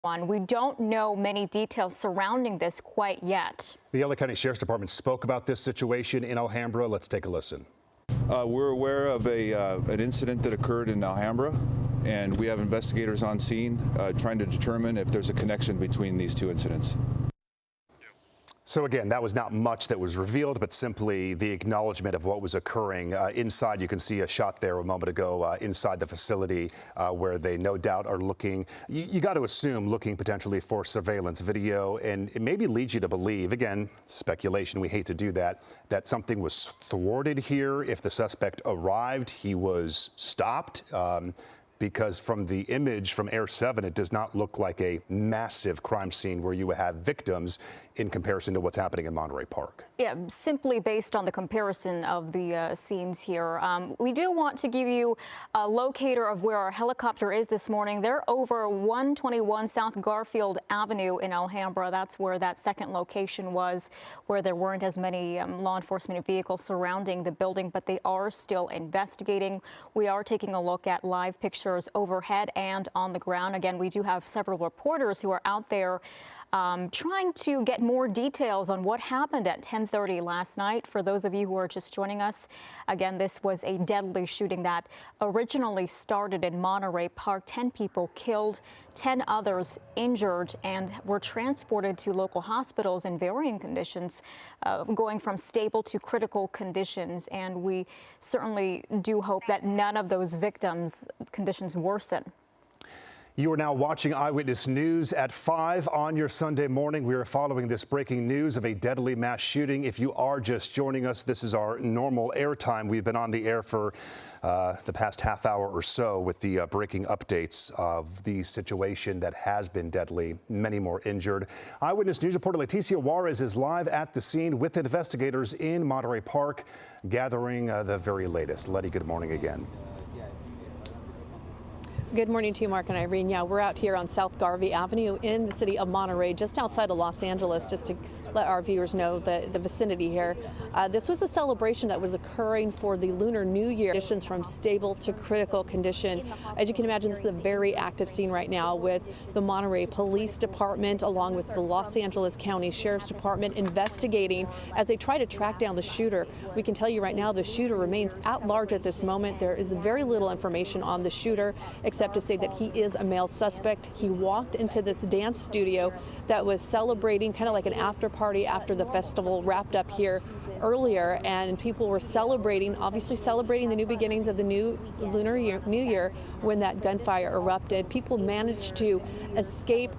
We don't know many details surrounding this quite yet. The LA County Sheriff's Department spoke about this situation in Alhambra. Let's take a listen. We're aware of an incident that occurred in Alhambra, and we have investigators on scene trying to determine if there's a connection between these two incidents. So again, that was not much that was revealed, but simply the acknowledgement of what was occurring inside. You can see a shot there a moment ago inside the facility where they no doubt are looking. You got to assume looking potentially for surveillance video, and it maybe leads you to believe, again, speculation, we hate to do that, that something was thwarted here. If the suspect arrived, he was stopped. Because from the image from Air 7, it does not look like a massive crime scene where you have victims in comparison to what's happening in Monterey Park. Yeah, simply based on the comparison of the scenes here. We do want to give you a locator of where our helicopter is this morning. They're over 121 South Garfield Avenue in Alhambra. That's where that second location was, where there weren't as many law enforcement vehicles surrounding the building, but they are still investigating. We are taking a look at live pictures overhead and on the ground. Again, we do have several reporters who are out there trying to get more details on what happened at 10:30 last night. For those of you who are just joining us, again, this was a deadly shooting that originally started in Monterey Park. 10 people killed, 10 others injured, and were transported to local hospitals in varying conditions, going from stable to critical conditions. And we certainly do hope that none of those victims' conditions worsen. You are now watching Eyewitness News at 5 on your Sunday morning. We are following this breaking news of a deadly mass shooting. If you are just joining us, this is our normal airtime. We've been on the air for the past half hour or so with the breaking updates of the situation that has been deadly, many more injured. Eyewitness News reporter Leticia Juarez is live at the scene with investigators in Monterey Park, gathering the very latest. Letty, good morning again. Good morning to you, Mark and Irene. Yeah, we're out here on South Garvey Avenue in the city of Monterey, just outside of Los Angeles, just to let our viewers know the vicinity here. This was a celebration that was occurring for the Lunar New Year, conditions from stable to critical condition. As you can imagine, this is a very active scene right now with the Monterey Police Department along with the Los Angeles County Sheriff's Department investigating as they try to track down the shooter. We can tell you right now the shooter remains at large at this moment. There is very little information on the shooter except to say that he is a male suspect. He walked into this dance studio that was celebrating kind of like an after party after the festival wrapped up here earlier, and people were celebrating, obviously celebrating the new beginnings of the new Lunar New Year when that gunfire erupted. People managed to escape.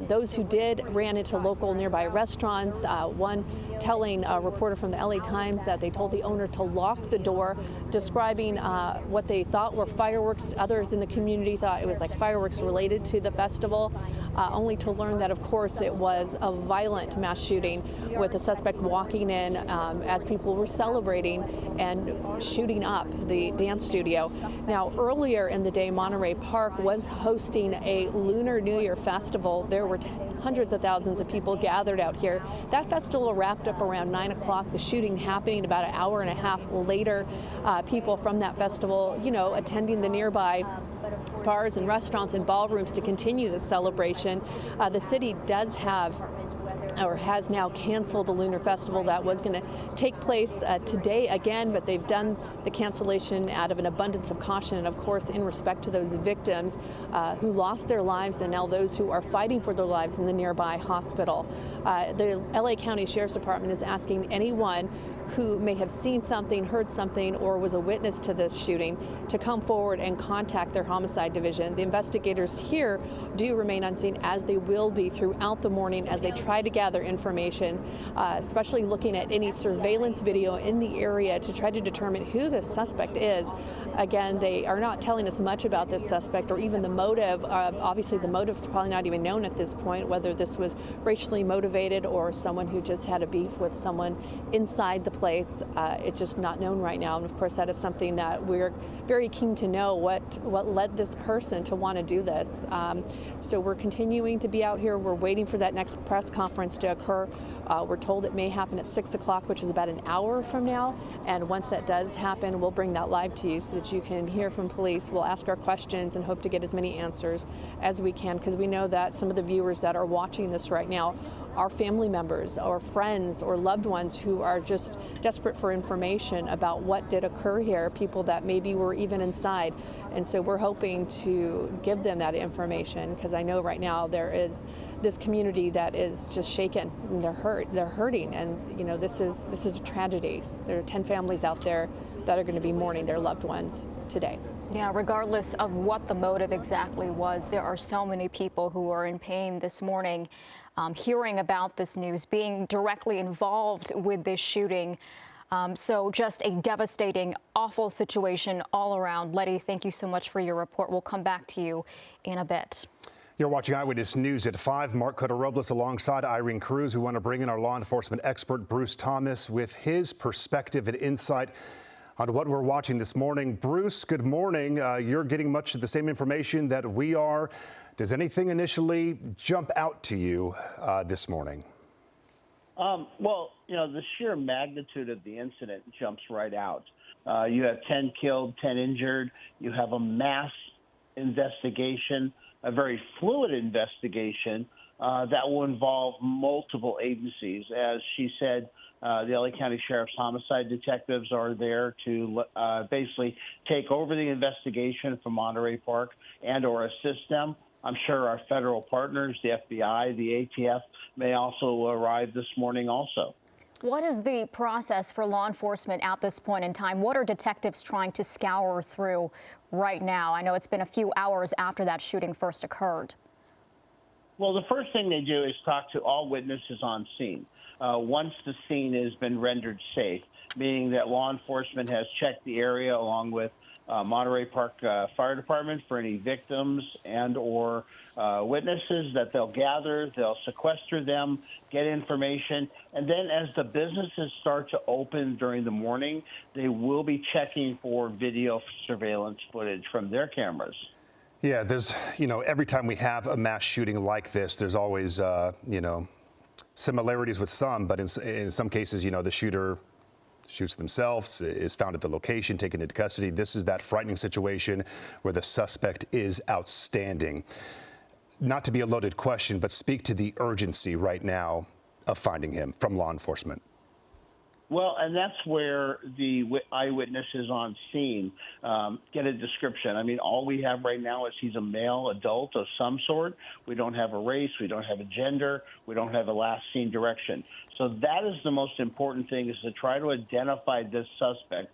Those who did ran into local nearby restaurants. One telling a reporter from the LA Times that they told the owner to lock the door, describing what they thought were fireworks. Others in the community thought it was like fireworks related to the festival, only to learn that, of course, it was a violent mass shooting with a suspect walking in as people were celebrating and shooting up the dance studio. Now, earlier in the day, Monterey Park was hosting a Lunar New Year festival. There were hundreds of thousands of people gathered out here. That festival wrapped up around 9 o'clock. The shooting happening about an hour and a half later. People from that festival, you know, attending the nearby bars and restaurants and ballrooms to continue the celebration. The city does have or has now canceled the Lunar Festival that was going to take place today again, but they've done the cancellation out of an abundance of caution and, of course, in respect to those victims who lost their lives and now those who are fighting for their lives in the nearby hospital. The LA County Sheriff's Department is asking anyone who may have seen something, heard something, or was a witness to this shooting to come forward and contact their homicide division. The investigators here do remain on scene, as they will be throughout the morning as they try to gather information, especially looking at any surveillance video in the area to try to determine who the suspect is. Again, they are not telling us much about this suspect or even the motive. Obviously, the motive is probably not even known at this point, whether this was racially motivated or someone who just had a beef with someone inside the place. It's just not known right now. And of course, that is something that we're very keen to know, what led this person to want to do this. So we're continuing to be out here. We're waiting for that next press conference to occur We're told it may happen at 6 o'clock, which is about an hour from now. And once that does happen, we'll bring that live to you so that you can hear from police. We'll ask our questions and hope to get as many answers as we can, because we know that some of the viewers that are watching this right now are family members or friends or loved ones who are just desperate for information about what did occur here, people that maybe were even inside. And so we're hoping to give them that information, because I know right now there is this community that is just shaken and they're hurting, and you know, this is a tragedy. There are 10 families out there that are going to be mourning their loved ones today. Yeah, regardless of what the motive exactly was, there are so many people who are in pain this morning, hearing about this news, being directly involved with this shooting. So just a devastating, awful situation all around. Letty, thank you so much for your report. We'll come back to you in a bit. You're watching Eyewitness News at 5. Mark Cotto-Robles alongside Irene Cruz. We want to bring in our law enforcement expert, Bruce Thomas, with his perspective and insight on what we're watching this morning. Bruce, good morning. You're getting much of the same information that we are. Does anything initially jump out to you this morning? Well, you know, the sheer magnitude of the incident jumps right out. You have 10 killed, 10 injured. You have a mass investigation, a very fluid investigation that will involve multiple agencies. As she said, the LA County Sheriff's homicide detectives are there to basically take over the investigation from Monterey Park and or assist them. I'm sure our federal partners, the FBI, the ATF, may also arrive this morning also. What is the process for law enforcement at this point in time? What are detectives trying to scour through right now? I know it's been a few hours after that shooting first occurred. Well, the first thing they do is talk to all witnesses on scene. Once the scene has been rendered safe, meaning that law enforcement has checked the area along with Monterey Park Fire Department for any victims and or witnesses that they'll gather, they'll sequester them, get information, and then as the businesses start to open during the morning, they will be checking for video surveillance footage from their cameras. Yeah, there's, you know, every time we have a mass shooting like this, there's always, you know, similarities with some, but in some cases, you know, the shooter shoots themselves, is found at the location, taken into custody. This is that frightening situation where the suspect is outstanding. Not to be a loaded question, but speak to the urgency right now of finding him from law enforcement. Well, and that's where the eyewitnesses on scene get a description. I mean, all we have right now is he's a male adult of some sort. We don't have a race. We don't have a gender. We don't have a last seen direction. So that is the most important thing, is to try to identify this suspect,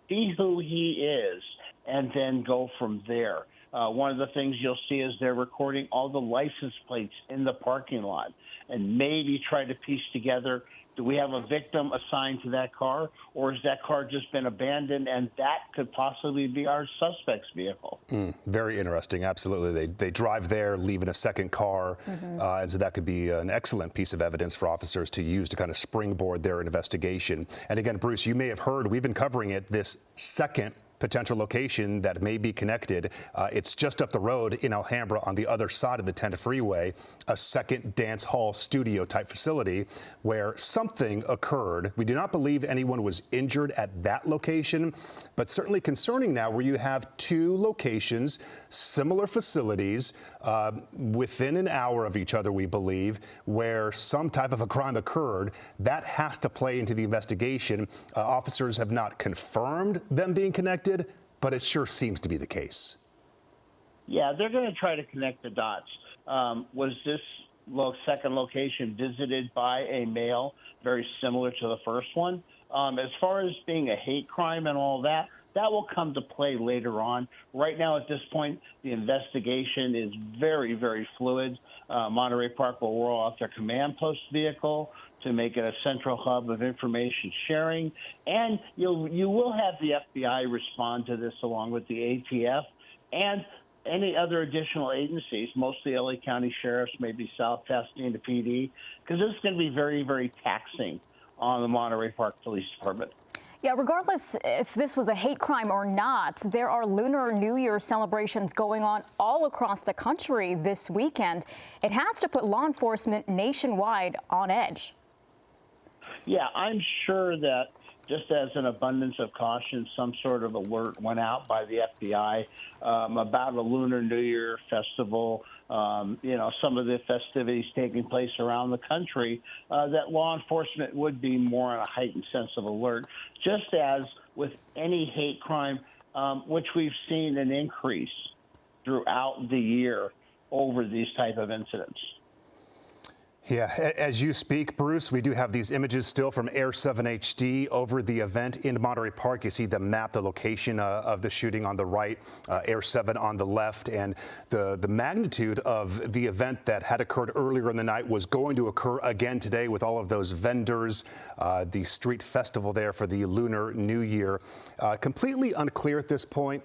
see who he is, and then go from there. One of the things you'll see is they're recording all the license plates in the parking lot and maybe try to piece together, do we have a victim assigned to that car, or has that car just been abandoned, and that could possibly be our suspect's vehicle? Very interesting. Absolutely. They drive there, leave in a second car, and so that could be an excellent piece of evidence for officers to use to kind of springboard their investigation. And again, Bruce, you may have heard, we've been covering it, this second potential location that may be connected. It's just up the road in Alhambra on the other side of the 10 freeway, a second dance hall studio type facility where something occurred. We do not believe anyone was injured at that location, but certainly concerning now where you have two locations, similar facilities, within an hour of each other, we believe, where some type of a crime occurred. That has to play into the investigation. Officers have not confirmed them being connected, but it sure seems to be the case. Yeah, they're going to try to connect the dots. Was this second location visited by a male very similar to the first one? As far as being a hate crime and all that, that will come to play later on. Right now, at this point, the investigation is very, very fluid. Monterey Park will roll out their command post vehicle to make it a central hub of information sharing. And you will have the FBI respond to this along with the ATF and any other additional agencies, mostly LA County Sheriffs, maybe South Pasadena PD, because this is going to be very, very taxing on the Monterey Park Police Department. Yeah, regardless if this was a hate crime or not, there are Lunar New Year celebrations going on all across the country this weekend. It has to put law enforcement nationwide on edge. Yeah, I'm sure that just as an abundance of caution, some sort of alert went out by the FBI about a Lunar New Year festival, some of the festivities taking place around the country, that law enforcement would be more on a heightened sense of alert, just as with any hate crime, which we've seen an increase throughout the year over these type of incidents. Yeah, as you speak, Bruce, we do have these images still from Air 7 HD over the event in Monterey Park. You see the map, the location of the shooting on the right, Air 7 on the left, and the magnitude of the event that had occurred earlier in the night was going to occur again today with all of those vendors, the street festival there for the Lunar New Year. Completely unclear at this point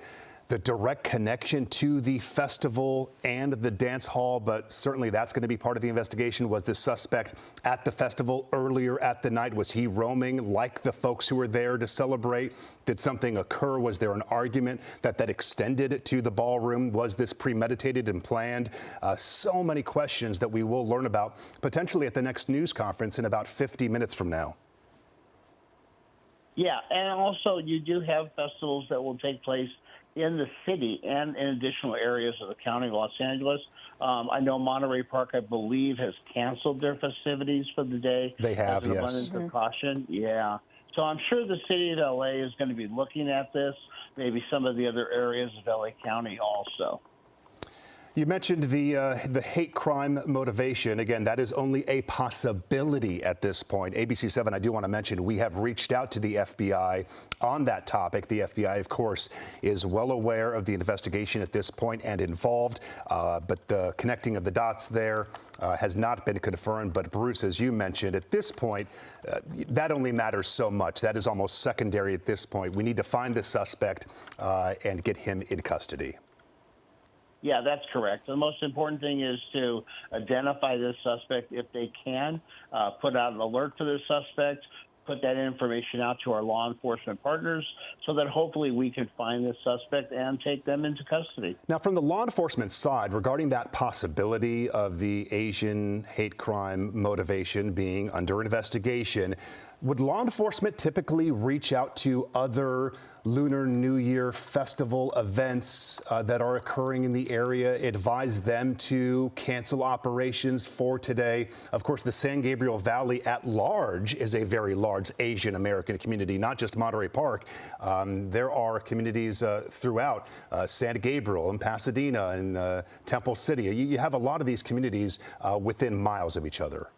the direct connection to the festival and the dance hall, but certainly that's going to be part of the investigation. Was the suspect at the festival earlier at the night? Was he roaming like the folks who were there to celebrate? Did something occur? Was there an argument that extended to the ballroom? Was this premeditated and planned? So many questions that we will learn about potentially at the next news conference in about 50 minutes from now. Yeah, and also you do have festivals that will take place in the city and in additional areas of the county of Los Angeles. I know Monterey Park, I believe, has canceled their festivities for the day. They have, as an yes. abundance of caution. Yeah. So I'm sure the city of LA is going to be looking at this, maybe some of the other areas of LA County also. You mentioned the hate crime motivation. Again, that is only a possibility at this point. ABC 7, I do want to mention, we have reached out to the FBI on that topic. The FBI, of course, is well aware of the investigation at this point and involved, but the connecting of the dots there has not been confirmed. But Bruce, as you mentioned, at this point, that only matters so much. That is almost secondary at this point. We need to find the suspect and get him in custody. Yeah, that's correct. The most important thing is to identify this suspect if they can, put out an alert to the suspect, put that information out to our law enforcement partners so that hopefully we can find this suspect and take them into custody. Now, from the law enforcement side, regarding that possibility of the Asian hate crime motivation being under investigation, would law enforcement typically reach out to other Lunar New Year festival events that are occurring in the area, advise them to cancel operations for today? Of course, the San Gabriel Valley at large is a very large Asian American community, not just Monterey Park. There are communities throughout San Gabriel and Pasadena and Temple City. You have a lot of these communities within miles of each other.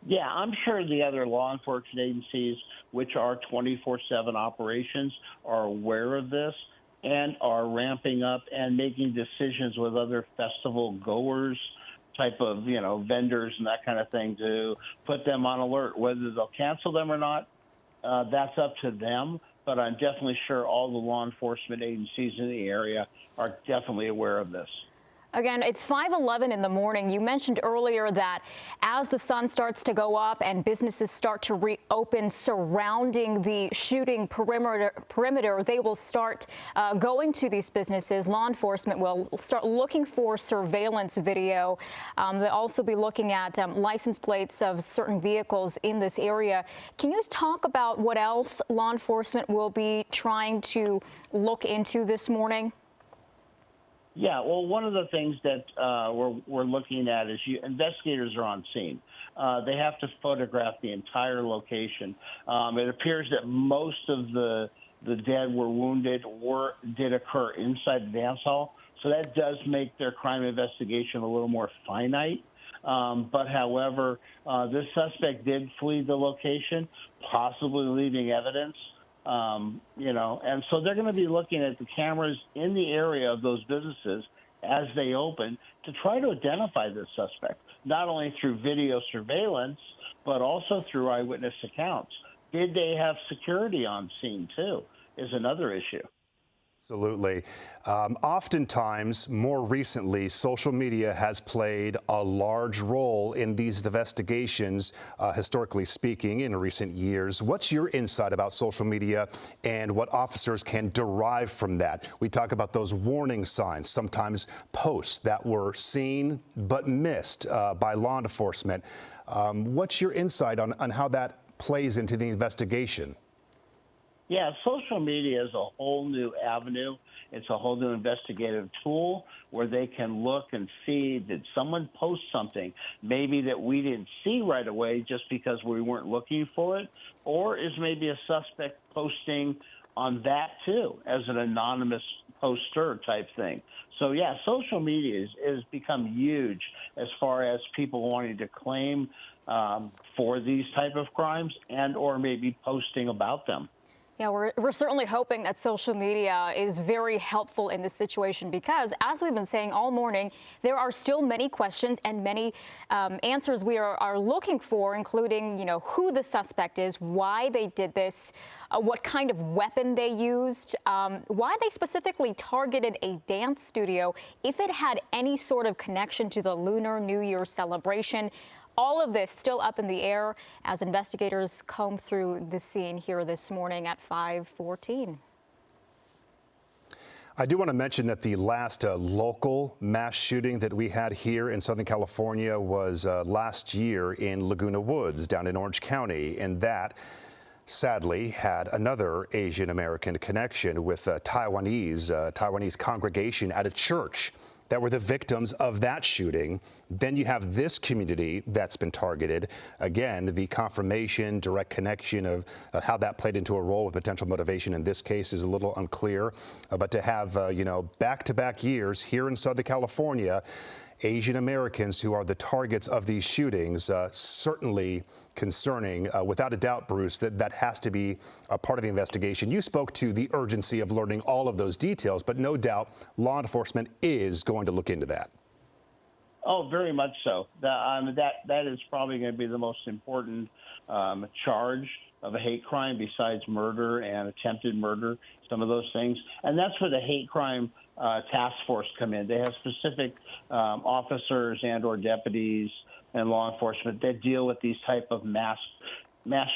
Yeah, I'm sure the other law enforcement agencies, which are 24/7 operations, are aware of this and are ramping up and making decisions with other festival goers, type of, vendors and that kind of thing, to put them on alert. Whether they'll cancel them or not, that's up to them. But I'm definitely sure all the law enforcement agencies in the area are definitely aware of this. Again, it's 5:11 in the morning. You mentioned earlier that as the sun starts to go up and businesses start to reopen surrounding the shooting perimeter, they will start going to these businesses. Law enforcement will start looking for surveillance video. They'll also be looking at license plates of certain vehicles in this area. Can you talk about what else law enforcement will be trying to look into this morning? Yeah, well, one of the things that we're looking at is investigators are on scene. They have to photograph the entire location. It appears that most of the dead were wounded did occur inside the dance hall, so that does make their crime investigation a little more finite. But however, this suspect did flee the location, possibly leaving evidence. And so they're going to be looking at the cameras in the area of those businesses as they open to try to identify this suspect, not only through video surveillance, but also through eyewitness accounts. Did they have security on scene, too, is another issue. Absolutely. Oftentimes, more recently, social media has played a large role in these investigations, historically speaking, in recent years. What's your insight about social media and what officers can derive from that? We talk about those warning signs, sometimes posts that were seen but missed by law enforcement. What's your insight on how that plays into the investigation. Yeah, social media is a whole new avenue. It's a whole new investigative tool where they can look and see, did someone post something maybe that we didn't see right away just because we weren't looking for it? Or is maybe a suspect posting on that too as an anonymous poster type thing? So yeah, social media has become huge as far as people wanting to claim for these type of crimes and or maybe posting about them. Yeah, we're certainly hoping that social media is very helpful in this situation because, as we've been saying all morning, there are still many questions and many answers we are looking for, including, who the suspect is, why they did this, what kind of weapon they used, why they specifically targeted a dance studio, if it had any sort of connection to the Lunar New Year celebration. All of this still up in the air as investigators comb through the scene here this morning at 5:14. I do want to mention that the last local mass shooting that we had here in Southern California was last year in Laguna Woods down in Orange County, and that sadly had another Asian American connection with Taiwanese congregation at a church that were the victims of that shooting. Then you have this community that's been targeted. Again, the confirmation, direct connection of how that played into a role with potential motivation in this case is a little unclear. But to have, back-to-back years here in Southern California, Asian Americans who are the targets of these shootings, certainly concerning. Without a doubt, Bruce, that has to be a part of the investigation. You spoke to the urgency of learning all of those details, but no doubt law enforcement is going to look into that. Oh, very much so. That is probably going to be the most important charge of a hate crime besides murder and attempted murder, some of those things. And that's where the hate crime task force come in. They have specific officers and or deputies and law enforcement that deal with these type of mass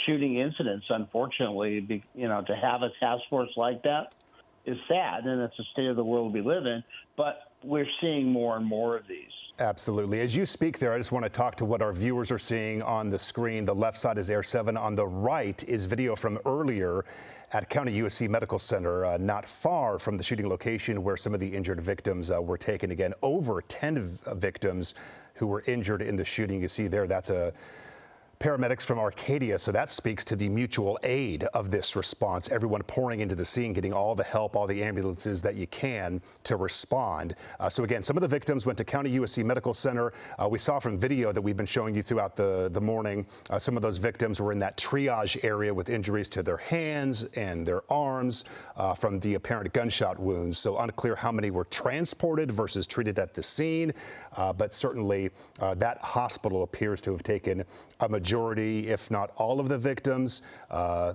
shooting incidents. Unfortunately, to have a task force like that is sad, and it's the state of the world we live in. But we're seeing more and more of these. Absolutely. As you speak there, I just want to talk to what our viewers are seeing on the screen. The left side is Air 7. On the right is video from earlier at County USC Medical Center, not far from the shooting location where some of the injured victims were taken. Again, over 10 victims who were injured in the shooting. You see there, that's paramedics from Arcadia, so that speaks to the mutual aid of this response. Everyone pouring into the scene, getting all the help, all the ambulances that you can to respond. So again, some of the victims went to County USC Medical Center. We saw from video that we've been showing you throughout the morning, some of those victims were in that triage area with injuries to their hands and their arms from the apparent gunshot wounds. So unclear how many were transported versus treated at the scene, but certainly that hospital appears to have taken a majority, if not all of the victims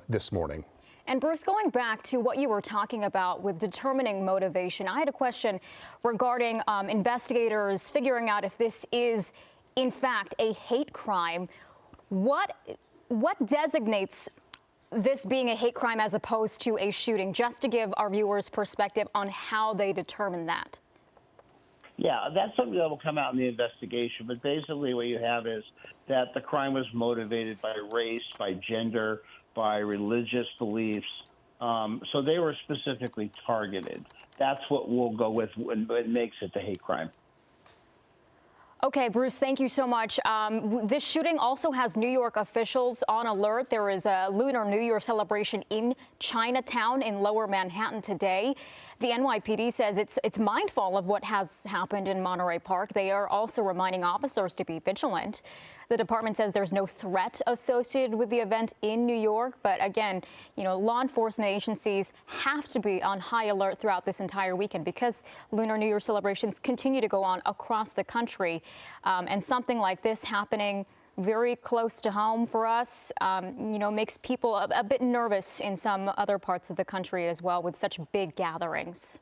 this morning. And Bruce, going back to what you were talking about with determining motivation, I had a question regarding investigators figuring out if this is, in fact, a hate crime. What designates this being a hate crime as opposed to a shooting, just to give our viewers perspective on how they determine that? Yeah, that's something that will come out in the investigation. But basically what you have is that the crime was motivated by race, by gender, by religious beliefs. So they were specifically targeted. That's what we'll go with when it makes it the hate crime. Okay, Bruce, thank you so much. This shooting also has New York officials on alert. There is a Lunar New Year celebration in Chinatown in Lower Manhattan today. The NYPD says it's mindful of what has happened in Monterey Park. They are also reminding officers to be vigilant. The department says there's no threat associated with the event in New York. But again, law enforcement agencies have to be on high alert throughout this entire weekend because Lunar New Year celebrations continue to go on across the country. And something like this happening very close to home for us, makes people a bit nervous in some other parts of the country as well with such big gatherings.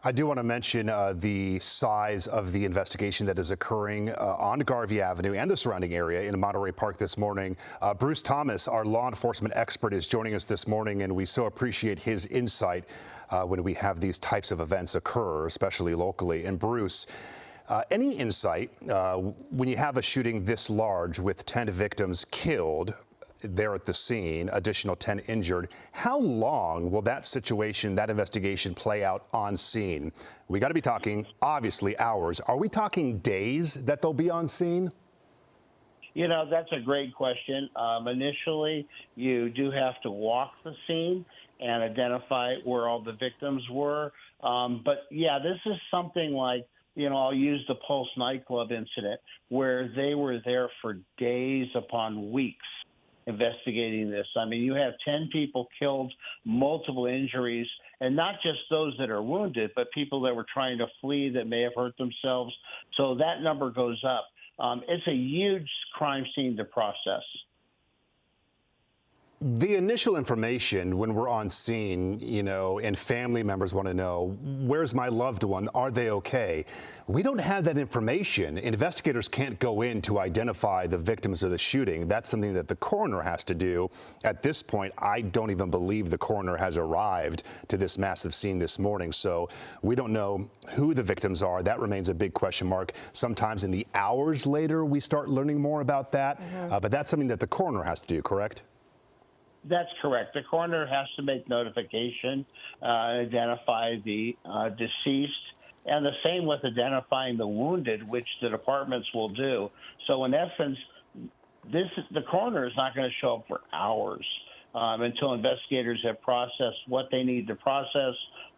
I do want to mention the size of the investigation that is occurring on Garvey Avenue and the surrounding area in Monterey Park this morning. Bruce Thomas, our law enforcement expert, is joining us this morning, and we so appreciate his insight when we have these types of events occur, especially locally. And Bruce, Any insight when you have a shooting this large with 10 victims killed there at the scene, additional 10 injured, how long will that situation, that investigation play out on scene? We got to be talking, obviously, hours. Are we talking days that they'll be on scene? You know, that's a great question. Initially, you do have to walk the scene and identify where all the victims were. But yeah, this is something like, you know, I'll use the Pulse nightclub incident where they were there for days upon weeks investigating this. I mean, you have 10 people killed, multiple injuries, and not just those that are wounded, but people that were trying to flee that may have hurt themselves. So that number goes up. It's a huge crime scene to process. The initial information when we're on scene, you know, and family members want to know, where's my loved one? Are they okay? We don't have that information. Investigators can't go in to identify the victims of the shooting. That's something that the coroner has to do. At this point, I don't even believe the coroner has arrived to this massive scene this morning. So we don't know who the victims are. That remains a big question mark. Sometimes in the hours later, we start learning more about that. But that's something that the coroner has to do, correct? That's correct. The coroner has to make notification, identify the deceased, and the same with identifying the wounded, which the departments will do. So in essence, the coroner is not going to show up for hours until investigators have processed what they need to process.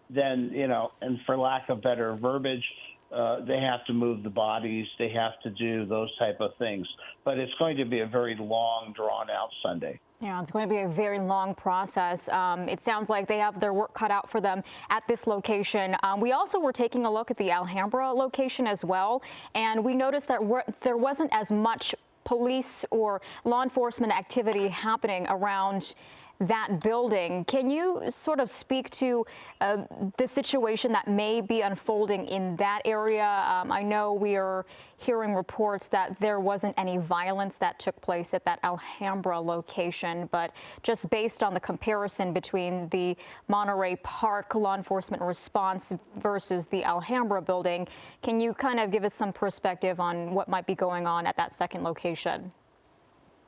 Then, you know, and for lack of better verbiage, they have to move the bodies. They have to do those type of things. But it's going to be a very long, drawn-out Sunday. Yeah, it's going to be a very long process. It sounds like they have their work cut out for them at this location. We also were taking a look at the Alhambra location as well, and we noticed that there wasn't as much police or law enforcement activity happening around that building. Can you sort of speak to the situation that may be unfolding in that area? I know we are hearing reports that there wasn't any violence that took place at that Alhambra location, but just based on the comparison between the Monterey Park law enforcement response versus the Alhambra building, can you kind of give us some perspective on what might be going on at that second location?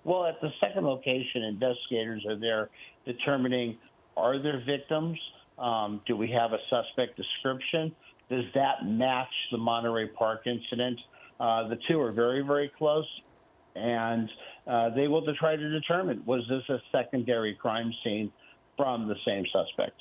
Well, at the second location, investigators are there determining, are there victims? Do we have a suspect description? Does that match the Monterey Park incident? The two are very, very close, and they will try to determine, was this a secondary crime scene from the same suspect?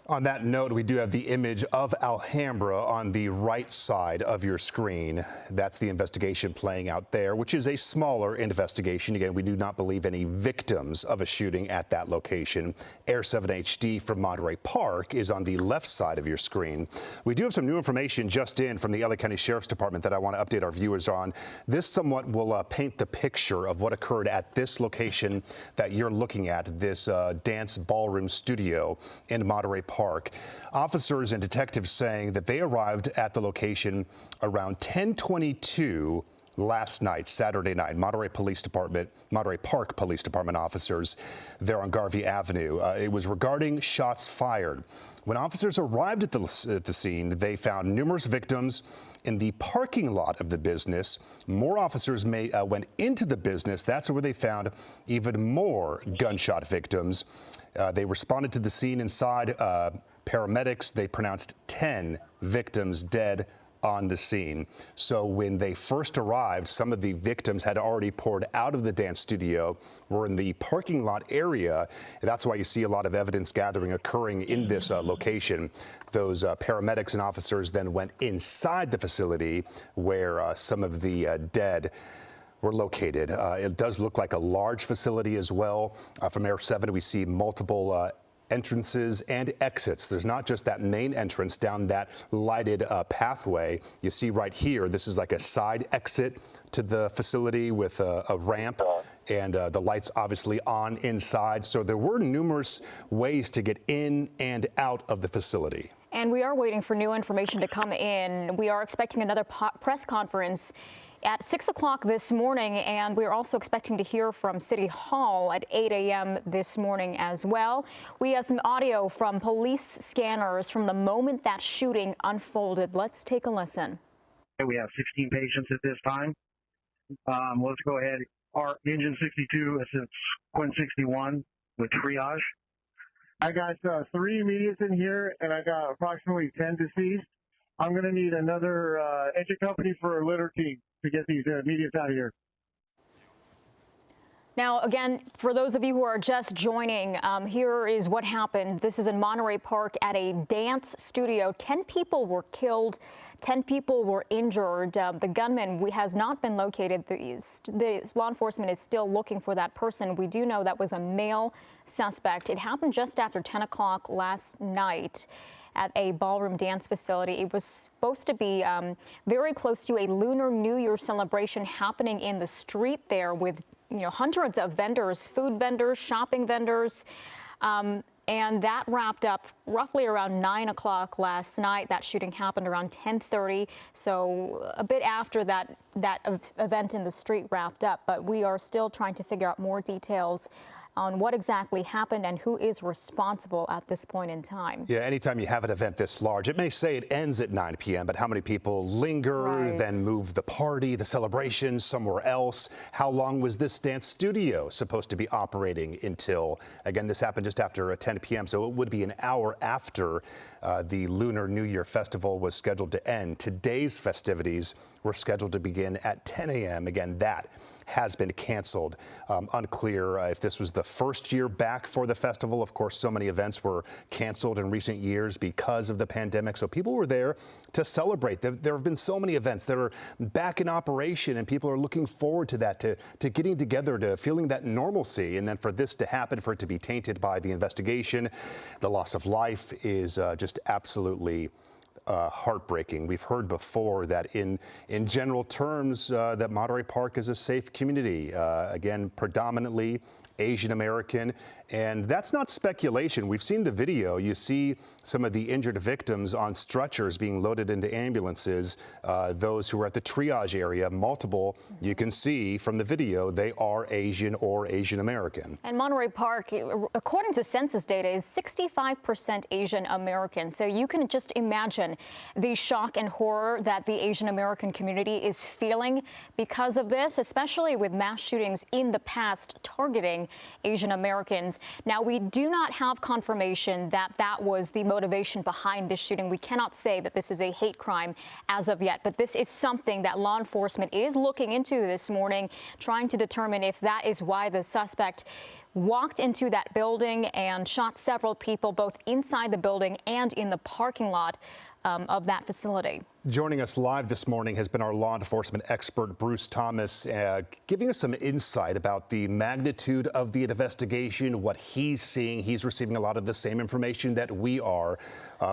On that note, we do have the image of Alhambra on the right side of your screen. That's the investigation playing out there, which is a smaller investigation. Again, we do not believe any victims of a shooting at that location. Air 7 HD from Monterey Park is on the left side of your screen. We do have some new information just in from the LA County Sheriff's Department that I want to update our viewers on. This somewhat will paint the picture of what occurred at this location that you're looking at, this dance ballroom studio in Monterey Park. Officers and detectives saying that they arrived at the location around 10:22 last night, Saturday night. Monterey Park Police Department officers there on Garvey Avenue. It was regarding shots fired. When officers arrived at the scene, they found numerous victims in the parking lot of the business. More officers went into the business. That's where they found even more gunshot victims. They responded to the scene inside. Paramedics, they pronounced 10 victims dead on the scene. So when they first arrived, some of the victims had already poured out of the dance studio, were in the parking lot area. That's why you see a lot of evidence gathering occurring in this location. Those paramedics and officers then went inside the facility where some of the dead were located. It does look like a large facility as well. From Air 7, we see multiple entrances and exits. There's not just that main entrance down that lighted pathway. You see right here, this is like a side exit to the facility with a ramp, and the lights obviously on inside. So there were numerous ways to get in and out of the facility. And we are waiting for new information to come in. We are expecting another press conference at 6 o'clock this morning, and we're also expecting to hear from City Hall at 8 a.m. this morning as well. We have some audio from police scanners from the moment that shooting unfolded. Let's take a listen. We have 16 patients at this time. Let's go ahead. Our engine 62 is Quinn 61 with triage. I got 3 immediates in here, and I got approximately 10 deceased. I'm going to need another engine company for a litter team to get these immediates out of here. Now, again, for those of you who are just joining, here is what happened. This is in Monterey Park at a dance studio. 10 people were killed. 10 people were injured. The gunman has not been located. The law enforcement is still looking for that person. We do know that was a male suspect. It happened just after 10 o'clock last night at a ballroom dance facility. It was supposed to be very close to a Lunar New Year celebration happening in the street there with hundreds of vendors, food vendors, shopping vendors. And that wrapped up roughly around 9 o'clock last night. That shooting happened around 10:30. So a bit after that event in the street wrapped up. But we are still trying to figure out more details on what exactly happened and who is responsible at this point in time. Yeah, anytime you have an event this large, it may say it ends at 9 p.m., but how many people linger, Right. then move the party, the celebration somewhere else? How long was this dance studio supposed to be operating until? Again, this happened just after 10 p.m., so it would be an hour after the Lunar New Year festival was scheduled to end. Today's festivities were scheduled to begin at 10 a.m. Again, that has been canceled. Unclear if this was the first year back for the festival. Of course, so many events were canceled in recent years because of the pandemic. So people were there to celebrate. There have been so many events that are back in operation, and people are looking forward to that, to getting together, to feeling that normalcy. And then for this to happen, for it to be tainted by the investigation, the loss of life is just absolutely heartbreaking. We've heard before that in general terms that Monterey Park is a safe community, again, predominantly Asian American. And that's not speculation. We've seen the video. You see some of the injured victims on stretchers being loaded into ambulances. Those who are at the triage area, multiple, you can see from the video, they are Asian or Asian American. And Monterey Park, according to census data, is 65% Asian American. So you can just imagine the shock and horror that the Asian American community is feeling because of this, especially with mass shootings in the past targeting Asian Americans. Now, we do not have confirmation that that was the motivation behind this shooting. We cannot say that this is a hate crime as of yet, but this is something that law enforcement is looking into this morning, trying to determine if that is why the suspect walked into that building and shot several people, both inside the building and in the parking lot of that facility. Joining us live this morning has been our law enforcement expert, Bruce Thomas, giving us some insight about the magnitude of the investigation, what he's seeing. He's receiving a lot of the same information that we are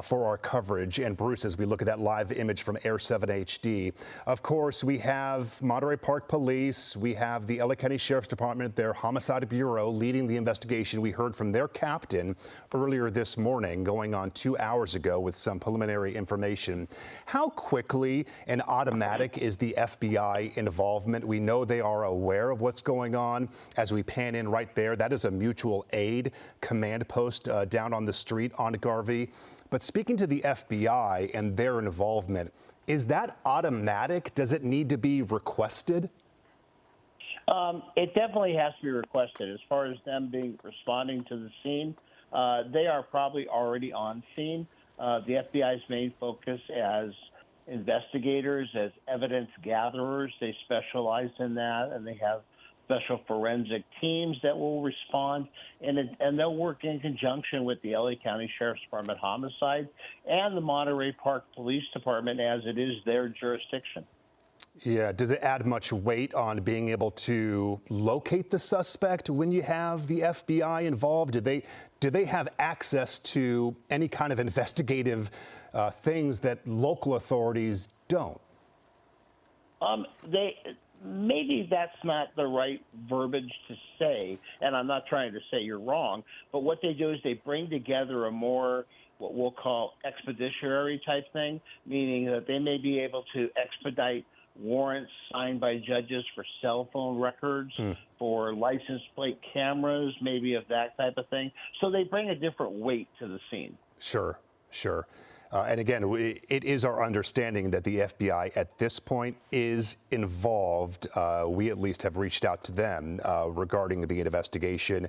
for our coverage. And Bruce, as we look at that live image from Air 7 HD, of course, we have Monterey Park Police, we have the LA County Sheriff's Department, their Homicide Bureau leading the investigation. We heard from their captain earlier this morning, going on 2 hours ago with some preliminary information. How quickly and automatic is the FBI involvement? We know they are aware of what's going on. As we pan in right there, that is a mutual aid command post down on the street on Garvey. But speaking to the FBI and their involvement, is that automatic? Does it need to be requested? It definitely has to be requested. As far as them responding to the scene, they are probably already on scene. The FBI's main focus as investigators, as evidence gatherers, they specialize in that, and they have special forensic teams that will respond, and they'll work in conjunction with the LA County Sheriff's Department Homicide and the Monterey Park Police Department, as it is their jurisdiction. Yeah, does it add much weight on being able to locate the suspect when you have the FBI involved? Do they have access to any kind of investigative things that local authorities don't? Maybe that's not the right verbiage to say, and I'm not trying to say you're wrong, but what they do is they bring together a more what we'll call expeditionary type thing, meaning that they may be able to expedite warrants signed by judges for cell phone records, for license plate cameras, maybe of that type of thing. So they bring a different weight to the scene. Sure. And again, it is our understanding that the FBI at this point is involved. We at least have reached out to them regarding the investigation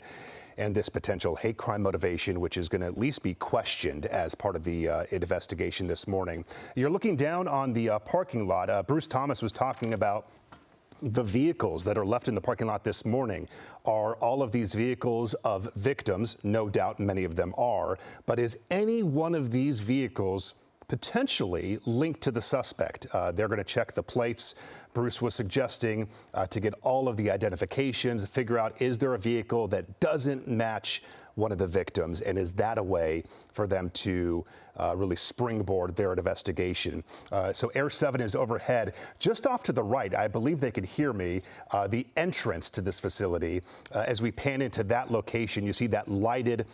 and this potential hate crime motivation, which is going to at least be questioned as part of the investigation this morning. You're looking down on the parking lot. Bruce Thomas was talking about the vehicles that are left in the parking lot this morning. Are all of these vehicles of victims? No doubt many of them are. But is any one of these vehicles potentially linked to the suspect? They're going to check the plates. Bruce was suggesting to get all of the identifications, figure out, is there a vehicle that doesn't match one of the victims, and is that a way for them to really springboard their investigation? So Air 7 is overhead, just off to the right. I believe they could hear me. The entrance to this facility, as we pan into that location, you see that lighted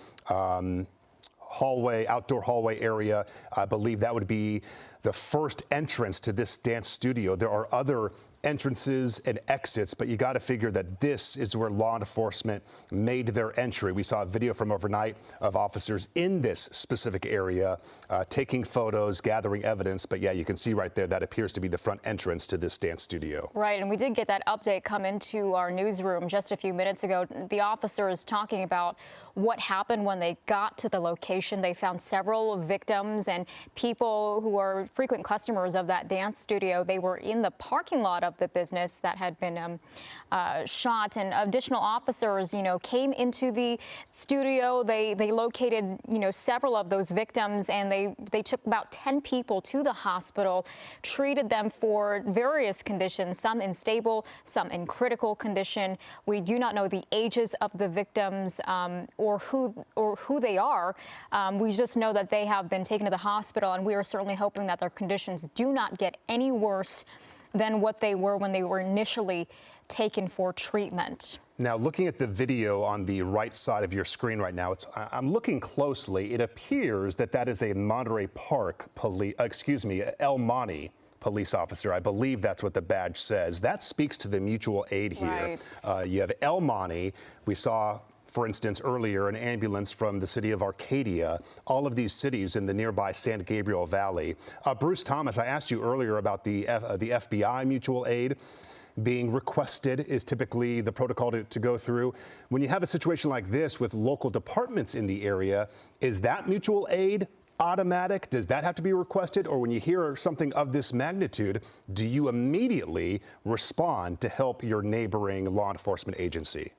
hallway, outdoor hallway area. I believe that would be the first entrance to this dance studio. There are other entrances and exits, but you got to figure that this is where law enforcement made their entry. We saw a video from overnight of officers in this specific area taking photos, gathering evidence. But yeah, you can see right there that appears to be the front entrance to this dance studio. Right, and we did get that update come into our newsroom just a few minutes ago. The officer is talking about what happened when they got to the location. They found several victims and people who are frequent customers of that dance studio. They were in the parking lot of the business that had been shot, and additional officers, came into the studio. They located, several of those victims, and they took about 10 people to the hospital, treated them for various conditions, some in stable, some in critical condition. We do not know the ages of the victims or who they are. We just know that they have been taken to the hospital, and we are certainly hoping that their conditions do not get any worse than what they were when they were initially taken for treatment. Now, looking at the video on the right side of your screen right now, I'm looking closely. It appears that is a Monterey Park El Monte police officer. I believe that's what the badge says. That speaks to the mutual aid here. Right. You have El Monte. We saw, for instance, earlier, an ambulance from the city of Arcadia, all of these cities in the nearby San Gabriel Valley. Bruce Thomas, I asked you earlier about the FBI mutual aid being requested is typically the protocol to go through. When you have a situation like this with local departments in the area, is that mutual aid automatic? Does that have to be requested? Or when you hear something of this magnitude, do you immediately respond to help your neighboring law enforcement agency?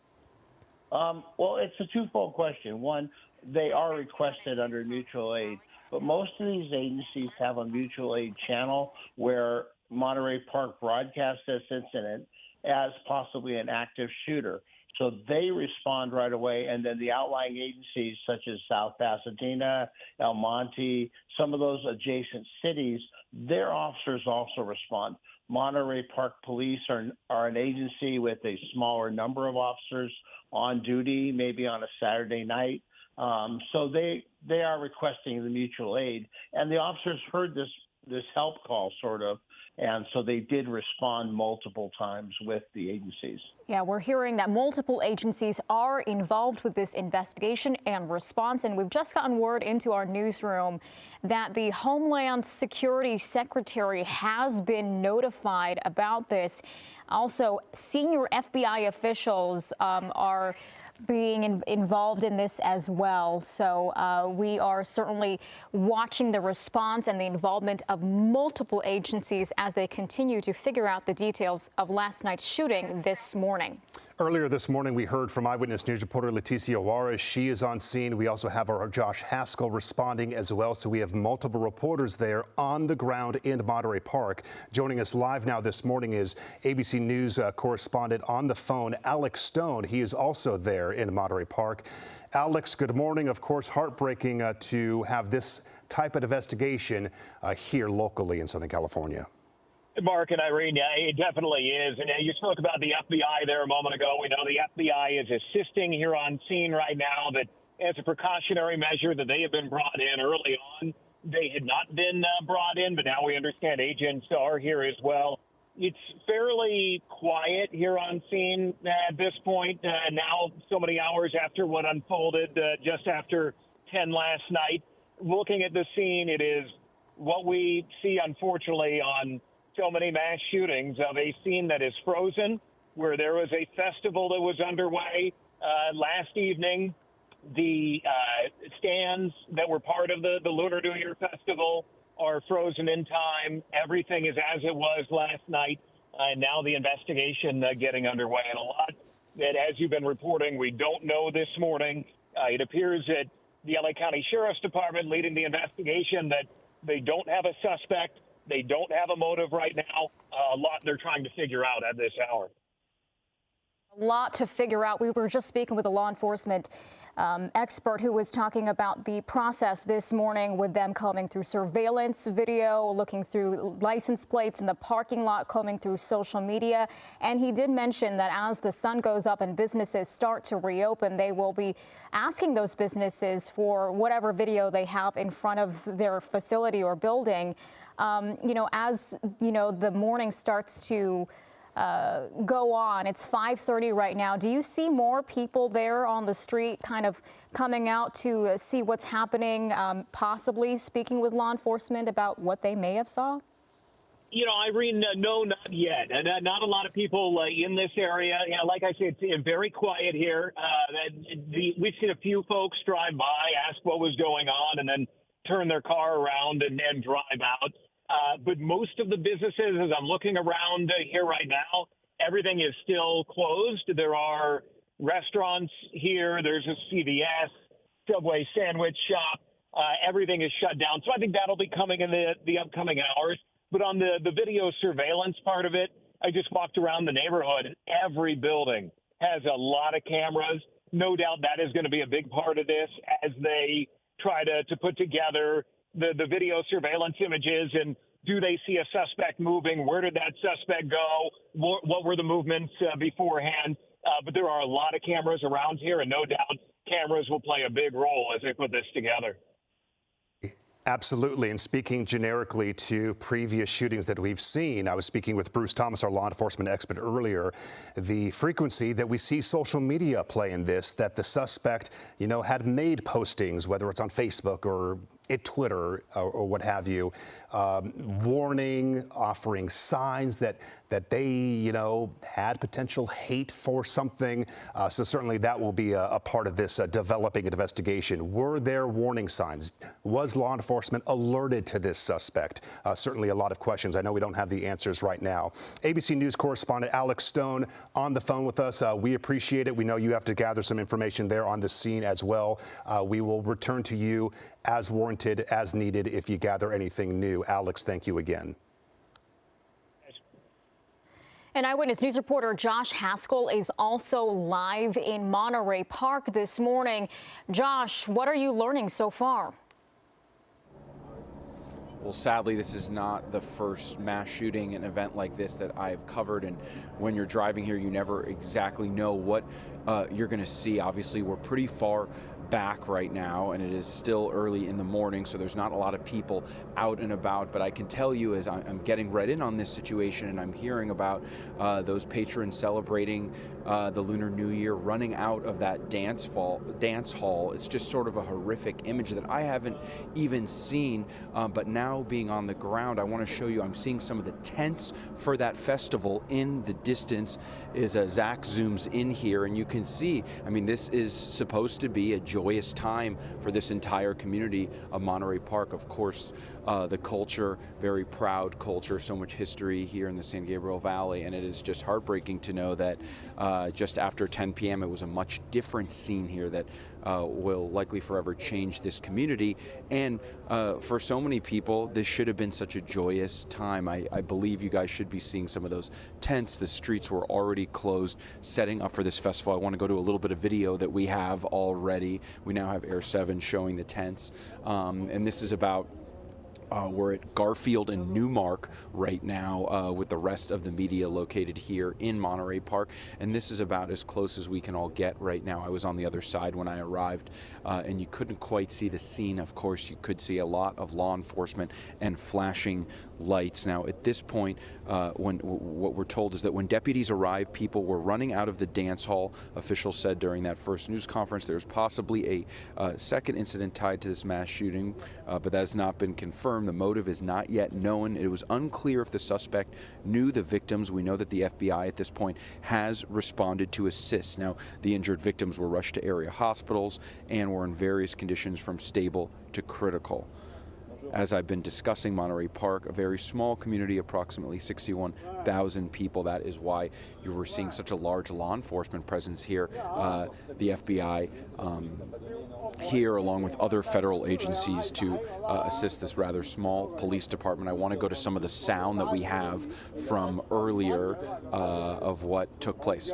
Well, it's a twofold question. One, they are requested under mutual aid, but most of these agencies have a mutual aid channel where Monterey Park broadcasts this incident as possibly an active shooter. So they respond right away, and then the outlying agencies such as South Pasadena, El Monte, some of those adjacent cities, their officers also respond. Monterey Park Police are an agency with a smaller number of officers on duty, maybe on a Saturday night. So they are requesting the mutual aid, and the officers heard this help call, sort of, and so they did respond multiple times with the agencies. Yeah, we're hearing that multiple agencies are involved with this investigation and response, and we've just gotten word into our newsroom that the Homeland Security Secretary has been notified about this. Also, senior FBI officials are being involved in this as well. So we are certainly watching the response and the involvement of multiple agencies as they continue to figure out the details of last night's shooting this morning. Earlier this morning, we heard from Eyewitness News reporter Leticia Juarez. She is on scene. We also have our Josh Haskell responding as well. So we have multiple reporters there on the ground in Monterey Park. Joining us live now this morning is ABC News correspondent on the phone, Alex Stone. He is also there in Monterey Park. Alex, good morning. Of course, heartbreaking to have this type of investigation here locally in Southern California. Mark and Irene, yeah, it definitely is. And you spoke about the FBI there a moment ago. We know the FBI is assisting here on scene right now, but as a precautionary measure that they have been brought in early on. They had not been brought in, but now we understand agents are here as well. It's fairly quiet here on scene at this point. Now, so many hours after what unfolded just after 10 last night. looking at the scene, it is what we see, unfortunately, on so many mass shootings of a scene that is frozen, where there was a festival that was underway last evening. The stands that were part of the Lunar New Year festival are frozen in time. Everything is as it was last night, and now the investigation getting underway. And a lot that, as you've been reporting, we don't know this morning. It appears that the LA County Sheriff's Department leading the investigation, that they don't have a suspect. They don't have a motive right now. A lot they're trying to figure out at this hour. A lot to figure out. We were just speaking with a law enforcement expert who was talking about the process this morning with them combing through surveillance video, looking through license plates in the parking lot, combing through social media. And he did mention that as the sun goes up and businesses start to reopen, they will be asking those businesses for whatever video they have in front of their facility or building. As the morning starts to go on. It's 5:30 right now. Do you see more people there on the street kind of coming out to see what's happening, possibly speaking with law enforcement about what they may have saw? Irene, no, not yet. Not a lot of people in this area. Like I said, it's very quiet here. We've seen a few folks drive by, ask what was going on, and then turn their car around and drive out. But most of the businesses, as I'm looking around here right now, everything is still closed. There are restaurants here. There's a CVS, Subway sandwich shop. Everything is shut down. So I think that'll be coming in the upcoming hours. But on the video surveillance part of it, I just walked around the neighborhood. Every building has a lot of cameras. No doubt that is going to be a big part of this as they try to put together the video surveillance images, and do they see a suspect moving? Where did that suspect go? What were the movements beforehand? But there are a lot of cameras around here, and no doubt cameras will play a big role as they put this together. Absolutely. And speaking generically to previous shootings that we've seen, I was speaking with Bruce Thomas, our law enforcement expert, earlier. The frequency that we see social media play in this, that the suspect, had made postings, whether it's on Facebook or Twitter or what have you, warning, offering signs that they, had potential hate for something. So certainly that will be a part of this developing investigation. Were there warning signs? Was law enforcement alerted to this suspect? Certainly a lot of questions. I know we don't have the answers right now. ABC News correspondent Alex Stone on the phone with us. We appreciate it. We know you have to gather some information there on the scene as well. We will return to you as warranted, as needed, if you gather anything new. Alex, thank you again. And Eyewitness News reporter Josh Haskell is also live in Monterey Park this morning. Josh, what are you learning so far? Well, sadly, this is not the first mass shooting, an event like this that I've covered. And when you're driving here, you never exactly know what you're going to see. Obviously, we're pretty far back right now, and it is still early in the morning, so there's not a lot of people out and about. But I can tell you, as I'm getting read in on this situation, and I'm hearing about those patrons celebrating the Lunar New Year, running out of that dance hall. It's just sort of a horrific image that I haven't even seen. But now being on the ground, I want to show you, I'm seeing some of the tents for that festival in the distance. Zach zooms in here, and you can see, this is supposed to be a joyous time for this entire community of Monterey Park. Of course, the culture, very proud culture, so much history here in the San Gabriel Valley, and it is just heartbreaking to know that just after 10 p.m. it was a much different scene here that will likely forever change this community. And for so many people, this should have been such a joyous time. I believe you guys should be seeing some of those tents. The streets were already closed, setting up for this festival. I want to go to a little bit of video that we have already. We now have Air 7 showing the tents, and this is about we're at Garfield and Newmark right now with the rest of the media located here in Monterey Park, and this is about as close as we can all get right now. I was on the other side when I arrived, and you couldn't quite see the scene. Of course, you could see a lot of law enforcement and flashing lights. Now, at this point, what we're told is that when deputies arrived, people were running out of the dance hall. Officials said during that first news conference there's possibly a second incident tied to this mass shooting, but that has not been confirmed. The motive is not yet known. It was unclear if the suspect knew the victims. We know that the FBI at this point has responded to assist. Now, the injured victims were rushed to area hospitals and were in various conditions from stable to critical. As I've been discussing, Monterey Park, a very small community, approximately 61,000 people. That is why you were seeing such a large law enforcement presence here. The FBI here, along with other federal agencies, to assist this rather small police department. I want to go to some of the sound that we have from earlier of what took place.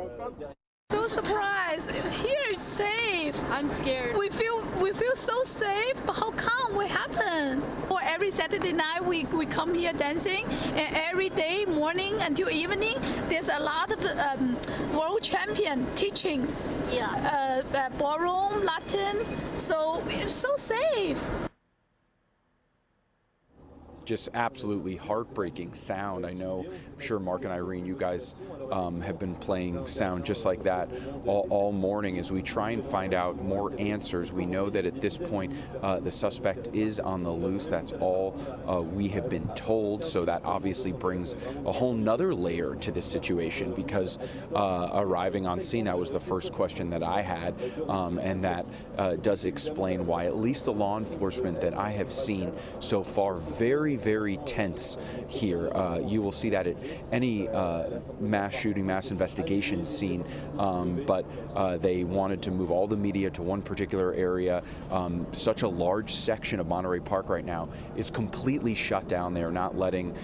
So surprised. Here is safe. I'm scared. We feel so safe, but how come what happened? Or every Saturday night we come here dancing, and every day morning until evening there's a lot of world champion teaching. Yeah. Ballroom, Latin. So it's so safe. Just absolutely heartbreaking sound. I know, I'm sure Mark and Irene, you guys have been playing sound just like that all morning as we try and find out more answers. We know that at this point the suspect is on the loose. That's all we have been told. So that obviously brings a whole nother layer to this situation, because arriving on scene, that was the first question that I had, and that does explain why at least the law enforcement that I have seen so far very, very tense here. You will see that at any mass shooting, mass investigation scene, but they wanted to move all the media to one particular area. Such a large section of Monterey Park right now is completely shut down. They are not letting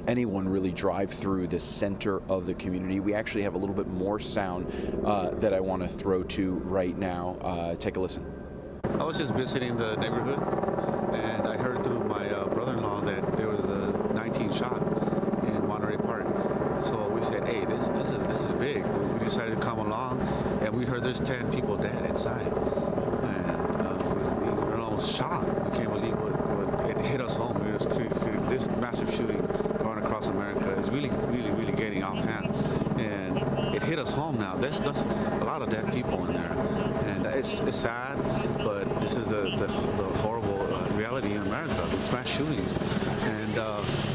anyone really drive through the center of the community. We actually have a little bit more sound that I want to throw to right now. Take a listen. I was just visiting the neighborhood, and I heard through my brother-in-law that there was a 19 shot in Monterey Park. So we said, hey, this is big. We decided to come along, and we heard there's 10 people dead inside. And we were almost shocked. We can't believe what it hit us home. This massive shooting going across America is really getting off hand. And it hit us home now. There's a lot of dead people in there. And it's sad, but this is the horrible reality in America, these mass shootings. And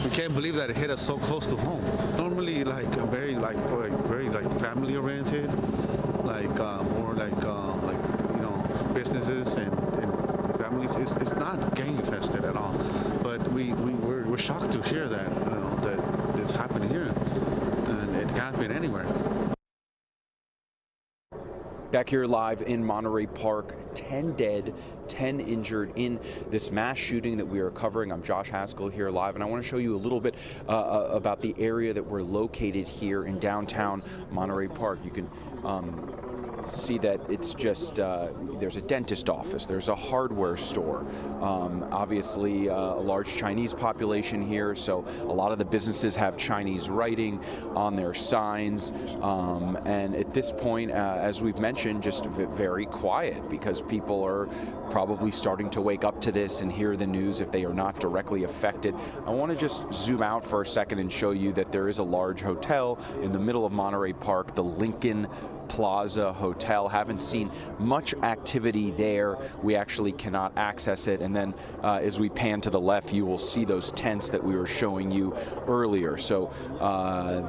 we can't believe that it hit us so close to home. Normally, very family oriented, more businesses and families. It's not gang infested at all. But we're shocked to hear that that it's happening here, and it can't happen anywhere. Back here live in Monterey Park, 10 dead, 10 injured in this mass shooting that we are covering. I'm Josh Haskell here live, and I want to show you a little bit about the area that we're located here in downtown Monterey Park. You can see that it's just, there's a dentist office, there's a hardware store, obviously a large Chinese population here, so a lot of the businesses have Chinese writing on their signs, and at this point, as we've mentioned, just very quiet, because people are probably starting to wake up to this and hear the news if they are not directly affected. I want to just zoom out for a second and show you that there is a large hotel in the middle of Monterey Park, the Lincoln Plaza Hotel. Haven't seen much activity there. We actually cannot access it. And then as we pan to the left, you will see those tents that we were showing you earlier. So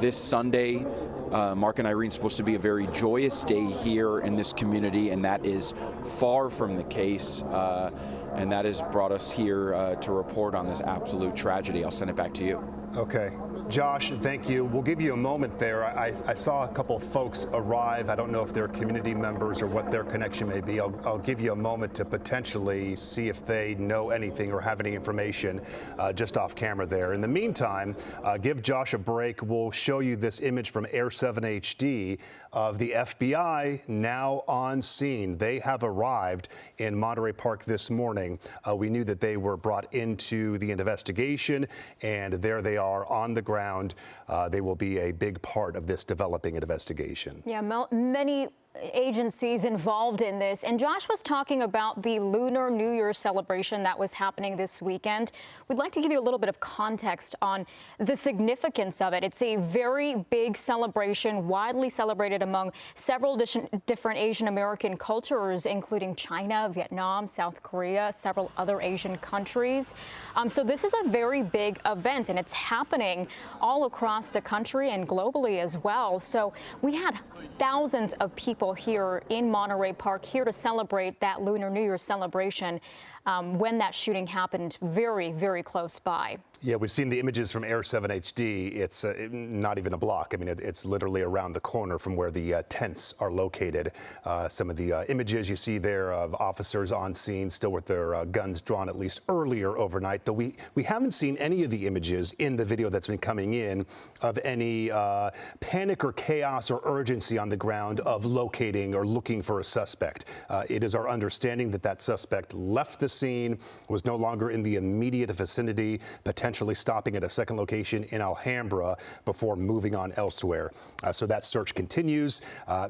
this Sunday, Mark and Irene, supposed to be a very joyous day here in this community, and that is far from the case. And that has brought us here to report on this absolute tragedy. I'll send it back to you. Okay. Josh, thank you. We'll give you a moment there. I saw a couple folks arrive. I don't know if they're community members or what their connection may be. I'll give you a moment to potentially see if they know anything or have any information just off camera there. In the meantime, give Josh a break. We'll show you this image from Air 7 HD of the FBI now on scene. They have arrived in Monterey Park this morning. We knew that they were brought into the investigation, and there they are on the ground. They will be a big part of this developing investigation. Yeah, many agencies involved in this. And Josh was talking about the Lunar New Year celebration that was happening this weekend. We'd like to give you a little bit of context on the significance of it. It's a very big celebration, widely celebrated among several different Asian American cultures, including China, Vietnam, South Korea, several other Asian countries. So this is a very big event, and it's happening all across the country and globally as well. So we had thousands of people here in Monterey Park here to celebrate that Lunar New Year celebration when that shooting happened very, very close by. Yeah, we've seen the images from Air 7 HD. It's not even a block. I mean, it's literally around the corner from where the tents are located. Some of the images you see there of officers on scene still with their guns drawn, at least earlier overnight, though we haven't seen any of the images in the video that's been coming in of any panic or chaos or urgency on the ground of locating or looking for a suspect. It is our understanding that that suspect left the scene, was no longer in the immediate vicinity, potentially stopping at a second location in Alhambra before moving on elsewhere. So that search continues,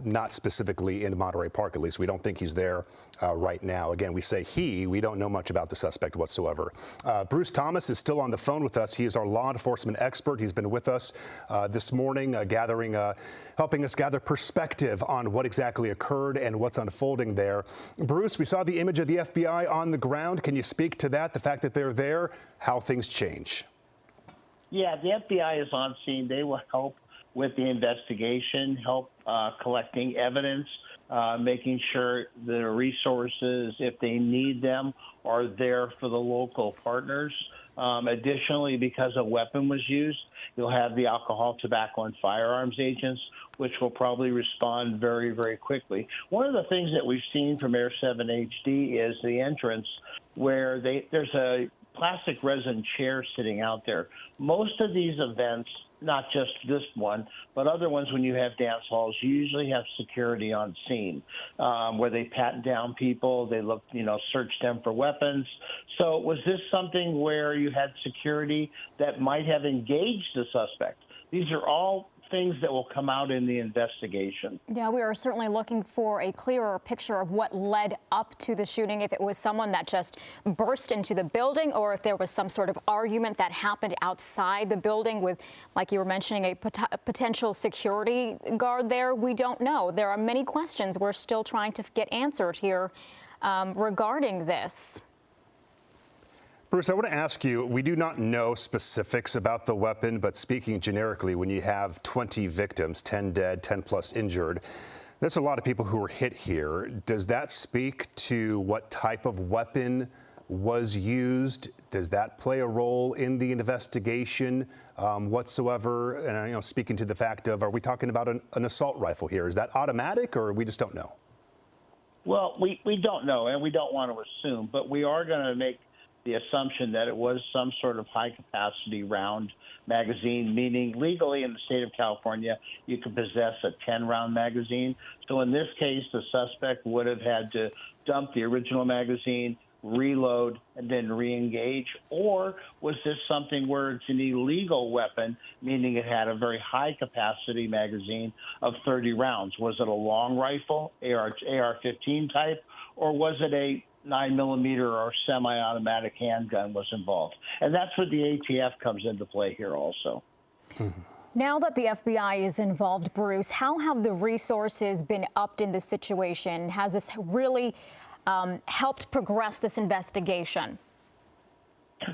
not specifically in Monterey Park, at least. We don't think he's there right now. Again, we say we don't know much about the suspect whatsoever. Bruce Thomas is still on the phone with us. He is our law enforcement expert. He's been with us this morning, helping us gather perspective on what exactly occurred and what's unfolding there. Bruce, we saw the image of the FBI on the ground. Can you speak to that, the fact that they're there, how things change? Yeah, the FBI is on scene. They will help with the investigation, help collecting evidence, making sure the resources, if they need them, are there for the local partners. Additionally, because a weapon was used, you'll have the alcohol, tobacco, and firearms agents, which will probably respond very, very quickly. One of the things that we've seen from Air 7 HD is the entrance where there's a plastic resin chair sitting out there. Most of these events, not just this one, but other ones when you have dance halls, you usually have security on scene where they pat down people, they look, search them for weapons. So was this something where you had security that might have engaged the suspect? These are all things that will come out in the investigation. Yeah, we are certainly looking for a clearer picture of what led up to the shooting, if it was someone that just burst into the building or if there was some sort of argument that happened outside the building with, like you were mentioning, a potential security guard there. We don't know. There are many questions we're still trying to get answered here regarding this. Bruce, I want to ask you, we do not know specifics about the weapon, but speaking generically, when you have 20 victims, 10 dead, 10 plus injured, there's a lot of people who were hit here. Does that speak to what type of weapon was used? Does that play a role in the investigation whatsoever? And speaking to the fact of, are we talking about an assault rifle here? Is that automatic, or we just don't know? Well, we don't know, and we don't want to assume, but we are going to make the assumption that it was some sort of high-capacity round magazine, meaning legally in the state of California, you could possess a 10-round magazine. So in this case, the suspect would have had to dump the original magazine, reload, and then re-engage? Or was this something where it's an illegal weapon, meaning it had a very high-capacity magazine of 30 rounds? Was it a long rifle, AR-15 type, or was it a 9mm or semi-automatic handgun was involved? And that's where the ATF comes into play here also. Now that the FBI is involved, Bruce, how have the resources been upped in this situation? Has this really helped progress this investigation?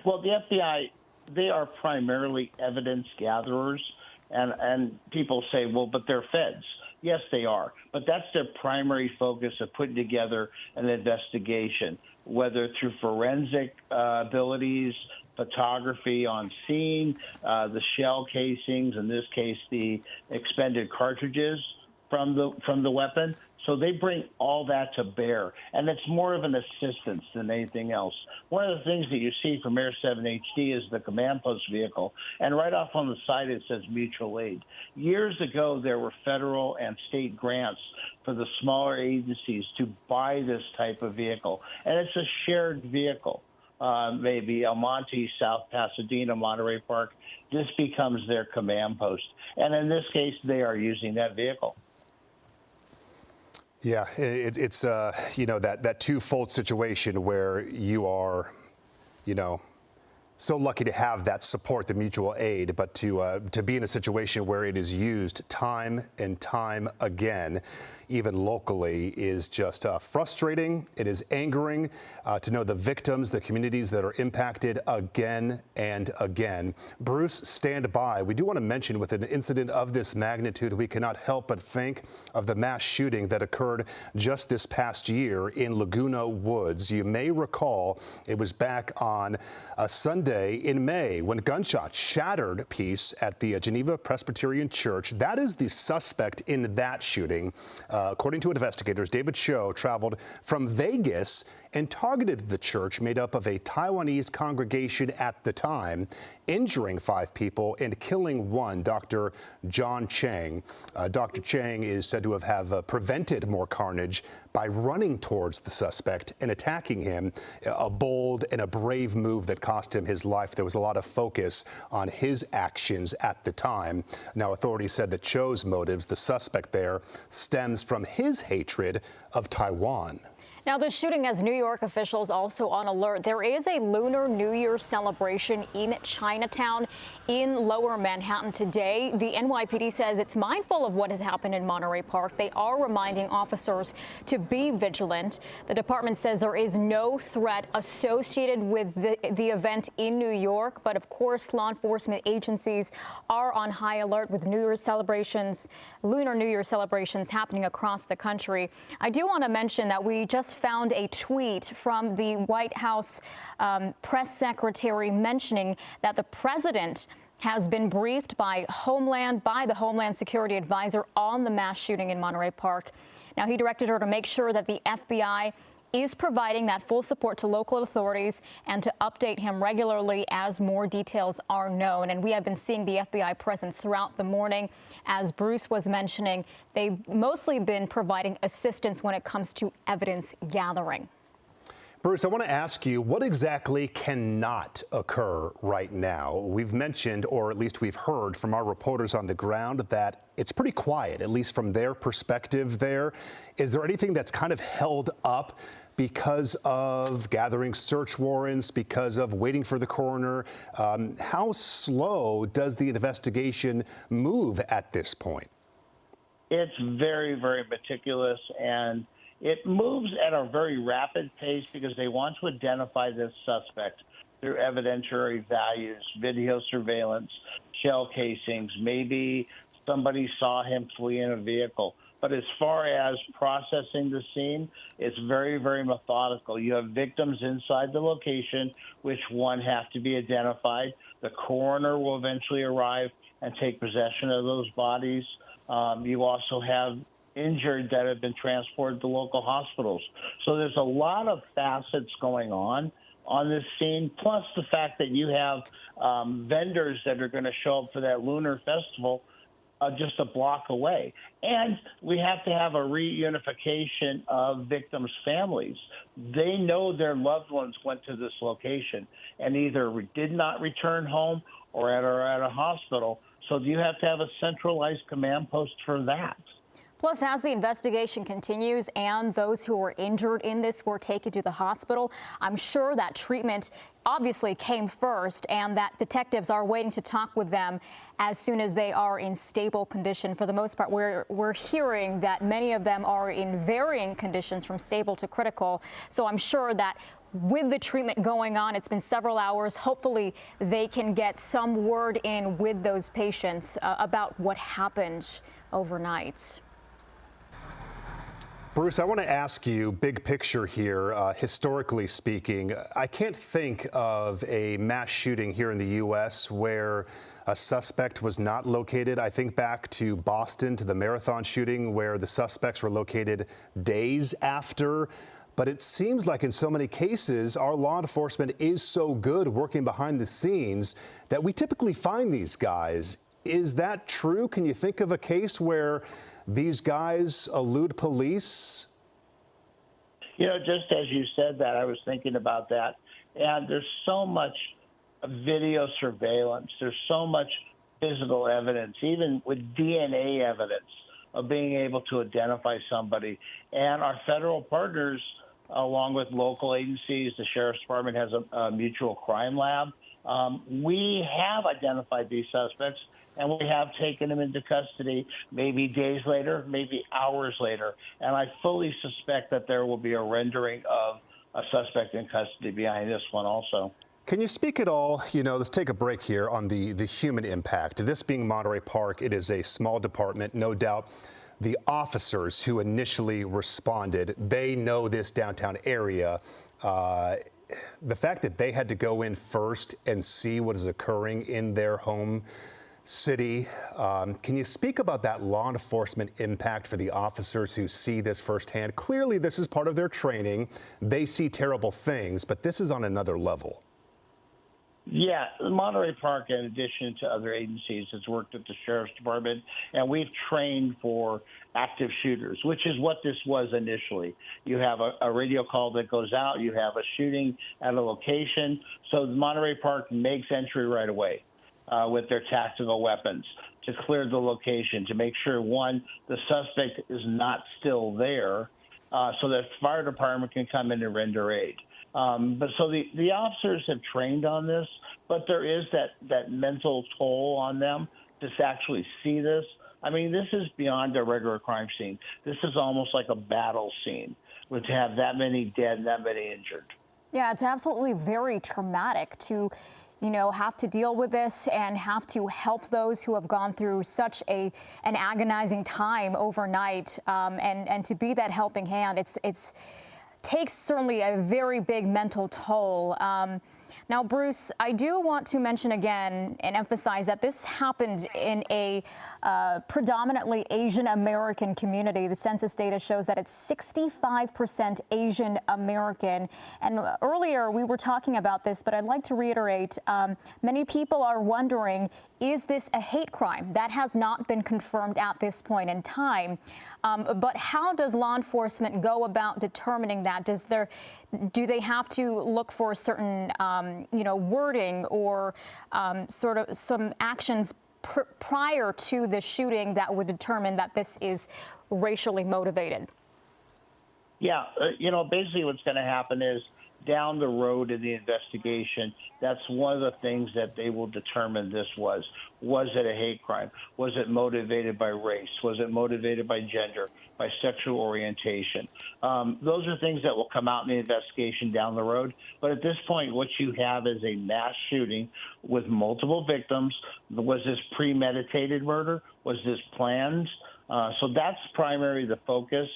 Well, the FBI, they are primarily evidence gatherers, and people say, well, but they're feds. Yes, they are. But that's their primary focus of putting together an investigation, whether through forensic abilities, photography on scene, the shell casings, in this case, the expended cartridges from the weapon. So they bring all that to bear, and it's more of an assistance than anything else. One of the things that you see from Air 7 HD is the command post vehicle, and right off on the side it says mutual aid. Years ago, there were federal and state grants for the smaller agencies to buy this type of vehicle, and it's a shared vehicle. Maybe El Monte, South Pasadena, Monterey Park, this becomes their command post. And in this case, they are using that vehicle. Yeah, it's you know, that twofold situation where you are, you know, so lucky to have that support, the mutual aid, but to be in a situation where it is used time and time again, even locally, is just frustrating. It is angering to know the victims, the communities that are impacted again and again. Bruce, stand by. We do want to mention, with an incident of this magnitude, we cannot help but think of the mass shooting that occurred just this past year in Laguna Woods. You may recall it was back on a Sunday in May when gunshots shattered peace at the Geneva Presbyterian Church. That is the suspect in that shooting. According to investigators, David Cho traveled from Vegas and targeted the church made up of a Taiwanese congregation at the time, injuring 5 people and killing one, Dr. John Chang. Dr. Chang is said to have prevented more carnage by running towards the suspect and attacking him, a bold and a brave move that cost him his life. There was a lot of focus on his actions at the time. Now, authorities said that Cho's motives, the suspect there, stems from his hatred of Taiwan. Now, the shooting has New York officials also on alert. There is a Lunar New Year celebration in Chinatown in Lower Manhattan today. The NYPD says it's mindful of what has happened in Monterey Park. They are reminding officers to be vigilant. The department says there is no threat associated with the event in New York, but of course, law enforcement agencies are on high alert with New Year celebrations, Lunar New Year celebrations happening across the country. I do want to mention that we just found a tweet from the White House press secretary mentioning that the president has been briefed by the Homeland Security advisor on the mass shooting in Monterey Park. Now, he directed her to make sure that the FBI is providing that full support to local authorities and to update him regularly as more details are known. And we have been seeing the FBI presence throughout the morning. As Bruce was mentioning, they've mostly been providing assistance when it comes to evidence gathering. Bruce, I want to ask you, what exactly cannot occur right now? We've mentioned, or at least we've heard from our reporters on the ground, that it's pretty quiet, at least from their perspective there. Is there anything that's kind of held up because of gathering search warrants, because of waiting for the coroner? How slow does the investigation move at this point? It's very, very meticulous, and it moves at a very rapid pace because they want to identify this suspect through evidentiary values, video surveillance, shell casings. Maybe somebody saw him flee in a vehicle. But as far as processing the scene, it's very, very methodical. You have victims inside the location, which one have to be identified. The coroner will eventually arrive and take possession of those bodies. You also have injured that have been transported to local hospitals. So there's a lot of facets going on this scene, plus the fact that you have vendors that are going to show up for that Lunar Festival just a block away. And we have to have a reunification of victims' families. They know their loved ones went to this location and either did not return home or are at a hospital. So you have to have a centralized command post for that. Plus, as the investigation continues and those who were injured in this were taken to the hospital, I'm sure that treatment obviously came first and that detectives are waiting to talk with them as soon as they are in stable condition. For the most part, we're hearing that many of them are in varying conditions from stable to critical. So I'm sure that with the treatment going on, it's been several hours. Hopefully they can get some word in with those patients about what happened overnight. Bruce, I want to ask you, big picture here, historically speaking, I can't think of a mass shooting here in the U.S. where a suspect was not located. I think back to Boston, to the marathon shooting, where the suspects were located days after. But it seems like in so many cases, our law enforcement is so good working behind the scenes that we typically find these guys. Is that true? Can you think of a case where these guys elude police? You know, just as you said that, I was thinking about that. And there's so much video surveillance. There's so much physical evidence, even with DNA evidence. of being able to identify somebody. And our federal partners, along with local agencies, the Sheriff's Department has a mutual crime lab. We have identified these suspects, and we have taken them into custody maybe days later, maybe hours later. And I fully suspect that there will be a rendering of a suspect in custody behind this one also. Can you speak at all, let's take a break here on the human impact. This being Monterey Park, it is a small department, no doubt. The officers who initially responded, they know this downtown area. The fact that they had to go in first and see what is occurring in their home city, can you speak about that law enforcement impact for the officers who see this firsthand? Clearly, this is part of their training. They see terrible things, but this is on another level. Yeah, Monterey Park, in addition to other agencies, has worked at the Sheriff's Department, and we've trained for active shooters, which is what this was initially. You have a radio call that goes out, you have a shooting at a location, so Monterey Park makes entry right away with their tactical weapons to clear the location, to make sure, one, the suspect is not still there, so that fire department can come in and render aid. But so the officers have trained on this, but there is that mental toll on them to actually see this. I mean, this is beyond a regular crime scene. This is almost like a battle scene, to have that many dead and that many injured. Yeah, it's absolutely very traumatic to, have to deal with this and have to help those who have gone through such an agonizing time overnight, and to be that helping hand. It's takes certainly a very big mental toll. Now, Bruce, I do want to mention again and emphasize that this happened in a predominantly Asian American community. The census data shows that it's 65% Asian American. And earlier we were talking about this, but I'd like to reiterate, many people are wondering, is this a hate crime? That has not been confirmed at this point in time. But how does law enforcement go about determining that? Do they have to look for a certain wording or sort of some actions prior to the shooting that would determine that this is racially motivated? Yeah, basically what's going to happen is down the road in the investigation, that's one of the things that they will determine this was. Was it a hate crime? Was it motivated by race? Was it motivated by gender, by sexual orientation? Those are things that will come out in the investigation down the road. But at this point, what you have is a mass shooting with multiple victims. Was this premeditated murder? Was this planned? So that's primarily the focus.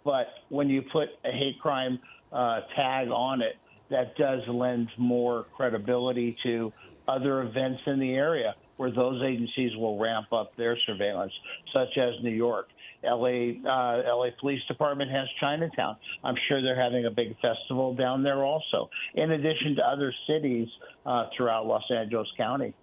But when you put a hate crime tag on it, that does lend more credibility to other events in the area where those agencies will ramp up their surveillance, such as New York. LA Police Department has Chinatown. I'm sure they're having a big festival down there also, in addition to other cities throughout Los Angeles County.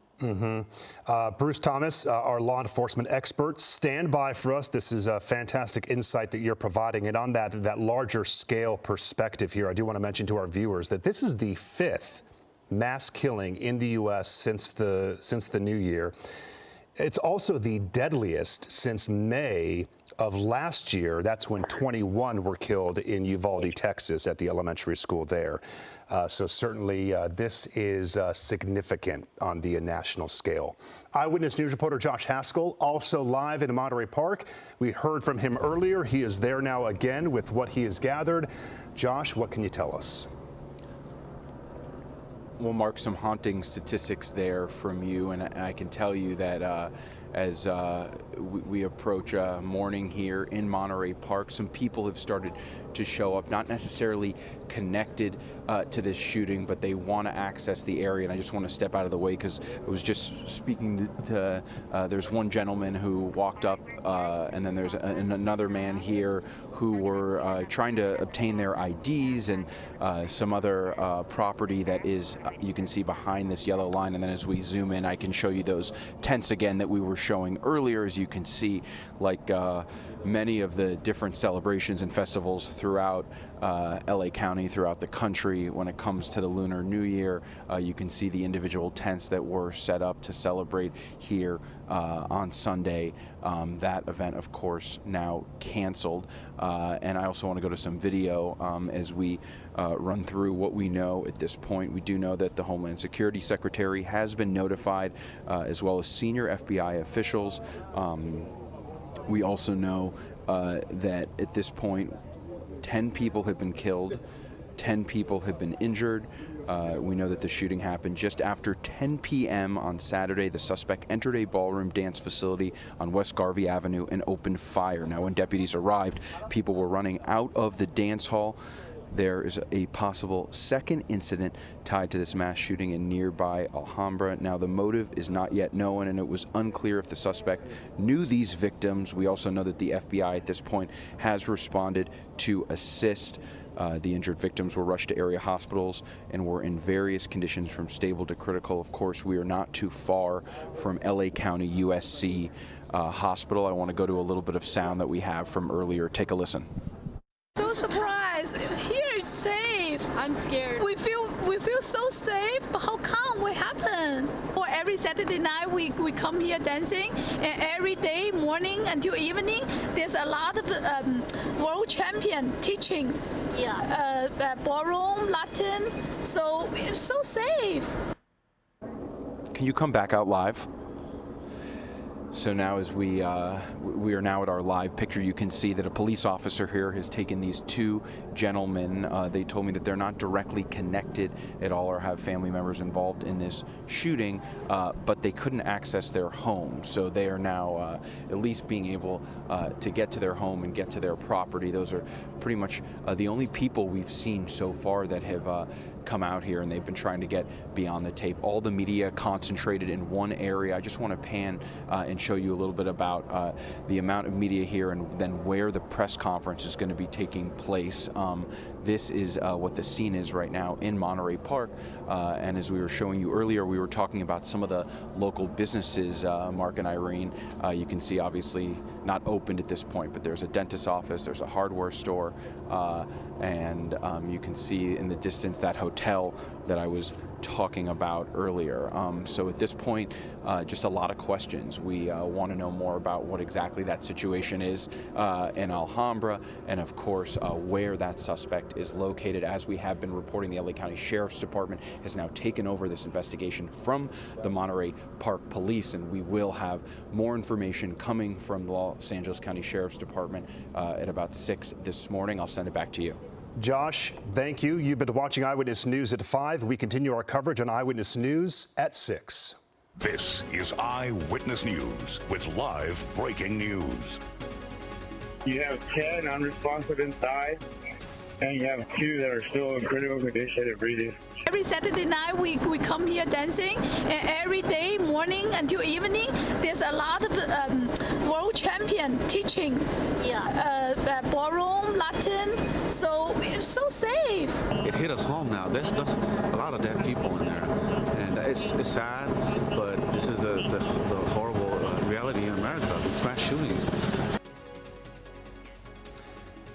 Bruce Thomas, our law enforcement expert, stand by for us. This is a fantastic insight that you're providing. And on that larger scale perspective here, I do want to mention to our viewers that this is the 5th mass killing in the U.S. since the new year. It's also the deadliest since May of last year. That's when 21 were killed in Uvalde, Texas, at the elementary school there. So certainly this is significant on the national scale. Eyewitness News reporter Josh Haskell, also live in Monterey Park. We heard from him earlier. He is there now again with what he has gathered. Josh, what can you tell us? Well, Mark, some haunting statistics there from you, and I can tell you that as we approach morning here in Monterey Park, some people have started to show up, not necessarily connected to this shooting, but they want to access the area. And I just want to step out of the way because I was just speaking to there's one gentleman who walked up, and then there's another man here who were trying to obtain their IDs and some other property that is, you can see behind this yellow line. And then as we zoom in, I can show you those tents again that we were showing earlier, as you can see, like many of the different celebrations and festivals throughout LA County, throughout the country, when it comes to the Lunar New Year, you can see the individual tents that were set up to celebrate here on Sunday. That event, of course, now canceled. And I also want to go to some video as we run through what we know at this point. We do know that the Homeland Security Secretary has been notified, as well as senior FBI officials. We also know that at this point, 10 people have been killed, 10 people have been injured. We know that the shooting happened just after 10 p.m. on Saturday. The suspect entered a ballroom dance facility on West Garvey Avenue and opened fire. Now, when deputies arrived, people were running out of the dance hall. There is a possible second incident tied to this mass shooting in nearby Alhambra. Now, the motive is not yet known, and it was unclear if the suspect knew these victims. We also know that the FBI at this point has responded to assist. The injured victims were rushed to area hospitals and were in various conditions from stable to critical. Of course, we are not too far from LA County USC Hospital. I want to go to a little bit of sound that we have from earlier. Take a listen. So surprised. Here is safe. I'm scared. We feel so safe, but how come? What happened? Or every Saturday night we come here dancing, and every day morning until evening there's a lot of world champion teaching. Yeah. Ballroom, Latin. So it's so safe. Can you come back out live? So now as we are now at our live picture, you can see that a police officer here has taken these two gentlemen. They told me that they're not directly connected at all or have family members involved in this shooting, but they couldn't access their home. So they are now at least being able to get to their home and get to their property. Those are pretty much the only people we've seen so far that have come out here, and they've been trying to get beyond the tape. All the media concentrated in one area. I just want to pan and show you a little bit about the amount of media here and then where the press conference is going to be taking place. This is what the scene is right now in Monterey Park, and as we were showing you earlier, we were talking about some of the local businesses, Mark and Irene. You can see obviously not opened at this point, but there's a dentist's office, there's a hardware store, and you can see in the distance that hotel that I was talking about earlier. So at this point, just a lot of questions. We want to know more about what exactly that situation is in Alhambra, and of course where that suspect is located. As we have been reporting, the LA County Sheriff's Department has now taken over this investigation from the Monterey Park Police, and we will have more information coming from the Los Angeles County Sheriff's Department at about 6 this morning. I'll send it back to you. Josh, thank you. You've been watching Eyewitness News at 5. We continue our coverage on Eyewitness News at 6. This is Eyewitness News with live breaking news. You have 10 unresponsive inside, and you have 2 that are still in critical condition and breathing. Every Saturday night we come here dancing, and every day morning until evening there's a lot of world champion teaching. Yeah. Ballroom, Latin. So it's so safe. It hit us home now. There's a lot of dead people in there, and it's sad, but this is the horrible reality in America. These mass shootings.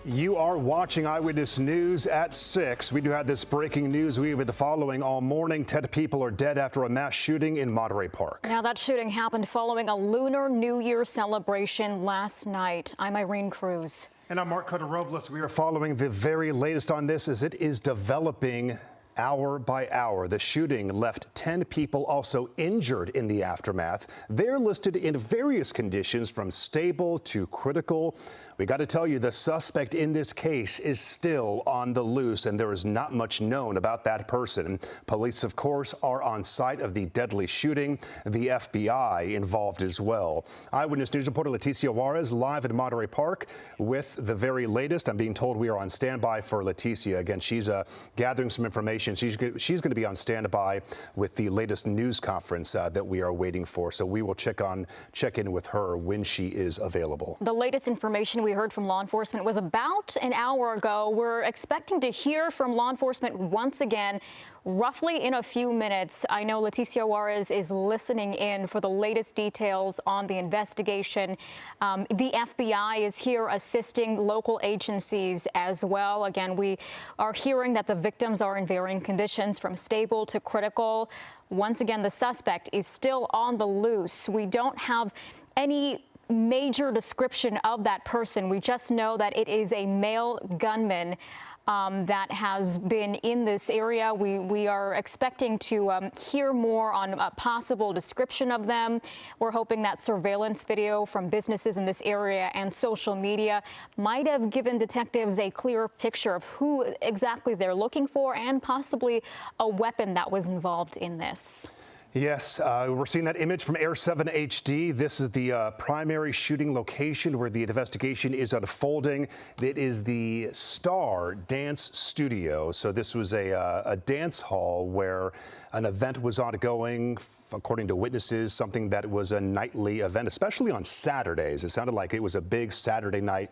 You are watching Eyewitness News at 6. We do have this breaking news we have been following all morning. 10 people are dead after a mass shooting in Monterey Park. Now, that shooting happened following a Lunar New Year celebration last night. I'm Irene Cruz. And I'm Mark Cutter-Robles. We are following the very latest on this as it is developing hour by hour. The shooting left 10 people also injured in the aftermath. They're listed in various conditions from stable to critical. We got to tell you, the suspect in this case is still on the loose, and there is not much known about that person. Police, of course, are on site of the deadly shooting. The FBI involved as well. Eyewitness News reporter Leticia Juarez live at Monterey Park with the very latest. I'm being told we are on standby for Leticia. Again, she's gathering some information. She's going to be on standby with the latest news conference that we are waiting for. So we will check in with her when she is available. The latest information we we heard from law enforcement was about an hour ago. We're expecting to hear from law enforcement once again, roughly in a few minutes. I know Leticia Juarez is listening in for the latest details on the investigation. The FBI is here assisting local agencies as well. Again, we are hearing that the victims are in varying conditions, from stable to critical. Once again, the suspect is still on the loose. We don't have any major description of that person. We just know that it is a male gunman that has been in this area. We are expecting to hear more on a possible description of them. We're hoping that surveillance video from businesses in this area and social media might have given detectives a clearer picture of who exactly they're looking for and possibly a weapon that was involved in this. Yes, we're seeing that image from Air 7 HD. This is the primary shooting location where the investigation is unfolding. It is the Star Dance Studio. So this was a dance hall where an event was ongoing. According to witnesses, something that was a nightly event, especially on Saturdays. It sounded like it was a big Saturday night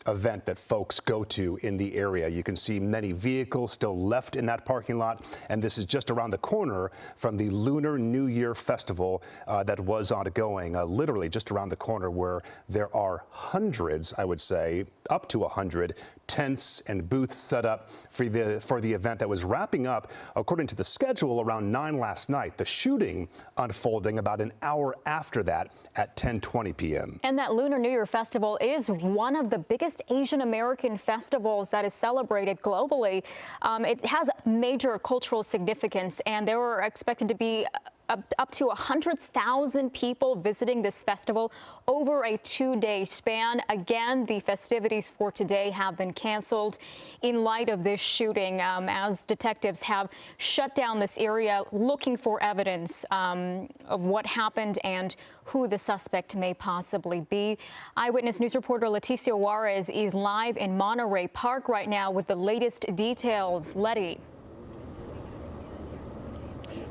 event that folks go to in the area. You can see many vehicles still left in that parking lot, and this is just around the corner from the Lunar New Year festival that was ongoing, literally just around the corner, where there are hundreds, I would say, up to 100 tents and booths set up for the event that was wrapping up, according to the schedule, around 9 last night. The shooting unfolding about an hour after that at 10:20 p.m. And that Lunar New Year festival is one of the biggest Asian American festivals that is celebrated globally. It has major cultural significance, and there were expected to be up to 100,000 people visiting this festival over a 2-day span. Again, the festivities for today have been canceled in light of this shooting, as detectives have shut down this area looking for evidence of what happened and who the suspect may possibly be. Eyewitness News reporter Leticia Juarez is live in Monterey Park right now with the latest details. Letty.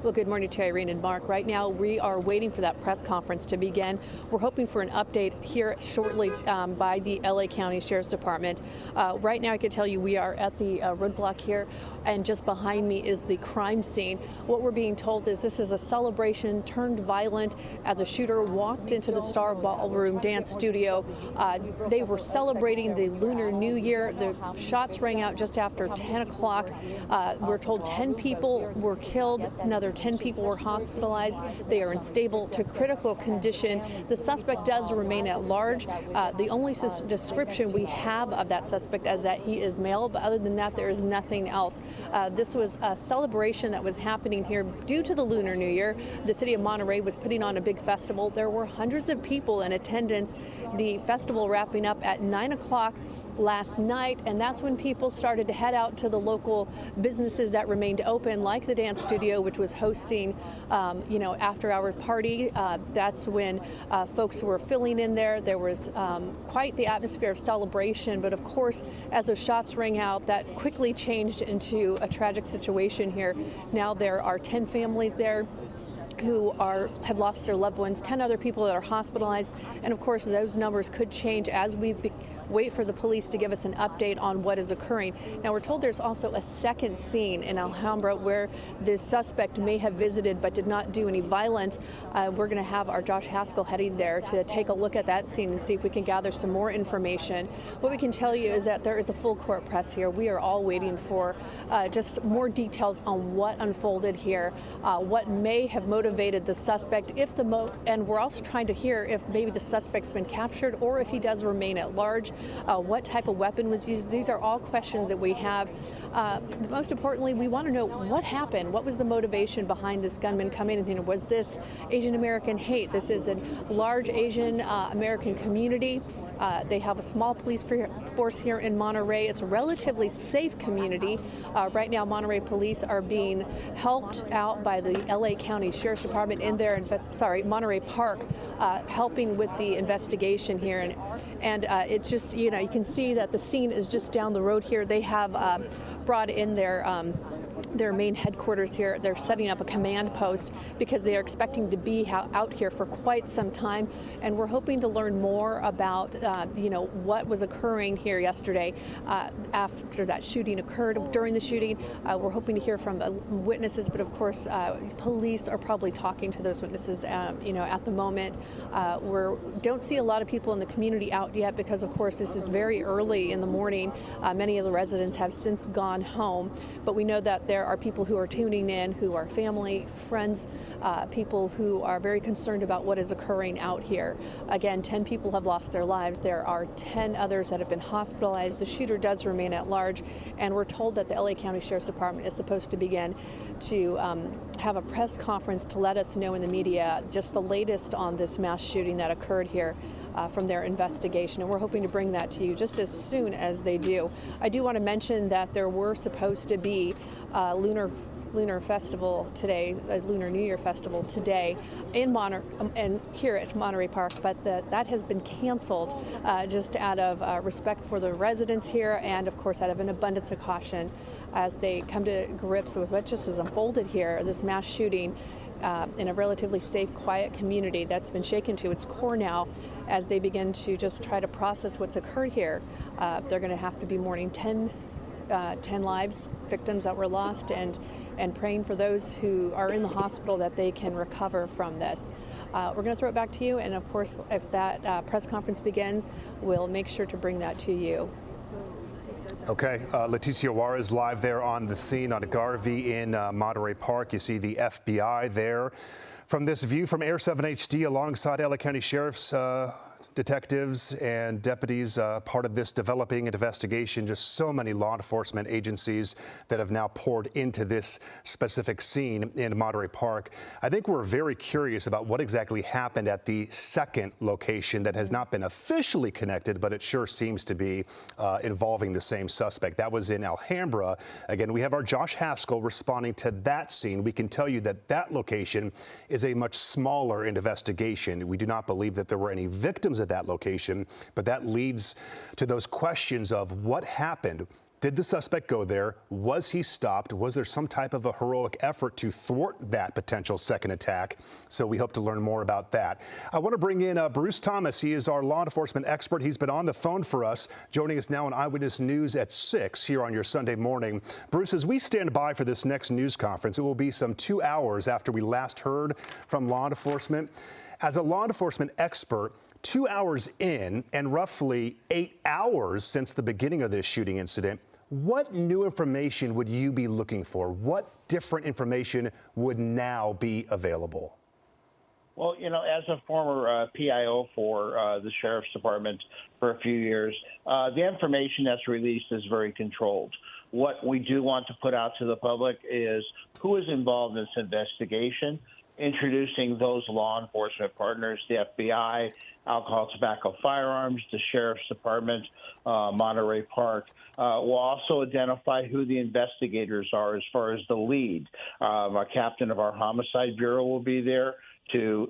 Well, good morning to Irene and Mark. Right now, we are waiting for that press conference to begin. We're hoping for an update here shortly by the LA County Sheriff's Department. Right now, I can tell you we are at the roadblock here, and just behind me is the crime scene. What we're being told is this is a celebration turned violent as a shooter walked into the Star Ballroom Dance Studio. They were celebrating the Lunar New Year. The shots rang out just after 10 o'clock. We're told 10 people were killed. Another 10 people were hospitalized. They are in stable to critical condition. The suspect does remain at large. The only description we have of that suspect is that he is male, but other than that, there is nothing else. This was a celebration that was happening here due to the Lunar New Year. The city of Monterey was putting on a big festival. There were hundreds of people in attendance. The festival wrapping up at 9 o'clock last night, and that's when people started to head out to the local businesses that remained open, like the dance studio, which was hosting, after-hour party. That's when folks were filling in there. There was quite the atmosphere of celebration, but of course, as those shots rang out, that quickly changed into a tragic situation here. Now there are 10 families there who have lost their loved ones, 10 other people that are hospitalized, and of course those numbers could change as we wait for the police to give us an update on what is occurring. Now we're told there's also a second scene in Alhambra where this suspect may have visited but did not do any violence. We're going to have our Josh Haskell heading there to take a look at that scene and see if we can gather some more information. What we can tell you is that there is a full court press here. We are all waiting for just more details on what unfolded here, what may have motivated the suspect, and we're also trying to hear if maybe the suspect's been captured or if he does remain at large. What type of weapon was used? These are all questions that we have. Most importantly, we want to know what happened. What was the motivation behind this gunman coming in here? Was this Asian American hate? This is a large Asian American community. They have a small police force here in Monterey. It's a relatively safe community. Right now, Monterey police are being helped out by the LA County Sheriff's Department in their Monterey Park, helping with the investigation here. And it's just, you can see that the scene is just down the road here. They have brought in their their main headquarters here. They're setting up a command post because they are expecting to be out here for quite some time, and we're hoping to learn more about what was occurring here yesterday after that shooting occurred. During the shooting, we're hoping to hear from witnesses, but of course police are probably talking to those witnesses at the moment. We don't see a lot of people in the community out yet because of course this is very early in the morning. Many of the residents have since gone home, but we know that there are people who are tuning in, who are family, friends, people who are very concerned about what is occurring out here. Again, 10 people have lost their lives. There are 10 others that have been hospitalized. The shooter does remain at large, and we're told that the LA County Sheriff's Department is supposed to begin to have a press conference to let us know in the media just the latest on this mass shooting that occurred here from their investigation, and we're hoping to bring that to you just as soon as they do. I do want to mention that there were supposed to be Lunar Festival today, a Lunar New Year Festival today and here at Monterey Park, but that has been canceled just out of respect for the residents here and of course out of an abundance of caution as they come to grips with what just has unfolded here, this mass shooting in a relatively safe, quiet community that's been shaken to its core now as they begin to just try to process what's occurred here. They're going to have to be mourning 10 lives, victims that were lost, and praying for those who are in the hospital that they can recover from this. We're going to throw it back to you, and of course, if that press conference begins, we'll make sure to bring that to you. Okay, Leticia Juarez live there on the scene on Garvey in Monterey Park. You see the FBI there. From this view from Air 7 HD alongside LA County Sheriff's detectives and deputies, part of this developing investigation. Just so many law enforcement agencies that have now poured into this specific scene in Monterey Park. I think we're very curious about what exactly happened at the second location that has not been officially connected, but it sure seems to be involving the same suspect. That was in Alhambra. Again, we have our Josh Haskell responding to that scene. We can tell you that that location is a much smaller investigation. We do not believe that there were any victims at that location, but that leads to those questions of what happened. Did the suspect go there? Was he stopped? Was there some type of a heroic effort to thwart that potential second attack? So we hope to learn more about that. I want to bring in Bruce Thomas. He is our law enforcement expert. He's been on the phone for us, joining us now on Eyewitness News at 6 here on your Sunday morning. Bruce, as we stand by for this next news conference, it will be some 2 hours after we last heard from law enforcement. As a law enforcement expert, 2 hours in and roughly 8 hours since the beginning of this shooting incident, what new information would you be looking for? What different information would now be available? Well, as a former PIO for the Sheriff's Department for a few years, the information that's released is very controlled. What we do want to put out to the public is who is involved in this investigation, introducing those law enforcement partners, the FBI, Alcohol, Tobacco, Firearms, the Sheriff's Department, Monterey Park. We'll also identify who the investigators are as far as the lead. Our captain of our Homicide Bureau will be there to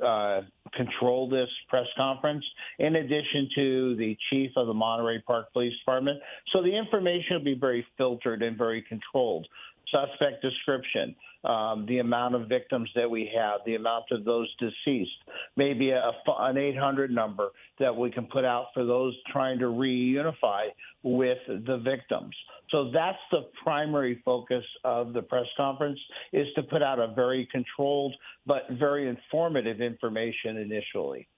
control this press conference, in addition to the chief of the Monterey Park Police Department. So the information will be very filtered and very controlled. Suspect description, the amount of victims that we have, the amount of those deceased, maybe an 800 number that we can put out for those trying to reunify with the victims. So that's the primary focus of the press conference, is to put out a very controlled but very informative information initially.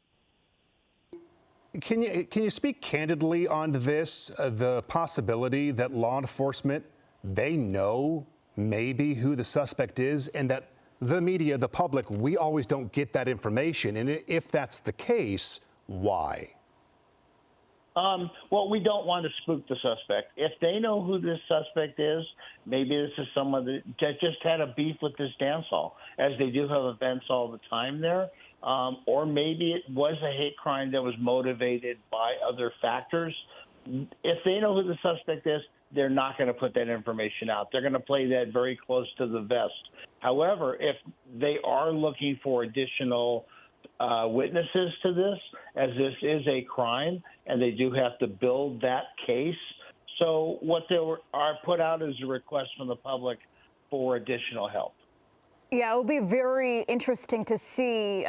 Can you speak candidly on this, the possibility that law enforcement, they know maybe who the suspect is, and that the media, the public, we always don't get that information? And if that's the case, why? Well, we don't want to spook the suspect. If they know who this suspect is, maybe this is someone that just had a beef with this dance hall, as they do have events all the time there. Or maybe it was a hate crime that was motivated by other factors. If they know who the suspect is, they're not going to put that information out. They're going to play that very close to the vest. However, if they are looking for additional witnesses to this, as this is a crime, and they do have to build that case. So what they are put out is a request from the public for additional help. Yeah, it will be very interesting to see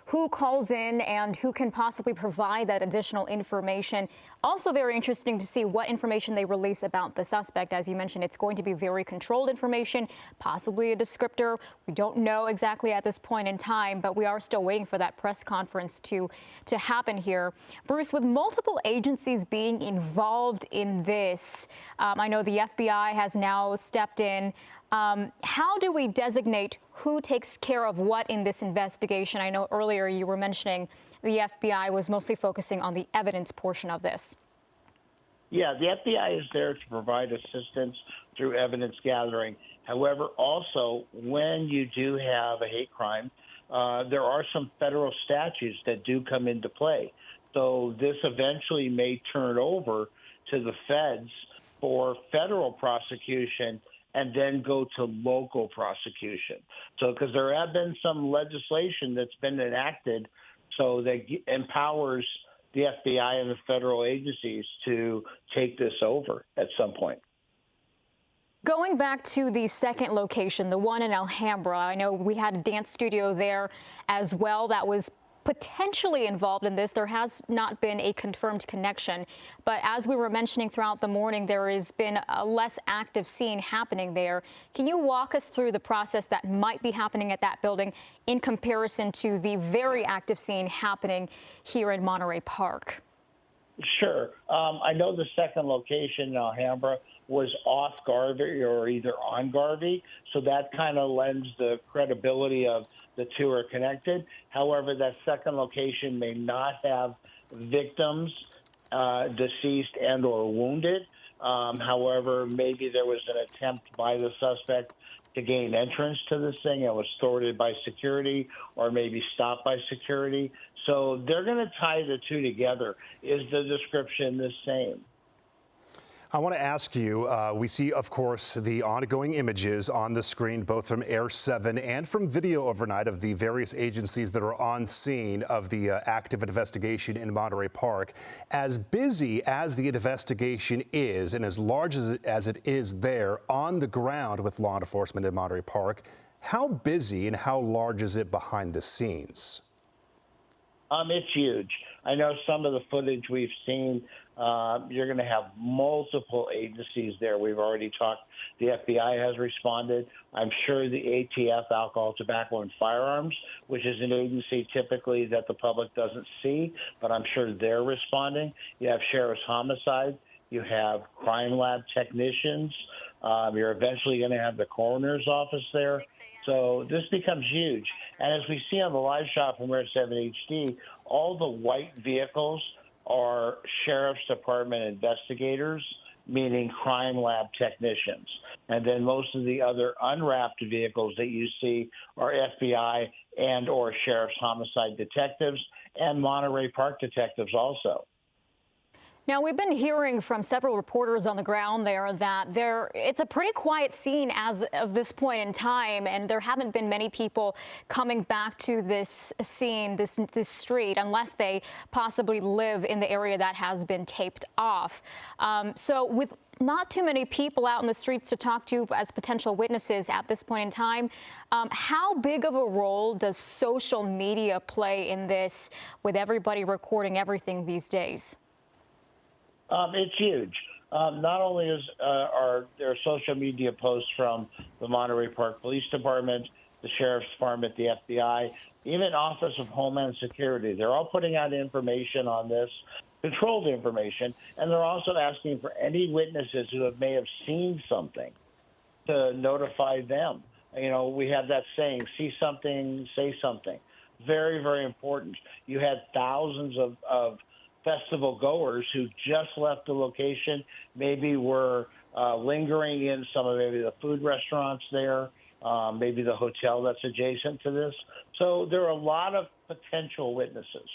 who calls in and who can possibly provide that additional information. Also very interesting to see what information they release about the suspect. As you mentioned, it's going to be very controlled information, possibly a descriptor. We don't know exactly at this point in time, but we are still waiting for that press conference to happen here. Bruce, with multiple agencies being involved in this, I know the FBI has now stepped in. How do we designate who takes care of what in this investigation? I know earlier you were mentioning the FBI was mostly focusing on the evidence portion of this. Yeah, the FBI is there to provide assistance through evidence gathering. However, also, when you do have a hate crime, there are some federal statutes that do come into play. So this eventually may turn over to the feds for federal prosecution and then go to local prosecution. So, because there have been some legislation that's been enacted so that empowers the FBI and the federal agencies to take this over at some point. Going back to the second location, the one in Alhambra, I know we had a dance studio there as well that was potentially involved in this. There has not been a confirmed connection, but as we were mentioning throughout the morning, there has been a less active scene happening there. Can you walk us through the process that might be happening at that building in comparison to the very active scene happening here in Monterey Park? Sure. I know the second location in Alhambra was off Garvey or either on Garvey, so that kind of lends the credibility of the two are connected. However, that second location may not have victims deceased and or wounded. However, maybe there was an attempt by the suspect to gain entrance to this thing. It was thwarted by security or maybe stopped by security. So they're going to tie the two together. Is the description the same? I want to ask you, we see, of course, the ongoing images on the screen, both from Air 7 and from video overnight of the various agencies that are on scene of the active investigation in Monterey Park. As busy as the investigation is and as large as it is there on the ground with law enforcement in Monterey Park, how busy and how large is it behind the scenes? It's huge. I know some of the footage we've seen, you're going to have multiple agencies there. We've already talked. The FBI has responded. I'm sure the ATF, Alcohol, Tobacco, and Firearms, which is an agency typically that the public doesn't see, but I'm sure they're responding. You have Sheriff's Homicide. You have crime lab technicians. You're eventually going to have the coroner's office there. So this becomes huge. And as we see on the live shot from Air 7 HD, all the white vehicles are Sheriff's Department investigators, meaning crime lab technicians. And then most of the other unwrapped vehicles that you see are FBI and or Sheriff's Homicide detectives and Monterey Park detectives also. Now, we've been hearing from several reporters on the ground there that it's a pretty quiet scene as of this point in time, and there haven't been many people coming back to this scene, this street, unless they possibly live in the area that has been taped off. So with not too many people out in the streets to talk to as potential witnesses at this point in time, how big of a role does social media play in this with everybody recording everything these days? It's huge. Not only are there social media posts from the Monterey Park Police Department, the Sheriff's Department, the FBI, even Office of Homeland Security. They're all putting out information on this, controlled information, and they're also asking for any witnesses who may have seen something to notify them. You know, we have that saying, see something, say something. Very, very important. You had thousands of festival goers who just left the location, maybe were lingering in some of maybe the food restaurants there, maybe the hotel that's adjacent to this. So there are a lot of potential witnesses.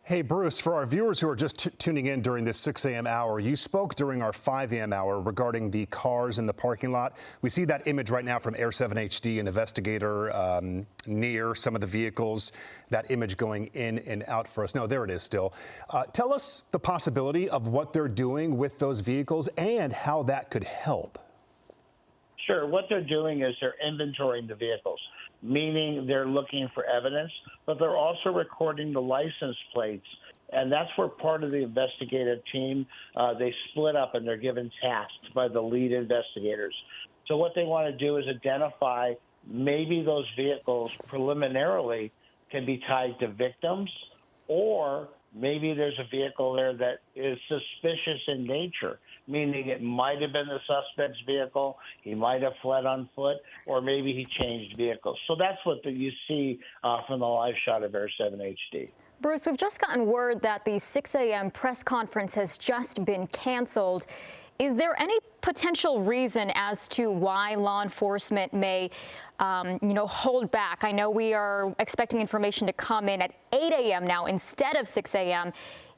Hey, Bruce, for our viewers who are just tuning in during this 6 a.m. hour, you spoke during our 5 a.m. hour regarding the cars in the parking lot. We see that image right now from Air 7 HD, an investigator near some of the vehicles, that image going in and out for us. No, there it is still. Tell us the possibility of what they're doing with those vehicles and how that could help. Sure. What they're doing is they're inventorying the vehicles, meaning they're looking for evidence, but they're also recording the license plates. And that's where part of the investigative team, they split up and they're given tasks by the lead investigators. So what they want to do is identify maybe those vehicles preliminarily can be tied to victims, or maybe there's a vehicle there that is suspicious in nature, meaning it might have been the suspect's vehicle, he might have fled on foot, or maybe he changed vehicles. So that's what you see from the live shot of Air 7 HD. Bruce, we've just gotten word that the 6 a.m. press conference has just been canceled. Is there any potential reason as to why law enforcement may, hold back? I know we are expecting information to come in at 8 a.m. now instead of 6 a.m.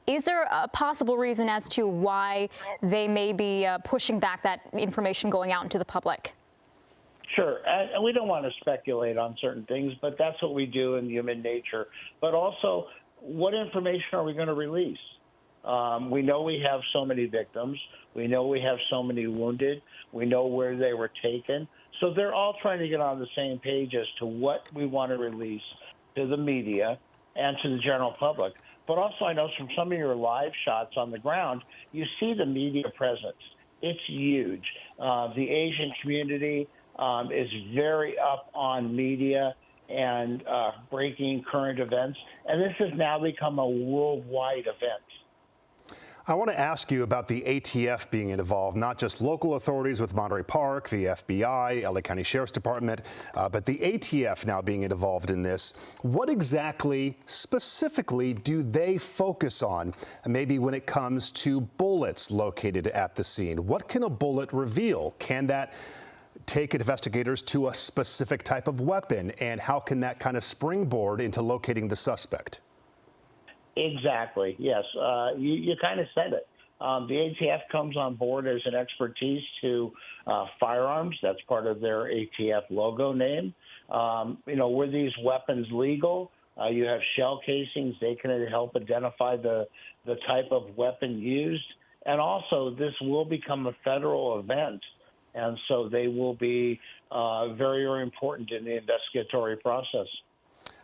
Is there a possible reason as to why they may be pushing back that information going out into the public? Sure. And we don't want to speculate on certain things, but that's what we do in human nature. But also, what information are we going to release? We know we have so many victims. We know we have so many wounded. We know where they were taken. So they're all trying to get on the same page as to what we want to release to the media and to the general public. But also, I know from some of your live shots on the ground, you see the media presence. It's huge. The Asian community is very up on media and breaking current events. And this has now become a worldwide event. I want to ask you about the ATF being involved, not just local authorities with Monterey Park, the FBI, LA County Sheriff's Department, but the ATF now being involved in this. What exactly, specifically, do they focus on, maybe when it comes to bullets located at the scene? What can a bullet reveal? Can that take investigators to a specific type of weapon? And how can that kind of springboard into locating the suspect? Exactly. Yes. You kind of said it. The ATF comes on board as an expertise to firearms. That's part of their ATF logo name. Were these weapons legal? You have shell casings. They can help identify the type of weapon used. And also, this will become a federal event. And so they will be very, very important in the investigatory process.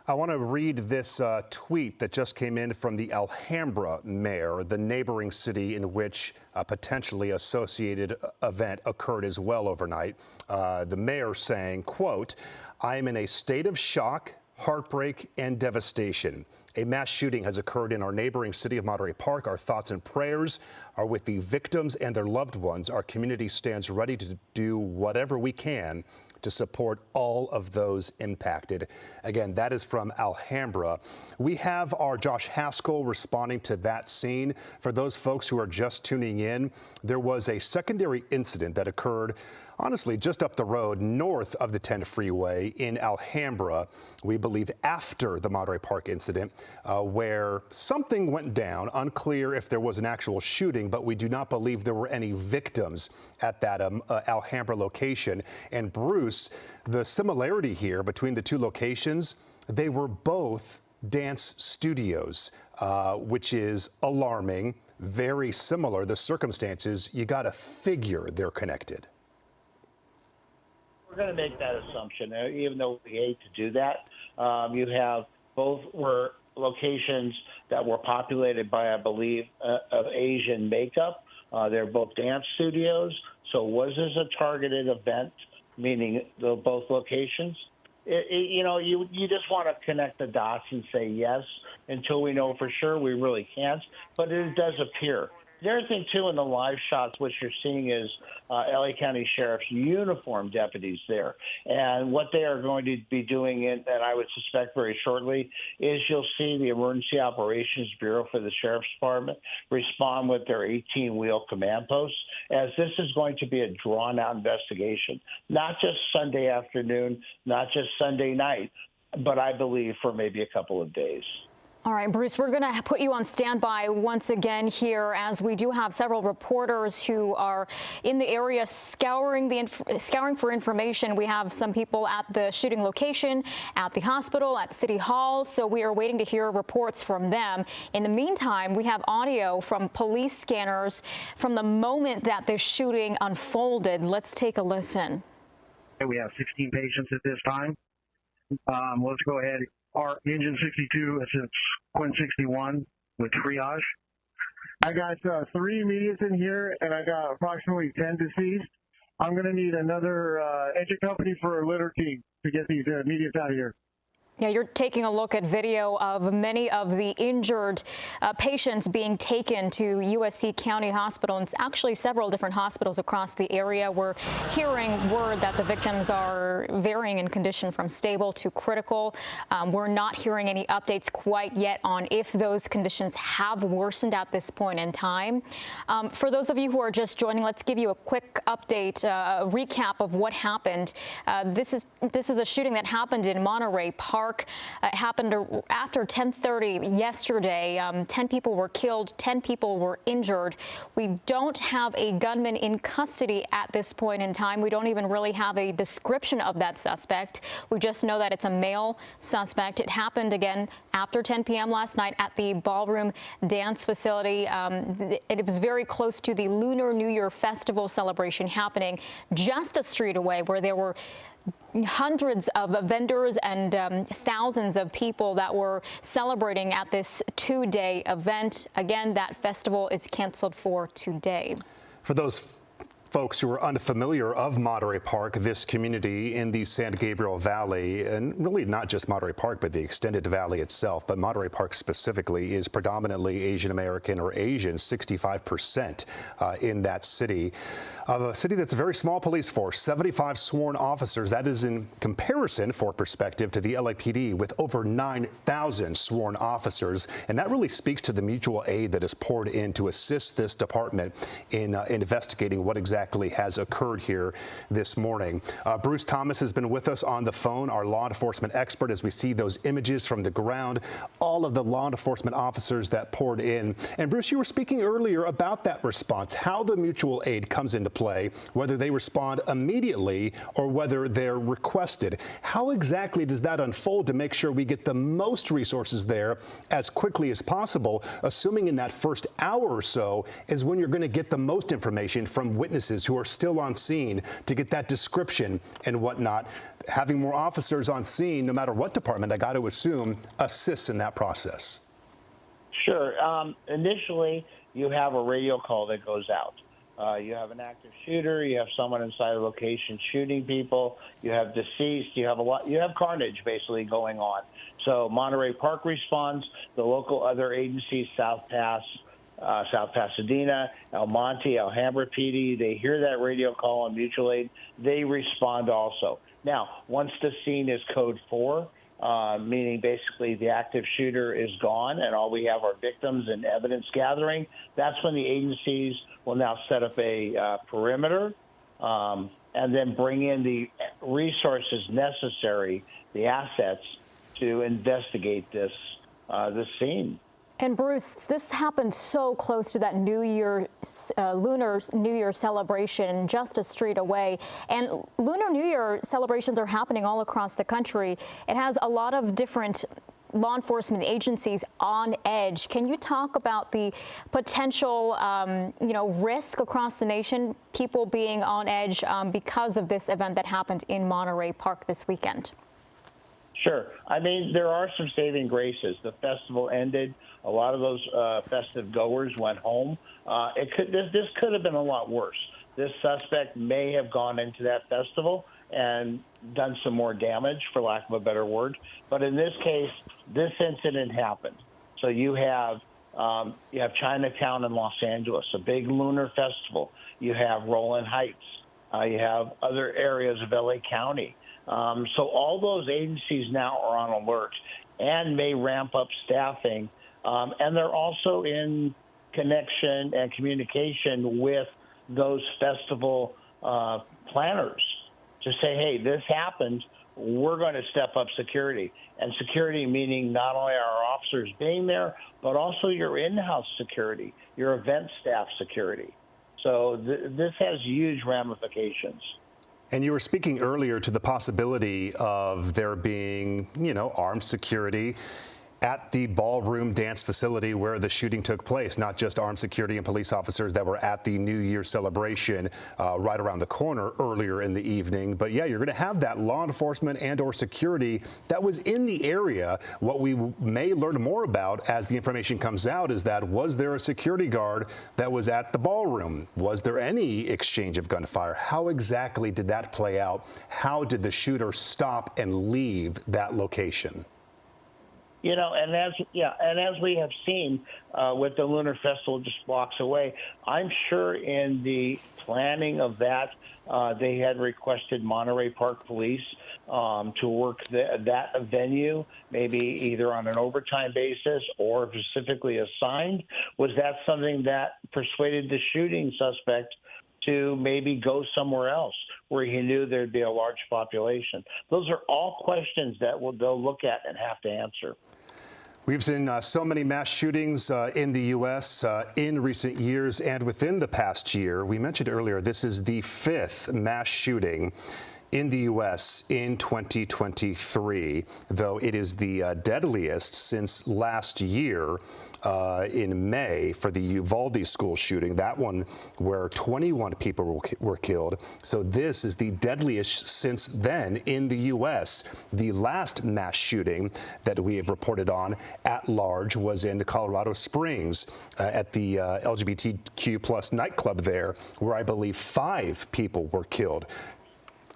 I want to read this tweet that just came in from the Alhambra mayor, the neighboring city in which a potentially associated event occurred as well overnight. The mayor saying, quote, "I am in a state of shock, heartbreak, and devastation. A mass shooting has occurred in our neighboring city of Monterey Park. Our thoughts and prayers are with the victims and their loved ones. Our community stands ready to do whatever we can to support all of those impacted." Again, that is from Alhambra. We have our Josh Haskell responding to that scene. For those folks who are just tuning in, there was a secondary incident that occurred, honestly, just up the road north of the 10 freeway in Alhambra, we believe after the Monterey Park incident, where something went down. Unclear if there was an actual shooting, but we do not believe there were any victims at that Alhambra location. And Bruce, the similarity here between the two locations, they were both dance studios, which is alarming, very similar. The circumstances, you got to figure they're connected. We're going to make that assumption, even though we hate to do that. You have both were locations that were populated by, I believe, of Asian makeup. They're both dance studios. So was this a targeted event, meaning both locations? You just want to connect the dots and say yes. Until we know for sure, we really can't. But it does appear. The other thing, too, in the live shots, what you're seeing is LA County Sheriff's uniform deputies there. And what they are going to be doing, and I would suspect very shortly, is you'll see the Emergency Operations Bureau for the Sheriff's Department respond with their 18-wheel command posts, as this is going to be a drawn-out investigation, not just Sunday afternoon, not just Sunday night, but I believe for maybe a couple of days. All right, Bruce, we're going to put you on standby once again here, as we do have several reporters who are in the area scouring for information. We have some people at the shooting location, at the hospital, at City Hall, so we are waiting to hear reports from them. In the meantime, we have audio from police scanners from the moment that the shooting unfolded. Let's take a listen. We have 16 patients at this time. Let's go ahead. Our engine 62 assists Quinn 61 with triage. I got 3 immediates in here, and I got approximately 10 deceased. I'm going to need another engine company for a litter team to get these immediates out of here. Yeah, you're taking a look at video of many of the injured patients being taken to USC County Hospital. And it's actually several different hospitals across the area. We're hearing word that the victims are varying in condition from stable to critical. We're not hearing any updates quite yet on if those conditions have worsened at this point in time. For those of you who are just joining, let's give you a quick update, a recap of what happened. This is a shooting that happened in Monterey Park. It happened after 10:30 yesterday. 10 people were killed, 10 people were injured. We don't have a gunman in custody at this point in time. We don't even really have a description of that suspect. We just know that it's a male suspect. It happened again after 10 p.m. last night at the ballroom dance facility. It was very close to the Lunar New Year festival celebration happening just a street away, where there were hundreds of vendors and thousands of people that were celebrating at this 2-day event. Again, that festival is canceled for today. For those folks who are unfamiliar of Monterey Park, this community in the San Gabriel Valley, and really not just Monterey Park, but the extended valley itself, but Monterey Park specifically, is predominantly Asian American or Asian, 65% in that city. A city that's a very small police force, 75 sworn officers. That is in comparison, for perspective, to the LAPD with over 9,000 sworn officers. And that really speaks to the mutual aid that is poured in to assist this department in investigating what exactly has occurred here this morning. Bruce Thomas has been with us on the phone, our law enforcement expert, as we see those images from the ground, all of the law enforcement officers that poured in. And Bruce, you were speaking earlier about that response, how the mutual aid comes into play, whether they respond immediately or whether they're requested. How exactly does that unfold to make sure we get the most resources there as quickly as possible, assuming in that first hour or so is when you're going to get the most information from witnesses who are still on scene to get that description and whatnot? Having more officers on scene, no matter what department, I got to assume, assists in that process. Sure. Initially, you have a radio call that goes out. You have an active shooter. You have someone inside the location shooting people. You have deceased. You have carnage basically going on. So Monterey Park responds. The local other agencies, South Pasadena, El Monte, Alhambra PD, they hear that radio call on mutual aid. They respond also. Now, once the scene is code 4, meaning basically the active shooter is gone and all we have are victims and evidence gathering, that's when the agencies will now set up a perimeter and then bring in the resources necessary, the assets, to investigate this scene. And Bruce, this happened so close to that New Year, Lunar New Year celebration, just a street away. And Lunar New Year celebrations are happening all across the country. It has a lot of different law enforcement agencies on edge. Can you talk about the potential, risk across the nation, people being on edge because of this event that happened in Monterey Park this weekend? Sure. I mean, there are some saving graces. The festival ended. A lot of those festive goers went home. This could have been a lot worse. This suspect may have gone into that festival and done some more damage, for lack of a better word. But in this case, this incident happened. So you have Chinatown in Los Angeles, a big lunar festival. You have Rowland Heights. You have other areas of LA County. So all those agencies now are on alert and may ramp up staffing. And they're also in connection and communication with those festival planners to say, hey, this happened. We're going to step up security. And security meaning not only our officers being there, but also your in-house security, your event staff security. So this has huge ramifications. And you were speaking earlier to the possibility of there being, armed security. at the ballroom dance facility where the shooting took place, not just armed security and police officers that were at the New Year celebration right around the corner earlier in the evening. But yeah, you're going to have that law enforcement and or security that was in the area. What we may learn more about as the information comes out is that, was there a security guard that was at the ballroom? Was there any exchange of gunfire? How exactly did that play out? How did the shooter stop and leave that location? You know, and as we have seen with the Lunar Festival just blocks away, I'm sure in the planning of that, they had requested Monterey Park Police to work that venue, maybe either on an overtime basis or specifically assigned. Was that something that persuaded the shooting suspect to maybe go somewhere else where he knew there'd be a large population? Those are all questions that they'll look at and have to answer. We've seen so many mass shootings in the U.S. In recent years and within the past year. We mentioned earlier, this is the 5th mass shooting in the U.S. in 2023, though it is the deadliest since last year in May for the Uvalde school shooting, that one where 21 people were killed. So this is the deadliest since then in the U.S. The last mass shooting that we have reported on at large was in Colorado Springs at the LGBTQ plus nightclub there, where I believe 5 people were killed.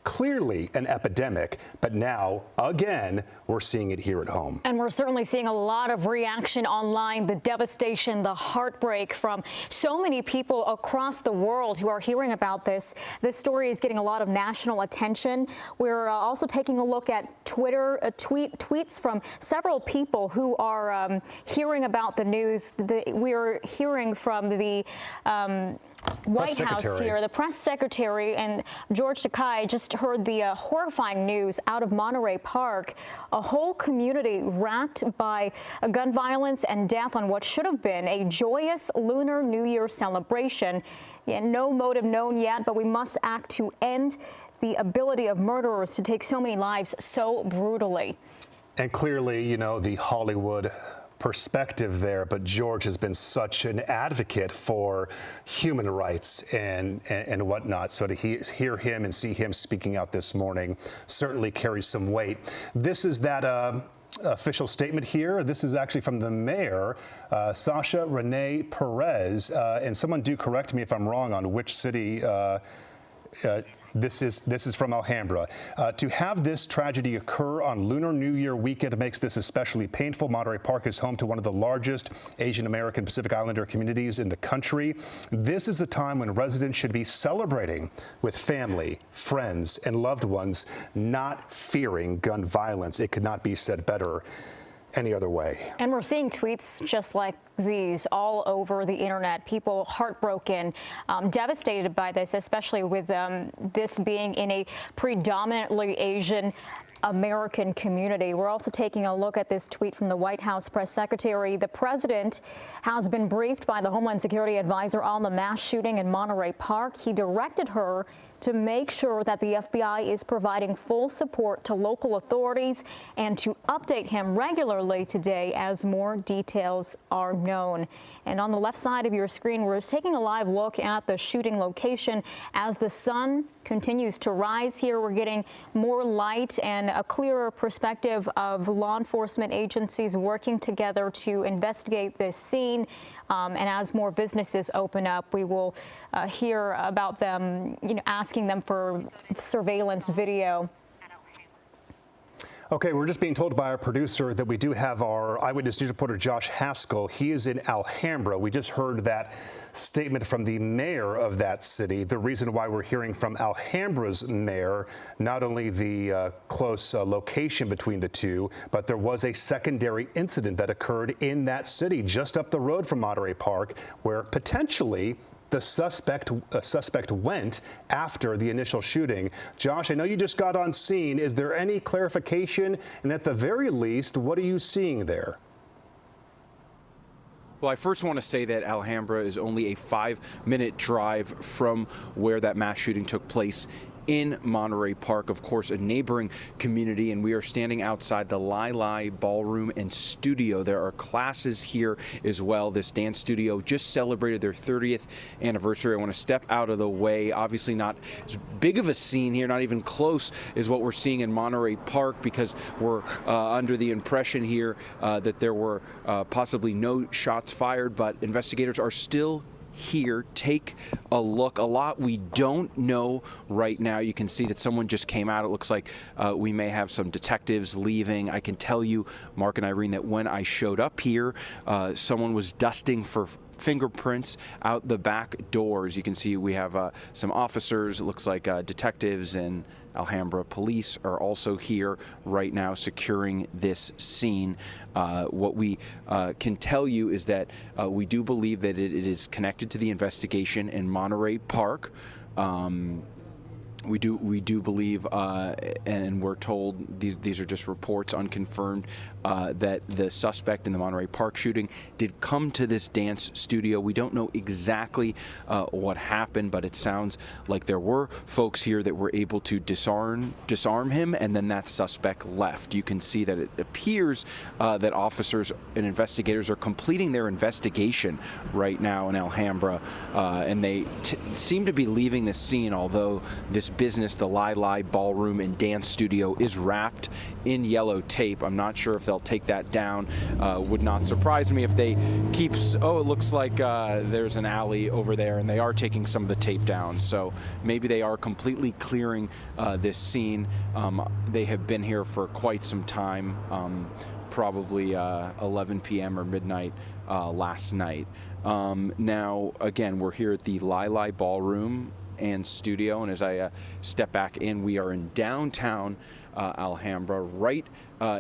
Clearly an epidemic, but now, again, we're seeing it here at home. And we're certainly seeing a lot of reaction online, the devastation, the heartbreak from so many people across the world who are hearing about this. This story is getting a lot of national attention. We're also taking a look at Twitter tweets from several people who are hearing about the news. We're hearing from the White House here, the press secretary, and George Takei just heard the horrifying news out of Monterey Park. A whole community racked by gun violence and death on what should have been a joyous Lunar New Year celebration. No motive known yet, but we must act to end the ability of murderers to take so many lives so brutally. And clearly, you know, the Hollywood perspective there, but George has been such an advocate for human rights and whatnot. So to hear him and see him speaking out this morning certainly carries some weight. This is that official statement here. This is actually from the mayor, Sasha Renee Perez, and someone do correct me if I'm wrong on which city this is from Alhambra. To have this tragedy occur on Lunar New Year weekend makes this especially painful. Monterey Park is home to one of the largest Asian American Pacific Islander communities in the country. This is a time when residents should be celebrating with family, friends, and loved ones, not fearing gun violence. It could not be said better any other way. And we're seeing tweets just like these all over the internet. People heartbroken, devastated by this, especially with this being in a predominantly Asian American community. We're also taking a look at this tweet from the White House press secretary. The president has been briefed by the Homeland Security advisor on the mass shooting in Monterey Park. He directed her to make sure that the FBI is providing full support to local authorities and to update him regularly today as more details are known. And on the left side of your screen, we're taking a live look at the shooting location as the sun continues to rise here. We're getting more light and a clearer perspective of law enforcement agencies working together to investigate this scene. And as more businesses open up, we will hear about them, asking them for surveillance video. Okay, we're just being told by our producer that we do have our Eyewitness News reporter, Josh Haskell. He is in Alhambra. We just heard that statement from the mayor of that city. The reason why we're hearing from Alhambra's mayor, not only the close location between the two, but there was a secondary incident that occurred in that city just up the road from Monterey Park, where potentially the suspect went after the initial shooting. Josh, I know you just got on scene. Is there any clarification? And at the very least, what are you seeing there? Well, I first want to say that Alhambra is only a 5-minute drive from where that mass shooting took place in Monterey Park, of course, a neighboring community, and we are standing outside the Lai Ballroom and Studio. There are classes here as well. This dance studio just celebrated their 30th anniversary. I want to step out of the way. Obviously not as big of a scene here, not even close is what we're seeing in Monterey Park, because we're under the impression here that there were possibly no shots fired, but investigators are still here. Take a look. A lot we don't know right now. You can see that someone just came out. It looks like we may have some detectives leaving. I can tell you, Mark and Irene, that when I showed up here, someone was dusting for fingerprints out the back doors. You can see we have some officers. It looks like detectives and Alhambra police are also here right now securing this scene. What we can tell you is that we do believe that it is connected to the investigation in Monterey Park. We do believe, and we're told, these are just reports, unconfirmed, that the suspect in the Monterey Park shooting did come to this dance studio. We don't know exactly what happened, but it sounds like there were folks here that were able to disarm him, and then that suspect left. You can see that it appears that officers and investigators are completing their investigation right now in Alhambra, and they seem to be leaving the scene, although this business, the Lai Ballroom and Dance Studio, is wrapped in yellow tape. I'm not sure if they'll take that down. Would not surprise me if they keep, oh, it looks like there's an alley over there, and they are taking some of the tape down. So maybe they are completely clearing this scene. They have been here for quite some time, probably 11 p.m. or midnight last night. Now, again, we're here at the Lai Ballroom and Studio, and as I step back in, we are in downtown Alhambra, right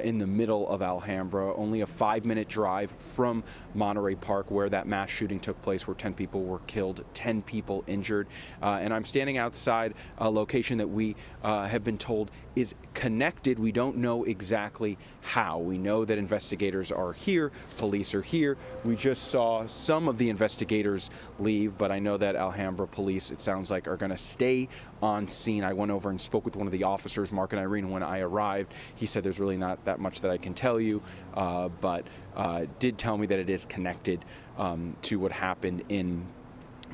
in the middle of Alhambra, only a 5-minute drive from Monterey Park, where that mass shooting took place, where 10 people were killed, 10 people injured. And I'm standing outside a location that we have been told is connected. We don't know exactly how. We know that investigators are here, police are here. We just saw some of the investigators leave, but I know that Alhambra police, it sounds like, are going to stay on scene. I went over and spoke with one of the officers, Mark and Irene, when I arrived. He said there's really not that much that I can tell you, but did tell me that it is connected to what happened in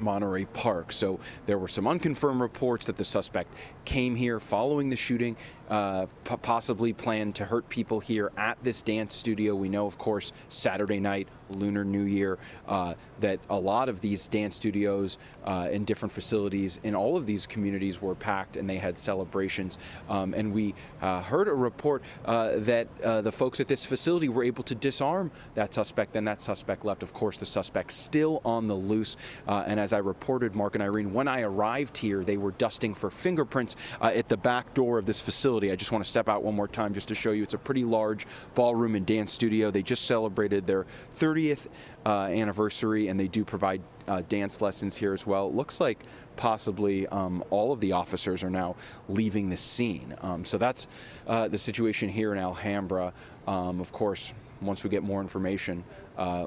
Monterey Park. So there were some unconfirmed reports that the suspect came here following the shooting, possibly planned to hurt people here at this dance studio. We know, of course, Saturday night, Lunar New Year, that a lot of these dance studios in different facilities in all of these communities were packed, and they had celebrations. And we heard a report that the folks at this facility were able to disarm that suspect. Then that suspect left. Of course, the suspect still on the loose. And as I reported, Mark and Irene, when I arrived here, they were dusting for fingerprints at the back door of this facility. I just want to step out one more time just to show you it's a pretty large ballroom and dance studio. They just celebrated their 30th anniversary, and they do provide dance lessons here as well. It looks like possibly all of the officers are now leaving the scene. So that's the situation here in Alhambra. Of course, once we get more information,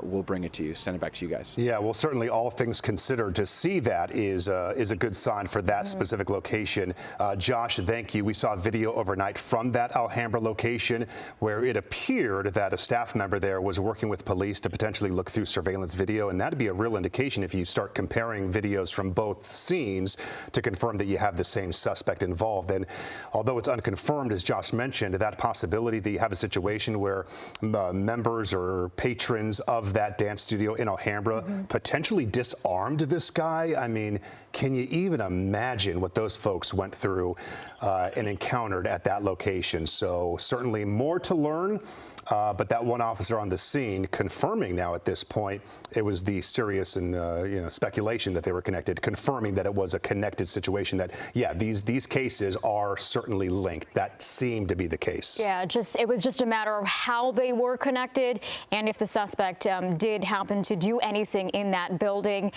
we'll bring it to you, send it back to you guys. Yeah, well, certainly all things considered, to see that is a good sign for that specific location. Josh, thank you. We saw video overnight from that Alhambra location where it appeared that a staff member there was working with police to potentially look through surveillance video, and that'd be a real indication if you start comparing videos from both scenes to confirm that you have the same suspect involved. And although it's unconfirmed, as Josh mentioned, that possibility that you have a situation where members or patrons of that dance studio in Alhambra potentially disarmed this guy. I mean, can you even imagine what those folks went through and encountered at that location? So certainly more to learn. But that one officer on the scene confirming now at this point, it was the serious and speculation that they were connected, confirming that it was a connected situation, that, yeah, these cases are certainly linked. That seemed to be the case. Yeah, it was just a matter of how they were connected and if the suspect did happen to do anything in that building.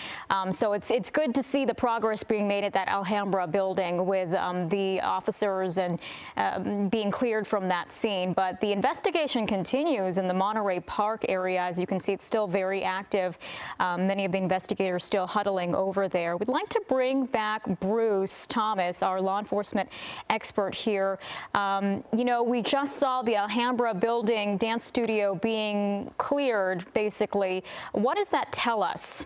So it's good to see the progress being made at that Alhambra building with the officers and being cleared from that scene. But the investigation continues. continues in the Monterey Park area. As you can see, it's still very active. Many of the investigators still huddling over there. We'd like to bring back Bruce Thomas, our law enforcement expert here. You know, we just saw the Alhambra building dance studio being cleared, basically. What does that tell us?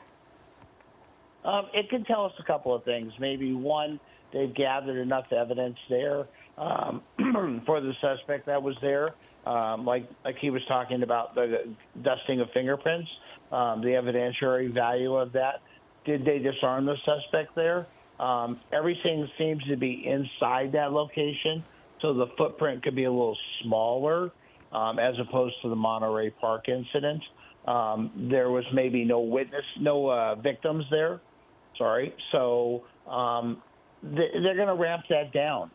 It can tell us a couple of things. Maybe one, they've gathered enough evidence there for the suspect that was there, like he was talking about the dusting of fingerprints, the evidentiary value of that. Did they disarm the suspect there? Everything seems to be inside that location, so the footprint could be a little smaller as opposed to the Monterey Park incident. There was maybe no victims there. Sorry. So they're going to ramp that down.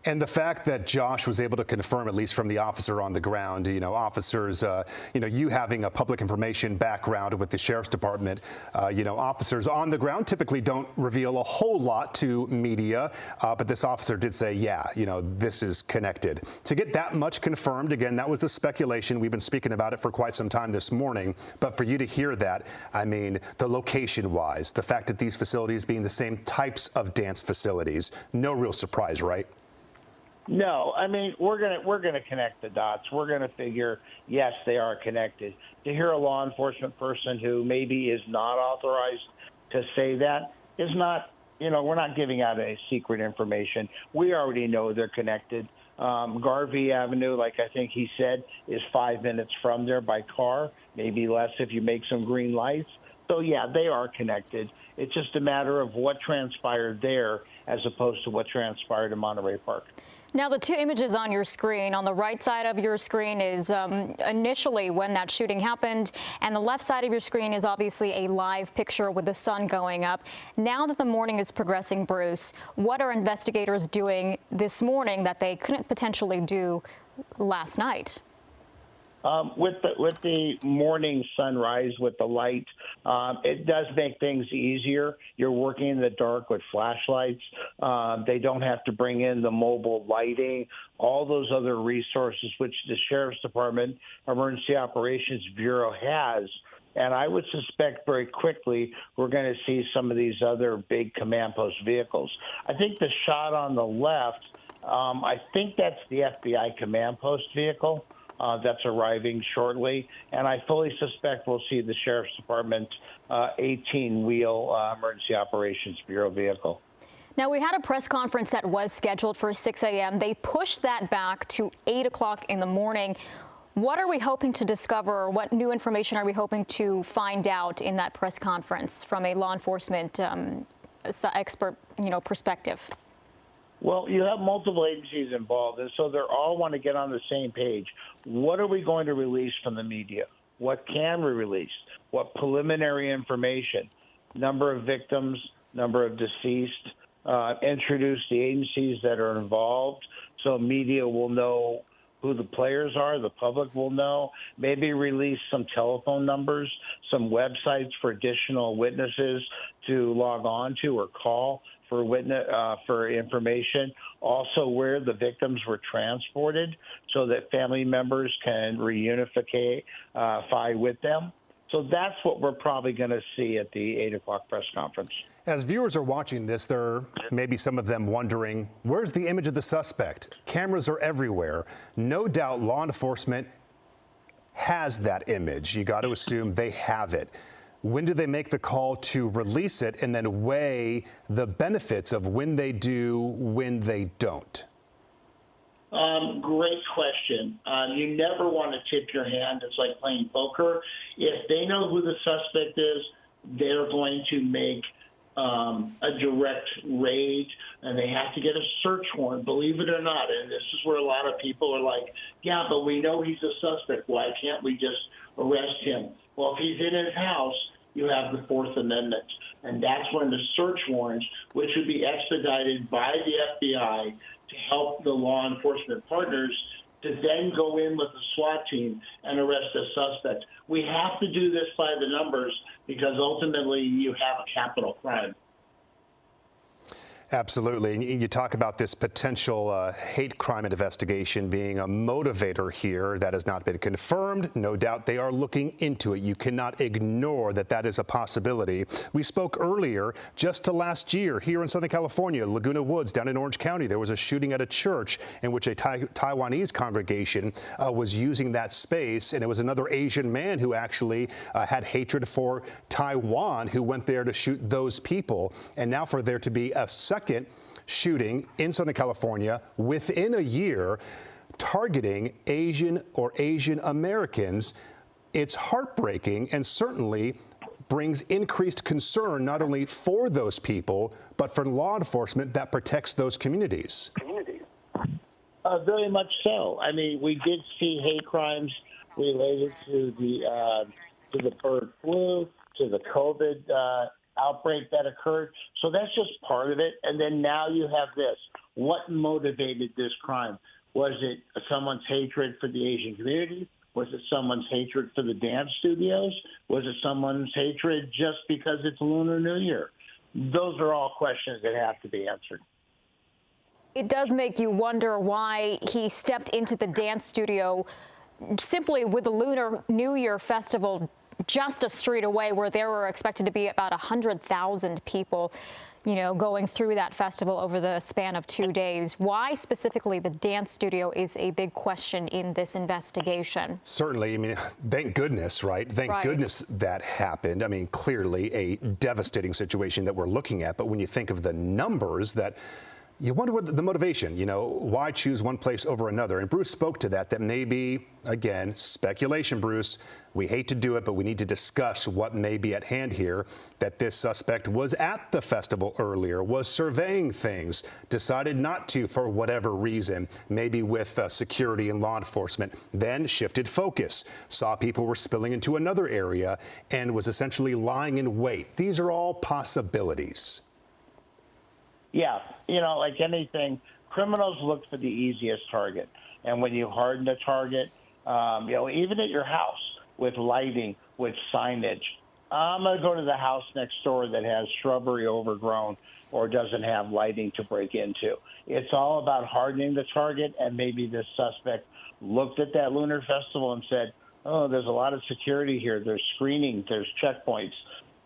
And the fact that Josh was able to confirm, at least from the officer on the ground, you know, officers, you having a public information background with the sheriff's department, officers on the ground typically don't reveal a whole lot to media. But this officer did say, yeah, this is connected. To get that much confirmed, again, that was the speculation. We've been speaking about it for quite some time this morning. But for you to hear that, I mean, the location wise, the fact that these facilities being the same types of dance facilities, no real surprise, right? No, I mean, we're gonna connect the dots. We're gonna figure, yes, they are connected. To hear a law enforcement person who maybe is not authorized to say that is not, we're not giving out any secret information. We already know they're connected. Garvey Avenue, like I think he said, is 5 minutes from there by car, maybe less if you make some green lights. So, yeah, they are connected. It's just a matter of what transpired there as opposed to what transpired in Monterey Park. Now, the two images on your screen, on the right side of your screen is initially when that shooting happened, and the left side of your screen is obviously a live picture with the sun going up. Now that the morning is progressing, Bruce, what are investigators doing this morning that they couldn't potentially do last night? With the morning sunrise with the light, it does make things easier. You're working in the dark with flashlights. They don't have to bring in the mobile lighting, all those other resources which the Sheriff's Department Emergency Operations Bureau has. And I would suspect very quickly we're going to see some of these other big command post vehicles. I think the shot on the left, I think that's the FBI command post vehicle. That's arriving shortly, and I fully suspect we'll see the Sheriff's Department 18-wheel Emergency Operations Bureau vehicle. Now, we had a press conference that was scheduled for 6 a.m. They pushed that back to 8 o'clock in the morning. What are we hoping to discover? What new information are we hoping to find out in that press conference from a law enforcement expert, perspective? Well, you have multiple agencies involved, and so they all want to get on the same page. What are we going to release from the media? What can we release? What preliminary information? Number of victims, number of deceased, introduce the agencies that are involved so media will know who the players are, the public will know, maybe release some telephone numbers, some websites for additional witnesses to log on to or call for information, also where the victims were transported so that family members can reunify with them. So that's what we're probably going to see at the 8 o'clock press conference. As viewers are watching this, there may be some of them wondering, where's the image of the suspect? Cameras are everywhere. No doubt law enforcement has that image. You got to assume they have it. When do they make the call to release it and then weigh the benefits of when they do, when they don't? Great question. You never want to tip your hand. It's like playing poker. If they know who the suspect is, they're going to make a direct raid, and they have to get a search warrant, believe it or not. And this is where a lot of people are like, yeah, but we know he's a suspect. Why can't we just arrest him? Well, if he's in his house, you have the Fourth Amendment. And that's when the search warrants, which would be expedited by the FBI to help the law enforcement partners, to then go in with the SWAT team and arrest a suspect. We have to do this by the numbers because ultimately you have a capital crime. Absolutely. And you talk about this potential hate crime investigation being a motivator here. That has not been confirmed. No doubt they are looking into it. You cannot ignore that that is a possibility. We spoke earlier, just to last year, here in Southern California, Laguna Woods, down in Orange County, there was a shooting at a church in which a Taiwanese congregation was using that space. And it was another Asian man who actually had hatred for Taiwan who went there to shoot those people. And now for there to be a second shooting in Southern California within a year targeting Asian or Asian Americans, it's heartbreaking and certainly brings increased concern not only for those people, but for law enforcement that protects those communities. Very much so. I mean, we did see hate crimes related to the bird flu, to the COVID outbreak that occurred. So that's just part of it. And then now you have this. What motivated this crime? Was it someone's hatred for the Asian community? Was it someone's hatred for the dance studios? Was it someone's hatred just because it's Lunar New Year? Those are all questions that have to be answered. It does make you wonder why he stepped into the dance studio simply with the Lunar New Year festival just a street away, where there were expected to be about 100,000 people, going through that festival over the span of 2 days. Why specifically the dance studio is a big question in this investigation. Certainly. I mean, thank goodness, right? Thank goodness that happened. I mean, clearly a devastating situation that we're looking at. But when you think of the numbers, that you wonder what the motivation, why choose one place over another? And Bruce spoke to that maybe, again, speculation, Bruce. We hate to do it, but we need to discuss what may be at hand here, that this suspect was at the festival earlier, was surveying things, decided not to for whatever reason, maybe with security and law enforcement, then shifted focus, saw people were spilling into another area, and was essentially lying in wait. These are all possibilities. Yeah, like anything, criminals look for the easiest target. And when you harden the target, even at your house with lighting, with signage, I'm going to go to the house next door that has shrubbery overgrown or doesn't have lighting to break into. It's all about hardening the target, and maybe this suspect looked at that Lunar Festival and said, oh, there's a lot of security here. There's screening. There's checkpoints.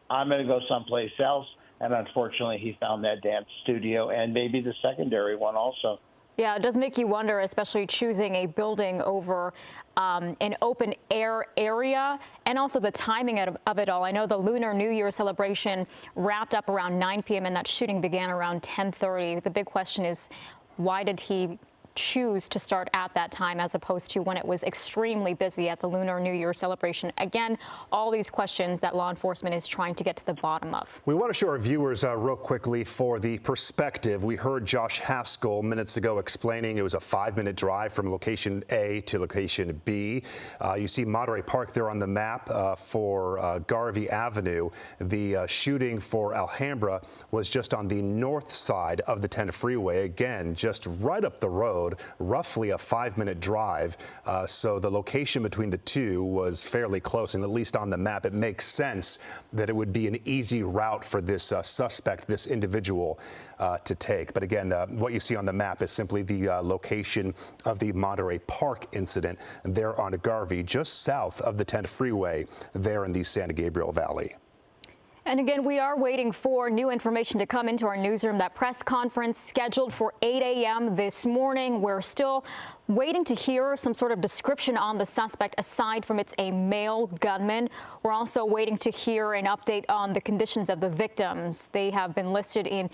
I'm going to go someplace else. And unfortunately, he found that dance studio and maybe the secondary one also. Yeah, it does make you wonder, especially choosing a building over an open air area, and also the timing of it all. I know the Lunar New Year celebration wrapped up around 9 p.m. and that shooting began around 10:30. The big question is, why did he choose to start at that time as opposed to when it was extremely busy at the Lunar New Year celebration? Again, all these questions that law enforcement is trying to get to the bottom of. We want to show our viewers real quickly for the perspective. We heard Josh Haskell minutes ago explaining it was a 5-minute drive from location A to location B. You see Monterey Park there on the map for Garvey Avenue. The shooting for Alhambra was just on the north side of the 10 freeway. Again, just right up the road. Roughly a 5-minute drive. So the location between the two was fairly close, and at least on the map, it makes sense that it would be an easy route for this suspect, this individual, to take. But again, what you see on the map is simply the location of the Monterey Park incident there on Garvey, just south of the 10 freeway there in the San Gabriel Valley. And again, we are waiting for new information to come into our newsroom. That press conference scheduled for 8 a.m. this morning. We're still waiting to hear some sort of description on the suspect, aside from it's a male gunman. We're also waiting to hear an update on the conditions of the victims. They have been listed in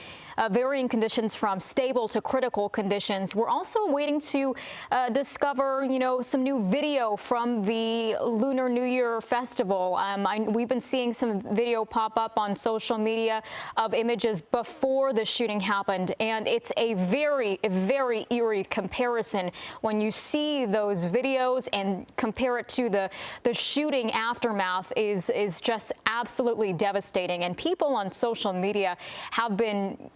varying conditions from stable to critical conditions. We're also waiting to discover, some new video from the Lunar New Year festival. We've been seeing some video pop up on social media of images before the shooting happened, and it's a very, very eerie comparison when you see those videos and compare it to the shooting aftermath is just absolutely devastating. And people on social media have been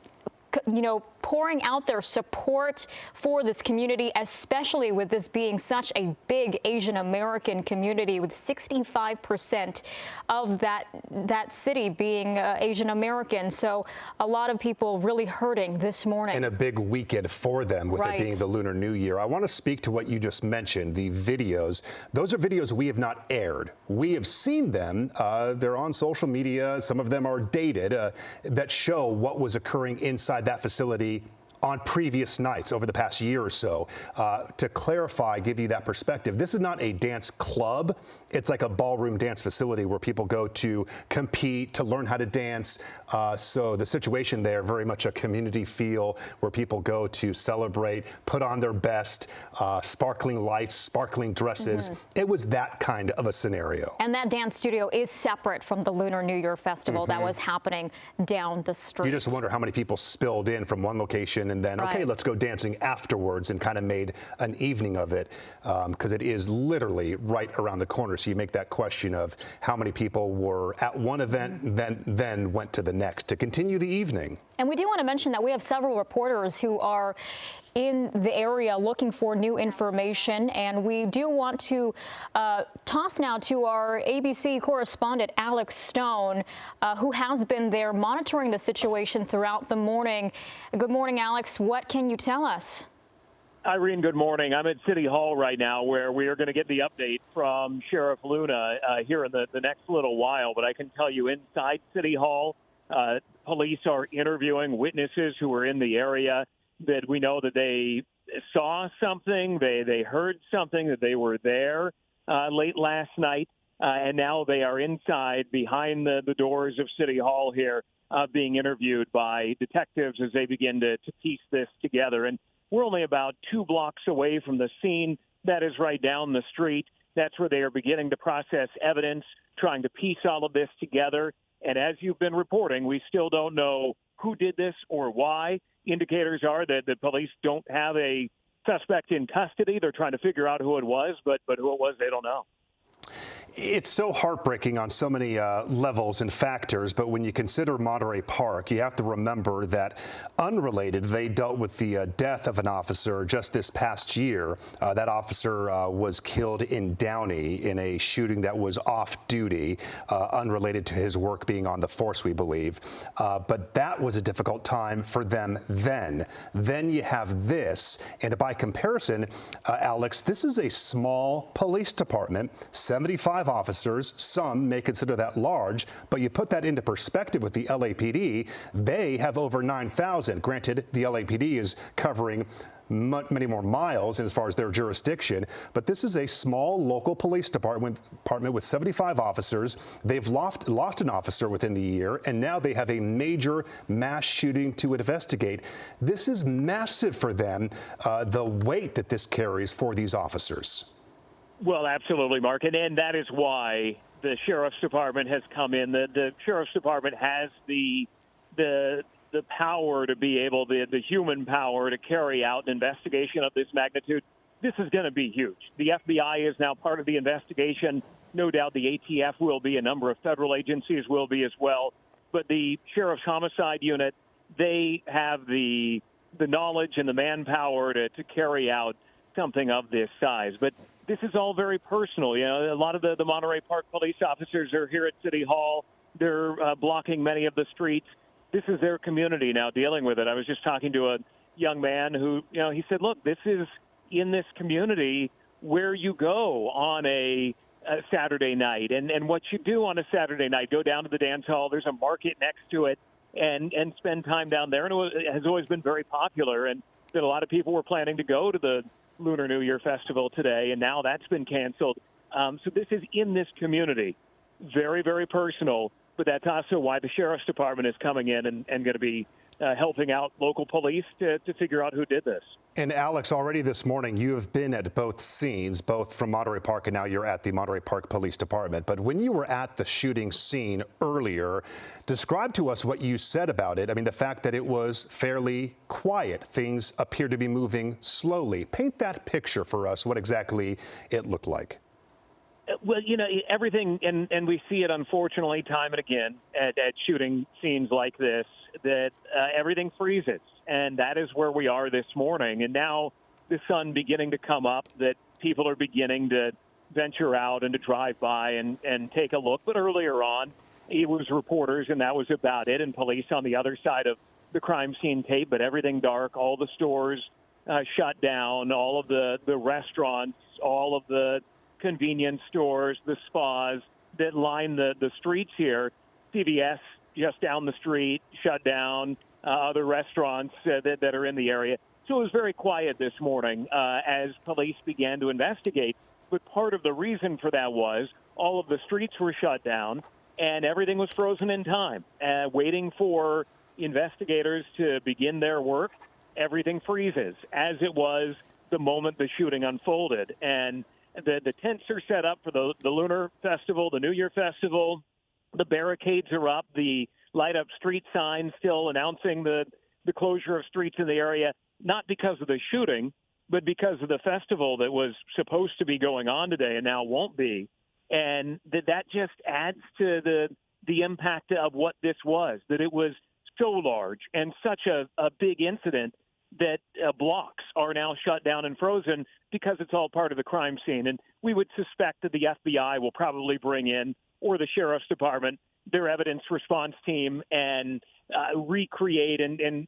pouring out their support for this community, especially with this being such a big Asian American community, with 65% of that city being Asian American. So a lot of people really hurting this morning. And a big weekend for them, with it being the Lunar New Year. I want to speak to what you just mentioned, the videos. Those are videos we have not aired. We have seen them. They're on social media. Some of them are dated, that show what was occurring inside that facility on previous nights over the past year or so. To clarify, give you that perspective, this is not a dance club. It's like a ballroom dance facility where people go to compete, to learn how to dance. So the situation there, very much a community feel where people go to celebrate, put on their best, sparkling lights, sparkling dresses. It was that kind of a scenario. And that dance studio is separate from the Lunar New Year festival that was happening down the street. You just wonder how many people spilled in from one location and then, okay, let's go dancing afterwards, and kind of made an evening of it, because it is literally right around the corner. So you make that question of how many people were at one event, then went to the next to continue the evening. And we do want to mention that we have several reporters who are in the area looking for new information, and we do want to toss now to our ABC correspondent Alex Stone, who has been there monitoring the situation throughout the morning. Good morning, Alex. What can you tell us? Irene, good morning. I'm at City Hall right now, where we are going to get the update from Sheriff Luna here in the next little while. But I can tell you, inside City Hall, police are interviewing witnesses who were in the area, that we know that they saw something, they heard something, that they were there late last night, and now they are inside behind the doors of City Hall here, being interviewed by detectives as they begin to piece this together. And we're only about 2 blocks away from the scene. That is right down the street. That's where they are beginning to process evidence, trying to piece all of this together. And as you've been reporting, we still don't know who did this or why. Indicators are that the police don't have a suspect in custody. They're trying to figure out who it was, but who it was, they don't know. It's so heartbreaking on so many levels and factors, but when you consider Monterey Park, you have to remember that unrelated, they dealt with the death of an officer just this past year. That officer was killed in Downey in a shooting that was off duty, unrelated to his work being on the force, we believe. But that was a difficult time for them then. Then you have this, and by comparison, Alex, this is a small police department, 75 officers. Some may consider that large, but you put that into perspective with the LAPD, they have over 9,000. Granted, the LAPD is covering many more miles as far as their jurisdiction, but this is a small local police department with 75 officers. They've lost an officer within the year, and now they have a major mass shooting to investigate. This is massive for them, the weight that this carries for these officers. Well, absolutely, Mark, and that is why the Sheriff's Department has come in. The Sheriff's Department has the power to be able, the human power to carry out an investigation of this magnitude. This is going to be huge. The FBI is now part of the investigation. No doubt the ATF will be. A number of federal agencies will be as well. But the Sheriff's Homicide Unit, they have the knowledge and the manpower to carry out something of this size. But this is all very personal. You know, a lot of the Monterey Park police officers are here at City Hall. They're blocking many of the streets. This is their community now dealing with it. I was just talking to a young man who, he said, look, this is in this community where you go on a Saturday night, and what you do on a Saturday night, go down to the dance hall. There's a market next to it, and spend time down there. And it has always been very popular, and that a lot of people were planning to go to the Lunar New Year festival today, and now that's been canceled. So this is in this community. Very, very personal, but that's also why the Sheriff's Department is coming in and going to be helping out local police to figure out who did this. And Alex, already this morning, you have been at both scenes, both from Monterey Park, and now you're at the Monterey Park Police Department. But when you were at the shooting scene earlier, describe to us what you said about it. I mean, the fact that it was fairly quiet. Things appear to be moving slowly. Paint that picture for us, what exactly it looked like. Well, everything, and we see it unfortunately time and again at shooting scenes like this, that everything freezes. And that is where we are this morning. And now the sun beginning to come up, that people are beginning to venture out and to drive by and take a look. But earlier on, it was reporters, and that was about it, and police on the other side of the crime scene tape, but everything dark, all the stores shut down, all of the restaurants, all of the convenience stores, the spas that line the streets here. CVS just down the street shut down, other restaurants that are in the area. So it was very quiet this morning as police began to investigate. But part of the reason for that was all of the streets were shut down and everything was frozen in time, waiting for investigators to begin their work. Everything freezes, as it was the moment the shooting unfolded. And the tents are set up for the Lunar Festival, the New Year Festival. The barricades are up, the light-up street signs still announcing the closure of streets in the area, not because of the shooting, but because of the festival that was supposed to be going on today and now won't be. And that just adds to the impact of what this was, that it was so large and such a big incident that blocks are now shut down and frozen because it's all part of the crime scene. And we would suspect that the FBI will probably bring in, or the Sheriff's Department, their evidence response team and recreate and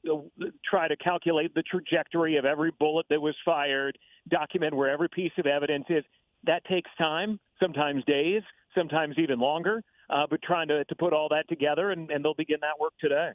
try to calculate the trajectory of every bullet that was fired, document where every piece of evidence is. That takes time, sometimes days, sometimes even longer, but trying to put all that together, and they'll begin that work today.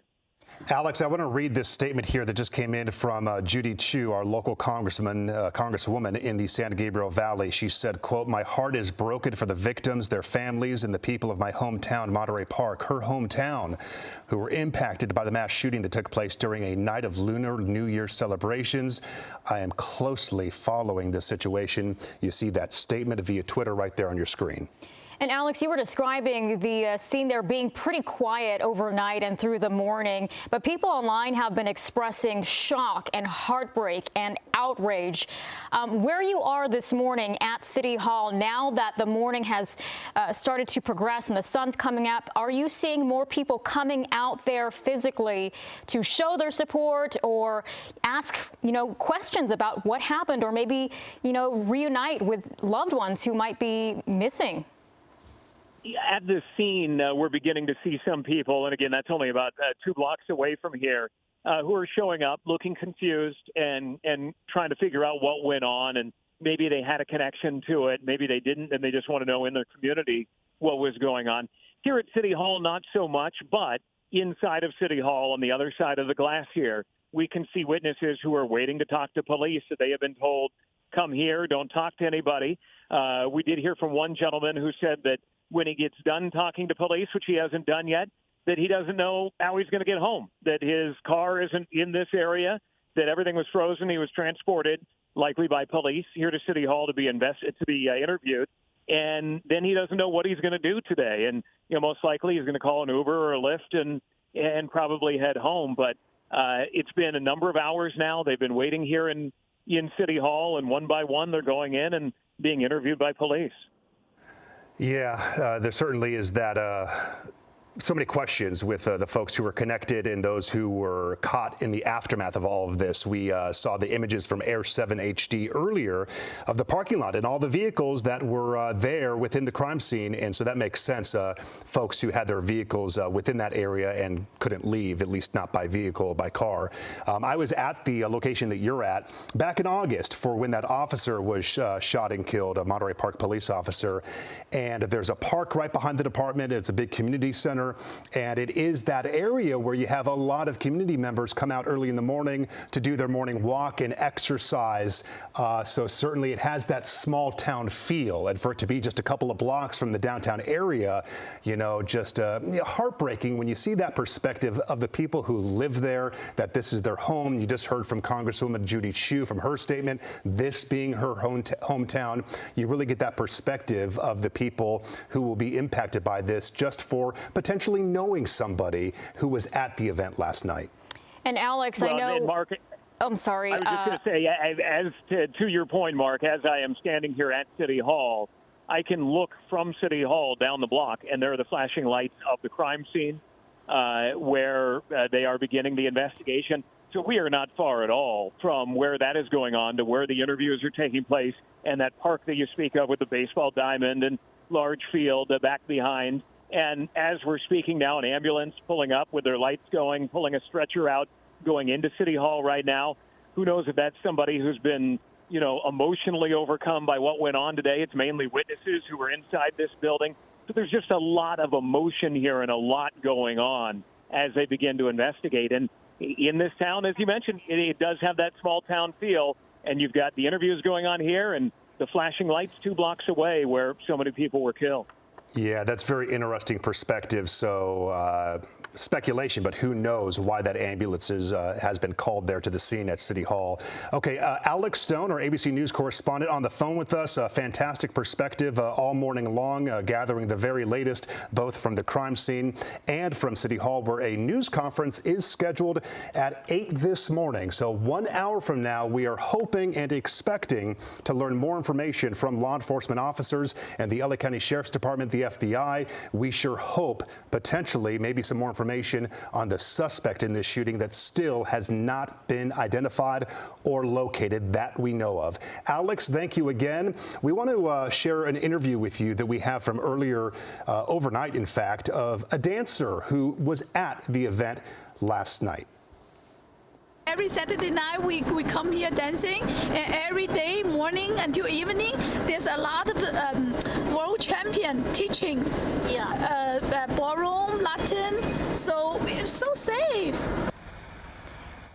Alex, I want to read this statement here that just came in from Judy Chu, our local congresswoman in the San Gabriel Valley. She said, quote, "My heart is broken for the victims, their families, and the people of my hometown, Monterey Park, her hometown, who were impacted by the mass shooting that took place during a night of Lunar New Year celebrations. I am closely following this situation." You see that statement via Twitter right there on your screen. And Alex, you were describing the scene there being pretty quiet overnight and through the morning, but people online have been expressing shock and heartbreak and outrage. Where you are this morning at City Hall, now that the morning has started to progress and the sun's coming up, are you seeing more people coming out there physically to show their support or ask, questions about what happened, or maybe, reunite with loved ones who might be missing? At this scene, we're beginning to see some people, and again, that's only about 2 blocks away from here, who are showing up, looking confused and trying to figure out what went on, and maybe they had a connection to it, maybe they didn't, and they just want to know in their community what was going on. Here at City Hall, not so much, but inside of City Hall, on the other side of the glass here, we can see witnesses who are waiting to talk to police that they have been told, come here, don't talk to anybody. We did hear from one gentleman who said that when he gets done talking to police, which he hasn't done yet, that he doesn't know how he's going to get home, that his car isn't in this area, that everything was frozen. He was transported, likely by police, here to City Hall to be interviewed. And then he doesn't know what he's going to do today. And, most likely he's going to call an Uber or a Lyft and probably head home. But it's been a number of hours now. They've been waiting here in City Hall, and one by one they're going in and being interviewed by police. Yeah, there certainly is that. So many questions with the folks who were connected and those who were caught in the aftermath of all of this. We saw the images from Air 7 HD earlier of the parking lot and all the vehicles that were there within the crime scene. And so that makes sense. Folks who had their vehicles within that area and couldn't leave, at least not by vehicle, by car. I was at the location that you're at back in August for when that officer was shot and killed, a Monterey Park police officer. And there's a park right behind the department. It's a big community center. And it is that area where you have a lot of community members come out early in the morning to do their morning walk and exercise. So certainly it has that small town feel. And for it to be just a couple of blocks from the downtown area, just heartbreaking when you see that perspective of the people who live there, that this is their home. You just heard from Congresswoman Judy Chu from her statement, this being her hometown. You really get that perspective of the people who will be impacted by this just for potentially knowing somebody who was at the event last night. And Alex, I know. Mark, I'm sorry. I was just going to say, as to your point, Mark, as I am standing here at City Hall, I can look from City Hall down the block, and there are the flashing lights of the crime scene where they are beginning the investigation. So we are not far at all from where that is going on to where the interviews are taking place, and that park that you speak of with the baseball diamond and large field back behind. And as we're speaking now, an ambulance pulling up with their lights going, pulling a stretcher out, going into City Hall right now. Who knows if that's somebody who's been, emotionally overcome by what went on today. It's mainly witnesses who were inside this building. So there's just a lot of emotion here and a lot going on as they begin to investigate. And in this town, as you mentioned, it does have that small town feel. And you've got the interviews going on here and the flashing lights 2 blocks away where so many people were killed. Yeah, that's very interesting perspective. So speculation, but who knows why that ambulance has been called there to the scene at City Hall. Okay, Alex Stone, our ABC News correspondent, on the phone with us. A fantastic perspective all morning long, gathering the very latest, both from the crime scene and from City Hall, where a news conference is scheduled at 8 this morning. So 1 hour from now, we are hoping and expecting to learn more information from law enforcement officers and the LA County Sheriff's Department, the FBI. We sure hope potentially maybe some more information on the suspect in this shooting that still has not been identified or located that we know of. Alex, thank you again. We want to share an interview with you that we have from earlier overnight, in fact, of a dancer who was at the event last night. Every Saturday night we come here dancing, and every day morning until evening there's a lot of world champion teaching. Ballroom, Latin, so it's so safe.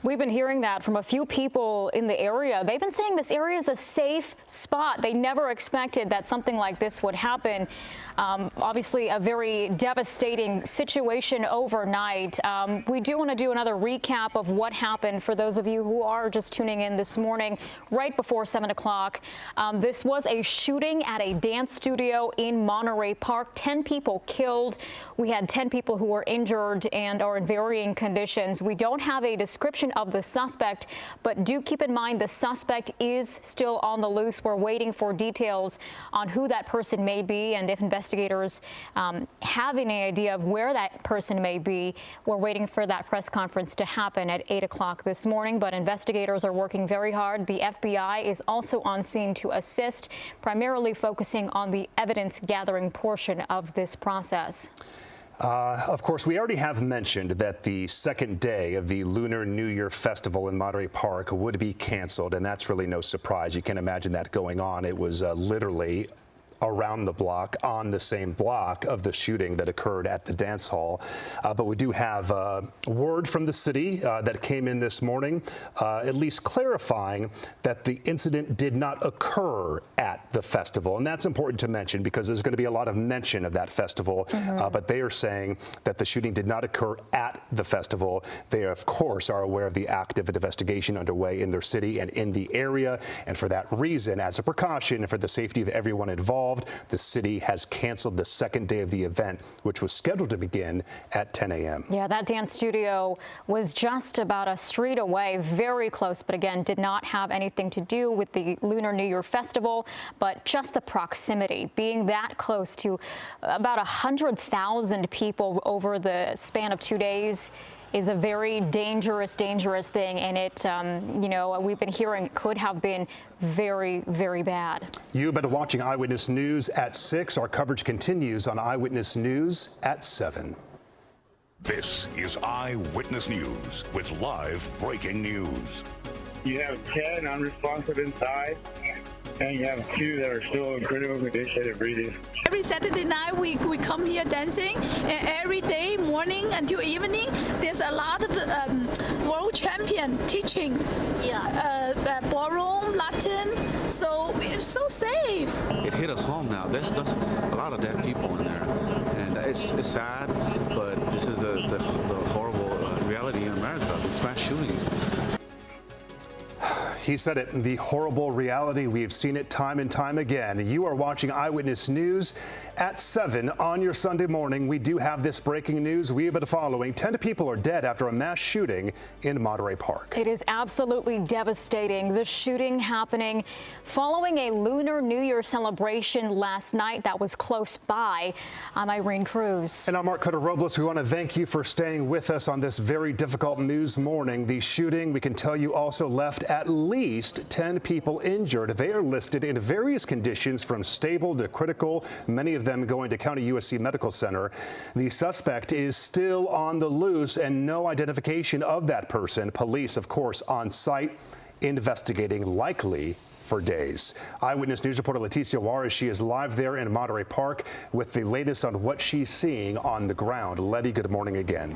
We've been hearing that from a few people in the area. They've been saying this area is a safe spot. They never expected that something like this would happen. Obviously, a very devastating situation overnight. We do want to do another recap of what happened for those of you who are just tuning in this morning, right before 7 o'clock. This was a shooting at a dance studio in Monterey Park. 10 people killed. We had 10 people who were injured and are in varying conditions. We don't have a description of the suspect, but do keep in mind the suspect is still on the loose. We're waiting for details on who that person may be, and if investigators have any idea of where that person may be. We're waiting for that press conference to happen at 8 o'clock this morning, but investigators are working very hard. The FBI is also on scene to assist, primarily focusing on the evidence gathering portion of this process. Of course, we already have mentioned that the second day of the Lunar New Year festival in Monterey Park would be canceled, and that's really no surprise. You can imagine that going on. It was literally around the block, on the same block of the shooting that occurred at the dance hall. But we do have word from the city that came in this morning, at least clarifying that the incident did not occur at the festival. And that's important to mention because there's going to be a lot of mention of that festival. But they are saying that the shooting did not occur at the festival. They, of course, are aware of the active investigation underway in their city and in the area. And for that reason, as a precaution and for the safety of everyone involved, the city has canceled the second day of the event, which was scheduled to begin at 10 a.m. Yeah, that dance studio was just about a street away, very close, but again, did not have anything to do with the Lunar New Year festival, but just the proximity, being that close to about 100,000 people over the span of 2 days is a very dangerous thing, and it, we've been hearing could have been very, very bad. You've been watching Eyewitness News at 6. Our coverage continues on Eyewitness News at 7. This is Eyewitness News with live breaking news. You have 10 unresponsive inside, and you have 2 that are still in critical condition and breathing. Every Saturday night we come here dancing, and every day morning until evening there's a lot of world champion teaching. Ballroom, Latin, so it's so safe. It hit us home now. There's a lot of dead people in there, and it's sad, but this is the horrible reality in America, these mass shootings. He said it, the horrible reality. We have seen it time and time again. You are watching Eyewitness News At 7 on your Sunday morning, we do have this breaking news we have been following. 10 people are dead after a mass shooting in Monterey Park. It is absolutely devastating. The shooting happening following a Lunar New Year celebration last night that was close by. I'm Irene Cruz. And I'm Mark Cutter-Robles. We want to thank you for staying with us on this very difficult news morning. The shooting, we can tell you, also left at least 10 people injured. They are listed in various conditions from stable to critical, many of them going to County USC Medical Center. The suspect is still on the loose and no identification of that person. Police, of course, on site investigating, likely for days. Eyewitness News reporter Leticia Juarez, she is live there in Monterey Park with the latest on what she's seeing on the ground. Letty, good morning again.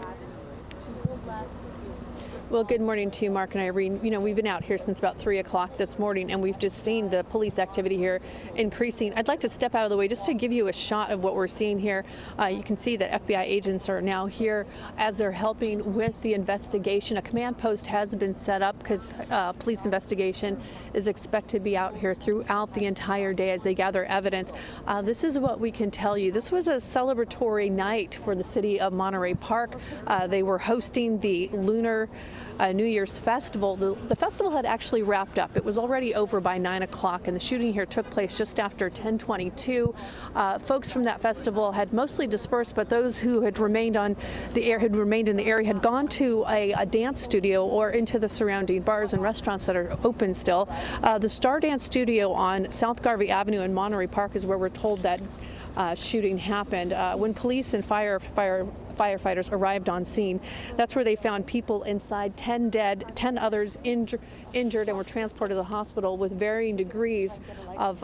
Well, good morning to you, Mark and Irene. You know, we've been out here since about 3 o'clock this morning, and we've just seen the police activity here increasing. I'd like to step out of the way just to give you a shot of what we're seeing here. You can see that FBI agents are now here as they're helping with the investigation. A command post has been set up because police investigation is expected to be out here throughout the entire day as they gather evidence. This is what we can tell you. This was a celebratory night for the city of Monterey Park. They were hosting the Lunar New Year's festival. The festival had actually wrapped up. It was already over by 9 o'clock, and the shooting here took place just after 10:22. Folks from that festival had mostly dispersed, but those who had remained in the area had gone to a dance studio or into the surrounding bars and restaurants that are open still. The Star Dance Studio on South Garvey Avenue in Monterey Park is where we're told that shooting happened. When police and firefighters arrived on scene, that's where they found people inside, 10 dead, 10 others injured, and were transported to the hospital with varying degrees of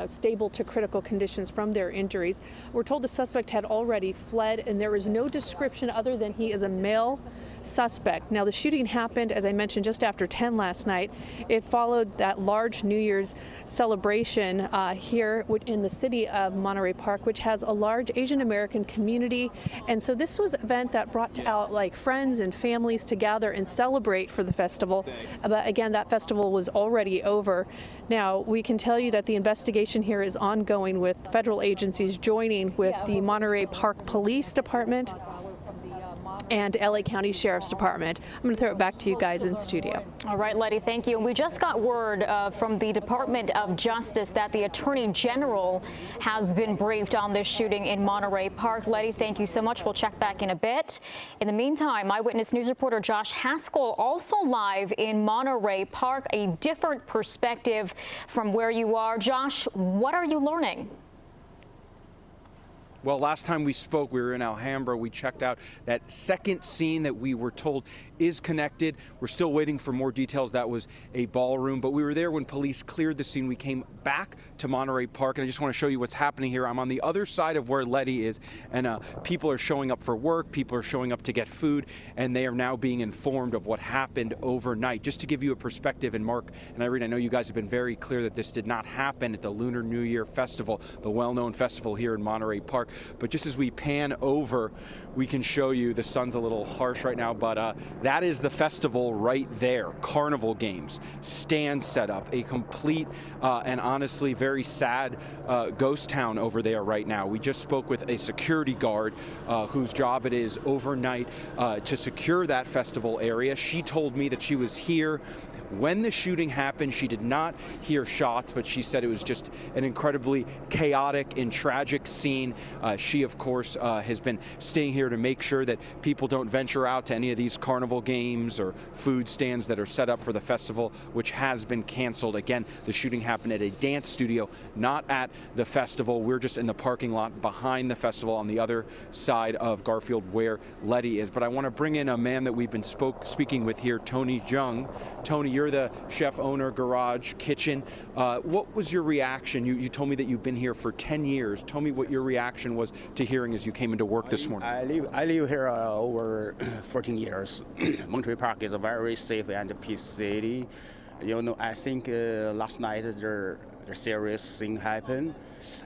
stable to critical conditions from their injuries. We're told the suspect had already fled, and there is no description other than he is a male suspect. Now, the shooting happened, as I mentioned, just after 10 last night. It followed that large New Year's celebration here in the city of Monterey Park, which has a large Asian American community. And so this was an event that brought out like friends and families to gather and celebrate for the festival. But again, that festival was already over. Now, we can tell you that the investigation here is ongoing with federal agencies joining with the Monterey Park Police Department and LA County Sheriff's Department. I'm going to throw it back to you guys in studio. All right, Letty, thank you. And we just got word from the Department of Justice that the Attorney General has been briefed on this shooting in Monterey Park. Letty, thank you so much. We'll check back in a bit. In the meantime, Eyewitness News reporter Josh Haskell also live in Monterey Park, a different perspective from where you are. Josh, what are you learning? Well, last time we spoke, we were in Alhambra. We checked out that second scene that we were told is connected. We're still waiting for more details. That was a ballroom, but we were there when police cleared the scene. We came back to Monterey Park, and I just want to show you what's happening here. I'm on the other side of where Letty is, and people are showing up for work. People are showing up to get food, and they are now being informed of what happened overnight. Just to give you a perspective, and Mark and Irene, I know you guys have been very clear that this did not happen at the Lunar New Year Festival, the well-known festival here in Monterey Park. But just as we pan over, we can show you, the sun's a little harsh right now, but that is the festival right there. Carnival games, stands set up, a complete and honestly very sad ghost town over there right now. We just spoke with a security guard whose job it is overnight to secure that festival area. She told me that she was here when the shooting happened. She did not hear shots, but she said it was just an incredibly chaotic and tragic scene. She, of course, has been staying here to make sure that people don't venture out to any of these carnival games or food stands that are set up for the festival, which has been canceled. Again, the shooting happened at a dance studio, not at the festival. We're just in the parking lot behind the festival on the other side of Garfield where Letty is. But I want to bring in a man that we've been speaking with here, Tony Jung. Tony, you're the chef, owner, garage, kitchen. What was your reaction? You told me that you've been here for 10 years. Tell me what your reaction was to hearing as you came into work this morning. I live here over 14 years. Monterey Park is a very safe and peace city. You know, I think last night the serious thing happened.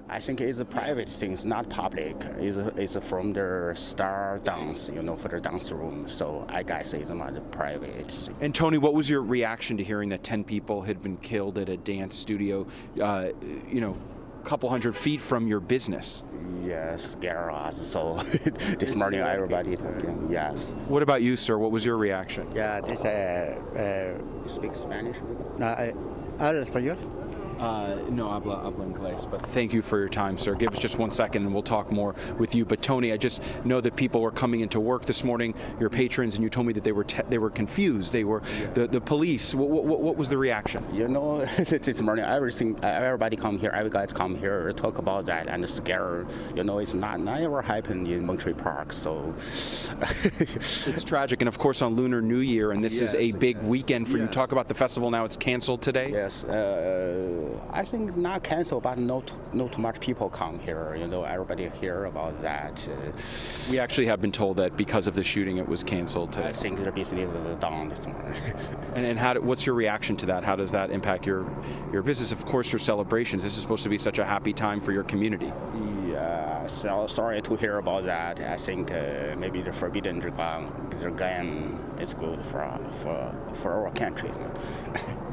I think it's a private thing, it's not public. It's from the Star Dance, for the dance room. So I guess it's not private thing. And Tony, what was your reaction to hearing that 10 people had been killed at a dance studio? couple hundred feet from your business. Yes, scare us. So this morning everybody talking. Yes. What about you, sir? What was your reaction? Yeah, this you speak Spanish? Hablo español. No habla inglés, but thank you for your time, sir. Give us just 1 second and we'll talk more with you. But Tony, I just know that people were coming into work this morning, your patrons, and you told me that they were confused. They were the police. What was the reaction? You know, this morning everybody come here, every guys come here, talk about that and scare. You know, it's never happened in Monterey Park. So it's tragic, and of course on Lunar New Year, and this is a big weekend for you. Talk about the festival now. It's canceled today. Yes. I think not canceled, but not too much people come here. You know, everybody hear about that. We actually have been told that because of the shooting, it was canceled today. I think the business is down this morning. And what's your reaction to that? How does that impact your business? Of course, your celebrations. This is supposed to be such a happy time for your community. Yeah, so sorry to hear about that. I think maybe the forbidden gun is good for our country.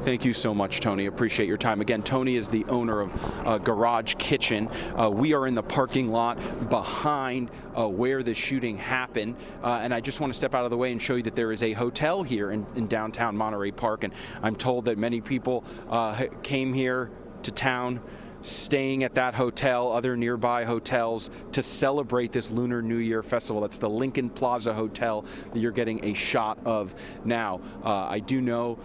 Thank you so much, Tony. Appreciate your time. Again, Tony is the owner of Garage Kitchen. We are in the parking lot behind where the shooting happened. And I just want to step out of the way and show you that there is a hotel here in downtown Monterey Park. And I'm told that many people came here to town, staying at that hotel, other nearby hotels, to celebrate this Lunar New Year festival. That's the Lincoln Plaza Hotel that you're getting a shot of now. I do know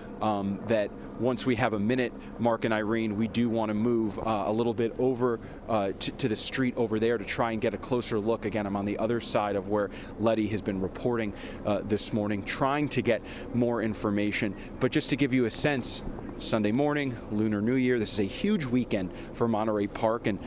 that once we have a minute, Mark and Irene, we do want to move a little bit over to the street over there to try and get a closer look. Again, I'm on the other side of where Letty has been reporting this morning, trying to get more information. But just to give you a sense, Sunday morning, Lunar New Year. This is a huge weekend for Monterey Park, and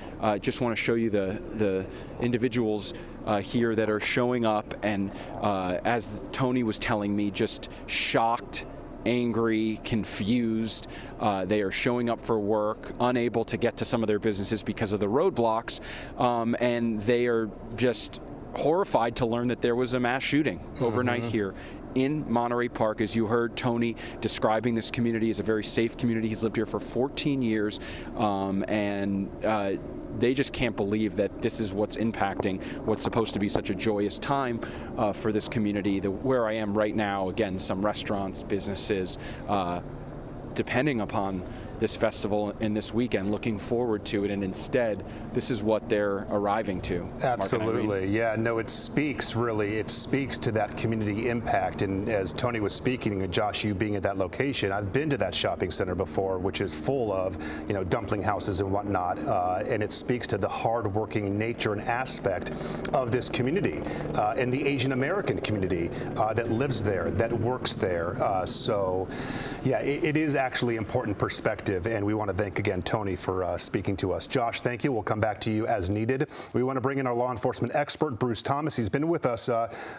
just want to show you the individuals here that are showing up, and as Tony was telling me, just shocked, angry, confused. They are showing up for work, unable to get to some of their businesses because of the roadblocks, and they are just horrified to learn that there was a mass shooting overnight here in Monterey Park. As you heard Tony describing this community as a very safe community. He's lived here for 14 years, and they just can't believe that this is what's impacting what's supposed to be such a joyous time for this community. Where I am right now, again, some restaurants, businesses, depending upon this festival and this weekend, looking forward to it, and instead this is what they're arriving to. Absolutely. Yeah, no, it speaks to that community impact. And as Tony was speaking, and Josh, you being at that location, I've been to that shopping center before, which is full of, you know, dumpling houses and whatnot, and it speaks to the hardworking nature and aspect of this community and the Asian American community that lives there, that works there. So yeah, it is actually important perspective. And we want to thank again Tony for speaking to us. Josh, thank you. We'll come back to you as needed. We want to bring in our law enforcement expert, Bruce Thomas. He's been with us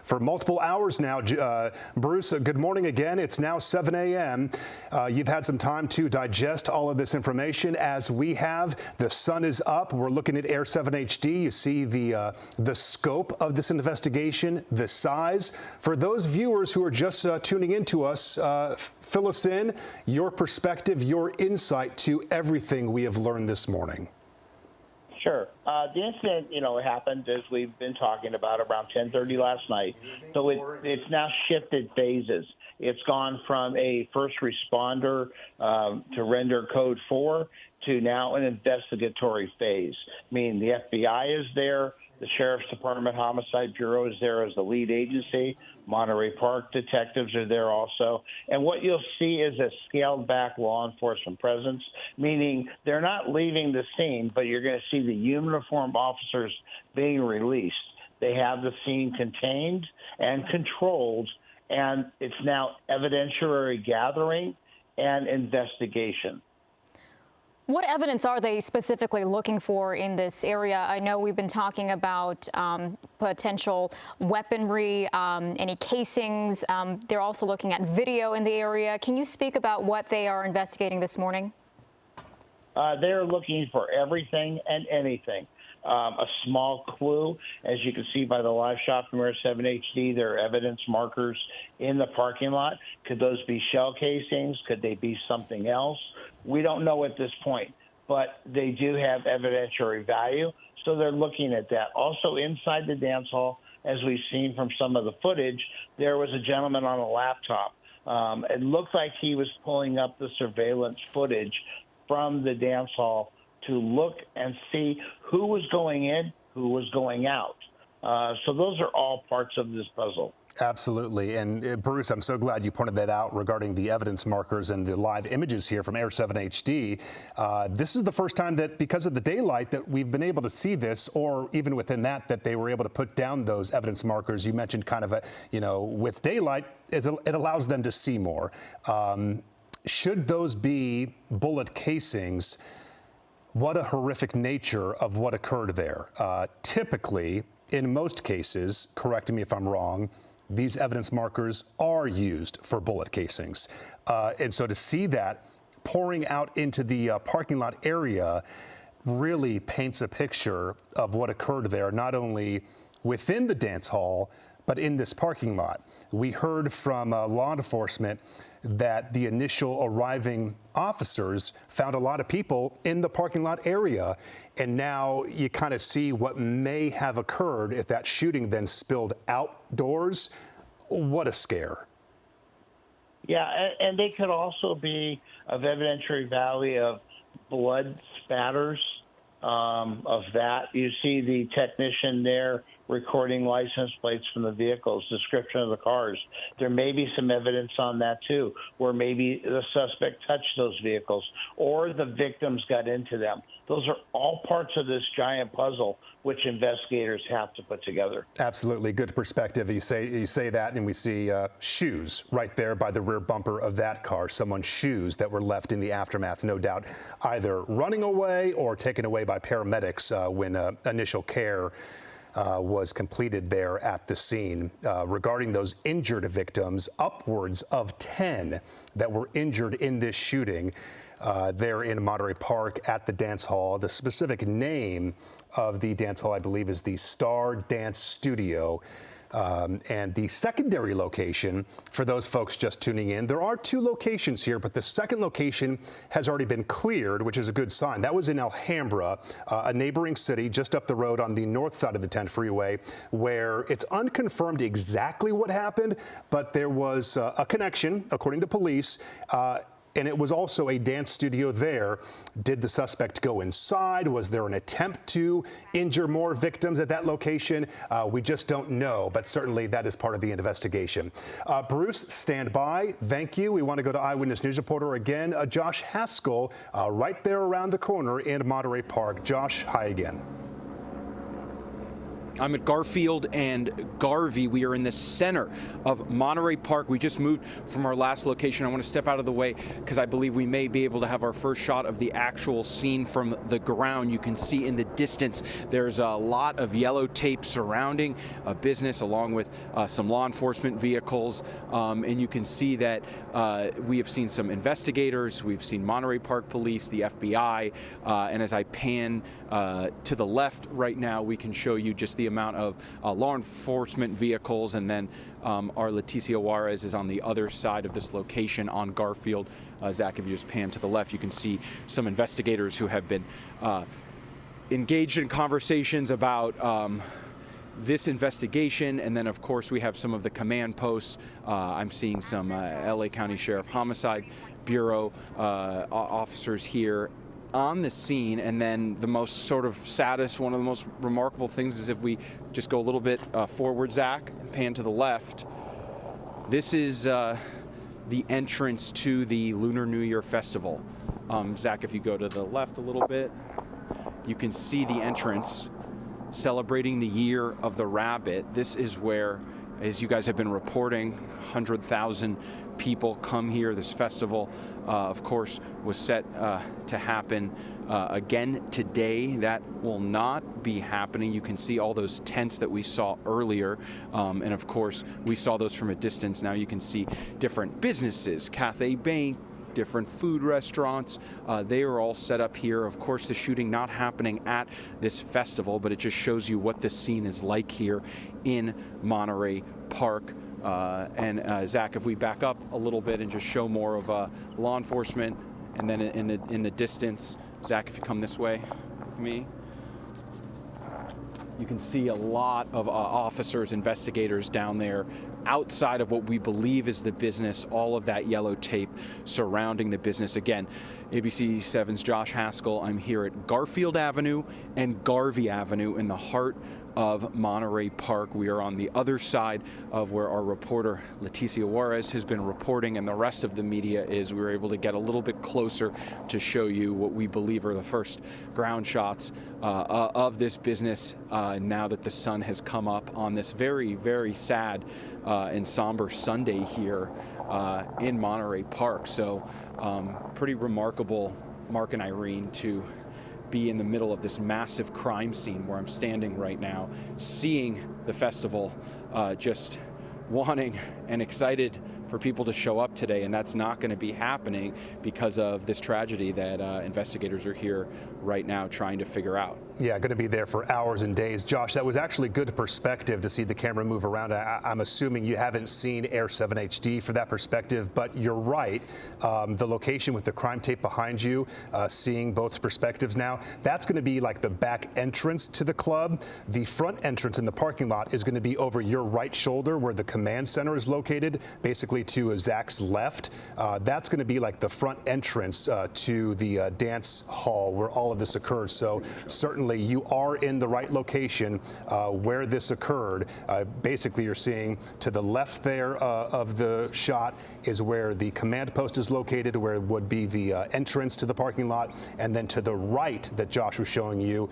for multiple hours now. Bruce, good morning again. It's now 7 a.m. You've had some time to digest all of this information, as we have. The sun is up. We're looking at Air 7 HD. You see the scope of this investigation, the size. For those viewers who are just tuning in to us, fill us in, your perspective, your insight to everything we have learned this morning. Sure. The incident, happened as we've been talking about around 10:30 last night. So it's now shifted phases. It's gone from a first responder to render code 4 to now an investigatory phase, meaning the FBI is there. The Sheriff's Department Homicide Bureau is there as the lead agency. Monterey Park detectives are there also. And what you'll see is a scaled-back law enforcement presence, meaning they're not leaving the scene, but you're going to see the uniformed officers being released. They have the scene contained and controlled, and it's now evidentiary gathering and investigation. What evidence are they specifically looking for in this area? I know we've been talking about potential weaponry, any casings. They're also looking at video in the area. Can you speak about what they are investigating this morning? They're looking for everything and anything. A small clue, as you can see by the live shot from Air 7 HD, there are evidence markers in the parking lot. Could those be shell casings? Could they be something else? We don't know at this point, but they do have evidentiary value, so they're looking at that. Also, inside the dance hall, as we've seen from some of the footage, there was a gentleman on a laptop. It looked like he was pulling up the surveillance footage from the dance hall to look and see who was going in, who was going out. So those are all parts of this puzzle. Absolutely. And Bruce, I'm so glad you pointed that out regarding the evidence markers and the live images here from Air 7 HD. This is the first time that, because of the daylight, that we've been able to see this, or even within that, that they were able to put down those evidence markers. You mentioned kind of a, with daylight, it allows them to see more. Should those be bullet casings, what a horrific nature of what occurred there. Typically, in most cases, correct me if I'm wrong, these evidence markers are used for bullet casings. And so to see that pouring out into the parking lot area really paints a picture of what occurred there, not only within the dance hall, but in this parking lot. We heard from law enforcement that the initial arriving officers found a lot of people in the parking lot area. And now you kind of see what may have occurred if that shooting then spilled outdoors. What a scare. Yeah, and they could also be of evidentiary value of blood spatters of that. You see the technician there recording license plates from the vehicles, description of the cars. There may be some evidence on that too, where maybe the suspect touched those vehicles or the victims got into them. Those are all parts of this giant puzzle which investigators have to put together. Absolutely. Good perspective. You say that, and we see shoes right there by the rear bumper of that car, someone's shoes that were left in the aftermath, no doubt either running away or taken away by paramedics when initial care was completed there at the scene. Regarding those injured victims, upwards of 10 that were injured in this shooting there in Monterey Park at the dance hall. The specific name of the dance hall, I believe, is the Star Dance Studio. And the secondary location, for those folks just tuning in, there are two locations here, but the second location has already been cleared, which is a good sign. That was in Alhambra, a neighboring city just up the road on the north side of the 10 freeway, where it's unconfirmed exactly what happened, but there was a connection, according to police, and it was also a dance studio there. Did the suspect go inside? Was there an attempt to injure more victims at that location? We just don't know, but certainly that is part of the investigation. Bruce, stand by. Thank you. We want to go to Eyewitness News reporter again, Josh Haskell, right there around the corner in Monterey Park. Josh, hi again. I'm at Garfield and Garvey. We are in the center of Monterey Park. We just moved from our last location. I want to step out of the way because I believe we may be able to have our first shot of the actual scene from the ground. You can see in the distance there's a lot of yellow tape surrounding a business along with some law enforcement vehicles. And you can see that we have seen some investigators. We've seen Monterey Park Police, the FBI. And as I pan to the left right now, we can show you just the amount of law enforcement vehicles, and then our Leticia Juarez is on the other side of this location on Garfield. Zach, if you just pan to the left, you can see some investigators who have been engaged in conversations about this investigation, and then of course we have some of the command posts. I'm seeing some LA County Sheriff Homicide Bureau officers here on the scene. And then the most sort of saddest, one of the most remarkable things is if we just go a little bit forward, Zach, and pan to the left. This is the entrance to the Lunar New Year festival. Zach, if you go to the left a little bit, you can see the entrance celebrating the year of the rabbit. This is where, as you guys have been reporting, 100,000 people come here. This festival, of course, was set to happen again today. That will not be happening. You can see all those tents that we saw earlier. And of course, we saw those from a distance. Now you can see different businesses, Cathay Bank, different food restaurants. They are all set up here. Of course, the shooting not happening at this festival, but it just shows you what this scene is like here in Monterey Park. And Zach, if we back up a little bit and just show more of law enforcement, and then in the distance, Zach, if you come this way, me. You can see a lot of officers, investigators down there outside of what we believe is the business, all of that yellow tape surrounding the business. Again, ABC 7's Josh Haskell. I'm here at Garfield Avenue and Garvey Avenue in the heart of Monterey Park. We are on the other side of where our reporter Leticia Juarez has been reporting, and the rest of the media is. We were able to get a little bit closer to show you what we believe are the first ground shots of this business now that the sun has come up on this very, very sad and somber Sunday here in Monterey Park. So pretty remarkable, Mark and Irene, to be in the middle of this massive crime scene where I'm standing right now, seeing the festival, just wanting and excited for people to show up today, and that's not going to be happening because of this tragedy that investigators are here right now trying to figure out. Yeah, going to be there for hours and days. Josh, that was actually good perspective to see the camera move around. I'm assuming you haven't seen Air 7 HD for that perspective, but you're right. The location with the crime tape behind you, seeing both perspectives now, that's going to be like the back entrance to the club. The front entrance in the parking lot is going to be over your right shoulder where the command center is located, basically to Zach's left. That's going to be like the front entrance to the dance hall where all of this occurred. So certainly you are in the right location where this occurred. Basically, you're seeing to the left there of the shot is where the command post is located, where would be the entrance to the parking lot, and then to the right that Josh was showing you,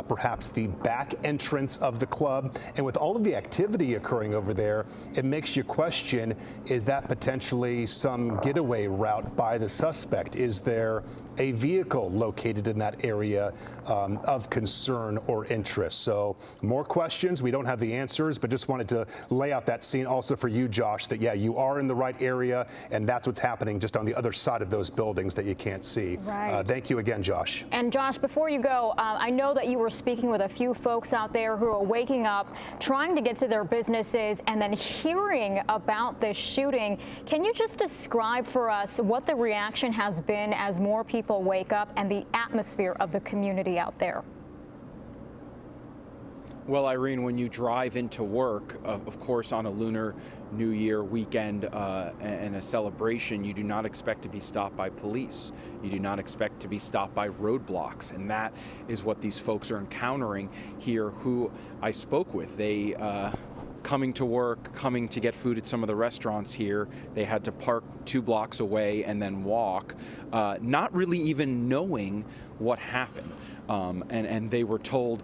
perhaps the back entrance of the club. And with all of the activity occurring over there, it makes you question, is that potentially some getaway route by the suspect? Is there a vehicle located in that area of concern or interest? So more questions. We don't have the answers, but just wanted to lay out that scene also for you, Josh, that, yeah, you are in the right area, and that's what's happening just on the other side of those buildings that you can't see. Right. Thank you again, Josh. And Josh, before you go, I know that you were speaking with a few folks out there who are waking up, trying to get to their businesses, and then hearing about this shooting. Can you just describe for us what the reaction has been as more people wake up and the atmosphere of the community out there? Well, Irene, when you drive into work, of course, on a Lunar New Year weekend and a celebration, you do not expect to be stopped by police. You do not expect to be stopped by roadblocks. And that is what these folks are encountering here who I spoke with. They coming to work, coming to get food at some of the restaurants here. They had to park 2 blocks away and then walk, not really even knowing what happened. And they were told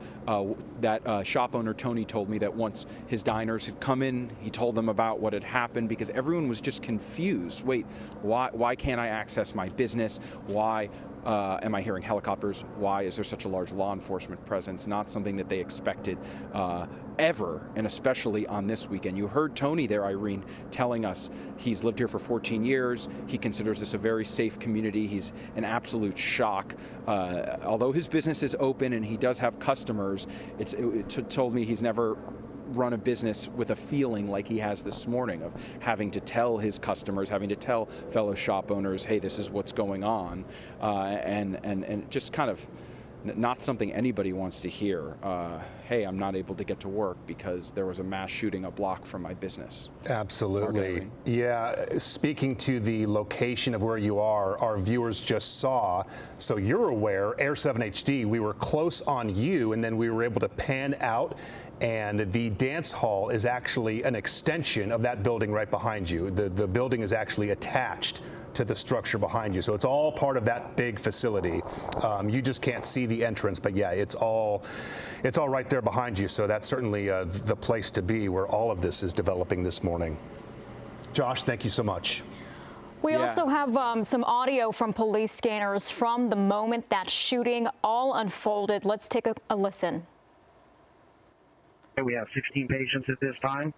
that shop owner Tony told me that once his diners had come in, he told them about what had happened because everyone was just confused. Wait, why can't I access my business? Why am I hearing helicopters? Why is there such a large law enforcement presence? Not something that they expected ever, and especially on this weekend. You heard Tony there, Irene, telling us he's lived here for 14 years. He considers this a very safe community. He's in absolute shock. Although his business is open and he does have customers, it told me he's never run a business with a feeling like he has this morning of having to tell his customers, having to tell fellow shop owners, hey, this is what's going on, and just kind of not something anybody wants to hear. Hey, I'm not able to get to work because there was a mass shooting a block from my business. Absolutely. Yeah, speaking to the location of where you are, our viewers just saw, so you're aware, Air 7 HD, we were close on you, and then we were able to pan out, and the dance hall is actually an extension of that building right behind you. The building is actually attached to the structure behind you. So it's all part of that big facility. You just can't see the entrance, but yeah, it's all right there behind you. So that's certainly the place to be where all of this is developing this morning. Josh, thank you so much. We also have some audio from police scanners from the moment that shooting all unfolded. Let's take a listen. We have 16 patients at this time.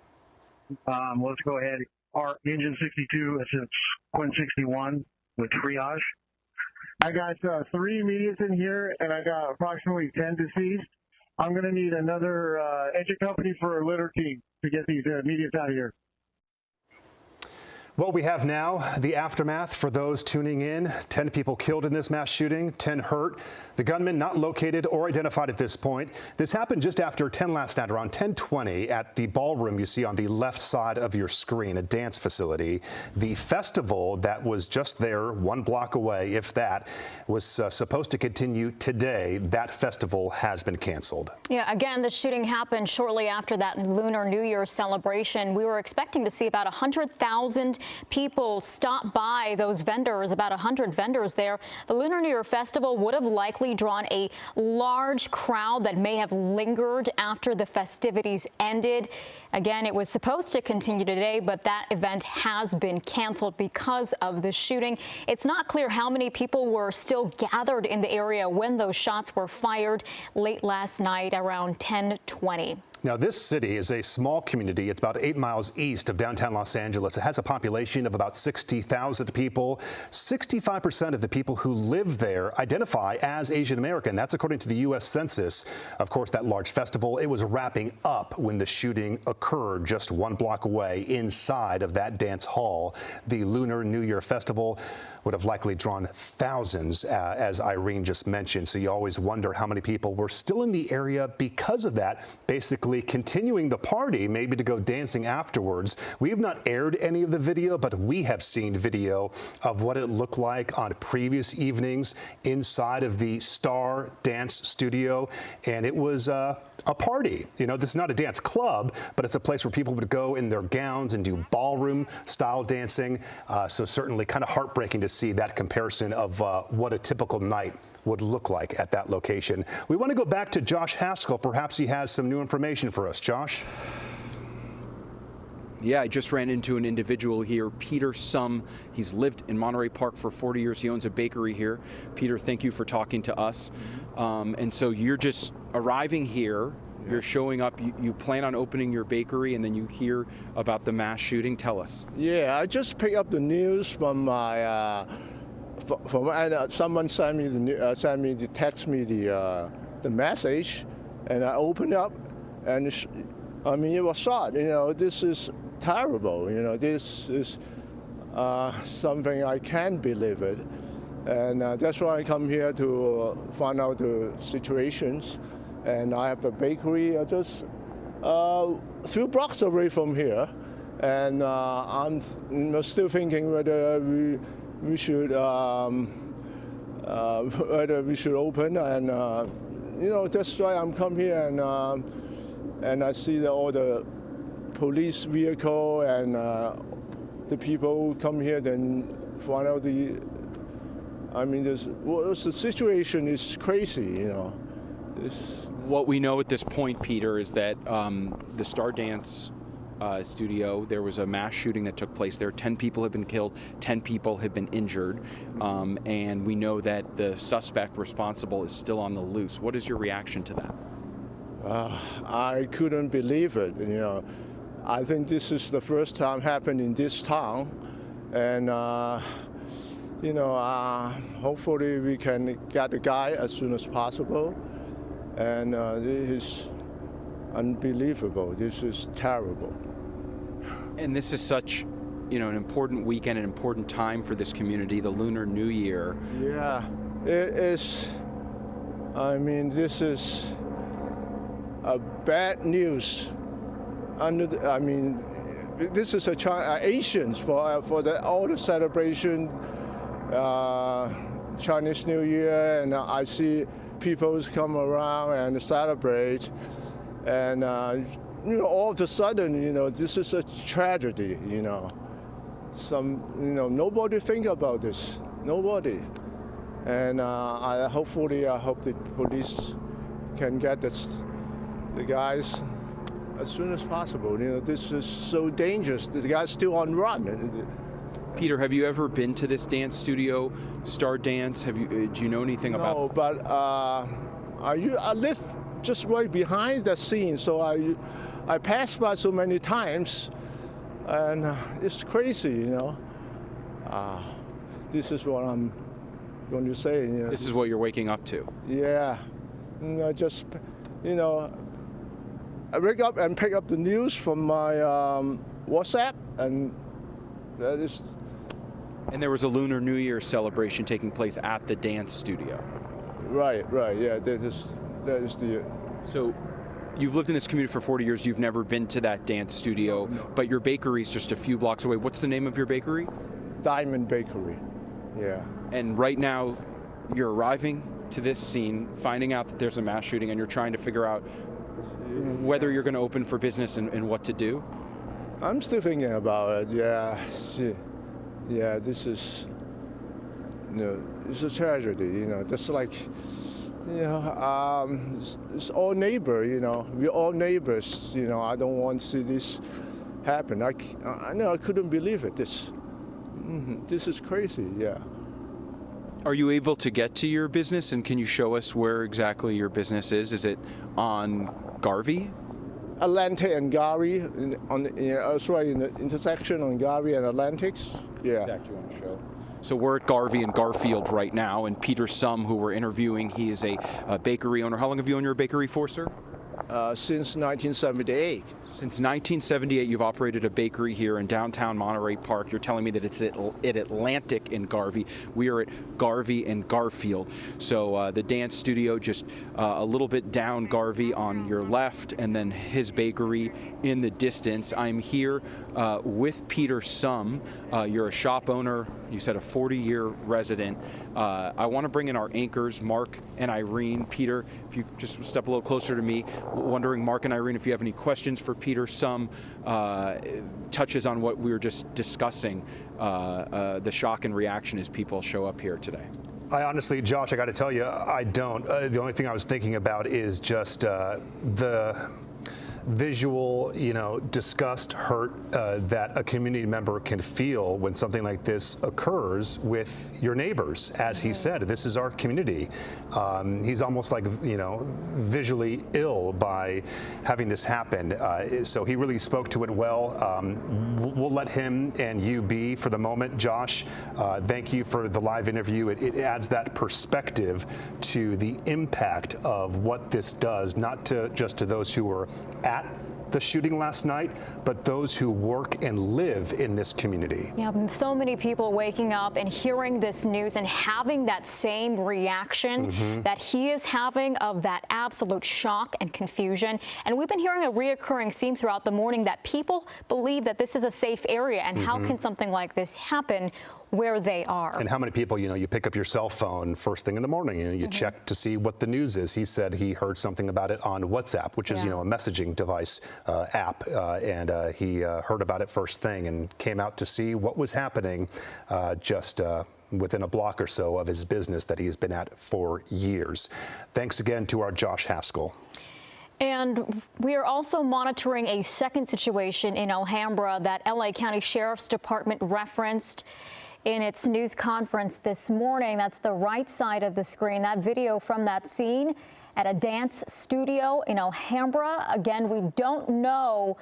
Let's go ahead. Our engine 62 assists Quinn 61 with triage. I got 3 immediates in here, and I got approximately 10 deceased. I'm going to need another engine company for a litter team to get these immediates out of here. What we have now, the aftermath for those tuning in. 10 people killed in this mass shooting, 10 hurt. The gunman not located or identified at this point. This happened just after 10 last night, around 10:20, at the ballroom you see on the left side of your screen, a dance facility. The festival that was just there 1 block away, if that, was supposed to continue today. That festival has been canceled. Yeah, again, the shooting happened shortly after that Lunar New Year celebration. We were expecting to see about 100,000 people stop by those vendors, about 100 vendors there. The Lunar New Year festival would have likely drawn a large crowd that may have lingered after the festivities ended. Again, it was supposed to continue today, but that event has been canceled because of the shooting. It's not clear how many people were still gathered in the area when those shots were fired late last night around 10:20. Now, this city is a small community. It's about 8 miles east of downtown Los Angeles. It has a population of about 60,000 people. 65% of the people who live there identify as Asian American. That's according to the U.S. Census. Of course, that large festival, it was wrapping up when the shooting occurred just 1 block away inside of that dance hall. The Lunar New Year festival would have likely drawn thousands, as Irene just mentioned. So you always wonder how many people were still in the area because of that, basically continuing the party, maybe to go dancing afterwards. We have not aired any of the video, but we have seen video of what it looked like on previous evenings inside of the Star Dance Studio. And it was a party. You know, this is not a dance club, but it's a place where people would go in their gowns and do ballroom style dancing. So certainly kind of heartbreaking to see that comparison of what a typical night would look like at that location. We want to go back to Josh Haskell. Perhaps he has some new information for us. Josh? Yeah, I just ran into an individual here, Peter Sum. He's lived in Monterey Park for 40 years. He owns a bakery here. Peter, thank you for talking to us. And so you're just arriving here. You're showing up. You plan on opening your bakery, and then you hear about the mass shooting. Tell us. Yeah, I just picked up the news from my someone sent me text me the message, and I opened up, and I mean, it was shot. You know, this is terrible. You know, this is something I can't believe it, and that's why I come here to find out the situations. And I have a bakery just a few blocks away from here, and I'm still thinking whether we should open. And you know, that's why I'm come here, and I see all the police vehicle and the people come here, then find out I mean, the situation is crazy, you know. What we know at this point, Peter, is that the Star Dance studio, there was a mass shooting that took place there. 10 people have been killed, 10 people have been injured, and we know that the suspect responsible is still on the loose. What is your reaction to that? I couldn't believe it. You know, I think this is the first time happened in this town, and you know, hopefully we can get the guy as soon as possible. And this is unbelievable. This is terrible. And this is such, you know, an important weekend, an important time for this community, the Lunar New Year. Yeah, it is. I mean, this is a bad news. I mean, this is Asians for all the celebration, Chinese New Year, and I see people come around and celebrate, and you know, all of a sudden, you know, this is a tragedy. You know, nobody think about this, nobody, and I hope the police can get the guys as soon as possible. You know, this is so dangerous. This guy's still on run. Peter, have you ever been to this dance studio, Star Dance? Do you know anything about? No, but I live just right behind the scene, so I pass by so many times, and it's crazy, you know. This is what I'm going to say. You know. This is what you're waking up to. Yeah, just, you know, I wake up and pick up the news from my WhatsApp, and That is. And there was a Lunar New Year celebration taking place at the dance studio. Right, yeah, that is the. So, you've lived in this community for 40 years. You've never been to that dance studio, but your bakery is just a few blocks away. What's the name of your bakery? Diamond Bakery. Yeah. And right now, you're arriving to this scene, finding out that there's a mass shooting, and you're trying to figure out whether you're going to open for business and what to do. I'm still thinking about it. Yeah. Yeah. This is. It's a tragedy. Just like. It's all neighbor, we're all neighbors, I don't want to see this happen. I couldn't believe it. This is crazy, yeah. Are you able to get to your business, and can you show us where exactly your business is? Is it on Garvey? Atlantic and Garvey, that's right, in the intersection on Garvey and Atlantics, yeah. Exactly, you want to show. So we're at Garvey and Garfield right now, and Peter Sum, who we're interviewing, he is a bakery owner. How long have you owned your bakery for, sir? Since 1978. Since 1978, you've operated a bakery here in downtown Monterey Park. You're telling me that it's at Atlantic in Garvey. We are at Garvey and Garfield. So the dance studio just a little bit down Garvey on your left, and then his bakery in the distance. I'm here with Peter Sum. You're a shop owner. You said a 40-year resident. I want to bring in our anchors, Mark and Irene. Peter, if you just step a little closer to me, wondering, Mark and Irene, if you have any questions for Peter. Some touches on what we were just discussing, the shock and reaction as people show up here today. I honestly, Josh, I got to tell you, I don't. The only thing I was thinking about is just the visual, disgust, hurt that a community member can feel when something like this occurs with your neighbors. As he said, this is our community. He's almost like, visually ill by having this happen. So he really spoke to it well. We'll let him and you be for the moment. Josh, thank you for the live interview. It adds that perspective to the impact of what this does, not just to those who were at the shooting last night, but those who work and live in this community. Yeah, so many people waking up and hearing this news and having that same reaction that he is having, of that absolute shock and confusion. And we've been hearing a reoccurring theme throughout the morning that people believe that this is a safe area, and how can something like this happen where they are? And how many people, you pick up your cell phone first thing in the morning, you check to see what the news is. He said he heard something about it on WhatsApp, which is, a messaging device app, and he heard about it first thing and came out to see what was happening just within a block or so of his business that he's been at for years. Thanks again to our Josh Haskell. And we are also monitoring a second situation in Alhambra that LA County Sheriff's Department referenced in its news conference this morning. That's the right side of the screen. That video from that scene at a dance studio in Alhambra. Again, we don't know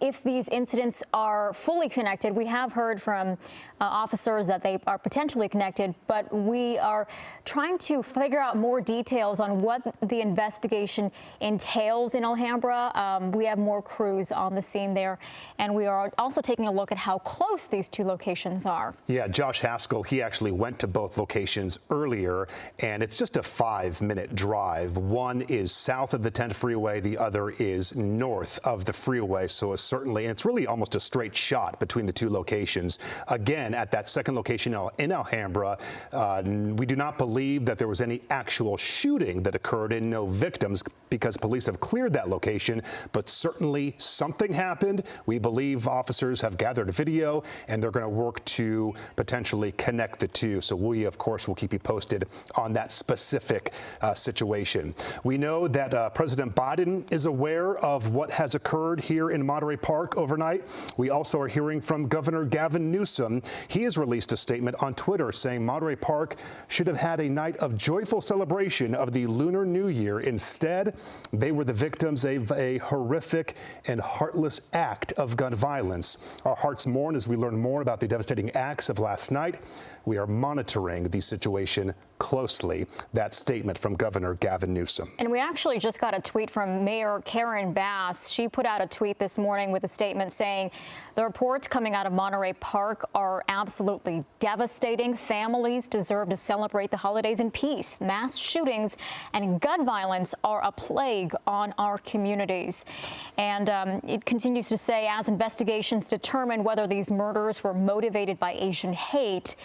if these incidents are fully connected. We have heard from officers that they are potentially connected, but we are trying to figure out more details on what the investigation entails in Alhambra. We have more crews on the scene there, and we are also taking a look at how close these two locations are. Yeah, Josh Haskell, he actually went to both locations earlier, and it's just a 5-minute drive. One is south of the 10th freeway, the other is north of the freeway. So certainly, and it's really almost a straight shot between the two locations. Again, at that second location in Alhambra, we do not believe that there was any actual shooting that occurred and no victims, because police have cleared that location, but certainly something happened. We believe officers have gathered a video, and they're going to work to potentially connect the two. So we, of course, will keep you posted on that specific situation. We know that President Biden is aware of what has occurred here in Monterey Park overnight. We also are hearing from Governor Gavin Newsom. He has released a statement on Twitter saying Monterey Park should have had a night of joyful celebration of the Lunar New Year. Instead, they were the victims of a horrific and heartless act of gun violence. Our hearts mourn as we learn more about the devastating acts of last night. We are monitoring the situation closely that statement from Governor Gavin Newsom. And we actually just got a tweet from Mayor Karen Bass. She put out a tweet this morning with a statement saying the reports coming out of Monterey Park are absolutely devastating. Families deserve to celebrate the holidays in peace. Mass shootings and gun violence are a plague on our communities. And it continues to say, as investigations determine whether these murders were motivated by Asian hate,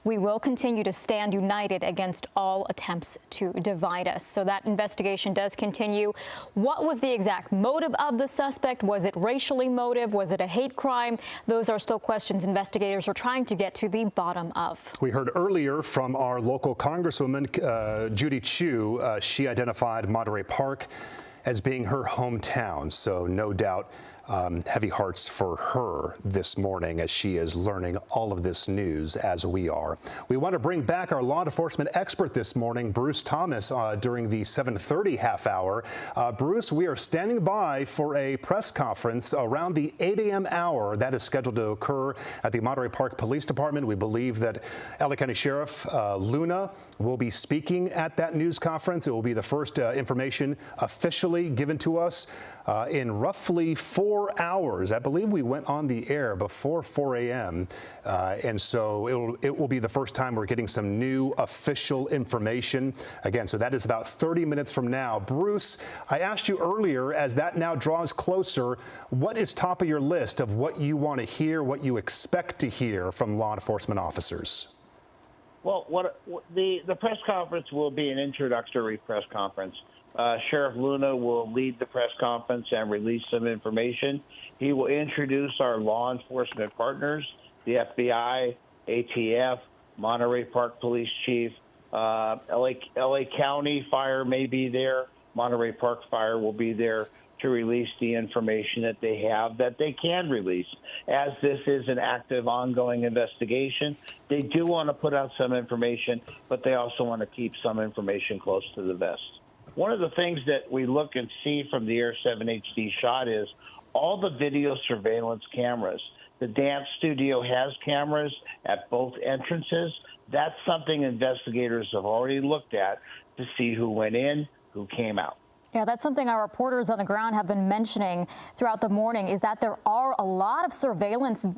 we will continue to stand united against all attempts to divide us. So that investigation does continue. What was the exact motive of the suspect? Was it racially motive? Was it a hate crime? Those are still questions investigators are trying to get to the bottom of. We heard earlier from our local Congresswoman, Judy Chu. She identified Monterey Park as being her hometown. So no doubt heavy hearts for her this morning as she is learning all of this news as we are. We want to bring back our law enforcement expert this morning, Bruce Thomas, during the 7:30 half hour. Bruce, we are standing by for a press conference around the 8 a.m. hour that is scheduled to occur at the Monterey Park Police Department. We believe that LA County Sheriff Luna will be speaking at that news conference. It will be the first information officially given to us in roughly 4 hours. I believe we went on the air before 4 a.m. And so it will be the first time we're getting some new official information. Again, so that is about 30 minutes from now. Bruce, I asked you earlier, as that now draws closer, what is top of your list of what you want to hear, what you expect to hear from law enforcement officers? Well, the press conference will be an introductory press conference. Sheriff Luna will lead the press conference and release some information. He will introduce our law enforcement partners, the FBI, ATF, Monterey Park Police Chief, LA County Fire may be there, Monterey Park Fire will be there to release the information that they have that they can release. As this is an active, ongoing investigation, they do want to put out some information, but they also want to keep some information close to the vest. One of the things that we look and see from the Air 7 HD shot is all the video surveillance cameras. The dance studio has cameras at both entrances. That's something investigators have already looked at to see who went in, who came out. Yeah, that's something our reporters on the ground have been mentioning throughout the morning, is that there are a lot of surveillance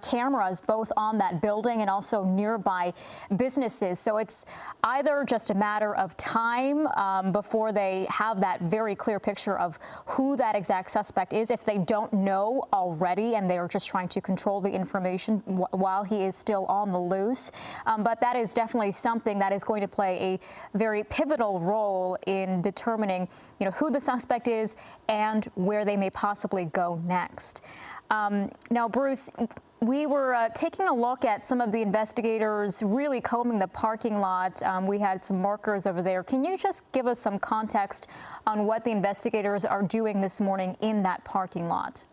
cameras both on that building and also nearby businesses. So it's either just a matter of time before they have that very clear picture of who that exact suspect is, if they don't know already and they are just trying to control the information while he is still on the loose. But that is definitely something that is going to play a very pivotal role in determining, who the suspect is and where they may possibly go next. Now, Bruce, we were taking a look at some of the investigators really combing the parking lot. We had some markers over there. Can you just give us some context on what the investigators are doing this morning in that parking lot?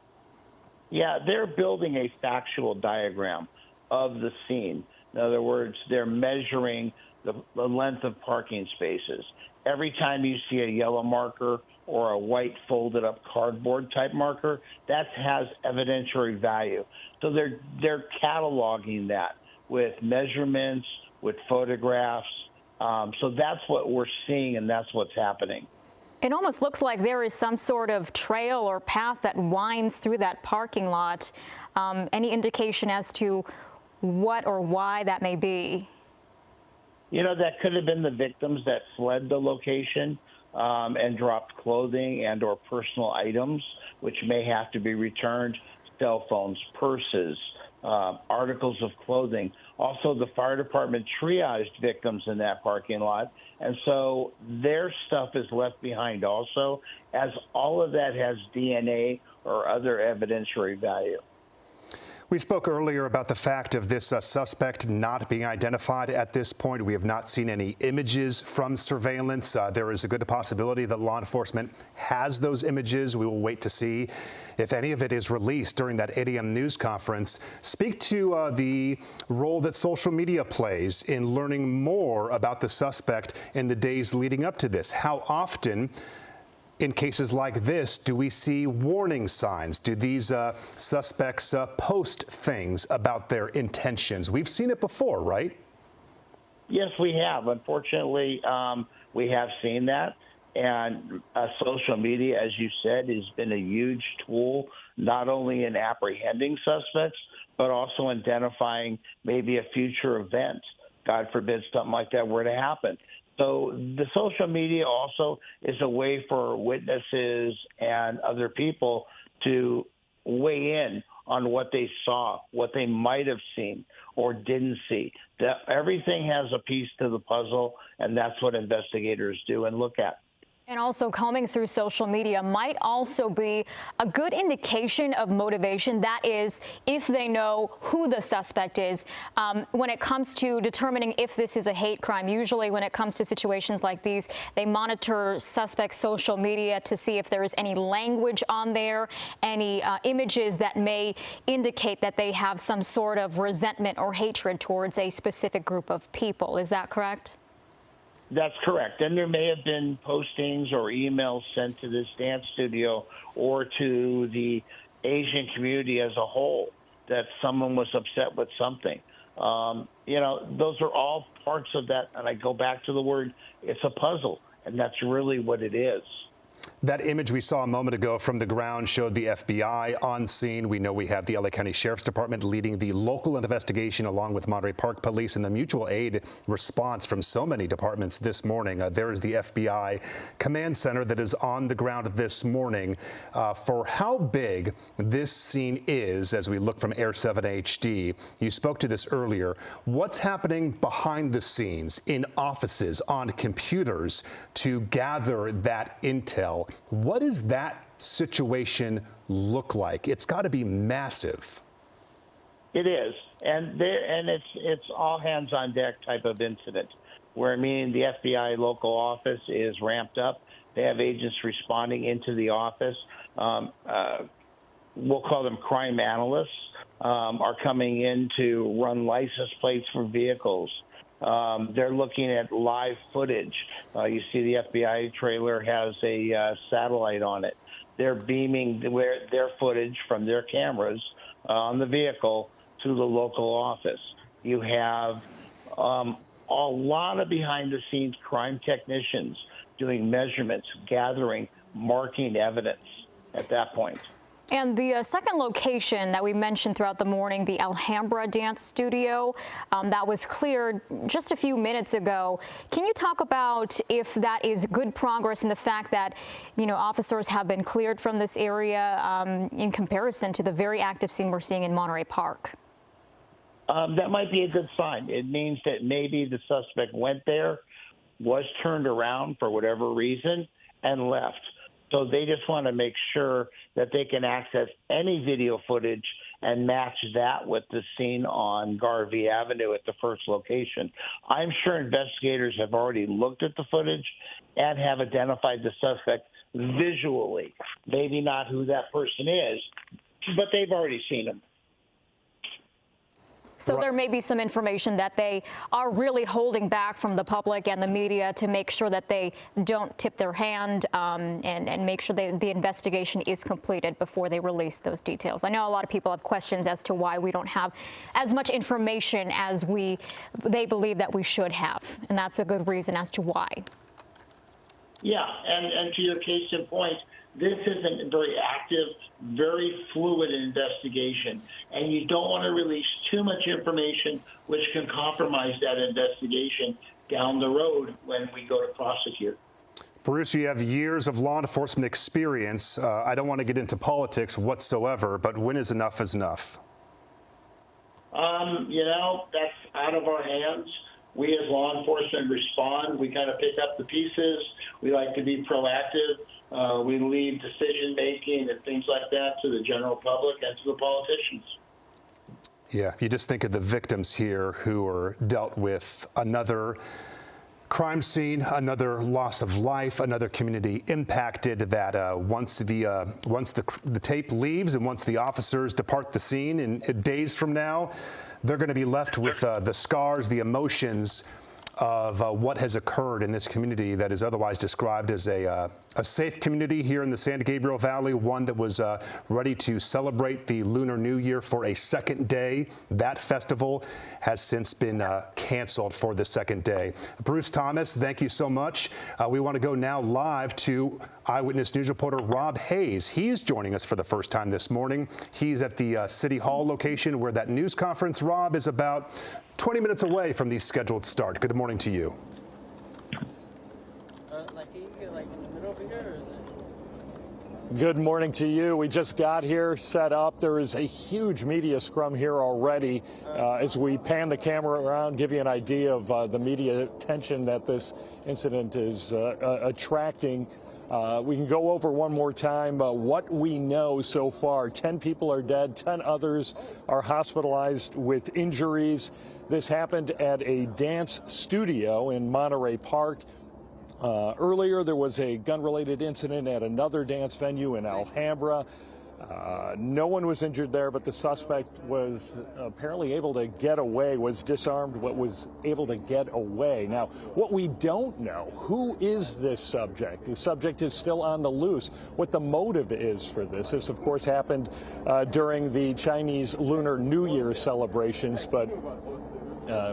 Yeah, they're building a factual diagram of the scene. In other words, they're measuring the length of parking spaces. Every time you see a yellow marker or a white folded up cardboard type marker, that has evidentiary value. So they're cataloging that with measurements, with photographs. So that's what we're seeing, and that's what's happening. It almost looks like there is some sort of trail or path that winds through that parking lot. Any indication as to what or why that may be? That could have been the victims that fled the location and dropped clothing and or personal items, which may have to be returned, cell phones, purses, articles of clothing. Also, the fire department triaged victims in that parking lot, and so their stuff is left behind also, as all of that has DNA or other evidentiary value. We spoke earlier about the fact of this suspect not being identified at this point. We have not seen any images from surveillance. There is a good possibility that law enforcement has those images. We will wait to see if any of it is released during that 8 a.m. news conference. Speak to the role that social media plays in learning more about the suspect in the days leading up to this. How often, in cases like this, do we see warning signs? Do these suspects post things about their intentions? We've seen it before, right? Yes, we have. Unfortunately, we have seen that. And social media, as you said, has been a huge tool, not only in apprehending suspects, but also identifying maybe a future event. God forbid something like that were to happen. So the social media also is a way for witnesses and other people to weigh in on what they saw, what they might have seen or didn't see. That everything has a piece to the puzzle, and that's what investigators do and look at. And also combing through social media might also be a good indication of motivation. That is, if they know who the suspect is. When it comes to determining if this is a hate crime, usually when it comes to situations like these, they monitor suspects' social media to see if there is any language on there, any images that may indicate that they have some sort of resentment or hatred towards a specific group of people. Is that correct? That's correct. And there may have been postings or emails sent to this dance studio or to the Asian community as a whole that someone was upset with something. Those are all parts of that. And I go back to the word, it's a puzzle. And that's really what it is. That image we saw a moment ago from the ground showed the FBI on scene. We know we have the LA County Sheriff's Department leading the local investigation along with Monterey Park Police and the mutual aid response from so many departments this morning. There is the FBI command center that is on the ground this morning. For how big this scene is as we look from Air 7 HD, you spoke to this earlier. What's happening behind the scenes in offices, on computers to gather that intel? What does that situation look like? It's got to be massive. It is, and it's all hands on deck type of incident, where meaning the FBI local office is ramped up. They have agents responding into the office. We'll call them crime analysts, are coming in to run license plates for vehicles. They're looking at live footage. You see the FBI trailer has a satellite on it. They're beaming their footage from their cameras on the vehicle to the local office. You have a lot of behind-the-scenes crime technicians doing measurements, gathering, marking evidence at that point. And the second location that we mentioned throughout the morning, the Alhambra Dance Studio, that was cleared just a few minutes ago. Can you talk about if that is good progress in the fact that, officers have been cleared from this area in comparison to the very active scene we're seeing in Monterey Park? That might be a good sign. It means that maybe the suspect went there, was turned around for whatever reason, and left. So they just want to make sure that they can access any video footage and match that with the scene on Garvey Avenue at the first location. I'm sure investigators have already looked at the footage and have identified the suspect visually. Maybe not who that person is, but they've already seen him. So there may be some information that they are really holding back from the public and the media to make sure that they don't tip their hand and make sure that the investigation is completed before they release those details. I know a lot of people have questions as to why we don't have as much information as they believe that we should have, and that's a good reason as to why. Yeah, and to your case in point, this is a very active, very fluid investigation, and you don't want to release too much information which can compromise that investigation down the road when we go to prosecute. Bruce, you have years of law enforcement experience. I don't want to get into politics whatsoever, but when is enough is enough? That's out of our hands. We as law enforcement respond. We kind of pick up the pieces. We like to be proactive. We leave decision-making and things like that to the general public and to the politicians. Yeah, you just think of the victims here who are dealt with another crime scene, another loss of life, another community impacted that once the tape leaves and once the officers depart the scene in days from now, they're going to be left with the scars, the emotions of what has occurred in this community that is otherwise described as a A safe community here in the San Gabriel Valley, one that was ready to celebrate the Lunar New Year for a second day. That festival has since been canceled for the second day. Bruce Thomas, thank you so much. We want to go now live to Eyewitness News reporter Rob Hayes. He's joining us for the first time this morning. He's at the City Hall location where that news conference, Rob, is about 20 minutes away from the scheduled start. Good morning to you. Good morning to you. We just got here, set up. There is a huge media scrum here already. As we pan the camera around, give you an idea of the media attention that this incident is attracting. We can go over one more time what we know so far. 10 people are dead, 10 others are hospitalized with injuries. This happened at a dance studio in Monterey Park. Earlier, there was a gun-related incident at another dance venue in Alhambra. No one was injured there, but the suspect was apparently able to get away, was disarmed, but was able to get away. Now, what we don't know, who is this subject? The subject is still on the loose. What the motive is for this. This, of course, happened during the Chinese Lunar New Year celebrations, but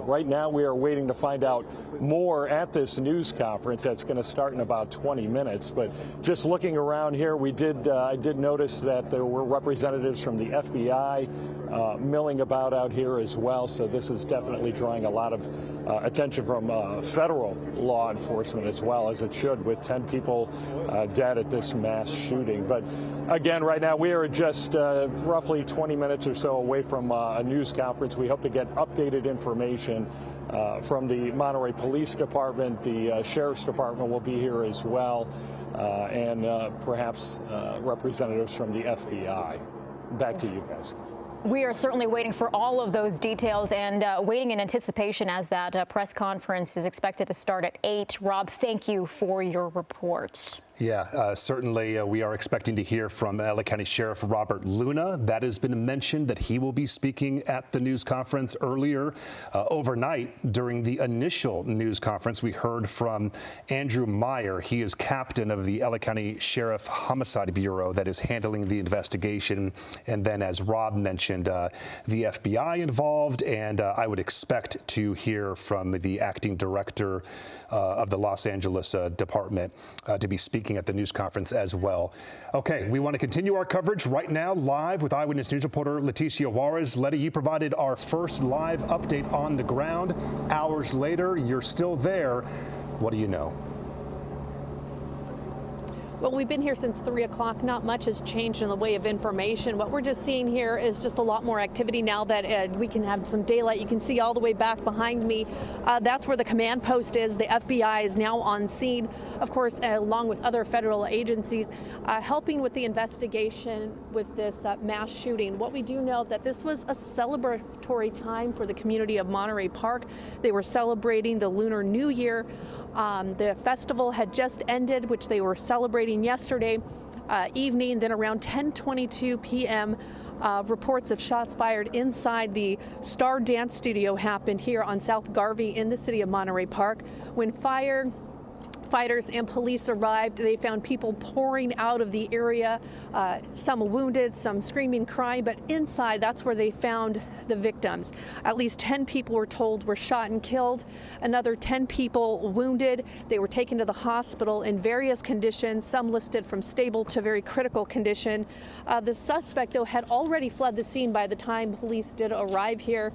right now, we are waiting to find out more at this news conference that's going to start in about 20 minutes. But just looking around here, I did notice that there were representatives from the FBI milling about out here as well. So this is definitely drawing a lot of attention from federal law enforcement as well, as it should, with 10 people dead at this mass shooting. But again, right now, we are just roughly 20 minutes or so away from a news conference. We hope to get updated information from the Monterey Police Department. The Sheriff's Department will be here as well, and perhaps representatives from the FBI. Back to you guys. We are certainly waiting for all of those details and waiting in anticipation as that press conference is expected to start at 8. Rob, thank you for your report. Yeah, certainly we are expecting to hear from LA County Sheriff Robert Luna. That has been mentioned that he will be speaking at the news conference earlier overnight. During the initial news conference, we heard from Andrew Meyer. He is captain of the LA County Sheriff Homicide Bureau that is handling the investigation. And then, as Rob mentioned, the FBI involved, and I would expect to hear from the acting director of the Los Angeles Department to be speaking at the news conference as well. Okay, we want to continue our coverage right now live with Eyewitness News reporter Leticia Juarez. Letty, you provided our first live update on the ground. Hours later, you're still there. What do you know? Well, we've been here since 3 o'clock. Not much has changed in the way of information. What we're just seeing here is just a lot more activity now that we can have some daylight. You can see all the way back behind me. That's where the command post is. The FBI is now on scene, of course, along with other federal agencies, helping with the investigation with this mass shooting. What we do know that this was a celebratory time for the community of Monterey Park. They were celebrating the Lunar New Year. The festival had just ended, which they were celebrating yesterday evening. Then around 10:22 p.m., reports of shots fired inside the Star Dance Studio happened here on South Garvey in the city of Monterey Park. When firefighters and police arrived, they found people pouring out of the area, some wounded, some screaming, crying, but inside, that's where they found the victims. At least 10 people were told were shot and killed, another 10 people wounded. They were taken to the hospital in various conditions, some listed from stable to very critical condition. The suspect, though, had already fled the scene by the time police did arrive here.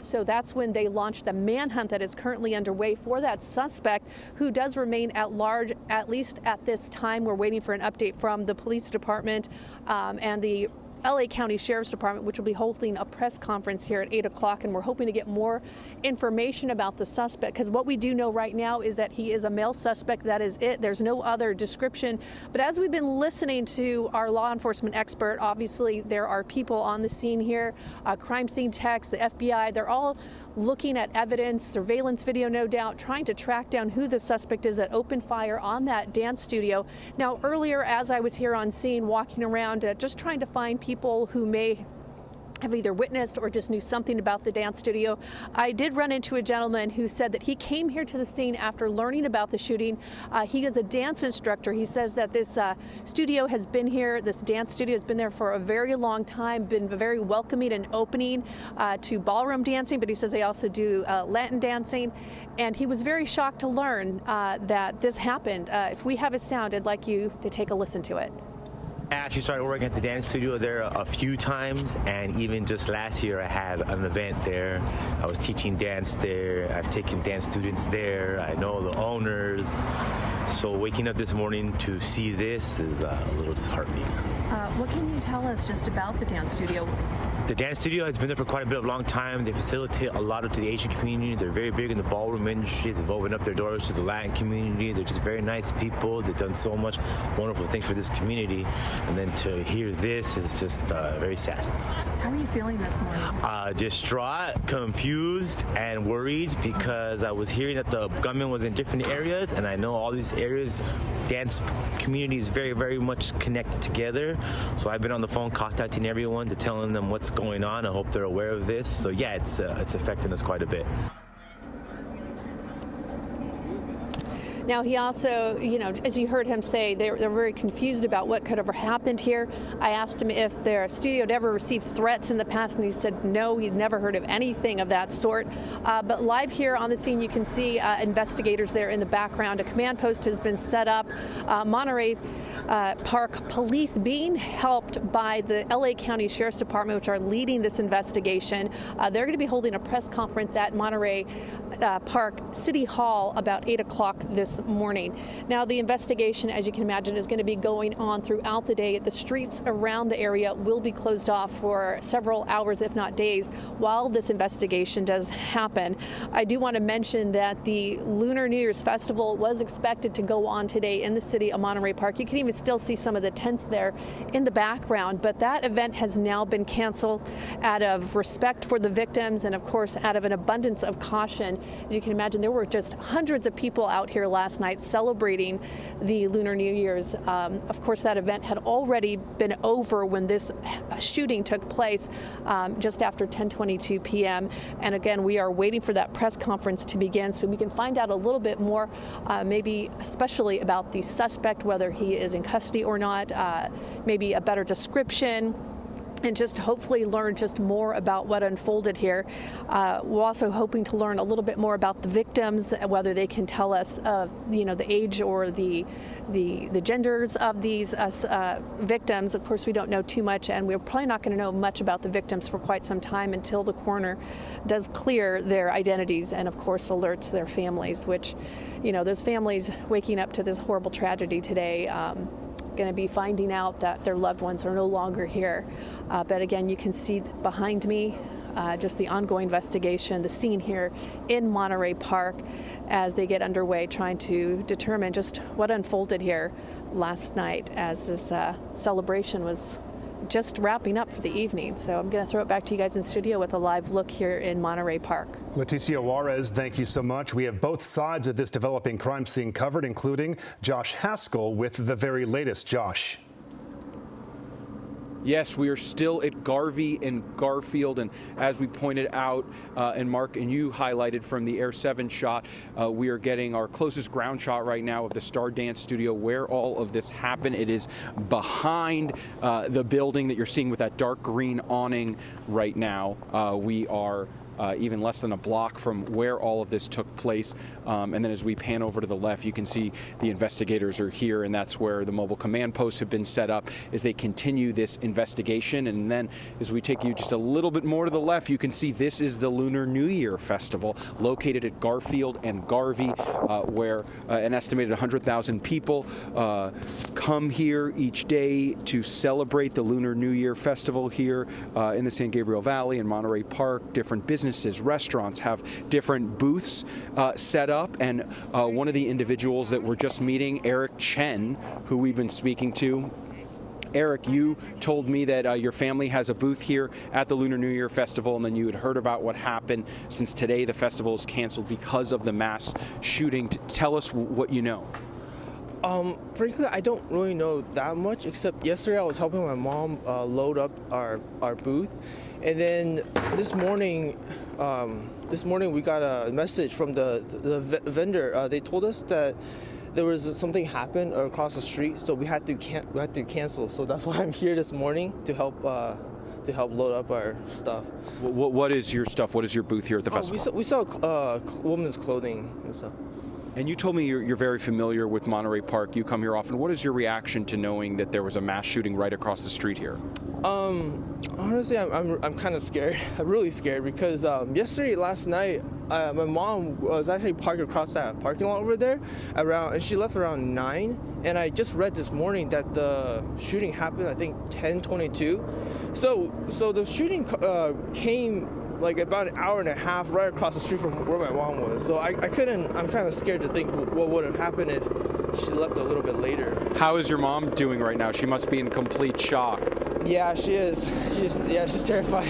So that's when they launched the manhunt that is currently underway for that suspect, who does remain at large, at least at this time. We're waiting for an update from the police department and the LA County Sheriff's Department, which will be holding a press conference here at 8 o'clock, and we're hoping to get more information about the suspect, because what we do know right now is that he is a male suspect. That is it. There's no other description. But as we've been listening to our law enforcement expert, obviously there are people on the scene here, crime scene techs, the FBI, they're all looking at evidence, surveillance video, no doubt, trying to track down who the suspect is that opened fire on that dance studio. Now, earlier, as I was here on scene, walking around, just trying to find people who may have either witnessed or just knew something about the dance studio. I did run into a gentleman who said that he came here to the scene after learning about the shooting. He is a dance instructor. He says that this studio has been here, this dance studio has been there for a very long time, been very welcoming and opening to ballroom dancing, but he says they also do Latin dancing. And he was very shocked to learn that this happened. If we have a sound, I'd like you to take a listen to it. I actually started working at the dance studio there a few times, and even just last year I had an event there. I was teaching dance there. I've taken dance students there. I know the owners. So waking up this morning to see this is a little disheartening. What can you tell us just about the dance studio? The dance studio has been there for quite a bit of a long time. They facilitate a lot to the Asian community. They're very big in the ballroom industry. They've opened up their doors to the Latin community. They're just very nice people. They've done so much wonderful things for this community. And then to hear this is just very sad. How are you feeling this morning? Distraught, confused, and worried because I was hearing that the gunman was in different areas, and I know all these areas, dance community is very, very much connected together. So I've been on the phone contacting everyone to telling them what's going on. I hope they're aware of this. So yeah, it's affecting us quite a bit. Now, he also, you know, as you heard him say, they're very confused about what could have happened here. I asked him if their studio had ever received threats in the past, and he said no, he'd never heard of anything of that sort. But live here on the scene, you can see investigators there in the background. A command post has been set up. Monterey Park police being helped by the LA County Sheriff's Department, which are leading this investigation. They're going to be holding a press conference at Monterey Park City Hall about 8 o'clock this morning. Now, the investigation, as you can imagine, is going to be going on throughout the day. The streets around the area will be closed off for several hours, if not days, while this investigation does happen. I do want to mention that the Lunar New Year's Festival was expected to go on today in the city of Monterey Park. You can even still see some of the tents there in the background, but that event has now been canceled out of respect for the victims and, of course, out of an abundance of caution. As you can imagine, there were just hundreds of people out here last night celebrating the Lunar New Year's. Of course, that event had already been over when this shooting took place just after 10:22 p.m. And again, we are waiting for that press conference to begin so we can find out a little bit more, maybe especially about the suspect, whether he is in custody or not, maybe a better description, and just hopefully learn just more about what unfolded here. We're also hoping to learn a little bit more about the victims, whether they can tell us, you know, the age or the genders of these victims. Of course, we don't know too much, and we're probably not going to know much about the victims for quite some time until the coroner does clear their identities and, of course, alerts their families, which, you know, those families waking up to this horrible tragedy today, going to be finding out that their loved ones are no longer here. But again, you can see behind me just the ongoing investigation, the scene here in Monterey Park as they get underway, trying to determine just what unfolded here last night as this celebration was just wrapping up for the evening. So I'm going to throw it back to you guys in studio with a live look here in Monterey Park. Leticia Juarez, thank you so much. We have both sides of this developing crime scene covered, including Josh Haskell with the very latest. Josh. Yes, we are still at Garvey and Garfield, and as we pointed out, and Mark and you highlighted from the Air 7 shot, we are getting our closest ground shot right now of the Star Dance Studio where all of this happened. It is behind the building that you're seeing with that dark green awning right now. We are even less than a block from where all of this took place. And then as we pan over to the left, you can see the investigators are here, and that's where the mobile command posts have been set up as they continue this investigation. And then as we take you just a little bit more to the left, you can see this is the Lunar New Year Festival located at Garfield and Garvey, where an estimated 100,000 people come here each day to celebrate the Lunar New Year Festival here in the San Gabriel Valley and Monterey Park. Different businesses, restaurants have different booths set up, and one of the individuals that we're just meeting, Eric Chen, who we've been speaking to. Eric, you told me that your family has a booth here at the Lunar New Year Festival, and then you had heard about what happened since today the festival is canceled because of the mass shooting. Tell us what you know. Frankly, I don't really know that much, except yesterday I was helping my mom load up our booth, And then this morning we got a message from the vendor. They told us that there was something happened across the street, so we had to cancel. So that's why I'm here this morning to help load up our stuff. What is your stuff? What is your booth here at the festival? We sell women's clothing and stuff. And you told me you're very familiar with Monterey Park. You come here often. What is your reaction to knowing that there was a mass shooting right across the street here? Honestly, I'm kind of scared. I'm really scared because last night, my mom was actually parked across that parking lot over there and she left around 9. And I just read this morning that the shooting happened, I think, 10:22. So the shooting came like about an hour and a half right across the street from where my mom was. So I'm kind of scared to think what would have happened if she left a little bit later. How is your mom doing right now? She must be in complete shock. Yeah, she is. She's terrified.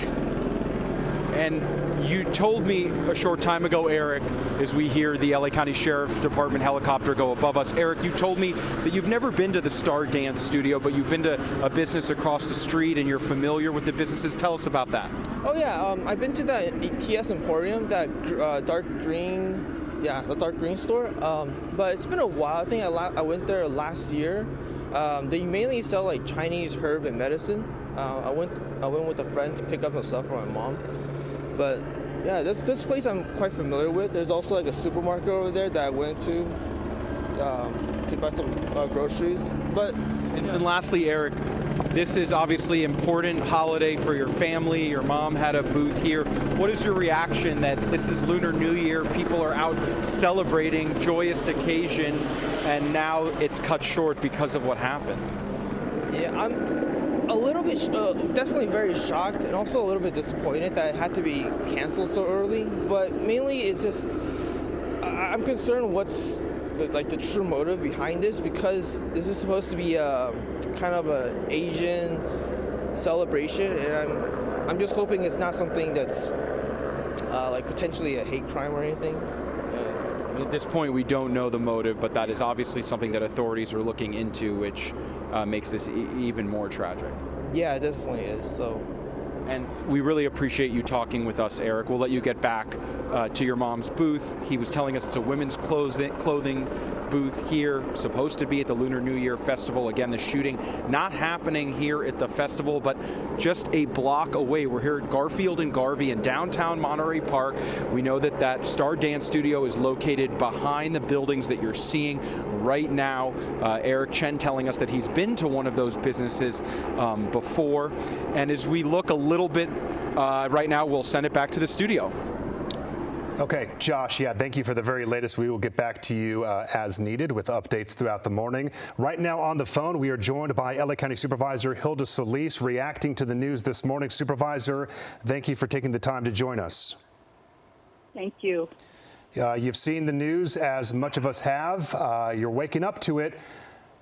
And you told me a short time ago, Eric, as we hear the LA County Sheriff's Department helicopter go above us. Eric, you told me that you've never been to the Star Dance Studio, but you've been to a business across the street and you're familiar with the businesses. Tell us about that. Oh yeah, I've been to that TS Emporium, that dark green, the dark green store. But it's been a while. I think I went there last year. They mainly sell like Chinese herb and medicine. I went with a friend to pick up some stuff for my mom. But yeah, this place I'm quite familiar with. There's also like a supermarket over there that I went to buy some groceries. And lastly, Eric, this is obviously an important holiday for your family. Your mom had a booth here. What is your reaction that this is Lunar New Year? People are out celebrating, joyous occasion, and now it's cut short because of what happened. Yeah, I'm a little bit, definitely very shocked, and also a little bit disappointed that it had to be canceled so early. But mainly, it's just I'm concerned what's the true motive behind this, because this is supposed to be kind of an Asian celebration, and I'm just hoping it's not something that's like potentially a hate crime or anything. At this point, we don't know the motive, but that is obviously something that authorities are looking into, which makes this even more tragic. Yeah, it definitely is. So, and we really appreciate you talking with us, Eric. We'll let you get back to your mom's booth. He was telling us it's a women's clothing booth here, supposed to be at the Lunar New Year Festival. Again, the shooting not happening here at the festival, but just a block away. We're here at Garfield and Garvey in downtown Monterey Park. We know that Star Dance Studio is located behind the buildings that you're seeing right now. Eric Chen telling us that he's been to one of those businesses before. And as we look a little bit right now, we'll send it back to the studio. Okay, Josh, thank you for the very latest. We will get back to you as needed with updates throughout the morning. Right now on the phone, we are joined by LA County Supervisor Hilda Solis, reacting to the news this morning. Supervisor, thank you for taking the time to join us. Thank you. You've seen the news, as much of us have. You're waking up to it.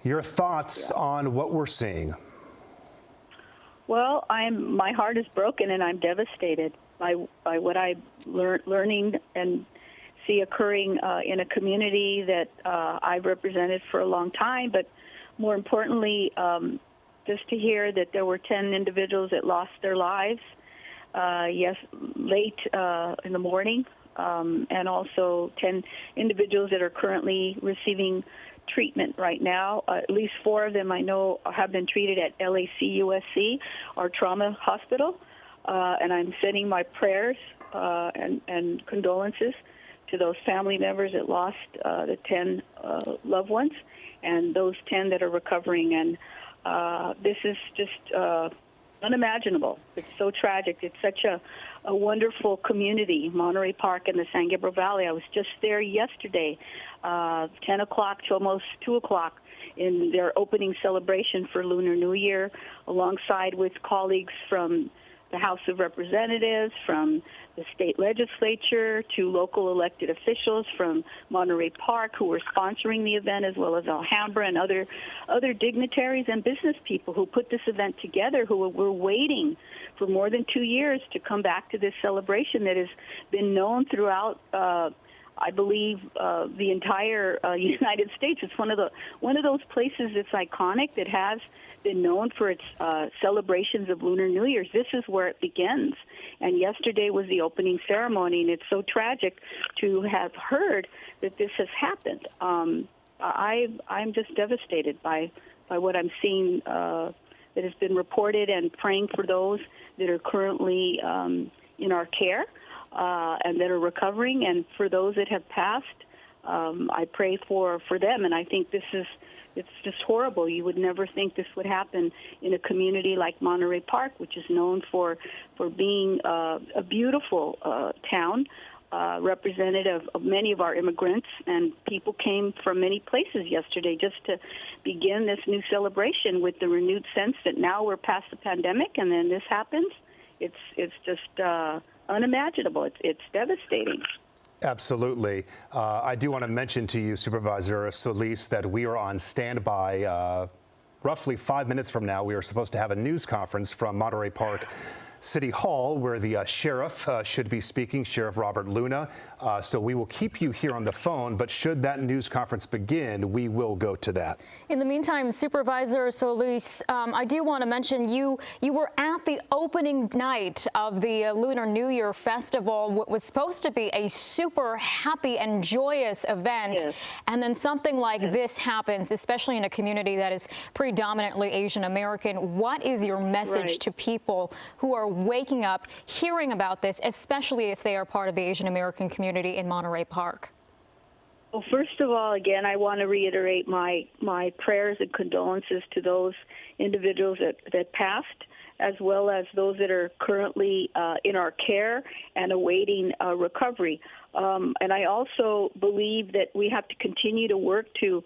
Your thoughts on what we're seeing? Well, my heart is broken and I'm devastated by what I'm learning and see occurring in a community that I've represented for a long time. But more importantly, just to hear that there were 10 individuals that lost their lives, late in the morning, and also 10 individuals that are currently receiving treatment right now. At least 4 of them I know have been treated at LACUSC, our trauma hospital. And I'm sending my prayers and condolences to those family members that lost the 10 loved ones and those 10 that are recovering. And this is just unimaginable. It's so tragic. It's such a wonderful community, Monterey Park in the San Gabriel Valley. I was just there yesterday, 10 o'clock to almost 2 o'clock, in their opening celebration for Lunar New Year, alongside with colleagues from the House of Representatives, from the state legislature, to local elected officials from Monterey Park who were sponsoring the event, as well as Alhambra and other dignitaries and business people who put this event together, who were waiting for more than 2 years to come back to this celebration that has been known throughout I believe the entire United States. It's one of those places that's iconic, that has been known for its celebrations of Lunar New Year's. This is where it begins. And yesterday was the opening ceremony, and it's so tragic to have heard that this has happened. I'm just devastated by what I'm seeing that has been reported, and praying for those that are currently in our care and that are recovering, and for those that have passed. I pray for them, and I think it's just horrible. You would never think this would happen in a community like Monterey Park, which is known for being a beautiful town, representative of many of our immigrants, and people came from many places yesterday just to begin this new celebration with the renewed sense that now we're past the pandemic, and then this happens. It's just unimaginable. It's devastating. Absolutely. I do want to mention to you, Supervisor Solis, that we are on standby. Roughly 5 minutes from now, we are supposed to have a news conference from Monterey Park City Hall, where the sheriff should be speaking, Sheriff Robert Luna. So we will keep you here on the phone, but should that news conference begin, we will go to that. In the meantime, Supervisor Solis, I do want to mention you were at the opening night of the Lunar New Year Festival, what was supposed to be a super happy and joyous event, yes. And then something like this happens, especially in a community that is predominantly Asian American. What is your message to people who are waking up, hearing about this, especially if they are part of the Asian American community in Monterey Park? Well, first of all, again, I want to reiterate my prayers and condolences to those individuals that passed, as well as those that are currently in our care and awaiting recovery. And I also believe that we have to continue to work to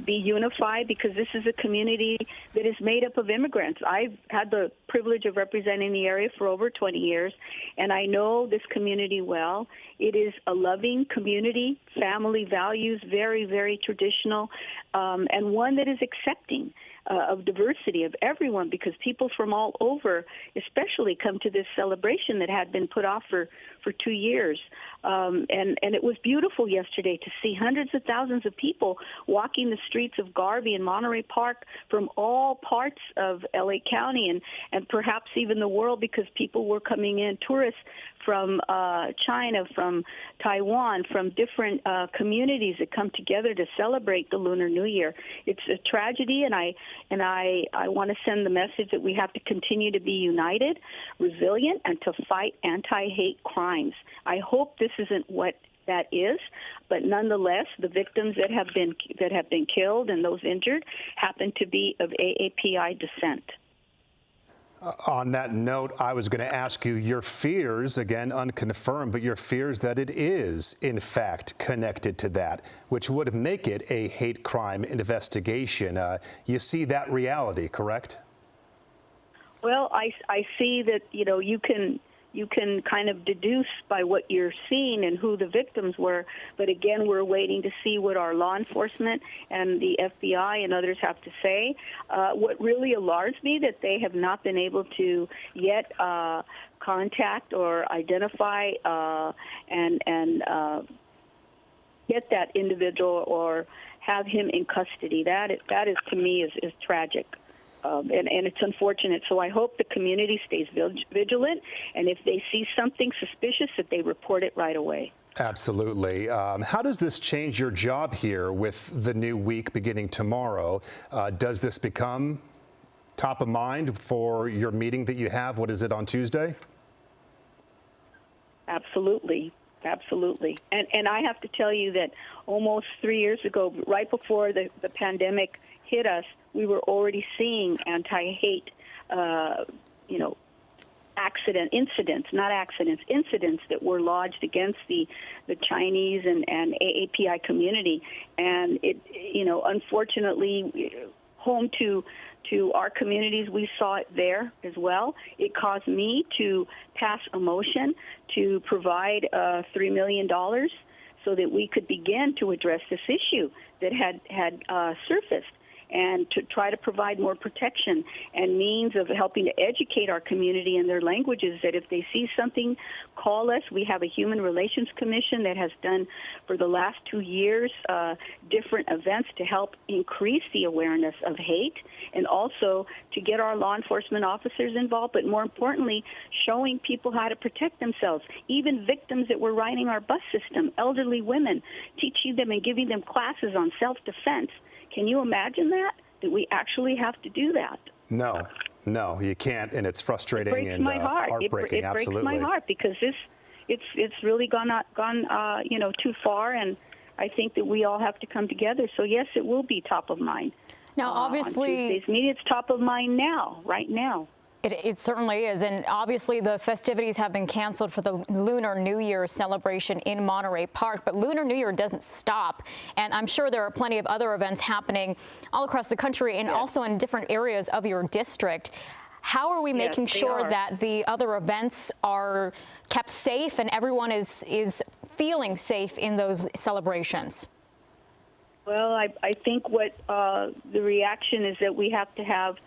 be unified, because this is a community that is made up of immigrants. I've had the privilege of representing the area for over 20 years, and I know this community well. It is a loving community, family values, very, very traditional, and one that is accepting of diversity of everyone, because people from all over especially come to this celebration that had been put off for 2 years. And it was beautiful yesterday to see hundreds of thousands of people walking the streets of Garvey and Monterey Park from all parts of LA County and perhaps even the world, because people were coming in, tourists from China, from Taiwan, from different communities that come together to celebrate the Lunar New Year. It's a tragedy, and I want to send the message that we have to continue to be united, resilient, and to fight anti-hate crimes. I hope this isn't what that is, but nonetheless, the victims that have been killed and those injured happen to be of AAPI descent. On that note, I was going to ask you your fears, again, unconfirmed, but your fears that it is, in fact, connected to that, which would make it a hate crime investigation. You see that reality, correct? Well, I see that, you can kind of deduce by what you're seeing and who the victims were. But again, we're waiting to see what our law enforcement and the FBI and others have to say. What really alarms me that they have not been able to yet contact or identify and get that individual or have him in custody. That is to me is tragic. And it's unfortunate. So I hope the community stays vigilant, and if they see something suspicious, that they report it right away. Absolutely. How does this change your job here with the new week beginning tomorrow? Does this become top of mind for your meeting that you have? What is it, on Tuesday? Absolutely. Absolutely. And I have to tell you that almost 3 years ago, right before the pandemic hit us, we were already seeing anti-hate, incidents that were lodged against the Chinese and AAPI community. And it, unfortunately, home to our communities, we saw it there as well. It caused me to pass a motion to provide $3 million so that we could begin to address this issue that had surfaced. and to try to provide more protection and means of helping to educate our community in their languages, that if they see something, call us. We have a Human Relations Commission that has done for the last 2 years different events to help increase the awareness of hate, and also to get our law enforcement officers involved, but more importantly, showing people how to protect themselves, even victims that were riding our bus system, elderly women, teaching them and giving them classes on self-defense. Can you imagine that we actually have to do that? No, you can't, and it's frustrating and heartbreaking. It breaks my heart because it's really gone too far, and I think that we all have to come together. So yes, it will be top of mind. Now, obviously, on Tuesdays. Maybe it's top of mind now, right now. It certainly is, and obviously the festivities have been canceled for the Lunar New Year celebration in Monterey Park, but Lunar New Year doesn't stop, and I'm sure there are plenty of other events happening all across the country and also in different areas of your district. How are we making sure that the other events are kept safe and everyone is feeling safe in those celebrations? Well, I think what the reaction is that we have to have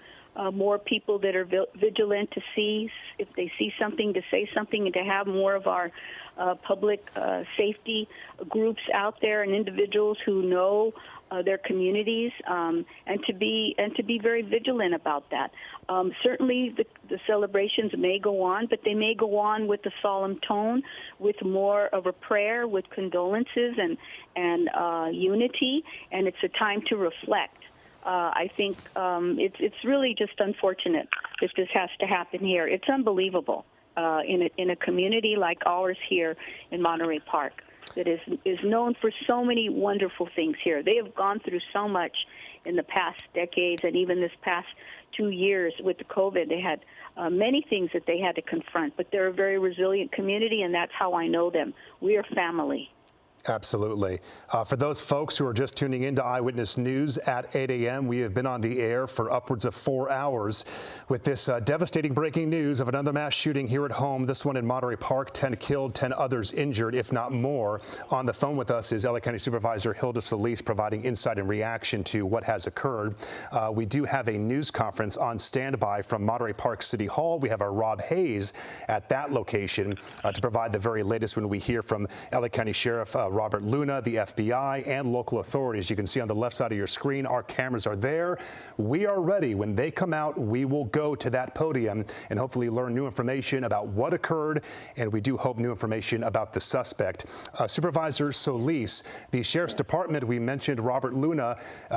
more people that are vigilant to see if they see something, to say something, and to have more of our public safety groups out there and individuals who know their communities, and to be very vigilant about that. Certainly, the celebrations may go on, but they may go on with a solemn tone, with more of a prayer, with condolences and unity, and it's a time to reflect. I think it's really just unfortunate that this has to happen here. It's unbelievable in a community like ours here in Monterey Park that is known for so many wonderful things here. They have gone through so much in the past decades, and even this past 2 years with the COVID. They had many things that they had to confront, but they're a very resilient community, and that's how I know them. We are family. Absolutely. For those folks who are just tuning in to Eyewitness News at 8 a.m., we have been on the air for upwards of 4 hours with this devastating breaking news of another mass shooting here at home, this one in Monterey Park, 10 killed, 10 others injured, if not more. On the phone with us is LA County Supervisor Hilda Solis providing insight and reaction to what has occurred. We do have a news conference on standby from Monterey Park City Hall. We have our Rob Hayes at that location to provide the very latest when we hear from LA County Sheriff Robert Luna, the FBI, and local authorities. You can see on the left side of your screen, our cameras are there. We are ready. When they come out, we will go to that podium and hopefully learn new information about what occurred, and we do hope new information about the suspect. Supervisor Solis, the Sheriff's Department, we mentioned Robert Luna.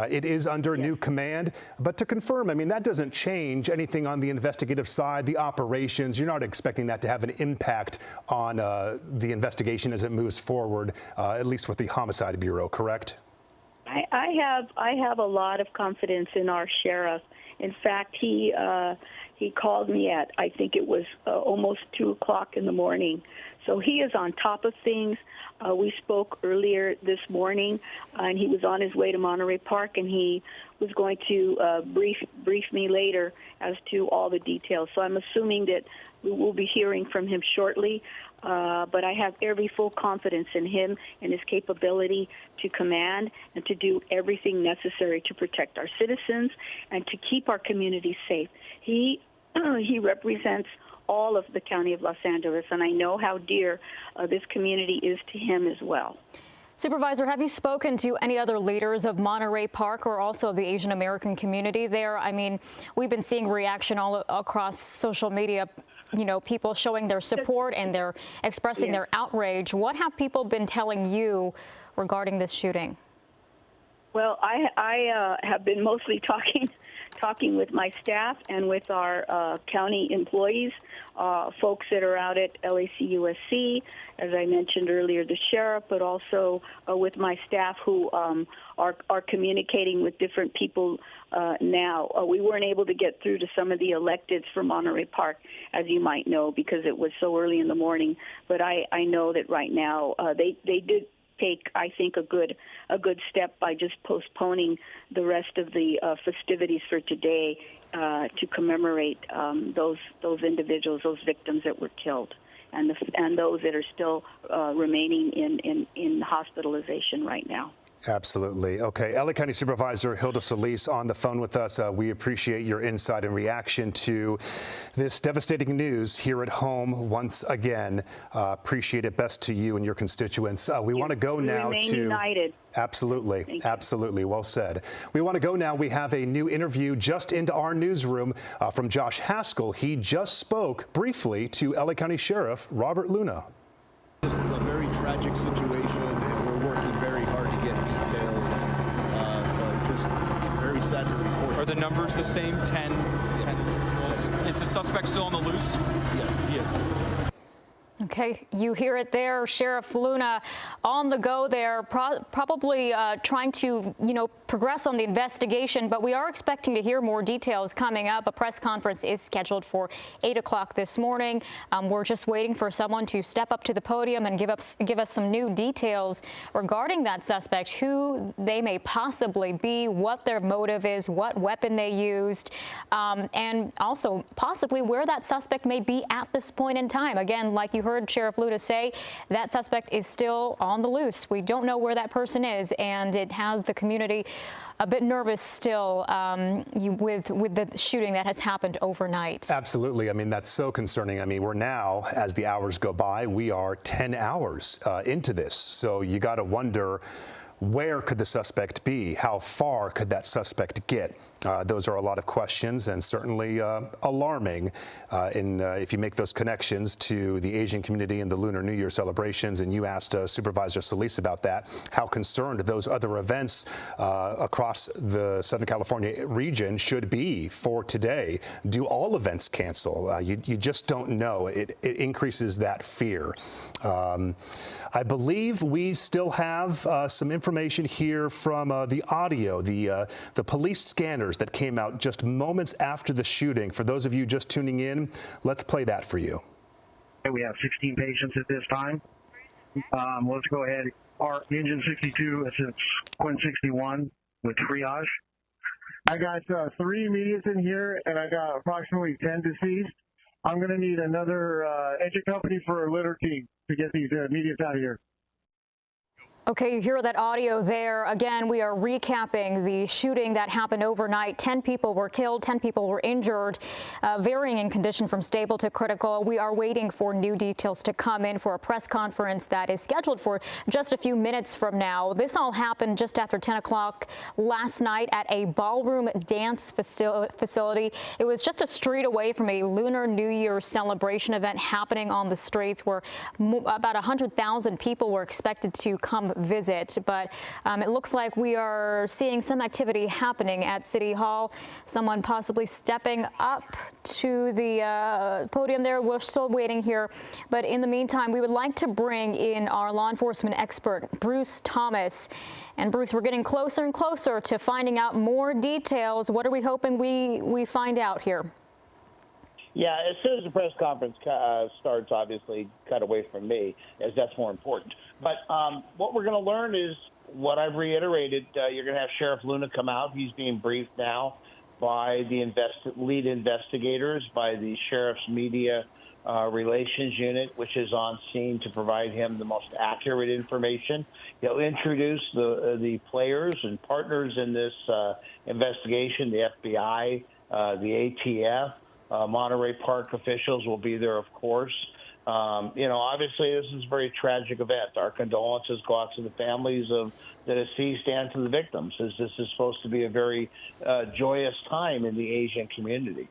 It is under new command, but to confirm, I mean, that doesn't change anything on the investigative side, the operations. You're not expecting that to have an impact on the investigation as it moves forward, at least with the Homicide Bureau, correct? I have a lot of confidence in our sheriff. In fact, he called me at, I think it was almost 2 o'clock in the morning. So he is on top of things. We spoke earlier this morning, and he was on his way to Monterey Park, and he was going to brief me later as to all the details. So I'm assuming that we will be hearing from him shortly. But I have every full confidence in him and his capability to command and to do everything necessary to protect our citizens and to keep our communities safe. He represents all of the County of Los Angeles, and I know how dear this community is to him as well. Supervisor, have you spoken to any other leaders of Monterey Park or also of the Asian American community there? I mean, we've been seeing reaction all across social media, you know, people showing their support and they're expressing their outrage. What have people been telling you regarding this shooting? Well, I have been mostly talking with my staff and with our county employees, folks that are out at LACUSC, as I mentioned earlier, the sheriff, but also with my staff who are communicating with different people now. We weren't able to get through to some of the electeds for Monterey Park, as you might know, because it was so early in the morning. But I know that right now they did take, I think, a good step by just postponing the rest of the festivities for today to commemorate those individuals, those victims that were killed, and those that are still remaining in hospitalization right now. Absolutely. Okay. LA County Supervisor Hilda Solis on the phone with us. We appreciate your insight and reaction to this devastating news here at home once again. Appreciate it. Best to you and your constituents. We want to go now remain to. united. Absolutely. Absolutely. Well said. We want to go now. We have a new interview just into our newsroom from Josh Haskell. He just spoke briefly to LA County Sheriff Robert Luna. Just a very tragic situation, and we're working very hard to get details, but just very sad to report. Are the numbers the same? 10? Is the suspect still on the loose? Yes, he is. Okay, you hear it there, Sheriff Luna on the go there, probably trying to, progress on the investigation, but we are expecting to hear more details coming up. A press conference is scheduled for 8 o'clock this morning. We're just waiting for someone to step up to the podium and give us some new details regarding that suspect, who they may possibly be, what their motive is, what weapon they used, and also possibly where that suspect may be at this point in time. Again, like you heard Sheriff Luna say, that suspect is still on the loose. We don't know where that person is, and it has the community a bit nervous still with the shooting that has happened overnight. Absolutely. I mean, that's so concerning. I mean, we're now, as the hours go by, we are 10 hours into this. So you got to wonder, where could the suspect be? How far could that suspect get? Those are a lot of questions, and certainly alarming if you make those connections to the Asian community and the Lunar New Year celebrations. And you asked Supervisor Solis about that, how concerned those other events across the Southern California region should be for today. Do all events cancel? You just don't know. It increases that fear. I believe we still have some information here from the audio, the police scanners that came out just moments after the shooting. For those of you just tuning in, let's play that for you. We have 16 patients at this time. Let's go ahead. Our engine 62 assists Quinn 61 with triage. I got 3 immediates in here, and I got approximately 10 deceased. I'm going to need another engine company for a litter team to get these immediates out of here. Okay, you hear that audio there. Again, we are recapping the shooting that happened overnight. 10 people were killed, 10 people were injured, varying in condition from stable to critical. We are waiting for new details to come in for a press conference that is scheduled for just a few minutes from now. This all happened just after 10 o'clock last night at a ballroom dance facility. It was just a street away from a Lunar New Year celebration event happening on the streets, where about 100,000 people were expected to come visit, but it looks like we are seeing some activity happening at City Hall. Someone possibly stepping up to the podium there. We're still waiting here, but in the meantime, we would like to bring in our law enforcement expert, Bruce Thomas. And Bruce, we're getting closer and closer to finding out more details. What are we hoping we find out here? Yeah, as soon as the press conference starts, obviously cut away from me, as that's more important. But what we're going to learn is what I've reiterated. You're going to have Sheriff Luna come out. He's being briefed now by the lead investigators, by the Sheriff's Media Relations Unit, which is on scene to provide him the most accurate information. He'll introduce the players and partners in this investigation, the FBI, the ATF. Monterey Park officials will be there, of course. Obviously, this is a very tragic event. Our condolences go out to the families of the deceased and to the victims, as this is supposed to be a very joyous time in the Asian community.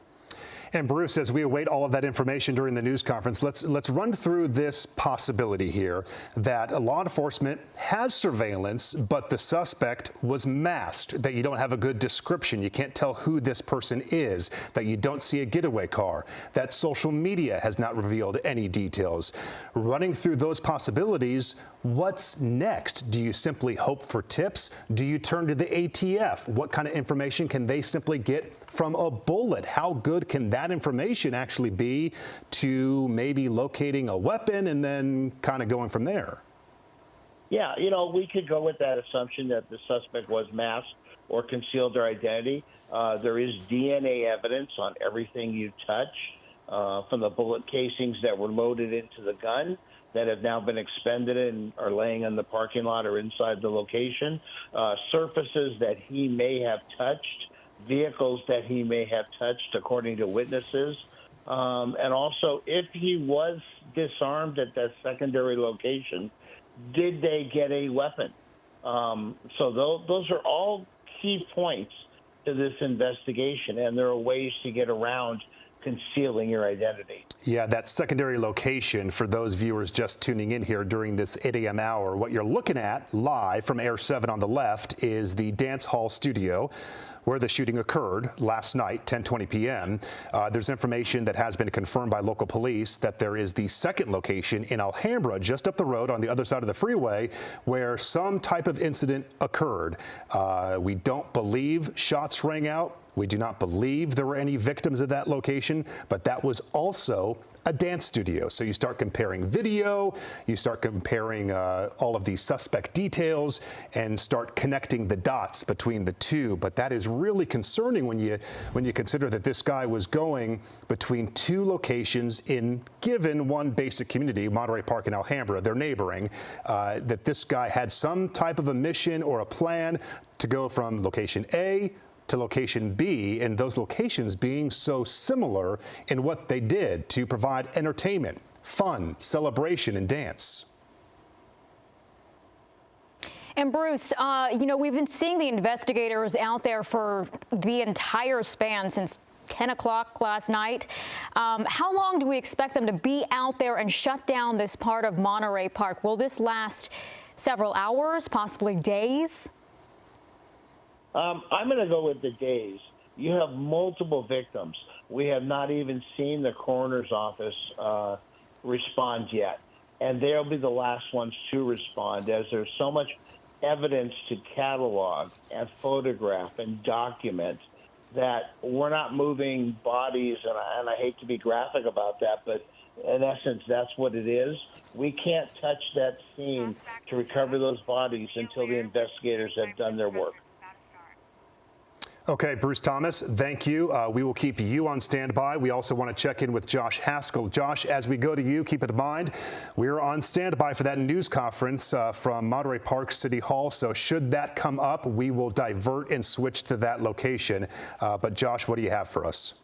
And Bruce, as we await all of that information during the news conference, let's run through this possibility here that law enforcement has surveillance, but the suspect was masked, that you don't have a good description. You can't tell who this person is, that you don't see a getaway car, that social media has not revealed any details. Running through those possibilities, what's next? Do you simply hope for tips? Do you turn to the ATF? What kind of information can they simply get from a bullet? How good can that information actually be to maybe locating a weapon and then kind of going from there? Yeah, we could go with that assumption that the suspect was masked or concealed their identity. There is DNA evidence on everything you touch, from the bullet casings that were loaded into the gun that have now been expended and are laying in the parking lot or inside the location, surfaces that he may have touched, vehicles that he may have touched, according to witnesses. And also, if he was disarmed at that secondary location, did they get a weapon? So those are all key points to this investigation, and there are ways to get around concealing your identity. Yeah, that secondary location, for those viewers just tuning in here during this 8 a.m. hour, what you're looking at live from Air 7 on the left is the dance hall studio where the shooting occurred last night, 10:20 p.m. There's information that has been confirmed by local police that there is the second location in Alhambra, just up the road on the other side of the freeway, where some type of incident occurred. We don't believe shots rang out. We do not believe there were any victims at that location, but that was also a dance studio. So you start comparing video, you start comparing all of these suspect details, and start connecting the dots between the two. But that is really concerning when you consider that this guy was going between two locations in given one basic community, Monterey Park and Alhambra, they're neighboring, that this guy had some type of a mission or a plan to go from location A to location B, and those locations being so similar in what they did to provide entertainment, fun, celebration, and dance. And Bruce, we've been seeing the investigators out there for the entire span since 10 o'clock last night. How long do we expect them to be out there and shut down this part of Monterey Park? Will this last several hours, possibly days? I'm going to go with the days. You have multiple victims. We have not even seen the coroner's office respond yet. And they'll be the last ones to respond, as there's so much evidence to catalog and photograph and document that we're not moving bodies, and I hate to be graphic about that, but in essence, that's what it is. We can't touch that scene to recover those bodies until the investigators have done their work. Okay, Bruce Thomas, thank you. We will keep you on standby. We also want to check in with Josh Haskell. Josh, as we go to you, keep in mind, we're on standby for that news conference from Monterey Park City Hall. So should that come up, we will divert and switch to that location. But Josh, what do you have for us?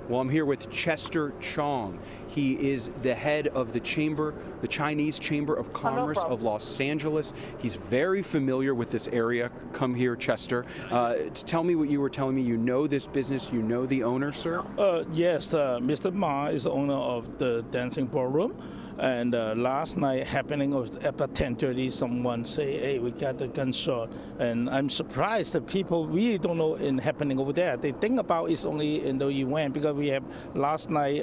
Well, I'm here with Chester Chong. He is the head of the Chinese Chamber of Commerce of Los Angeles. He's very familiar with this area. Come here, Chester. Tell me what you were telling me. You know this business. You know the owner, sir? Yes, Mr. Ma is the owner of the dancing ballroom. And last night happening was about 10:30, someone say, hey, we got the gunshot. And I'm surprised that people really don't know it happening over there. They think about it's only in the event, because we have last night,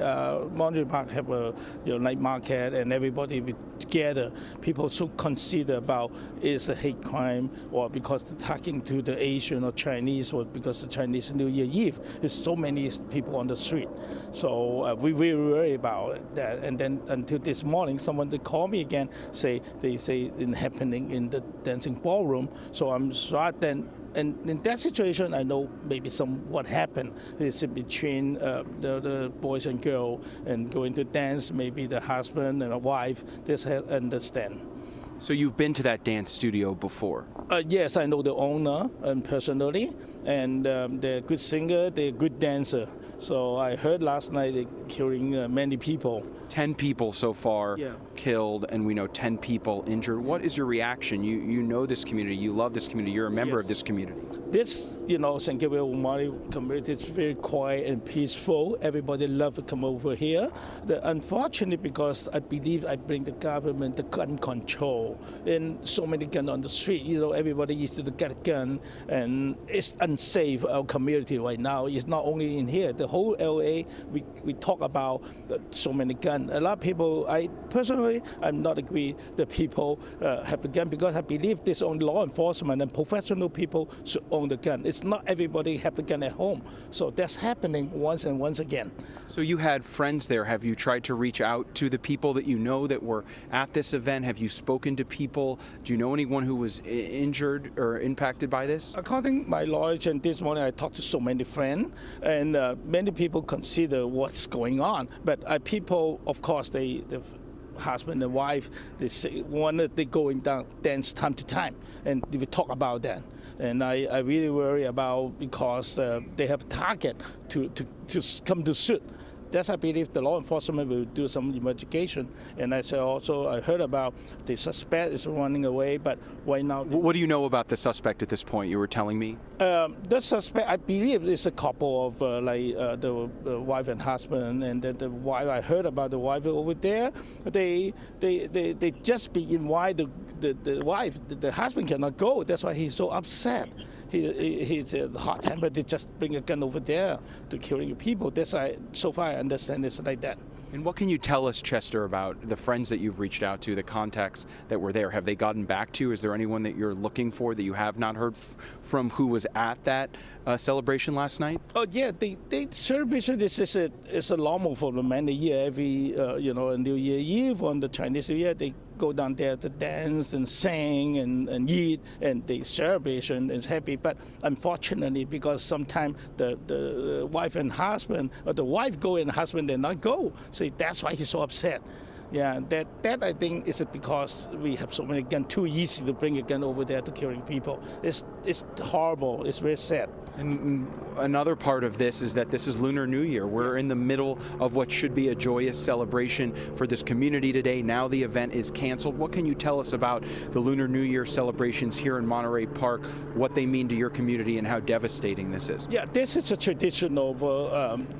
Monterey Park have a night market, and everybody together. People should consider about is a hate crime, or because they're talking to the Asian or Chinese, or because of Chinese New Year Eve. There's so many people on the street. So we really worry about that. And then until this morning, someone called me again, they say it's happening in the dancing ballroom. So I'm sorry then. And in that situation, I know maybe what happened is between the boys and girls and going to dance, maybe the husband and a wife, this understand. So you've been to that dance studio before? Yes, I know the owner personally, and they're a good singer, they're a good dancer. So I heard last night they're killing many people. 10 people so far killed, and we know 10 people injured. What is your reaction? You know this community, you love this community, you're a member of this community. This, San Gabriel Monterey community is very quiet and peaceful. Everybody loves to come over here. Unfortunately, because I believe I bring the government the gun control, and so many guns on the street. Everybody used to get a gun, and it's unsafe. Our community right now is not only in here. The whole LA, we talk about so many guns. A lot of people, I'm not agree that people have the gun, because I believe this only law enforcement and professional people should own the gun. It's not everybody have the gun at home. So that's happening once and once again. So you had friends there. Have you tried to reach out to the people that you know that were at this event? Have you spoken to people? Do you know anyone who was injured or impacted by this? According to my knowledge, and this morning I talked to so many friends, and many people consider what's going on. But people, of course, the husband and wife, they going down dance time to time, and we talk about that. And I really worry about because they have a target to come to suit. That's I believe the law enforcement will do some investigation. And I heard about the suspect is running away, but right now. What do you know about the suspect at this point? You were telling me. The suspect, I believe, is a couple of the wife and husband, and the wife. I heard about the wife over there. They just be invite the wife. The husband cannot go. That's why he's so upset. He's hot tempered. They just bring a gun over there to killing people. That's so far I understand it's like that. And what can you tell us, Chester, about the friends that you've reached out to, the contacts that were there? Have they gotten back to you? Is there anyone that you're looking for that you have not heard from who was at that celebration last night? Oh yeah, the celebration is a normal for the many years. Every New Year Eve on the Chinese New Year, they go down there to dance and sing and eat, and the celebration is happy. But unfortunately, because sometimes the wife and husband, or the wife go and husband did not go, so that's why he's so upset. Yeah, that I think is because we have so many guns. Too easy to bring a gun over there to killing people. It's horrible. It's very sad. And another part of this is that this is Lunar New Year. We're in the middle of what should be a joyous celebration for this community today. Now the event is canceled. What can you tell us about the Lunar New Year celebrations here in Monterey Park, what they mean to your community, and how devastating this is? Yeah, this is a tradition of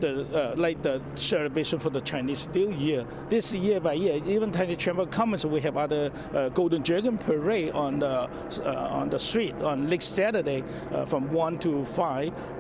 the celebration for the Chinese New Year. This year by year, even Tiny Chamber of Commerce, we have other Golden Dragon Parade on the street on next Saturday from 1 to 5.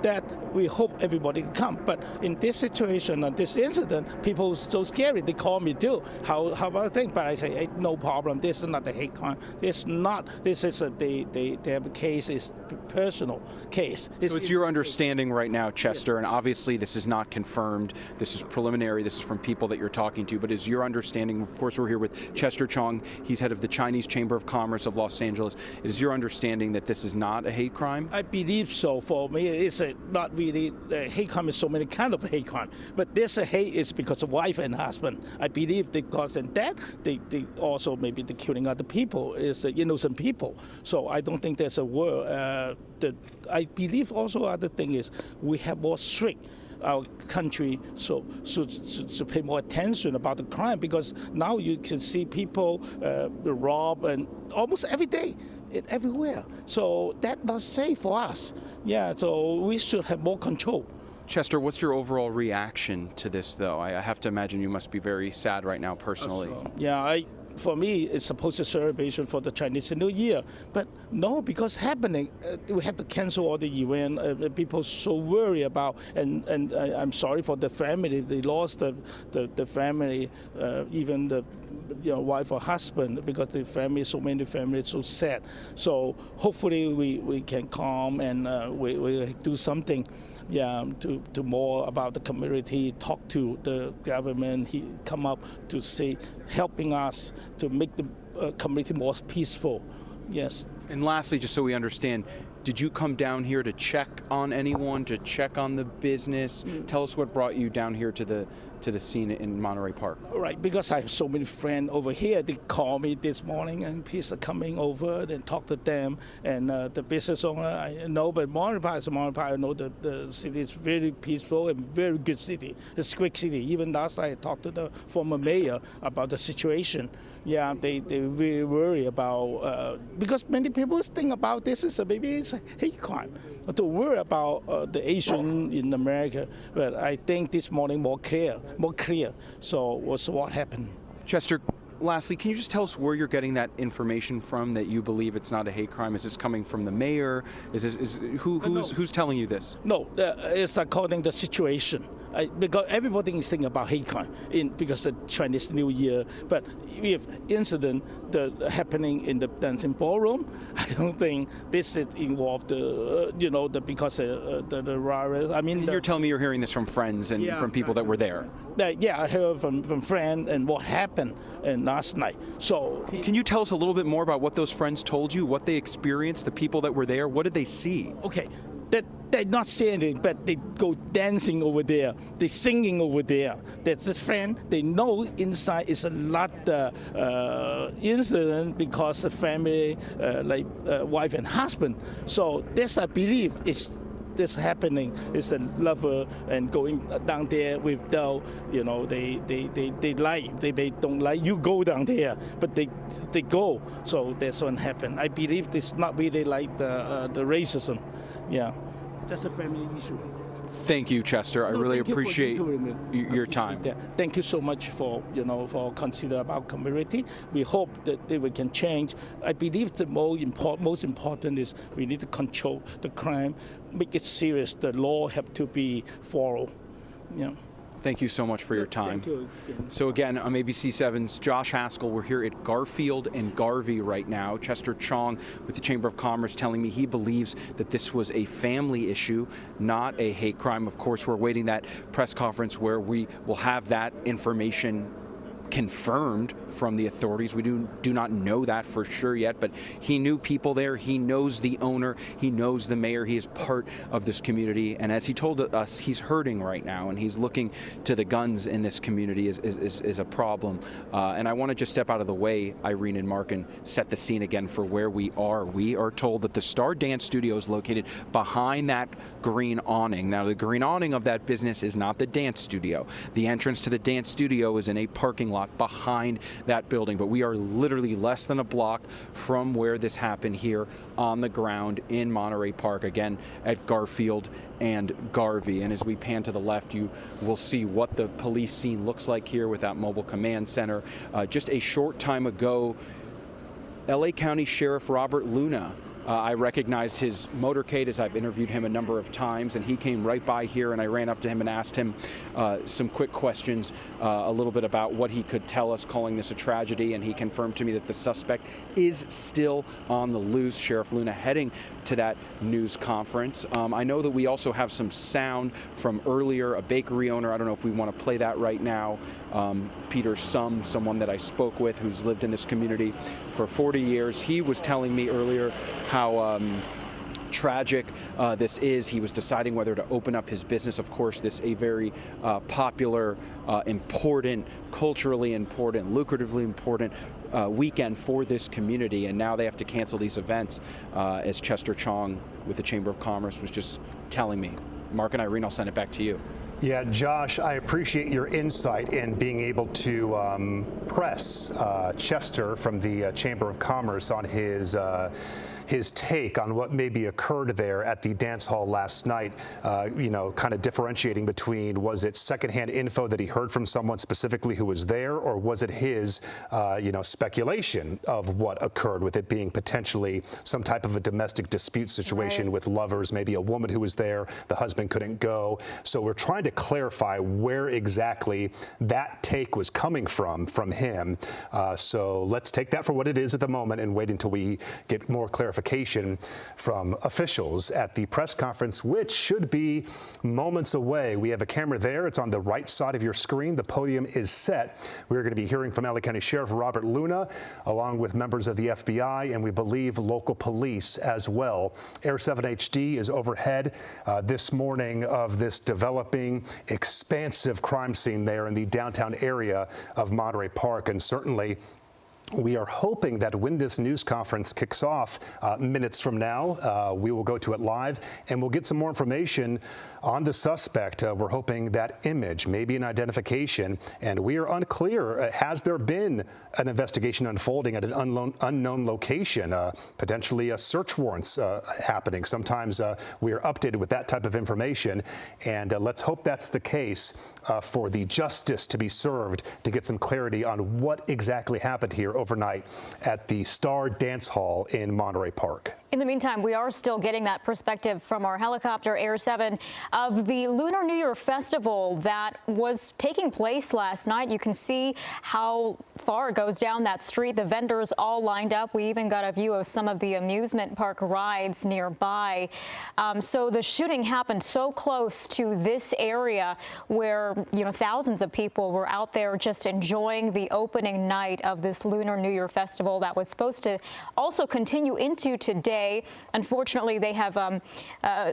That we hope everybody can come. But in this situation, on this incident, people are so scary. They call me too. How about things? But I say, hey, no problem. This is not a hate crime. It's not. This is their case is personal case. So it's your understanding right now, Chester, and obviously this is not confirmed. This is preliminary. This is from people that you're talking to. But is your understanding? Of course, we're here with Chester Chong. He's head of the Chinese Chamber of Commerce of Los Angeles. It is your understanding that this is not a hate crime? I believe so. For me, it's not really hate crime. Is so many kind of hate crime, but this hate is because of wife and husband. I believe because in that they also maybe the killing other people is innocent people. So I don't think there's a word. I believe also other thing is we have more strict our country so should pay more attention about the crime, because now you can see people rob and almost every day. Everywhere. So that's not safe for us. Yeah, so we should have more control. Chester, what's your overall reaction to this, though? I have to imagine you must be very sad right now personally. Yeah, for me, it's supposed to celebration for the Chinese New Year. But no, because happening, we have to cancel all the event. People so worried about, and I'm sorry for the family. They lost the family, even the wife or husband, because the family, so many families, so sad. So hopefully we can calm and we do something. Yeah, to more about the community, talk to the government. He come up to say, helping us to make the community more peaceful. Yes. And lastly, just so we understand, did you come down here to check on anyone, to check on the business? Tell us what brought you down here to the scene in Monterey Park. Right, because I have so many friends over here. They call me this morning and please are coming over and talk to them. And the business owner, I know, but Monterey Park is Monterey Park. I know the city is very peaceful and very good city. It's a quick city. Even last night I talked to the former mayor about the situation. Yeah, they really worry about, because many people think about this is maybe it's a hate crime. To worry about the Asian in America, but I think this morning more clear. So what's what happened? Chester, lastly, can you just tell us where you're getting that information from that you believe it's not a hate crime? Is this coming from the mayor? Who's telling you this? No, it's according to the situation. because everybody is thinking about hate crime because of Chinese New Year. But if incident happening in the dancing ballroom, I don't think this is involved because the virus. I mean, you're telling me you're hearing this from friends and from people that were there. Yeah, I heard from friends and what happened last night. So, can you tell us a little bit more about what those friends told you, what they experienced, the people that were there? What did they see? Okay. They're not saying anything, but they go dancing over there. They singing over there. That's a friend. They know inside is a lot incident because the family, wife and husband. So this, I believe, is this happening. Is the lover and going down there without, they like, they don't like you go down there, but they go. So that's what happened. I believe it's not really like the racism. Yeah, that's a family issue. Thank you, Chester. I really appreciate your time. Thank you so much for consider about community. We hope that we can change. I believe the most important is we need to control the crime, make it serious. The law have to be followed. Yeah. Thank you so much for your time. Thank you. So again, I'm ABC7's Josh Haskell. We're here at Garfield and Garvey right now. Chester Chong with the Chamber of Commerce telling me he believes that this was a family issue, not a hate crime. Of course, we're waiting that press conference where we will have that information confirmed from the authorities. We do not know that for sure yet, but he knew people there. He knows the owner. He knows the mayor. He is part of this community. And as he told us, he's hurting right now, and he's looking to the guns in this community is a problem. And I want to just step out of the way, Irene and Mark, and set the scene again for where we are. We are told that the Star Dance Studio is located behind that green awning. Now, the green awning of that business is not the dance studio. The entrance to the dance studio is in a parking lot behind that building, but we are literally less than a block from where this happened here on the ground in Monterey Park, again at Garfield and Garvey. And as we pan to the left, you will see what the police scene looks like here with that mobile command center. Just a short time ago, LA County Sheriff Robert Luna, I recognized his motorcade as I've interviewed him a number of times, and he came right by here, and I ran up to him and asked him some quick questions, a little bit about what he could tell us, calling this a tragedy, and he confirmed to me that the suspect is still on the loose. Sheriff Luna heading to that news conference. I know that we also have some sound from earlier, a bakery owner. I don't know if we want to play that right now. Peter Sum, someone that I spoke with who's lived in this community for 40 years, he was telling me earlier how tragic this is. He was deciding whether to open up his business. Of course, this a very popular, important, culturally important, lucratively important weekend for this community, and now they have to cancel these events, as Chester Chong with the Chamber of Commerce was just telling me. Mark and Irene, I'll send it back to you. Yeah, Josh, I appreciate your insight in being able to press Chester from the Chamber of Commerce on his take on what maybe occurred there at the dance hall last night, kind of differentiating between, was it secondhand info that he heard from someone specifically who was there, or was it his, speculation of what occurred, with it being potentially some type of a domestic dispute situation with lovers, maybe a woman who was there, the husband couldn't go. So we're trying to clarify where exactly that take was coming from him. So let's take that for what it is at the moment and wait until we get more clarification from officials at the press conference, which should be moments away. We have a camera there. It's on the right side of your screen. The podium is set. We're going to be hearing from LA County Sheriff Robert Luna, along with members of the FBI, and we believe local police as well. Air 7 HD is overhead this morning of this developing, expansive crime scene there in the downtown area of Monterey Park, and certainly we are hoping that when this news conference kicks off minutes from now, we will go to it live and we'll get some more information on the suspect. We're hoping that image, maybe an identification, and we are unclear. Has there been an investigation unfolding at an unknown location, potentially search warrants happening? Sometimes we are updated with that type of information, and let's hope that's the case for the justice to be served, to get some clarity on what exactly happened here overnight at the Star Dance Hall in Monterey Park. In the meantime, we are still getting that perspective from our helicopter, Air 7. of the Lunar New Year festival that was taking place last night. You can see how far it goes down that street. The vendors all lined up. We even got a view of some of the amusement park rides nearby. So the shooting happened so close to this area where, you know, thousands of people were out there just enjoying the opening night of this Lunar New Year festival that was supposed to also continue into today. Unfortunately, they have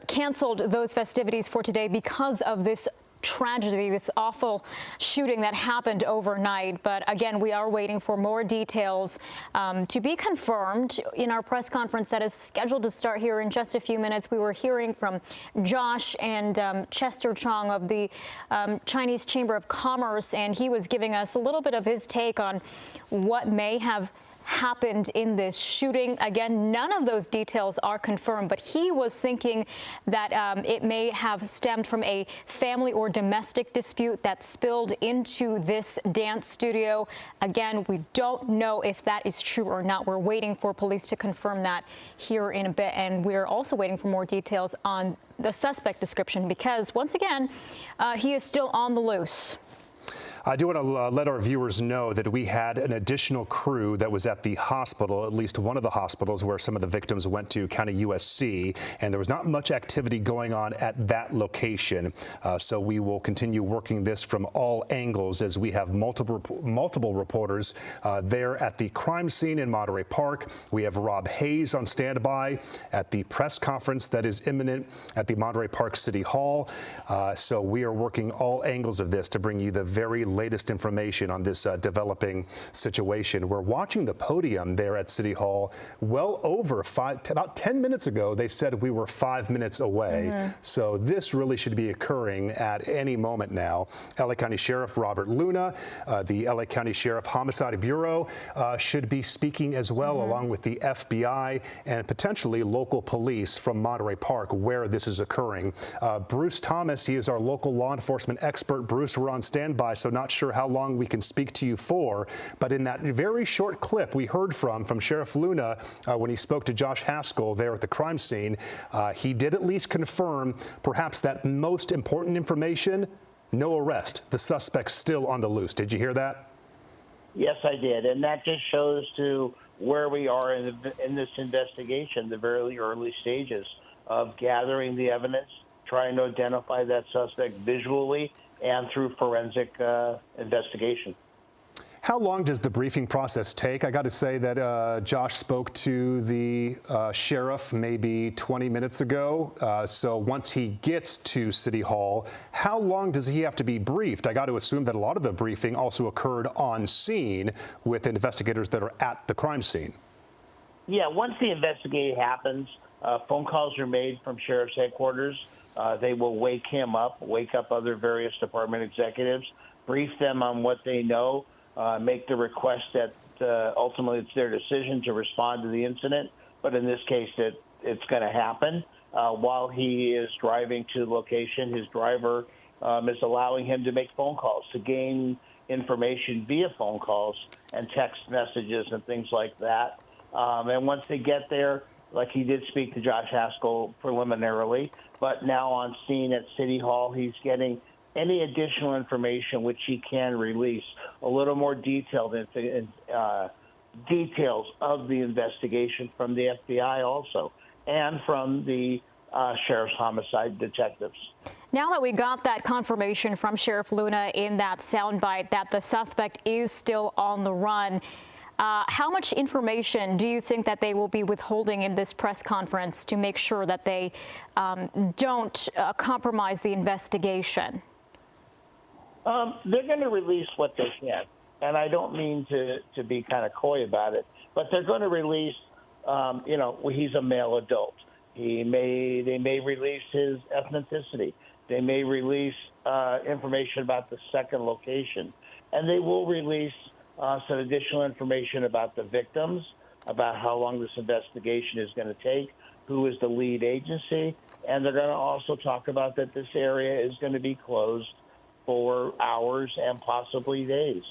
canceled those festivities for today because of this tragedy, this awful shooting that happened overnight. But again, we are waiting for more details to be confirmed in our press conference that is scheduled to start here in just a few minutes. We were hearing from Josh and Chester Chong of the Chinese Chamber of Commerce, and he was giving us a little bit of his take on what may have happened in this shooting. Again, none of those details are confirmed, but he was thinking that it may have stemmed from a family or domestic dispute that spilled into this dance studio. Again, we don't know if that is true or not. We're waiting for police to confirm that here in a bit, and we're also waiting for more details on the suspect description because, once again, he is still on the loose. I do want to let our viewers know that we had an additional crew that was at the hospital, at least one of the hospitals where some of the victims went to, County USC, and there was not much activity going on at that location. So we will continue working this from all angles as we have multiple reporters there at the crime scene in Monterey Park. We have Rob Hayes on standby at the press conference that is imminent at the Monterey Park City Hall. So we are working all angles of this to bring you the very latest information on this developing situation. We're watching the podium there at City Hall. Well over about 10 minutes ago, they said we were 5 minutes away. So this really should be occurring at any moment now. LA County Sheriff Robert Luna, the LA County Sheriff Homicide Bureau should be speaking as well, along with the FBI and potentially local police from Monterey Park where this is occurring. Bruce Thomas, he is our local law enforcement expert. Bruce, we're on standby, so not sure how long we can speak to you for, but in that very short clip we heard from Sheriff Luna when he spoke to Josh Haskell there at the crime scene, he did at least confirm perhaps that most important information: no arrest. The suspect's still on the loose. Did you hear that? Yes, I did, and that just shows to where we are in this investigation, the very early stages of gathering the evidence, trying to identify that suspect visually and through forensic investigation. How long does the briefing process take? I got to say that Josh spoke to the sheriff maybe 20 minutes ago. So once he gets to City Hall, how long does he have to be briefed? I got to assume that a lot of the briefing also occurred on scene with investigators that are at the crime scene. Yeah, once the investigation happens, phone calls are made from sheriff's headquarters. They will wake him up, wake up other various department executives, brief them on what they know, make the request that ultimately it's their decision to respond to the incident. But in this case, it's going to happen. While he is driving to the location, his driver is allowing him to make phone calls, to gain information via phone calls and text messages and things like that. And once they get there, like he did speak to Josh Haskell preliminarily, but now on scene at City Hall, he's getting any additional information which he can release, a little more detailed details of the investigation from the FBI also, and from the sheriff's homicide detectives. Now that we got that confirmation from Sheriff Luna in that soundbite that the suspect is still on the run, how much information do you think that they will be withholding in this press conference to make sure that they don't compromise the investigation? They're going to release what they can, and I don't mean to be kind of coy about it, but they're going to release, he's a male adult. They may release his ethnicity. They may release information about the second location, and they will release some additional information about the victims, about how long this investigation is going to take, who is the lead agency, and they're going to also talk about that this area is going to be closed for hours and possibly days.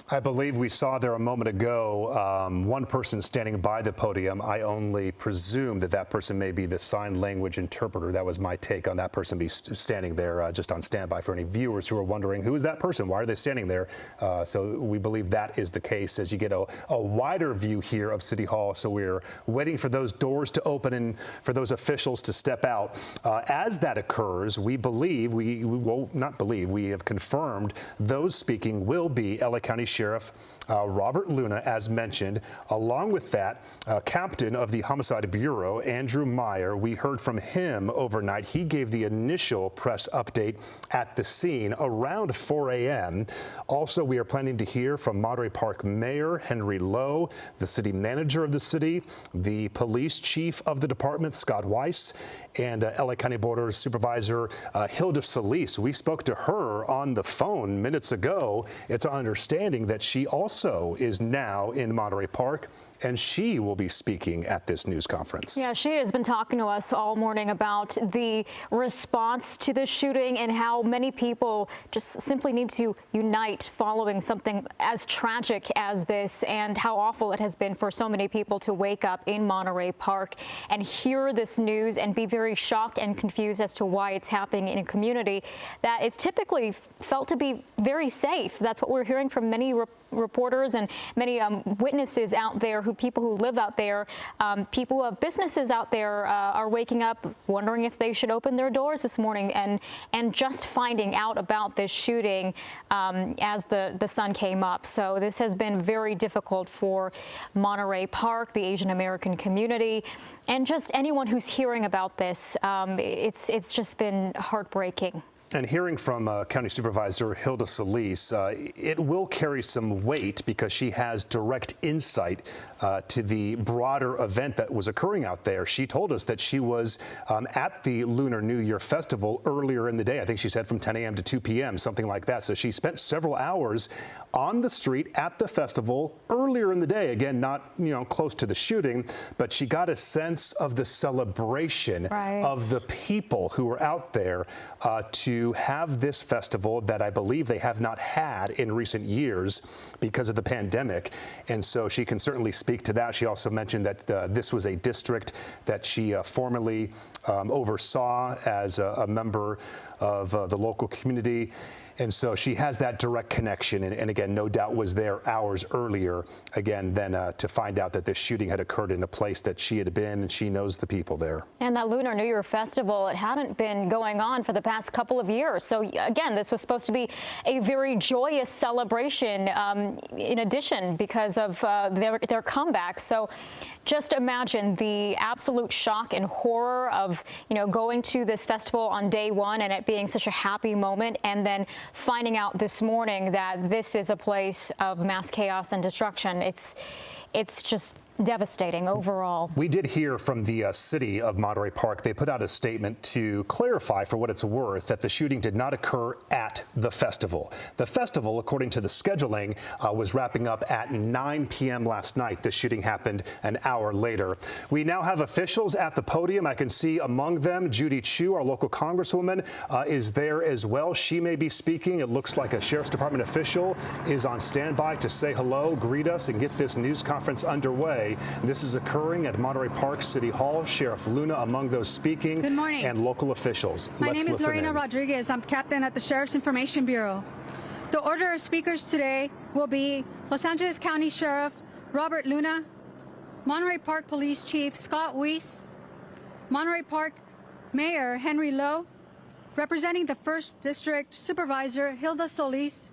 I believe we saw there a moment ago one person standing by the podium. I only presume that that person may be the sign language interpreter. That was my take on that person be standing there just on standby for any viewers who are wondering, who is that person? Why are they standing there? So we believe that is the case as you get a wider view here of City Hall. So we're waiting for those doors to open and for those officials to step out. As that occurs, we believe, we have confirmed those speaking will be LA County Sheriff Robert Luna, as mentioned. Along with that, Captain of the Homicide Bureau, Andrew Meyer, we heard from him overnight. He gave the initial press update at the scene around 4 a.m. Also, we are planning to hear from Monterey Park Mayor Henry Lowe, the city manager of the city, the police chief of the department, Scott Weiss, and LA County Board Supervisor Hilda Solis. We spoke to her on the phone minutes ago. It's our understanding that she also is now in Monterey Park, and she will be speaking at this news conference. Yeah, she has been talking to us all morning about the response to this shooting and how many people just simply need to unite following something as tragic as this, and how awful it has been for so many people to wake up in Monterey Park and hear this news and be very shocked and confused as to why it's happening in a community that is typically felt to be very safe. That's what we're hearing from many reporters and many witnesses out there, people who live out there, people who have businesses out there are waking up wondering if they should open their doors this morning, and just finding out about this shooting as the sun came up. So this has been very difficult for Monterey Park, the Asian American community, and just anyone who's hearing about this. It's just been heartbreaking. And hearing from County Supervisor Hilda Solis, it will carry some weight because she has direct insight to the broader event that was occurring out there. She told us that she was at the Lunar New Year festival earlier in the day. I think she said from 10 a.m. to 2 p.m., something like that. So she spent several hours on the street at the festival earlier in the day. Again, not close to the shooting, but she got a sense of the celebration of the people who were out there to have this festival that I believe they have not had in recent years because of the pandemic. And so she can certainly speak to that. She also mentioned that this was a district that she formerly oversaw as a member of the local community. And so she has that direct connection, and again, no doubt was there hours earlier, again, than to find out that this shooting had occurred in a place that she had been, and she knows the people there. And that Lunar New Year festival, it hadn't been going on for the past couple of years. So again, this was supposed to be a very joyous celebration in addition because of their comeback. So just imagine the absolute shock and horror of, going to this festival on day one and it being such a happy moment, and then finding out this morning that this is a place of mass chaos and destruction. It's just devastating overall. We did hear from the city of Monterey Park. They put out a statement to clarify, for what it's worth, that the shooting did not occur at the festival. The festival, according to the scheduling, was wrapping up at 9 p.m. last night. The shooting happened an hour later. We now have officials at the podium. I can see among them Judy Chu, our local congresswoman, is there as well. She may be speaking. It looks like a Sheriff's Department official is on standby to say hello, greet us, and get this news conference underway. This is occurring at Monterey Park City Hall. Sheriff Luna among those speaking. Good morning. And local officials. My name is Lorena Rodriguez. I'm captain at the Sheriff's Information Bureau. The order of speakers today will be Los Angeles County Sheriff Robert Luna, Monterey Park Police Chief Scott Weiss, Monterey Park Mayor Henry Lowe, representing the 1st District Supervisor Hilda Solis,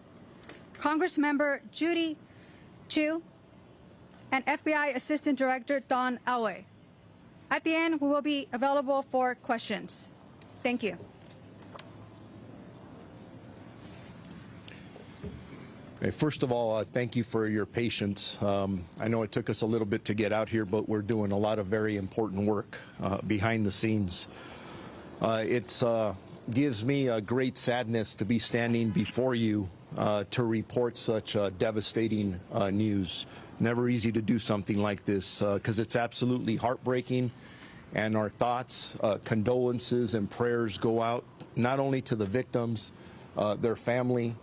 Congressmember Judy Chu, and FBI Assistant Director Don Alway. At the end, we will be available for questions. Thank you. Okay, first of all, thank you for your patience. I know it took us a little bit to get out here, but we're doing a lot of very important work behind the scenes. It gives me a great sadness to be standing before you to report such devastating news. Never easy to do something like this because it's absolutely heartbreaking, and our thoughts, condolences, and prayers go out not only to the victims, their family,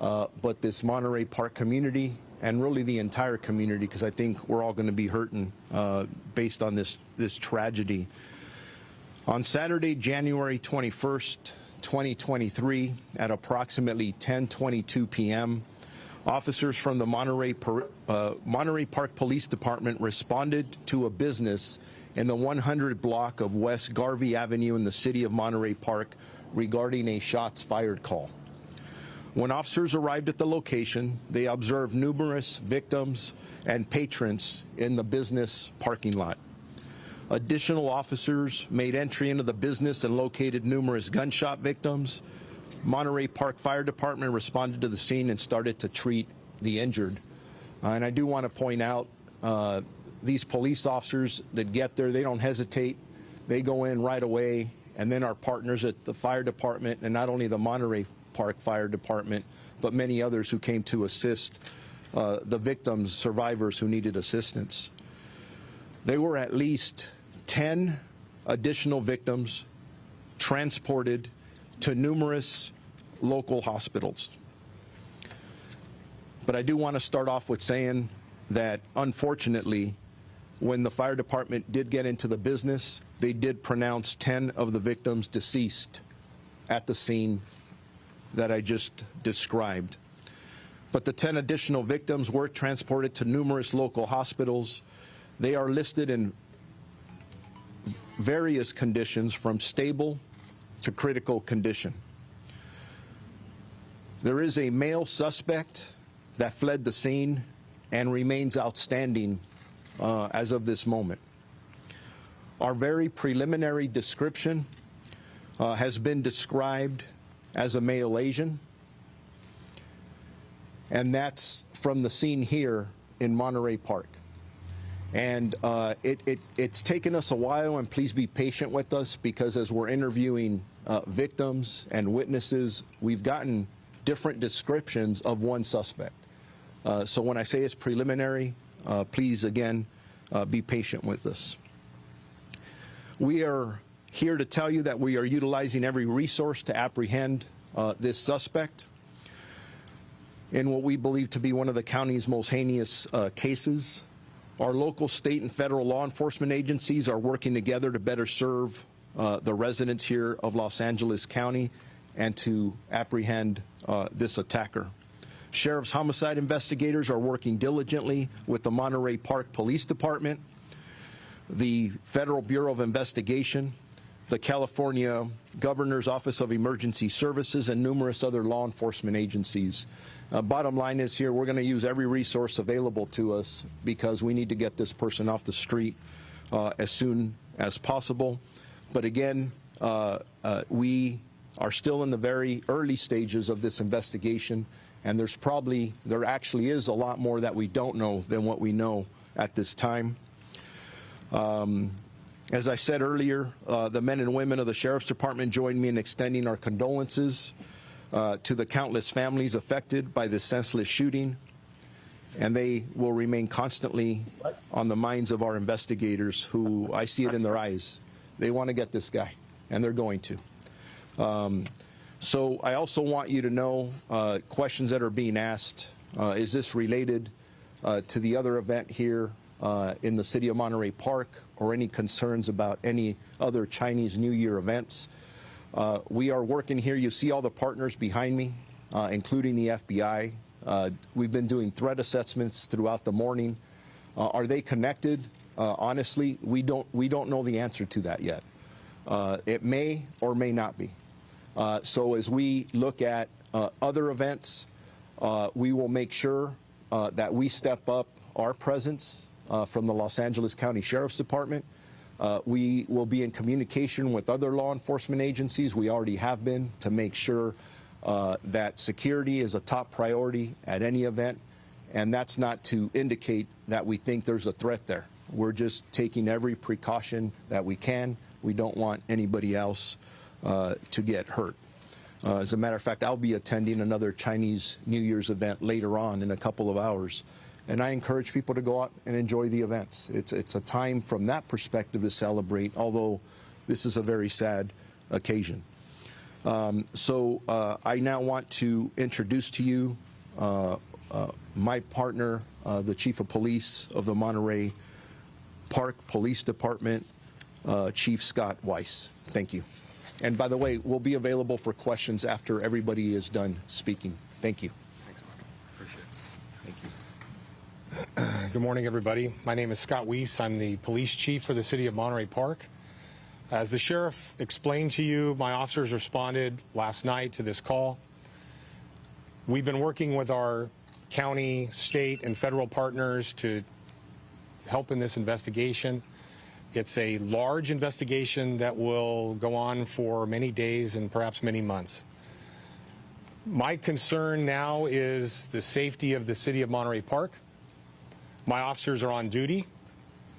but this Monterey Park community and really the entire community, because I think we're all going to be hurting based on this tragedy. On Saturday, January 21st, 2023, at approximately 10:22 p.m., officers from the Monterey Park Police Department responded to a business in the 100 block of West Garvey Avenue in the city of Monterey Park regarding a shots fired call. When officers arrived at the location, they observed numerous victims and patrons in the business parking lot. Additional officers made entry into the business and located numerous gunshot victims. Monterey Park Fire Department responded to the scene and started to treat the injured. And I do want to point out, these police officers that get there, they don't hesitate. They go in right away, and then our partners at the fire department, and not only the Monterey Park Fire Department, but many others who came to assist the victims, survivors who needed assistance. There were at least 10 additional victims transported to numerous local hospitals. But I do want to start off with saying that, unfortunately, when the fire department did get into the business, they did pronounce 10 of the victims deceased at the scene that I just described. But the 10 additional victims were transported to numerous local hospitals. They are listed in various conditions from stable to critical condition. There is a male suspect that fled the scene and remains outstanding as of this moment. Our very preliminary description has been described as a male Asian, and that's from the scene here in Monterey Park. And it's taken us a while, and please be patient with us, because as we're interviewing victims and witnesses, we've gotten different descriptions of one suspect. So when I say it's preliminary, please, again, be patient with us. We are here to tell you that we are utilizing every resource to apprehend this suspect in what we believe to be one of the county's most heinous cases. Our local, state, and federal law enforcement agencies are working together to better serve the residents here of Los Angeles County and to apprehend this attacker. Sheriff's homicide investigators are working diligently with the Monterey Park Police Department, the Federal Bureau of Investigation, the California Governor's Office of Emergency Services, and numerous other law enforcement agencies. Bottom line is here, we're going to use every resource available to us because we need to get this person off the street as soon as possible. But again, we are still in the very early stages of this investigation, and there actually is a lot more that we don't know than what we know at this time. As I said earlier, the men and women of the Sheriff's Department join me in extending our condolences to the countless families affected by this senseless shooting, and they will remain constantly on the minds of our investigators, who, I see it in their eyes, they want to get this guy, and they're going to. So I also want you to know questions that are being asked. Is this related to the other event here in the city of Monterey Park, or any concerns about any other Chinese New Year events? We are working here. You see all the partners behind me, including the FBI. We've been doing threat assessments throughout the morning. Are they connected? Honestly, we don't know the answer to that yet. It may or may not be. So as we look at other events, we will make sure that we step up our presence from the Los Angeles County Sheriff's Department. We will be in communication with other law enforcement agencies. We already have been, to make sure that security is a top priority at any event. And that's not to indicate that we think there's a threat there. We're just taking every precaution that we can. We don't want anybody else to get hurt. As a matter of fact, I'll be attending another Chinese New Year's event later on in a couple of hours. And I encourage people to go out and enjoy the events. It's a time from that perspective to celebrate, although this is a very sad occasion. I now want to introduce to you my partner, the Chief of Police of the Monterey Park Police Department, Chief Scott Weiss. Thank you. And by the way, we'll be available for questions after everybody is done speaking. Thank you. Thanks, Mark. Appreciate it. Thank you. Good morning, everybody. My name is Scott Weiss. I'm the police chief for the city of Monterey Park. As the sheriff explained to you, my officers responded last night to this call. We've been working with our county, state, and federal partners to help in this investigation. It's a large investigation that will go on for many days and perhaps many months. My concern now is the safety of the city of Monterey Park. My officers are on duty.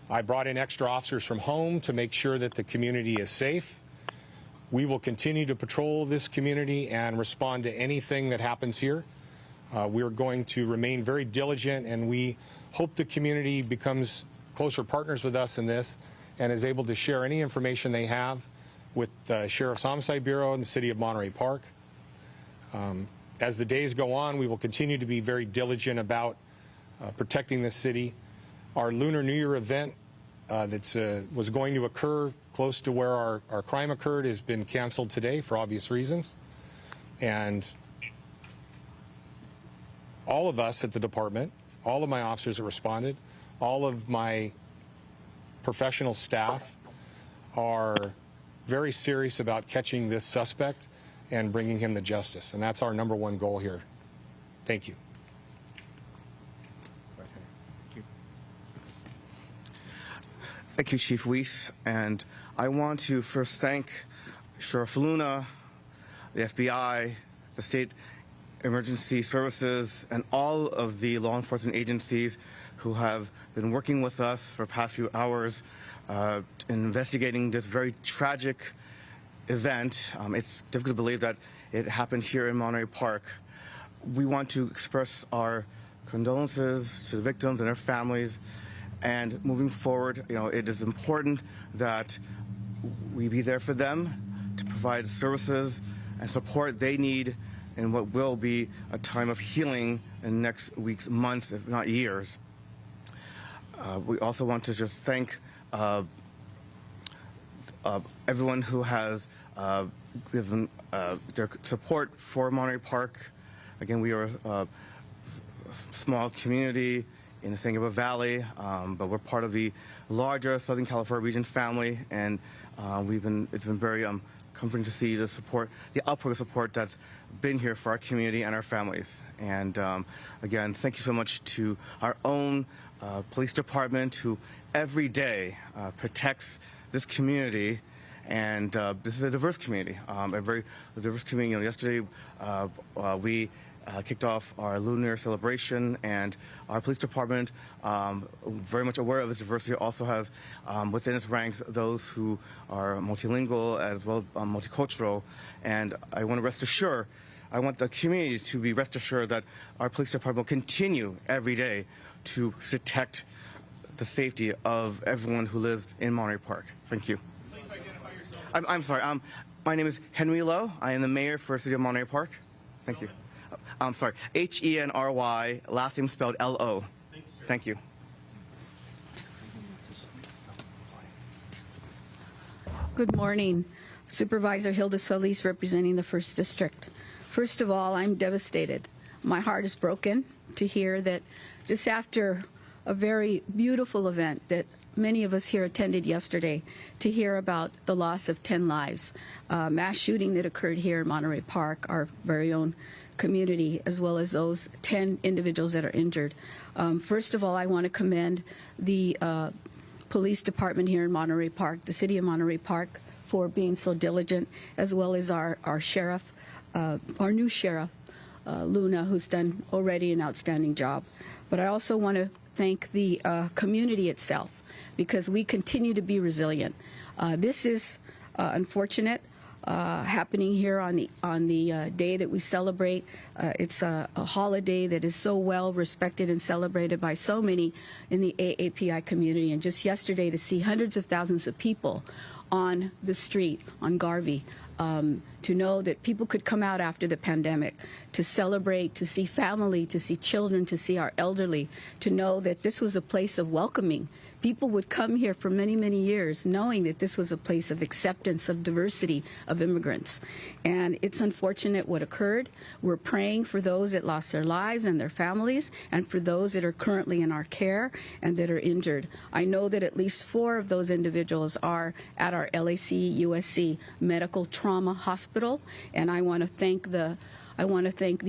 I brought in extra officers from home to make sure that the community is safe. We will continue to patrol this community and respond to anything that happens here. We're going to remain very diligent, and we hope the community becomes closer partners with us in this and is able to share any information they have with the Sheriff's Homicide Bureau and the City of Monterey Park. As the days go on, we will continue to be very diligent about protecting this city. Our Lunar New Year event that was going to occur close to where our crime occurred has been canceled today for obvious reasons. And all of us at the department, all of my officers that responded, all of my professional staff are very serious about catching this suspect and bringing him to justice. And that's our #1 goal here. Thank you. Thank you, Chief Weiss. And I want to first thank Sheriff Luna, the FBI, the State Emergency Services, and all of the law enforcement agencies who have been working with us for the past few hours in investigating this very tragic event. It's difficult to believe that it happened here in Monterey Park. We want to express our condolences to the victims and their families. And moving forward, it is important that we be there for them to provide services and support they need in what will be a time of healing in next weeks, months, if not years. We also want to just thank everyone who has given their support for Monterey Park. Again, we are a small community in the San Gabriel Valley, but we're part of the larger Southern California region family, and it's been very comforting to see the outpouring of support that's been here for our community and our families. And again, thank you so much to our own police department, who every day protects this community. And this is a diverse community, a very diverse community. Yesterday, we kicked off our Lunar New Year celebration, and our police department, very much aware of this diversity, also has within its ranks those who are multilingual as well as multicultural. And I want the community to be rest assured that our police department will continue every day to protect the safety of everyone who lives in Monterey Park. Thank you. Please identify yourself. I'm sorry. My name is Henry Lowe. I am the mayor for the city of Monterey Park. Thank you. I'm sorry, Henry, last name spelled Lo. Thank you. Good morning. Supervisor Hilda Solis, representing the 1st District. First of all, I'm devastated. My heart is broken to hear that just after a very beautiful event that many of us here attended yesterday, to hear about the loss of 10 lives, mass shooting that occurred here in Monterey Park, our very own community, as well as those 10 individuals that are injured. First of all, I want to commend the police department here in Monterey Park, the city of Monterey Park, for being so diligent, as well as our sheriff, our new sheriff, Luna, who's done already an outstanding job. But I also want to thank the community itself, because we continue to be resilient. This is unfortunate. Happening here on the day that we celebrate. It's a holiday that is so well respected and celebrated by so many in the AAPI community. And just yesterday, to see hundreds of thousands of people on the street on Garvey to know that people could come out after the pandemic to celebrate, to see family, to see children, to see our elderly, to know that this was a place of welcoming. People would come here for many, many years knowing that this was a place of acceptance, of diversity, of immigrants. And it's unfortunate what occurred. We're praying for those that lost their lives and their families, and for those that are currently in our care and that are injured. I know that at least 4 of those individuals are at our LAC USC Medical Trauma Hospital, and I want to thank the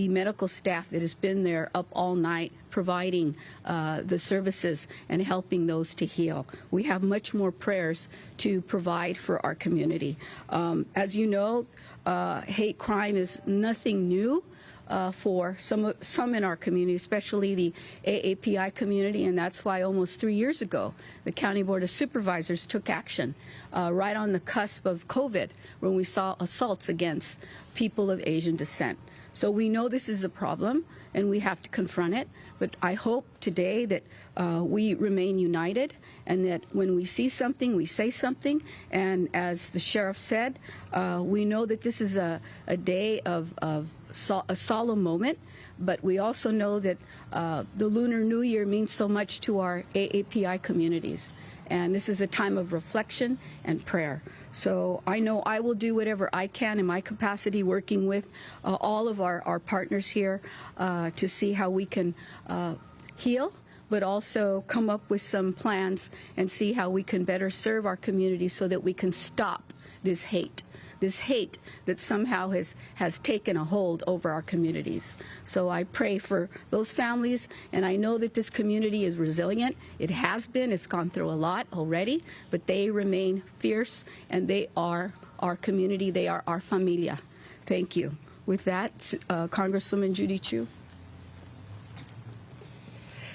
medical staff that has been there up all night providing the services and helping those to heal. We have much more prayers to provide for our community. As you know, hate crime is nothing new for some in our community, especially the AAPI community, and that's why almost 3 years ago the County Board of Supervisors took action right on the cusp of COVID when we saw assaults against people of Asian descent. So we know this is a problem and we have to confront it, but I hope today that we remain united and that when we see something, we say something. And as the sheriff said, we know that this is a day of a solemn moment, but we also know that the Lunar New Year means so much to our AAPI communities. And this is a time of reflection and prayer. So I know I will do whatever I can in my capacity, working with all of our partners here to see how we can heal, but also come up with some plans and see how we can better serve our community so that we can stop this hate that somehow has taken a hold over our communities. So I pray for those families, and I know that this community is resilient. It has been, it's gone through a lot already, but they remain fierce, and they are our community, they are our familia. Thank you. With that, Congresswoman Judy Chu.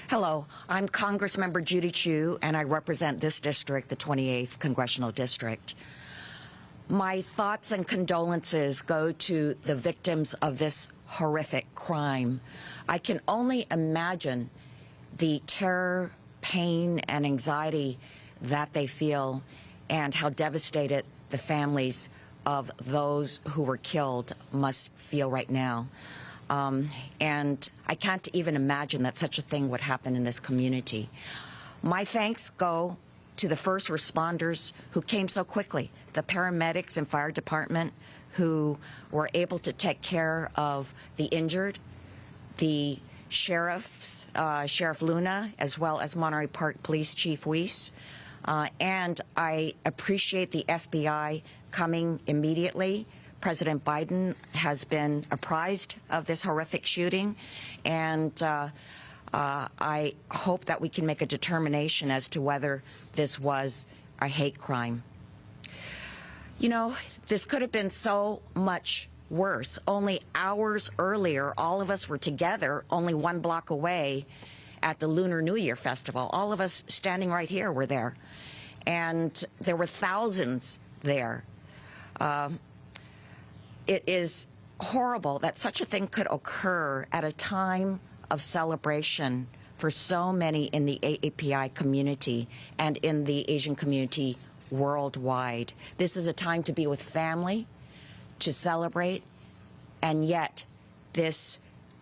Hello, I'm Congressmember Judy Chu, and I represent this district, the 28th Congressional District. My thoughts and condolences go to the victims of this horrific crime. I can only imagine the terror, pain, and anxiety that they feel and how devastated the families of those who were killed must feel right now. And I can't even imagine that such a thing would happen in this community. My thanks go to the first responders who came so quickly, the paramedics and fire department who were able to take care of the injured, the sheriffs, Sheriff Luna, as well as Monterey Park Police Chief Weiss. And I appreciate the FBI coming immediately. President Biden has been apprised of this horrific shooting, and I hope that we can make a determination as to whether this was a hate crime. You know, this could have been so much worse. Only hours earlier, all of us were together only 1 block away at the Lunar New Year festival. All of us standing right here were there. And there were thousands there. It is horrible that such a thing could occur at a time of celebration for so many in the AAPI community and in the Asian community worldwide. This is a time to be with family, to celebrate, and yet this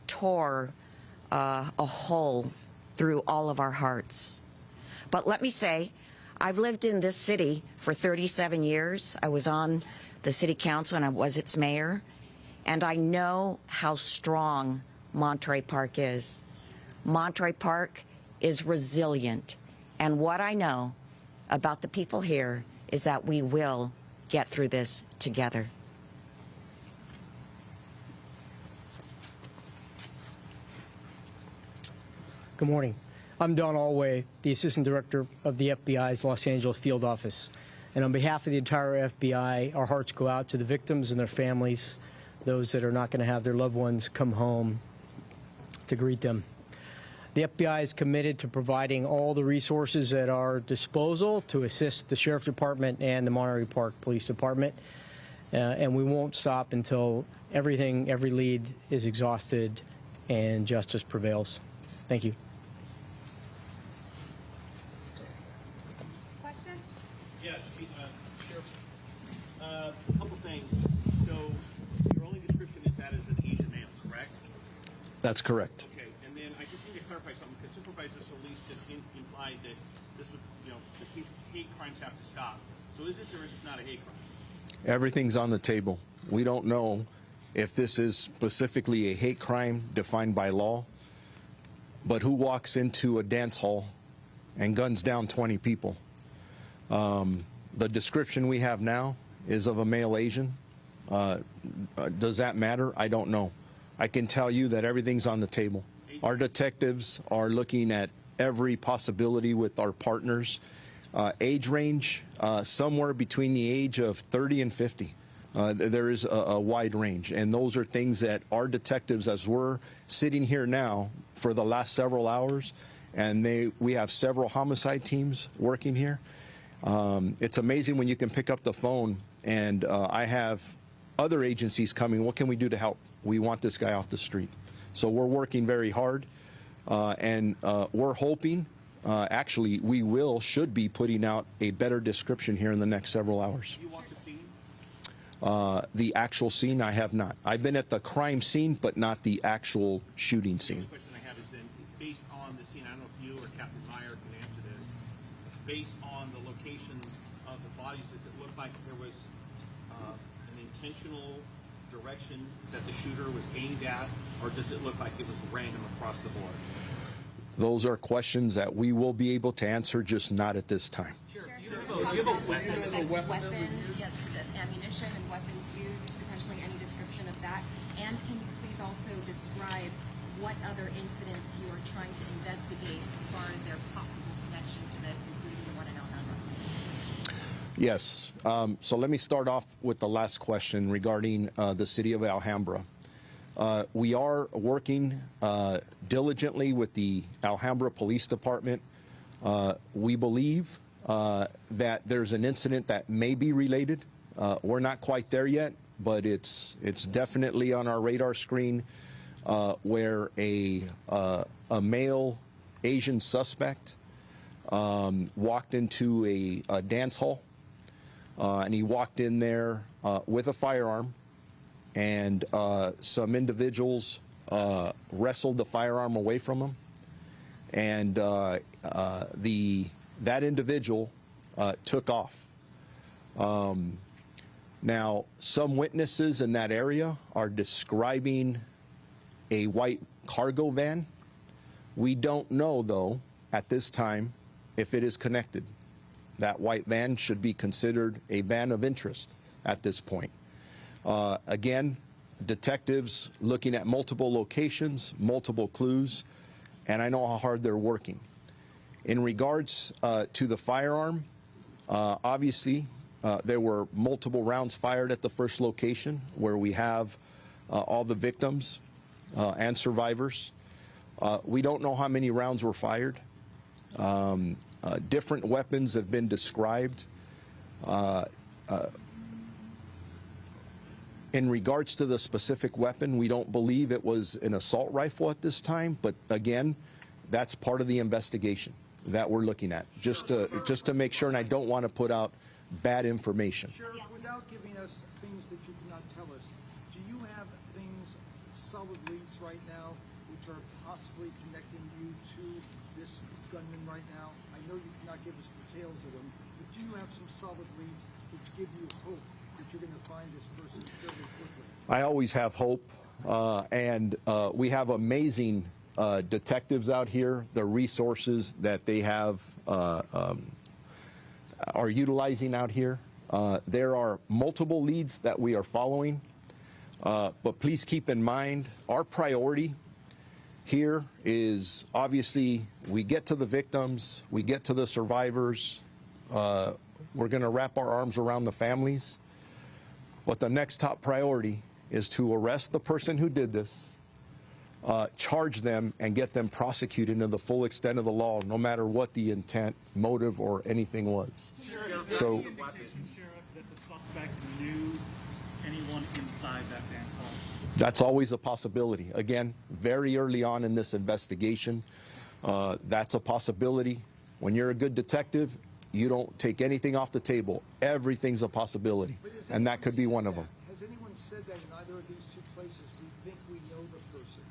tore a hole through all of our hearts. But let me say, I've lived in this city for 37 years. I was on the city council and I was its mayor, and I know how strong Monterey Park is. Monterey Park is resilient, and what I know about the people here is that we will get through this together. Good morning. I'm Don Alway, the Assistant Director of the FBI's Los Angeles Field Office. And on behalf of the entire FBI, our hearts go out to the victims and their families, those that are not going to have their loved ones come home to greet them. The FBI is committed to providing all the resources at our disposal to assist the Sheriff's Department and the Monterey Park Police Department. And we won't stop until every lead is exhausted and justice prevails. Thank you. Yes, Sheriff. A couple things. That's correct. Okay, and then I just need to clarify something, because Supervisor Solis just implied that this was, these hate crimes have to stop. So is this or is this not a hate crime? Everything's on the table. We don't know if this is specifically a hate crime defined by law, but who walks into a dance hall and guns down 20 people? The description we have now is of a male Asian. Does that matter? I don't know. I can tell you that everything's on the table. Our detectives are looking at every possibility with our partners. Age range, somewhere between the age of 30 and 50. There is a wide range, and those are things that our detectives, as we're sitting here now for the last several hours, and we have several homicide teams working here. It's amazing when you can pick up the phone, and I have other agencies coming. What can we do to help? We want this guy off the street. So we're working very hard, and we're hoping, actually, we should be putting out a better description here in the next several hours. You walked the scene? The actual scene, I have not. I've been at the crime scene, but not the actual shooting scene. The question I have is then, based on the scene, I don't know if you or Captain Meyer can answer this, based on the locations of the bodies, does it look like there was an intentional direction that the shooter was aimed at, or does it look like it was random across the board? Those are questions that we will be able to answer, just not at this time. Sure. Do you have a weapon? Weapons, yes, the ammunition and weapons used, potentially any description of that. And can you please also describe what other incidents you are trying to investigate as far as their possible connection to this, including the one in Alhambra? Yes. So let me start off with the last question regarding the city of Alhambra. We are working diligently with the Alhambra Police Department. We believe that there's an incident that may be related. We're not quite there yet, but it's definitely on our radar screen where a male Asian suspect walked into a dance hall, and he walked in there with a firearm, and some individuals wrestled the firearm away from him, and that individual took off. Now, some witnesses in that area are describing a white cargo van. We don't know, though, at this time, if it is connected. That white van should be considered a van of interest at this point. Again, detectives looking at multiple locations, multiple clues, and I know how hard they're working. In regards to the firearm, obviously, there were multiple rounds fired at the first location where we have all the victims and survivors. We don't know how many rounds were fired. Different weapons have been described. In regards to the specific weapon, we don't believe it was an assault rifle at this time, but again, that's part of the investigation that we're looking at, just to make sure, and I don't want to put out bad information. Sheriff, without giving us things that you cannot tell us, do you have things, solid leads right now, which are possibly connecting you to this gunman right now? I know you cannot give us details of them, but do you have some solid leads which give you hope that you're going to find this person fairly quickly? I always have hope, and we have amazing detectives out here. The resources that they have are utilizing out here. There are multiple leads that we are following, but please keep in mind our priority here is obviously we get to the victims, we get to the survivors, we're going to wrap our arms around the families, but the next top priority is to arrest the person who did this, charge them, and get them prosecuted to the full extent of the law, no matter what the intent, motive, or anything was. So, Sheriff, that the suspect knew anyone inside that dance hall? that's always a possibility. Again, very early on in this investigation, that's a possibility. When you're a good detective, you don't take anything off the table. Everything's a possibility, and that could be one of them. Has anyone said that in either of these two places, we think we know the person?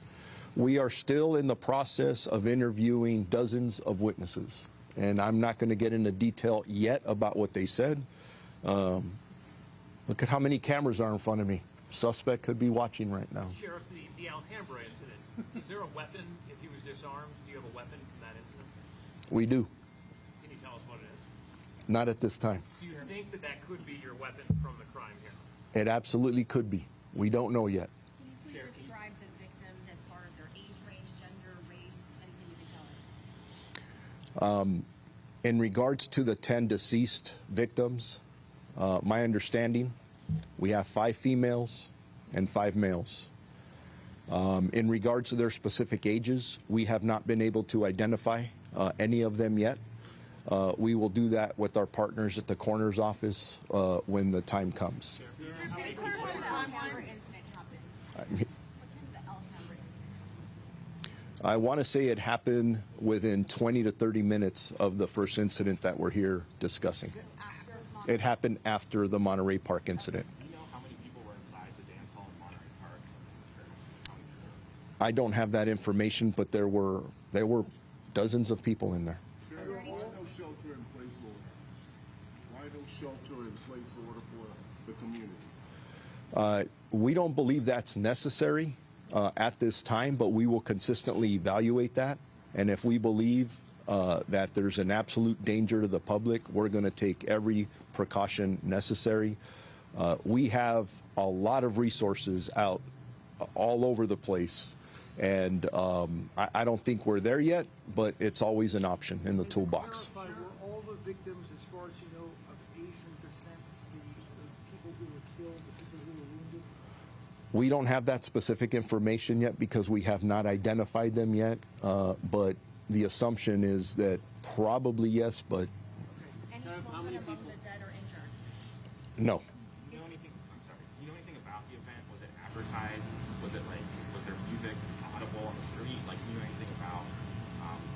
We are still in the process of interviewing dozens of witnesses, and I'm not going to get into detail yet about what they said. Look at how many cameras are in front of me. Suspect could be watching right now. Sheriff, the Alhambra incident, is there a weapon if he was disarmed? Do you have a weapon from that incident? We do. Can you tell us what it is? Not at this time. Do you think that that could be your weapon from the crime here? It absolutely could be. We don't know yet. Can you please describe the victims as far as their age range, gender, race, anything you can tell us? In regards to the 10 deceased victims, my understanding, we have 5 females and 5 males. In regards to their specific ages, we have not been able to identify any of them yet. We will do that with our partners at the coroner's office when the time comes. I want to say it happened within 20 to 30 minutes of the first incident that we're here discussing. It happened after the Monterey Park incident. Do you know how many people were inside the dance hall in Monterey Park? I don't have that information, but there were dozens of people in there. Why no shelter-in-place order? Why no shelter-in-place order for the community? We don't believe that's necessary at this time, but we will consistently evaluate that. And if we believe that there's an absolute danger to the public, we're going to take every precaution necessary. We have a lot of resources out all over the place, and I don't think we're there yet, but it's always an option in the toolbox. Were all the victims, as far as you know, of Asian descent, the people who were killed, the people who were wounded? We don't have that specific information yet because we have not identified them yet, but the assumption is that probably yes, but Any children among the dead or injured? no. You know anything? I'm sorry. You know anything about the event? Was it advertised? Was there music audible on the street? Like, do you know anything about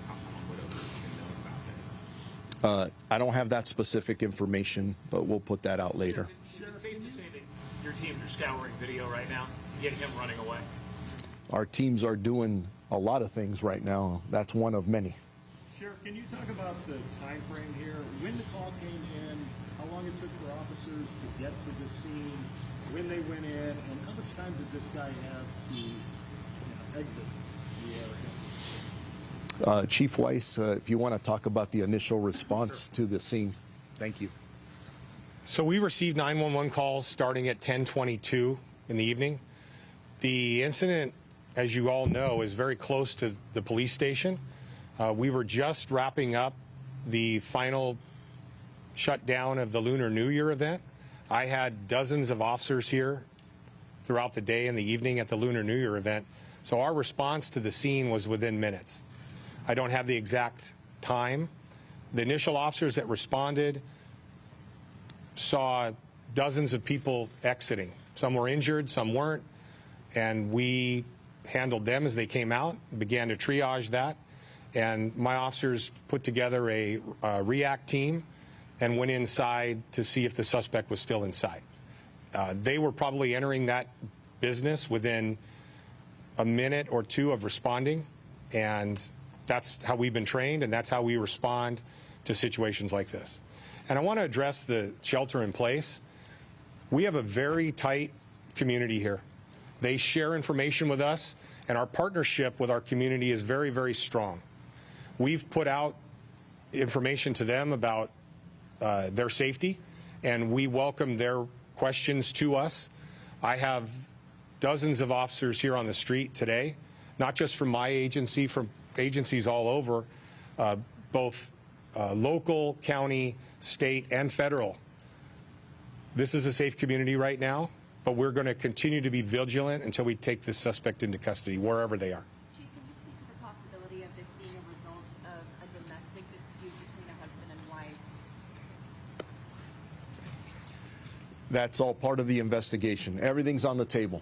how someone would have even known about this? I don't have that specific information, but we'll put that out later. Is it safe to say that your teams are scouring video right now to get him running away? Our teams are doing a lot of things right now. That's one of many. Sheriff, can you talk about the time frame here? When the call came in, how long it took for officers to get to the scene, when they went in, and how much time did this guy have to exit the area? Chief Weiss, if you want to talk about the initial response to the scene. Thank you. So we received 911 calls starting at 10:22 in the evening. The incident, as you all know, is very close to the police station. We were just wrapping up the final shutdown of the Lunar New Year event. I had dozens of officers here throughout the day and the evening at the Lunar New Year event. So our response to the scene was within minutes. I don't have the exact time. The initial officers that responded saw dozens of people exiting. Some were injured, some weren't, and we handled them as they came out, began to triage that, and my officers put together a REACT team and went inside to see if the suspect was still inside. They were probably entering that business within a minute or two of responding, and that's how we've been trained, and that's how we respond to situations like this. And I want to address the shelter in place. We have a very tight community here. They share information with us, and our partnership with our community is very, very strong. We've put out information to them about their safety, and we welcome their questions to us. I have dozens of officers here on the street today, not just from my agency, from agencies all over, both local, county, state, and federal. This is a safe community right now, but we're going to continue to be vigilant until we take this suspect into custody, wherever they are. Chief, can you speak to the possibility of this being a result of a domestic dispute between a husband and wife? That's all part of the investigation. Everything's on the table.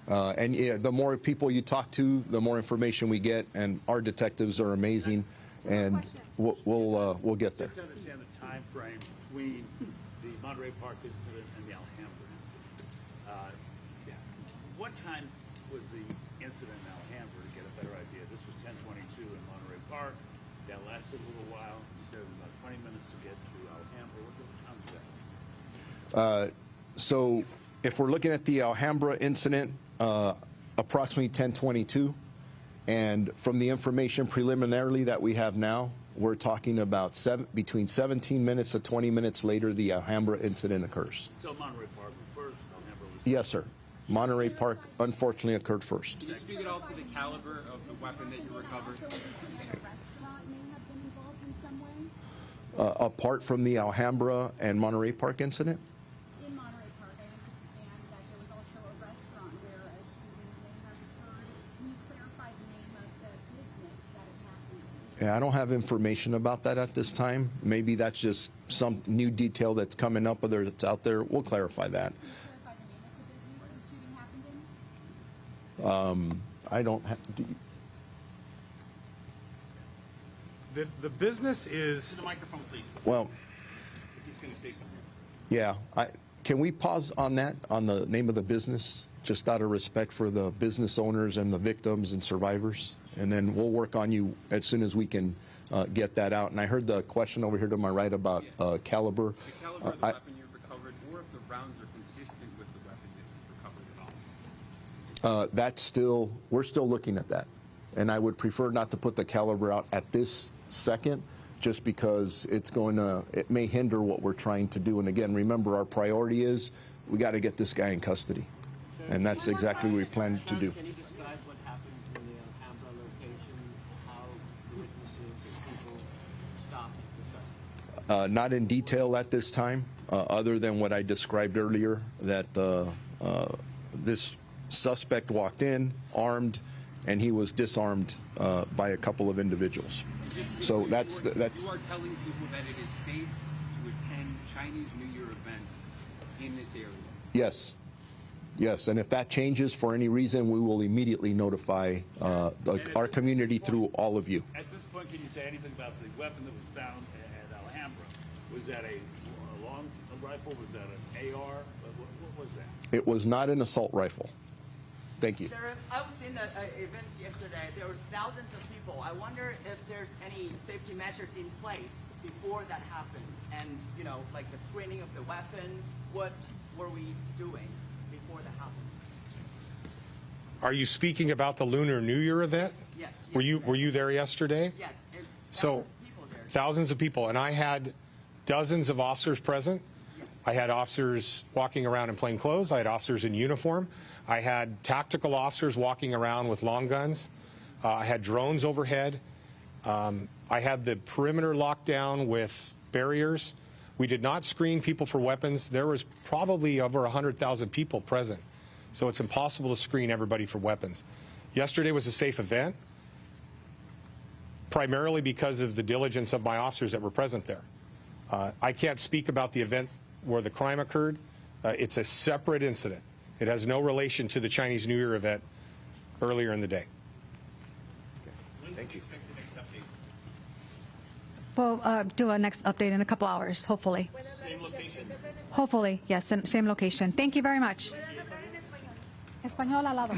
And yeah, the more people you talk to, the more information we get, and our detectives are amazing, and we'll get there. To understand the time frame between the Monterey Park incident and the Alhambra incident, what time was the incident in Alhambra to get a better idea. This was 10:22 in Monterey Park. That lasted a little while. You said it was about 20 minutes to get to Alhambra. What time was that? So if we're looking at the Alhambra incident, approximately 10:22, and from the information preliminarily that we have now, we're talking about between 17 minutes to 20 minutes later, the Alhambra incident occurs. So Monterey Park was first. Alhambra was Yes, sir. Monterey Park unfortunately occurred first. Can you speak at all to the caliber of the weapon that you recovered? Apart from the Alhambra and Monterey Park incident? In Monterey Park, I understand that there was also a restaurant where a shooting may have occurred. Can you clarify the name of the business that it happened in? Yeah, I don't have information about that at this time. Maybe that's just some new detail that's coming up, whether it's out there. We'll clarify that. Can you clarify the name of the business the shooting happened in? I don't have. The business is. The microphone, please. Well, He's going to say something. yeah. Can we pause on that, on the name of the business, just out of respect for the business owners and the victims and survivors? And then we'll work on you as soon as we can get that out. And I heard the question over here to my right about caliber. The caliber of the weapon you recovered, or if the rounds are consistent with the weapon that you recovered at all? That's still, we're still looking at that. And I would prefer not to put the caliber out at this second, just because it may hinder what we're trying to do. And again, remember, our priority is we got to get this guy in custody. And that's exactly what we plan to do. Can you describe what happened in the Alhambra location, how the witnesses or people stopped the suspect? Not in detail at this time, other than what I described earlier, that this suspect walked in armed, and he was disarmed by a couple of individuals. So that's. You are telling people that it is safe to attend Chinese New Year events in this area. Yes. Yes, and if that changes for any reason, we will immediately notify our community through all of you. At this point, can you say anything about the weapon that was found at Alhambra? Was that a long rifle? Was that an AR? What was that? It was not an assault rifle. Thank you. Sheriff, I was in the events yesterday. There was thousands of people. I wonder if there's any safety measures in place before that happened. And, you know, like the screening of the weapon. What were we doing before that happened? Are you speaking about the Lunar New Year event? Yes. Were you there yesterday? Yes. It's So, thousands of people, and I had dozens of officers present. I had officers walking around in plain clothes. I had officers in uniform. I had tactical officers walking around with long guns. I had drones overhead. I had the perimeter locked down with barriers. We did not screen people for weapons. There was probably over 100,000 people present, so it's impossible to screen everybody for weapons. Yesterday was a safe event, primarily because of the diligence of my officers that were present there. I can't speak about the event where the crime occurred. It's a separate incident. It has no relation to the Chinese New Year event earlier in the day. Thank you. We'll do a next update in a couple hours, hopefully. Same location? Hopefully, yes, same location. Thank you very much. Español al lado.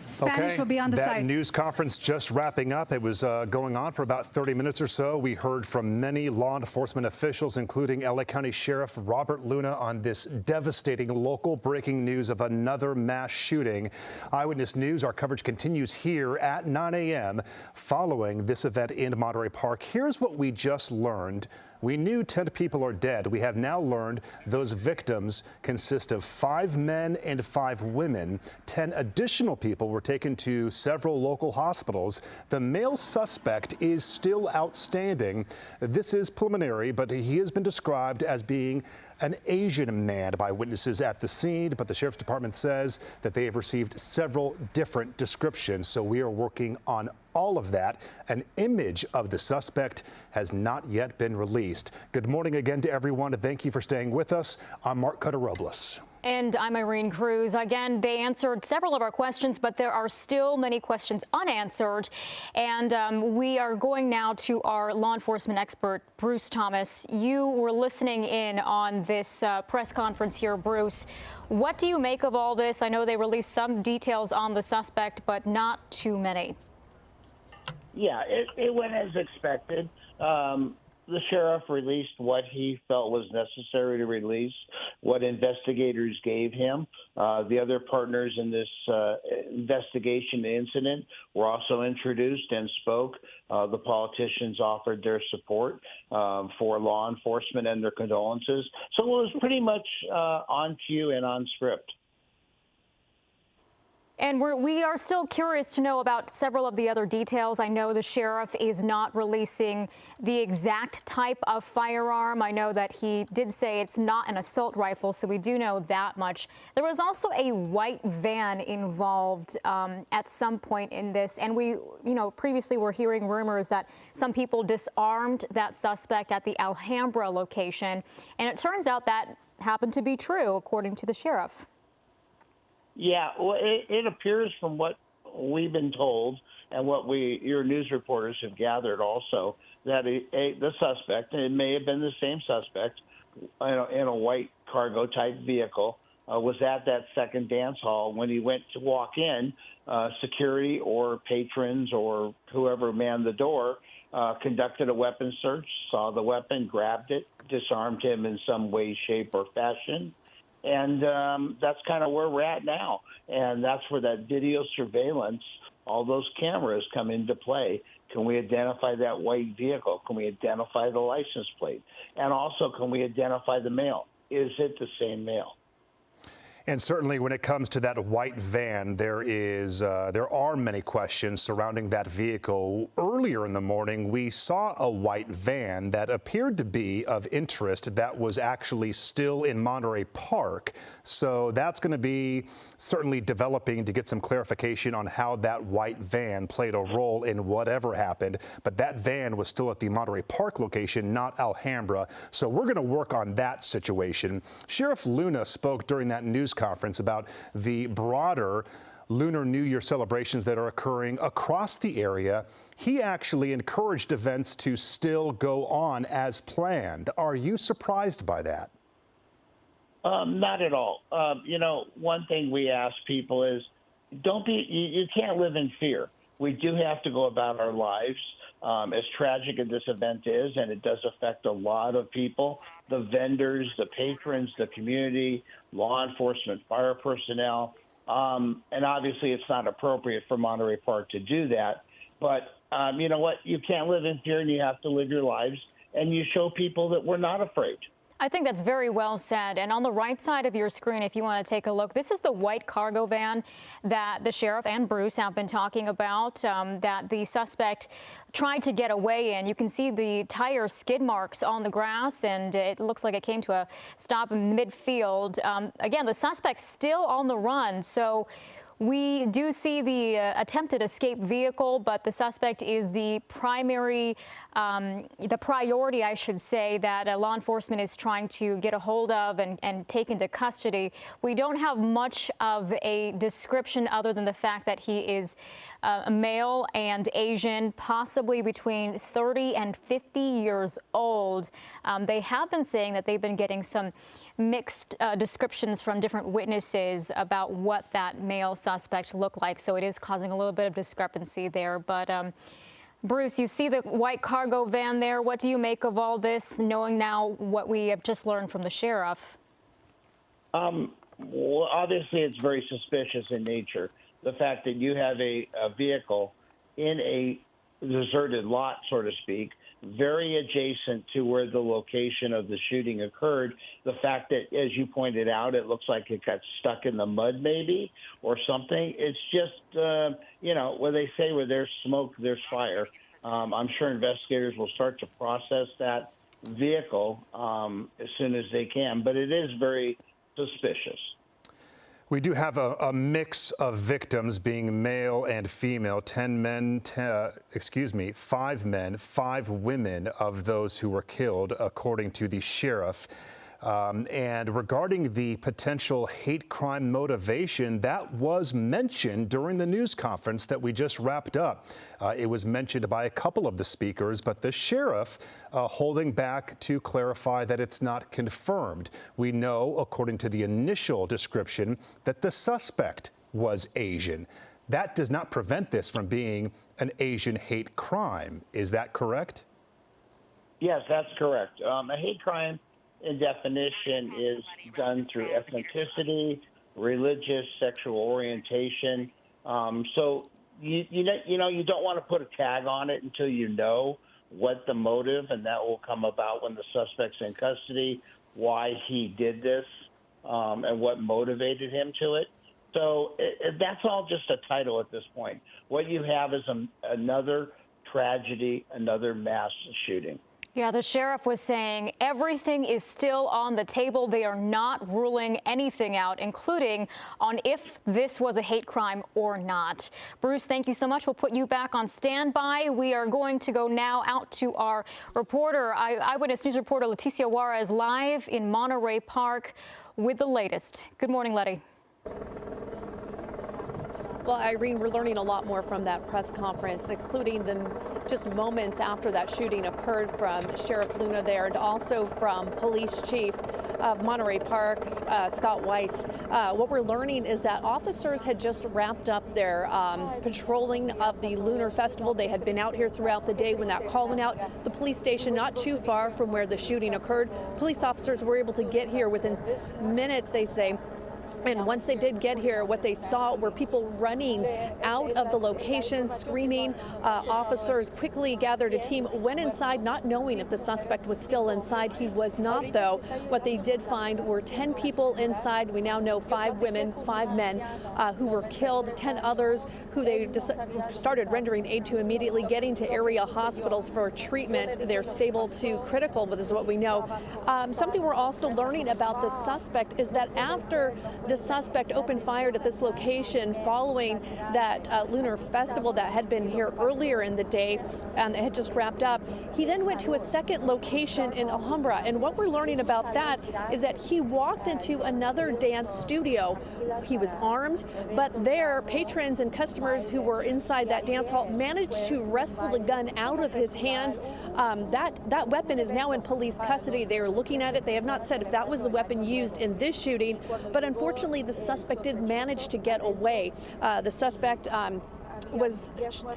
Spanish will be on the that site. news conference just wrapping up. It was going on for about 30 minutes or so. We heard from many law enforcement officials, including LA County Sheriff Robert Luna, on this devastating local breaking news of another mass shooting. Eyewitness News, our coverage continues here at 9 a.m. following this event in Monterey Park. Here's what we just learned. We knew 10 people are dead. We have now learned those victims consist of 5 men and 5 women. 10 additional people were taken to several local hospitals. The male suspect is still outstanding. This is preliminary, but he has been described as being an Asian man by witnesses at the scene, but the Sheriff's Department says that they have received several different descriptions, so we are working on all of that, an image of the suspect has not yet been released. Good morning again to everyone. Thank you for staying with us. I'm Mark Cutter-Robles. And I'm Irene Cruz. Again, they answered several of our questions, but there are still many questions unanswered. And we are going now to our law enforcement expert, Bruce Thomas. You were listening in on this press conference here, Bruce. What do you make of all this? I know they released some details on the suspect, but not too many. Yeah, it went as expected. The sheriff released what he felt was necessary to release, what investigators gave him. The other partners in this investigation incident were also introduced and spoke. The politicians offered their support for law enforcement and their condolences. So it was pretty much on cue and on script. And we are still curious to know about several of the other details. I know the sheriff is not releasing the exact type of firearm. I know that he did say it's not an assault rifle, so we do know that much. There was also a white van involved at some point in this, and we, previously were hearing rumors that some people disarmed that suspect at the Alhambra location, and it turns out that happened to be true, according to the sheriff. Yeah, well, it appears from what we've been told and what your news reporters have gathered also that the suspect, and it may have been the same suspect, in a white cargo type vehicle, was at that second dance hall. When he went to walk in, security or patrons or whoever manned the door conducted a weapons search, saw the weapon, grabbed it, disarmed him in some way, shape, or fashion. And that's kind of where we're at now. And that's where that video surveillance, all those cameras come into play. Can we identify that white vehicle? Can we identify the license plate? And also, can we identify the male? Is it the same male? And certainly when it comes to that white van, there are many questions surrounding that vehicle. Earlier in the morning, we saw a white van that appeared to be of interest that was actually still in Monterey Park. So that's going to be certainly developing to get some clarification on how that white van played a role in whatever happened. But that van was still at the Monterey Park location, not Alhambra. So we're going to work on that situation. Sheriff Luna spoke during that news conference about the broader Lunar New Year celebrations that are occurring across the area. He actually encouraged events to still go on as planned. Are you surprised by that? Not at all. One thing we ask people is you can't live in fear. We do have to go about our lives. As tragic as this event is, and it does affect a lot of people, the vendors, the patrons, the community, law enforcement, fire personnel, and obviously it's not appropriate for Monterey Park to do that. But you know what? You can't live in fear, and you have to live your lives, and you show people that we're not afraid. I think that's very well said. And on the right side of your screen, if you want to take a look, this is the white cargo van that the sheriff and Bruce have been talking about, that the suspect tried to get away in. You can see the tire skid marks on the grass, and it looks like it came to a stop in midfield. Again, the suspect's still on the run, so we do see the attempted escape vehicle, but the suspect is the priority, I should say, that law enforcement is trying to get a hold of and take into custody. We don't have much of a description other than the fact that he is a male and Asian, possibly between 30 and 50 years old. They have been saying that they've been getting some mixed descriptions from different witnesses about what that male suspect looked like. So it is causing a little bit of discrepancy there. But Bruce, you see the white cargo van there. What do you make of all this, knowing now what we have just learned from the sheriff? Well, obviously, it's very suspicious in nature. The fact that you have a vehicle in a deserted lot, so to speak, very adjacent to where the location of the shooting occurred. The fact that, as you pointed out, it looks like it got stuck in the mud maybe or something. It's just, where they say where there's smoke, there's fire. I'm sure investigators will start to process that vehicle as soon as they can, but it is very suspicious. We do have a mix of victims being male and female, 5 men, 5 women of those who were killed, according to the sheriff. And regarding the potential hate crime motivation, that was mentioned during the news conference that we just wrapped up. It was mentioned by a couple of the speakers, but the sheriff holding back to clarify that it's not confirmed. We know, according to the initial description, that the suspect was Asian. That does not prevent this from being an Asian hate crime. Is that correct? Yes, that's correct. A hate crime, in definition, is done through ethnicity, religious, sexual orientation. So you don't want to put a tag on it until you know what the motive, and that will come about when the suspect's in custody, why he did this, and what motivated him to it. So that's all just a title at this point. What you have is another tragedy, another mass shooting. Yeah, the sheriff was saying everything is still on the table. They are not ruling anything out, including on if this was a hate crime or not. Bruce, thank you so much. We'll put you back on standby. We are going to go now out to our reporter, Eyewitness News reporter Leticia Juarez, live in Monterey Park with the latest. Good morning, Letty. Well, Irene, we're learning a lot more from that press conference, including just moments after that shooting occurred from Sheriff Luna there, and also from Police Chief of Monterey Park, Scott Weiss. What we're learning is that officers had just wrapped up their patrolling of the Lunar Festival. They had been out here throughout the day when that call went out. The police station not too far from where the shooting occurred. Police officers were able to get here within minutes, they say. And once they did get here, what they saw were people running out of the location, screaming. Officers quickly gathered a team, went inside, not knowing if the suspect was still inside. He was not, though. What they did find were 10 people inside. We now know 5 women, 5 men who were killed, 10 others who they started rendering aid to immediately, getting to area hospitals for treatment. They're stable to critical, but this is what we know. Something we're also learning about the suspect is that after the suspect opened fire at this location following that Lunar Festival that had been here earlier in the day and it had just wrapped up. He then went to a second location in Alhambra, and what we're learning about that is that he walked into another dance studio. He was armed, but there patrons and customers who were inside that dance hall managed to wrestle the gun out of his hands. That weapon is now in police custody. They are looking at it. They have not said if that was the weapon used in this shooting, but unfortunately the suspect did manage to get away. The suspect was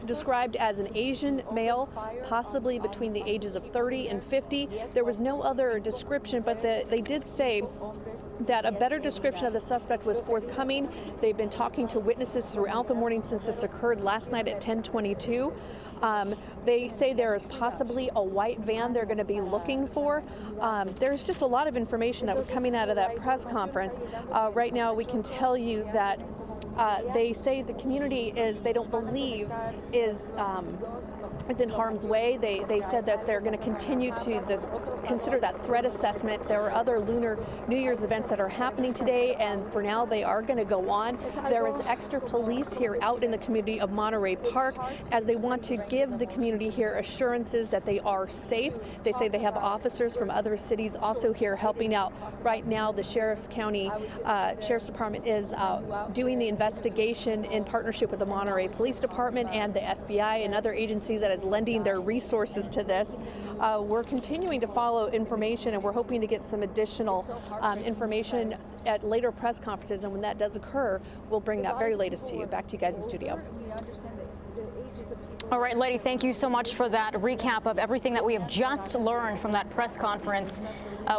described as an Asian male, possibly between the ages of 30 and 50. There was no other description, but they did say that a better description of the suspect was forthcoming. They've been talking to witnesses throughout the morning since this occurred last night at 10:22. They say there is possibly a white van they're going to be looking for. There's just a lot of information that was coming out of that press conference. Right now we can tell you that they say the community they don't believe is in harm's way. They said that they're going to continue to consider that threat assessment. There are other Lunar New Year's events that are happening today, and for now they are going to go on. There is extra police here out in the community of Monterey Park as they want to give the community here assurances that they are safe. They say they have officers from other cities also here helping out. Right now the Sheriff's Department is doing the investigation in partnership with the Monterey Police Department and the FBI, another agency that is lending their resources to this. We're continuing to follow information, and we're hoping to get some additional information at later press conferences, and when that does occur, we'll bring that very latest to you. Back to you guys in studio. All right, Letty, thank you so much for that recap of everything that we have just learned from that press conference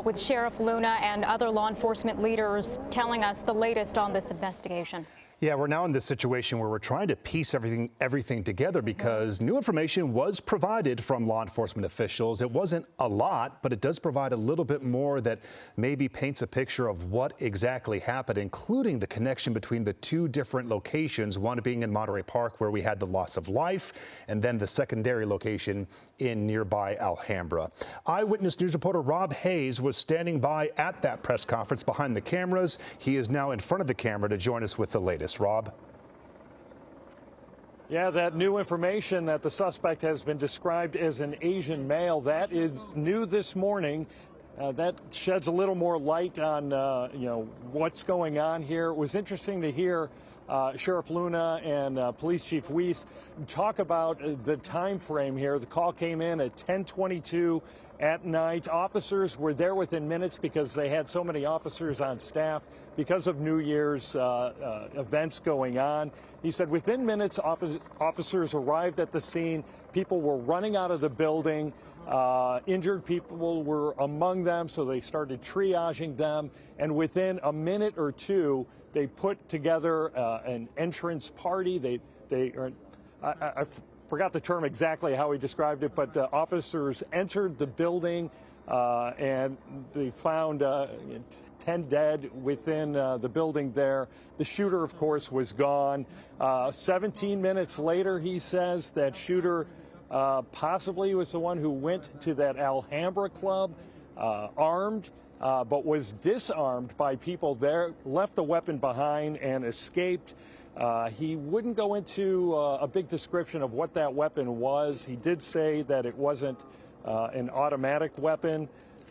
with Sheriff Luna and other law enforcement leaders telling us the latest on this investigation. Yeah, we're now in this situation where we're trying to piece everything together because new information was provided from law enforcement officials. It wasn't a lot, but it does provide a little bit more that maybe paints a picture of what exactly happened, including the connection between the two different locations, one being in Monterey Park where we had the loss of life, and then the secondary location in nearby Alhambra. Eyewitness News reporter Rob Hayes was standing by at that press conference behind the cameras. He is now in front of the camera to join us with the latest. Rob? Yeah, that new information that the suspect has been described as an Asian male, that is new this morning. That sheds a little more light on, what's going on here. It was interesting to hear Sheriff Luna and Police Chief Weiss talk about the time frame here. The call came in at 10:22 at night. Officers were there within minutes because they had so many officers on staff because of New Year's events going on. He said within minutes, officers arrived at the scene. People were running out of the building. Injured people were among them, so they started triaging them. And within a minute or two, they put together an entrance party. I forgot the term exactly how he described it, but officers entered the building and they found 10 dead within the building there. The shooter, of course, was gone. 17 minutes later, he says that shooter possibly was the one who went to that Alhambra club armed, but was disarmed by people there, left the weapon behind and escaped. He wouldn't go into a big description of what that weapon was. He did say that it wasn't an automatic weapon.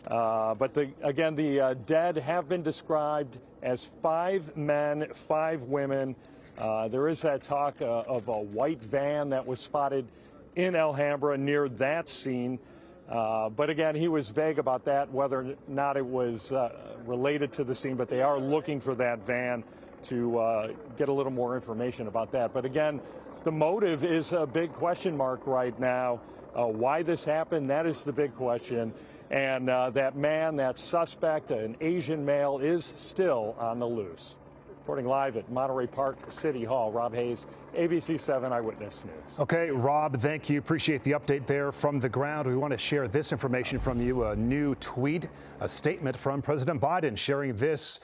But again, the dead have been described as 5 men, 5 women. There is that talk of a white van that was spotted in Alhambra near that scene. But again, he was vague about that, whether or not it was related to the scene. But they are looking for that van to get a little more information about that. But again, the motive is a big question mark right now. Why this happened, that is the big question. And that man, that suspect, an Asian male, is still on the loose. Reporting live at Monterey Park City Hall, Rob Hayes, ABC 7 Eyewitness News. Okay, Rob, thank you. Appreciate the update there from the ground. We want to share this information from you, a new tweet, a statement from President Biden sharing this.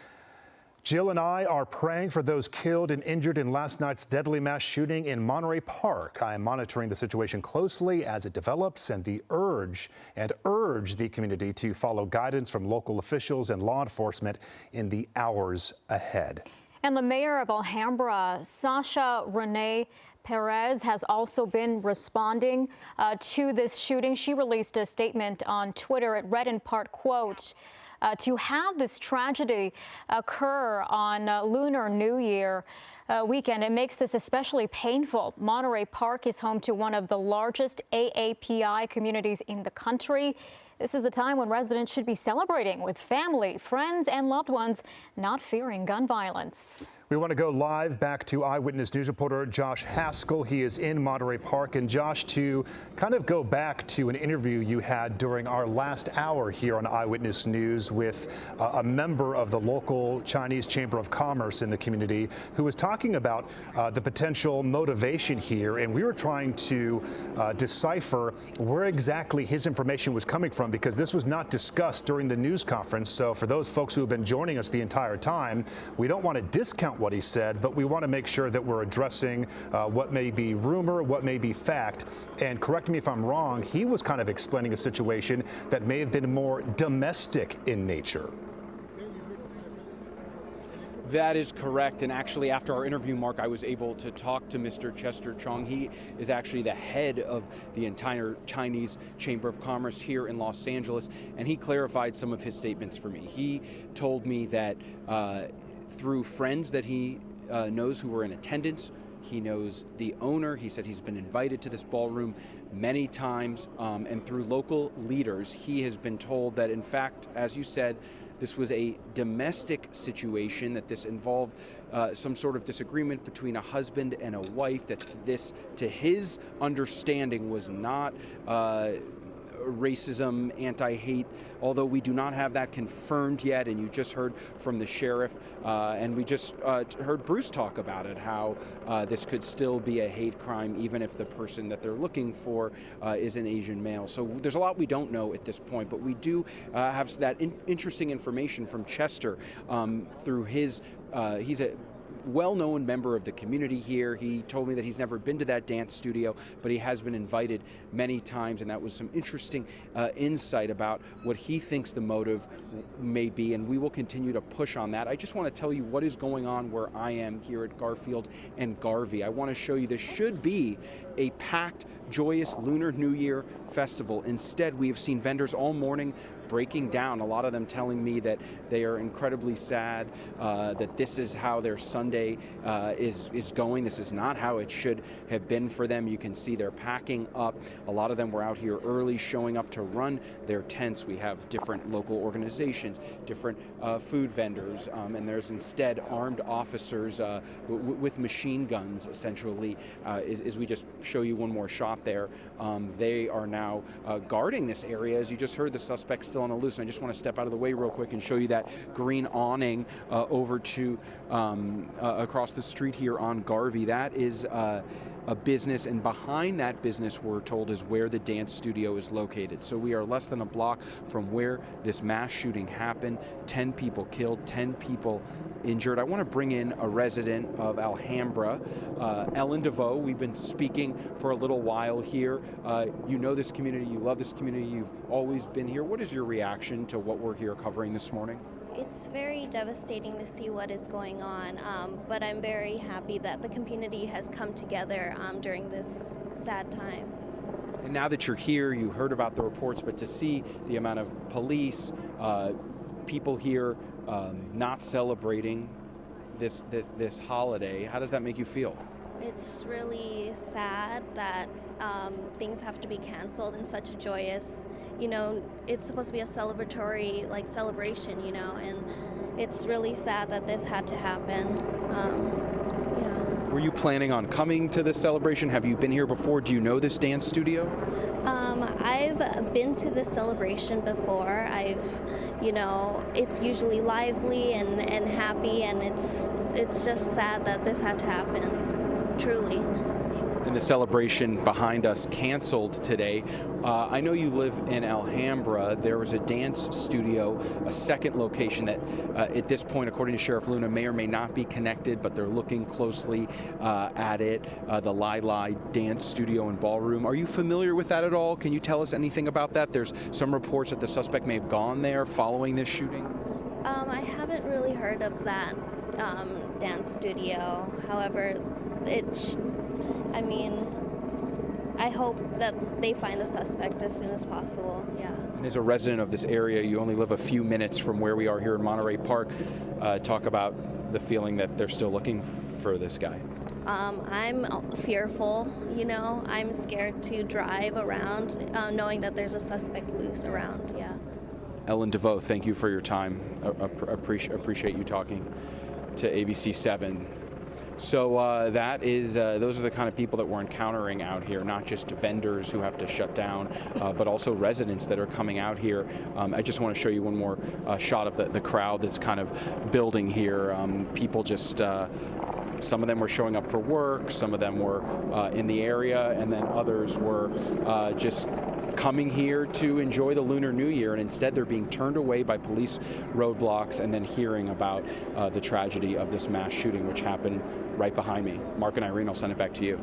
Jill and I are praying for those killed and injured in last night's deadly mass shooting in Monterey Park. I am monitoring the situation closely as it develops and urge the community to follow guidance from local officials and law enforcement in the hours ahead. And the mayor of Alhambra, Sasha Renee Perez, has also been responding to this shooting. She released a statement on Twitter. It read in part, quote, to have this tragedy occur on Lunar New Year weekend, it makes this especially painful. Monterey Park is home to one of the largest AAPI communities in the country. This is a time when residents should be celebrating with family, friends, and loved ones, not fearing gun violence. We want to go live back to Eyewitness News reporter Josh Haskell. He is in Monterey Park. And Josh, to kind of go back to an interview you had during our last hour here on Eyewitness News with a member of the local Chinese Chamber of Commerce in the community who was talking about the potential motivation here. And we were trying to decipher where exactly his information was coming from, because this was not discussed during the news conference. So for those folks who have been joining us the entire time, we don't want to discount what he said, but we want to make sure that we're addressing what may be rumor, what may be fact. And correct me if I'm wrong, he was kind of explaining a situation that may have been more domestic in nature. That is correct. And actually, after our interview, Mark, I was able to talk to Mr. Chester Chong. He is actually the head of the entire Chinese Chamber of Commerce here in Los Angeles, and he clarified some of his statements for me. He told me that through friends that he knows who were in attendance, he knows the owner. He said he's been invited to this ballroom many times, and through local leaders, he has been told that, in fact, as you said, this was a domestic situation, that this involved some sort of disagreement between a husband and a wife, that this, to his understanding, was not racism, anti-hate, although we do not have that confirmed yet, and you just heard from the sheriff, and we just heard Bruce talk about it, how this could still be a hate crime even if the person that they're looking for is an Asian male. So there's a lot we don't know at this point, but we do have that interesting information from Chester through his, he's a well-known member of the community here. He told me that he's never been to that dance studio, but he has been invited many times, and that was some interesting insight about what he thinks the motive may be, and we will continue to push on that. I just want to tell you what is going on where I am here at Garfield and Garvey. I want to show you this should be a packed, joyous Lunar New Year festival. Instead, we have seen vendors all morning breaking down, a lot of them telling me that they are incredibly sad, that this is how their Sunday is going. This is not how it should have been for them. You can see they're packing up. A lot of them were out here early, showing up to run their tents. We have different local organizations, different food vendors, and there's instead armed officers with machine guns, essentially, as we just show you one more shot there. They are now guarding this area. As you just heard, the suspects still on the loose. And I just want to step out of the way real quick and show you that green awning over to across the street here on Garvey. That is a business, and behind that business, we're told, is where the dance studio is located. So we are less than a block from where this mass shooting happened. 10 people killed, 10 people injured. I want to bring in a resident of Alhambra, Ellen DeVoe. We've been speaking for a little while here. You know this community, you love this community, you've always been here. What is your reaction to what we're here covering this morning? It's very devastating to see what is going on, but I'm very happy that the community has come together during this sad time. And now that you're here, you heard about the reports, but to see the amount of police, people here not celebrating this holiday, how does that make you feel? It's really sad that things have to be canceled in such a joyous, it's supposed to be a celebratory celebration, and it's really sad that this had to happen. Were you planning on coming to this celebration? Have you been here before? Do you know this dance studio? I've been to this celebration before. It's usually lively and happy, and it's just sad that this had to happen, truly. And the celebration behind us canceled today. I know you live in Alhambra. There was a dance studio, a second location that at this point, according to Sheriff Luna, may or may not be connected, but they're looking closely at it, the Lai Dance Studio and Ballroom. Are you familiar with that at all? Can you tell us anything about that? There's some reports that the suspect may have gone there following this shooting. I haven't really heard of that dance studio. However, I hope that they find the suspect as soon as possible, yeah. And as a resident of this area, you only live a few minutes from where we are here in Monterey Park. Talk about the feeling that they're still looking for this guy. I'm fearful, I'm scared to drive around knowing that there's a suspect loose around, yeah. Ellen DeVoe, thank you for your time. Appreciate you talking to ABC 7. So those are the kind of people that we're encountering out here, not just vendors who have to shut down, but also residents that are coming out here. I just want to show you one more shot of the crowd that's kind of building here. People just, some of them were showing up for work, some of them were in the area, and then others were just coming here to enjoy the Lunar New Year, and instead they're being turned away by police roadblocks and then hearing about the tragedy of this mass shooting, which happened right behind me. Mark and Irene, I'll send it back to you.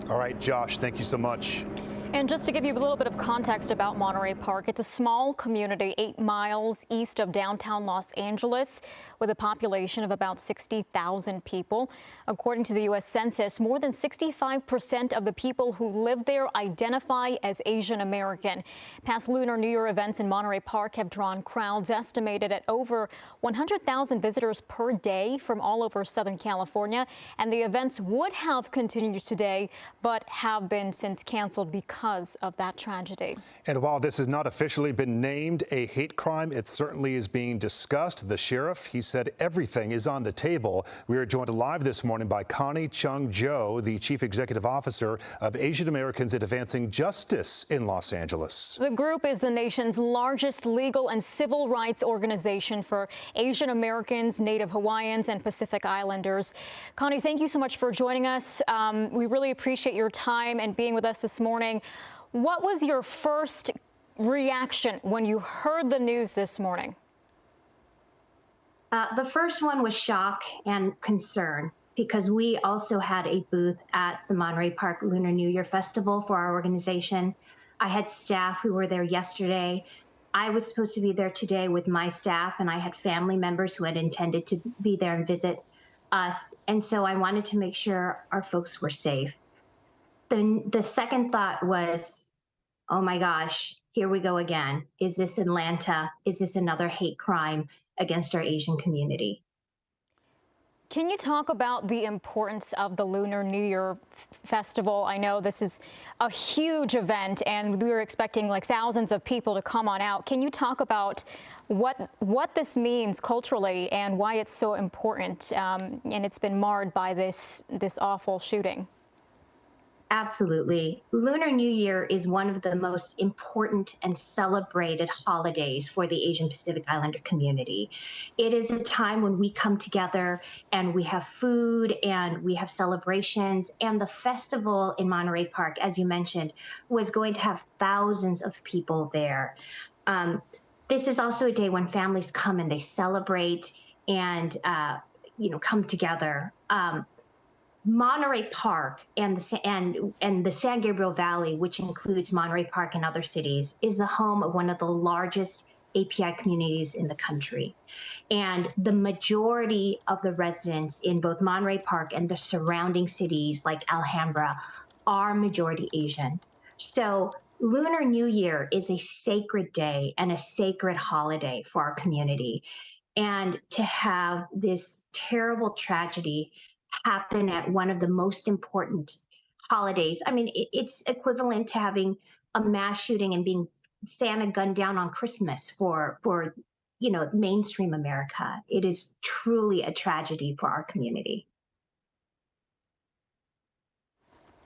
All right, Josh, thank you so much. And just to give you a little bit of context about Monterey Park, it's a small community 8 miles east of downtown Los Angeles with a population of about 60,000 people. According to the U.S. Census, more than 65% of the people who live there identify as Asian American. Past Lunar New Year events in Monterey Park have drawn crowds estimated at over 100,000 visitors per day from all over Southern California. And the events would have continued today, but have been since canceled because because of that tragedy. And while this has not officially been named a hate crime, it certainly is being discussed. The sheriff, he said everything is on the table. We are joined live this morning by Connie Chung-Jo, the Chief Executive Officer of Asian Americans Advancing Justice in Los Angeles. The group is the nation's largest legal and civil rights organization for Asian Americans, Native Hawaiians, and Pacific Islanders. Connie, thank you so much for joining us. We really appreciate your time and being with us this morning. What was your first reaction when you heard the news this morning? The first one was shock and concern, because we also had a booth at the Monterey Park Lunar New Year Festival for our organization. I had staff who were there yesterday. I was supposed to be there today with my staff, and I had family members who had intended to be there and visit us. And so I wanted to make sure our folks were safe. The second thought was, oh my gosh, here we go again. Is this Atlanta? Is this another hate crime against our Asian community? Can you talk about the importance of the Lunar New Year Festival? I know this is a huge event, and we were expecting like thousands of people to come on out. Can you talk about what this means culturally and why it's so important, and it's been marred by this awful shooting? Absolutely. Lunar New Year is one of the most important and celebrated holidays for the Asian Pacific Islander community. It is a time when we come together and we have food and we have celebrations. And the festival in Monterey Park, as you mentioned, was going to have thousands of people there. This is also a day when families come and they celebrate and come together. Monterey Park and the San Gabriel Valley, which includes Monterey Park and other cities, is the home of one of the largest API communities in the country. And the majority of the residents in both Monterey Park and the surrounding cities like Alhambra are majority Asian. So Lunar New Year is a sacred day and a sacred holiday for our community. And to have this terrible tragedy happen at one of the most important holidays. I mean, it's equivalent to having a mass shooting and being Santa gunned down on Christmas for mainstream America. It is truly a tragedy for our community.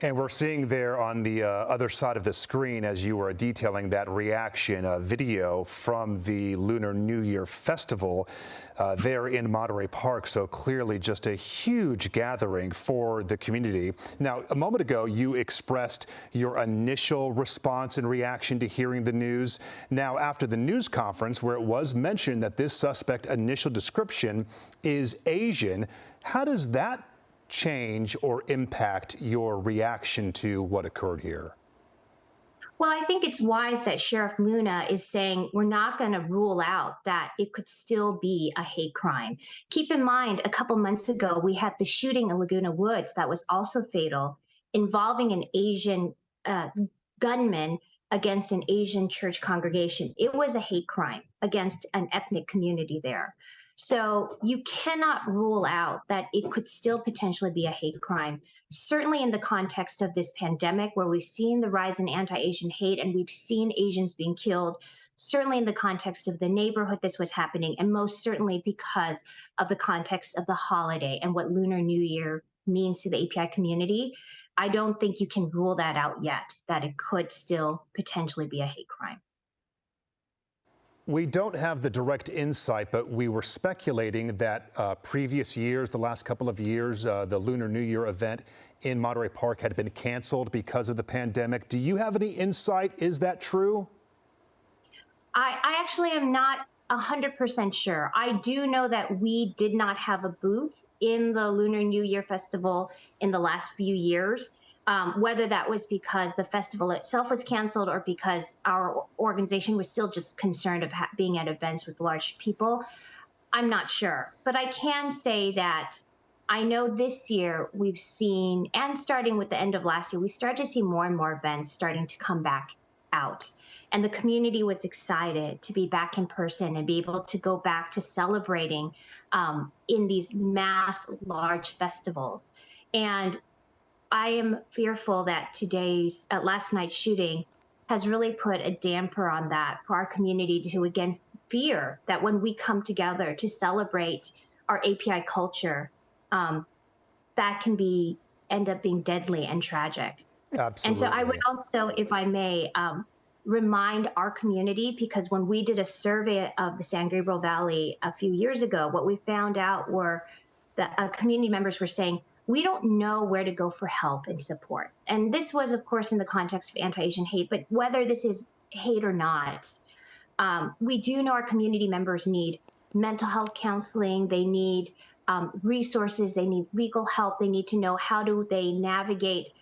And we're seeing there on the other side of the screen, as you were detailing that reaction, video from the Lunar New Year Festival there in Monterey Park. So clearly just a huge gathering for the community. Now, a moment ago, you expressed your initial response and reaction to hearing the news. Now, after the news conference, where it was mentioned that this suspect initial description is Asian, how does that change or impact your reaction to what occurred here? Well, I think it's wise that Sheriff Luna is saying we're not going to rule out that it could still be a hate crime. Keep in mind, a couple months ago, we had the shooting in Laguna Woods that was also fatal, involving an Asian gunman against an Asian church congregation. It was a hate crime against an ethnic community there. So you cannot rule out that it could still potentially be a hate crime, certainly in the context of this pandemic where we've seen the rise in anti-Asian hate and we've seen Asians being killed, certainly in the context of the neighborhood this was happening, and most certainly because of the context of the holiday and what Lunar New Year means to the API community. I don't think you can rule that out yet, that it could still potentially be a hate crime. We don't have the direct insight, but we were speculating that previous years, the last couple of years, the Lunar New Year event in Monterey Park had been canceled because of the pandemic. Do you have any insight? Is that true? I actually am not 100% sure. I do know that we did not have a booth in the Lunar New Year Festival in the last few years. Whether that was because the festival itself was canceled or because our organization was still just concerned about being at events with large people, I'm not sure. But I can say that I know this year we've seen, and starting with the end of last year, we started to see more and more events starting to come back out. And the community was excited to be back in person and be able to go back to celebrating in these mass, large festivals. And I am fearful that last night's shooting has really put a damper on that for our community to again fear that when we come together to celebrate our API culture, that can end up being deadly and tragic. Absolutely. And so I would also, if I may, remind our community, because when we did a survey of the San Gabriel Valley a few years ago, what we found out were that community members were saying, we don't know where to go for help and support. And this was, of course, in the context of anti-Asian hate, but whether this is hate or not, we do know our community members need mental health counseling, they need resources, they need legal help, they need to know how do they navigate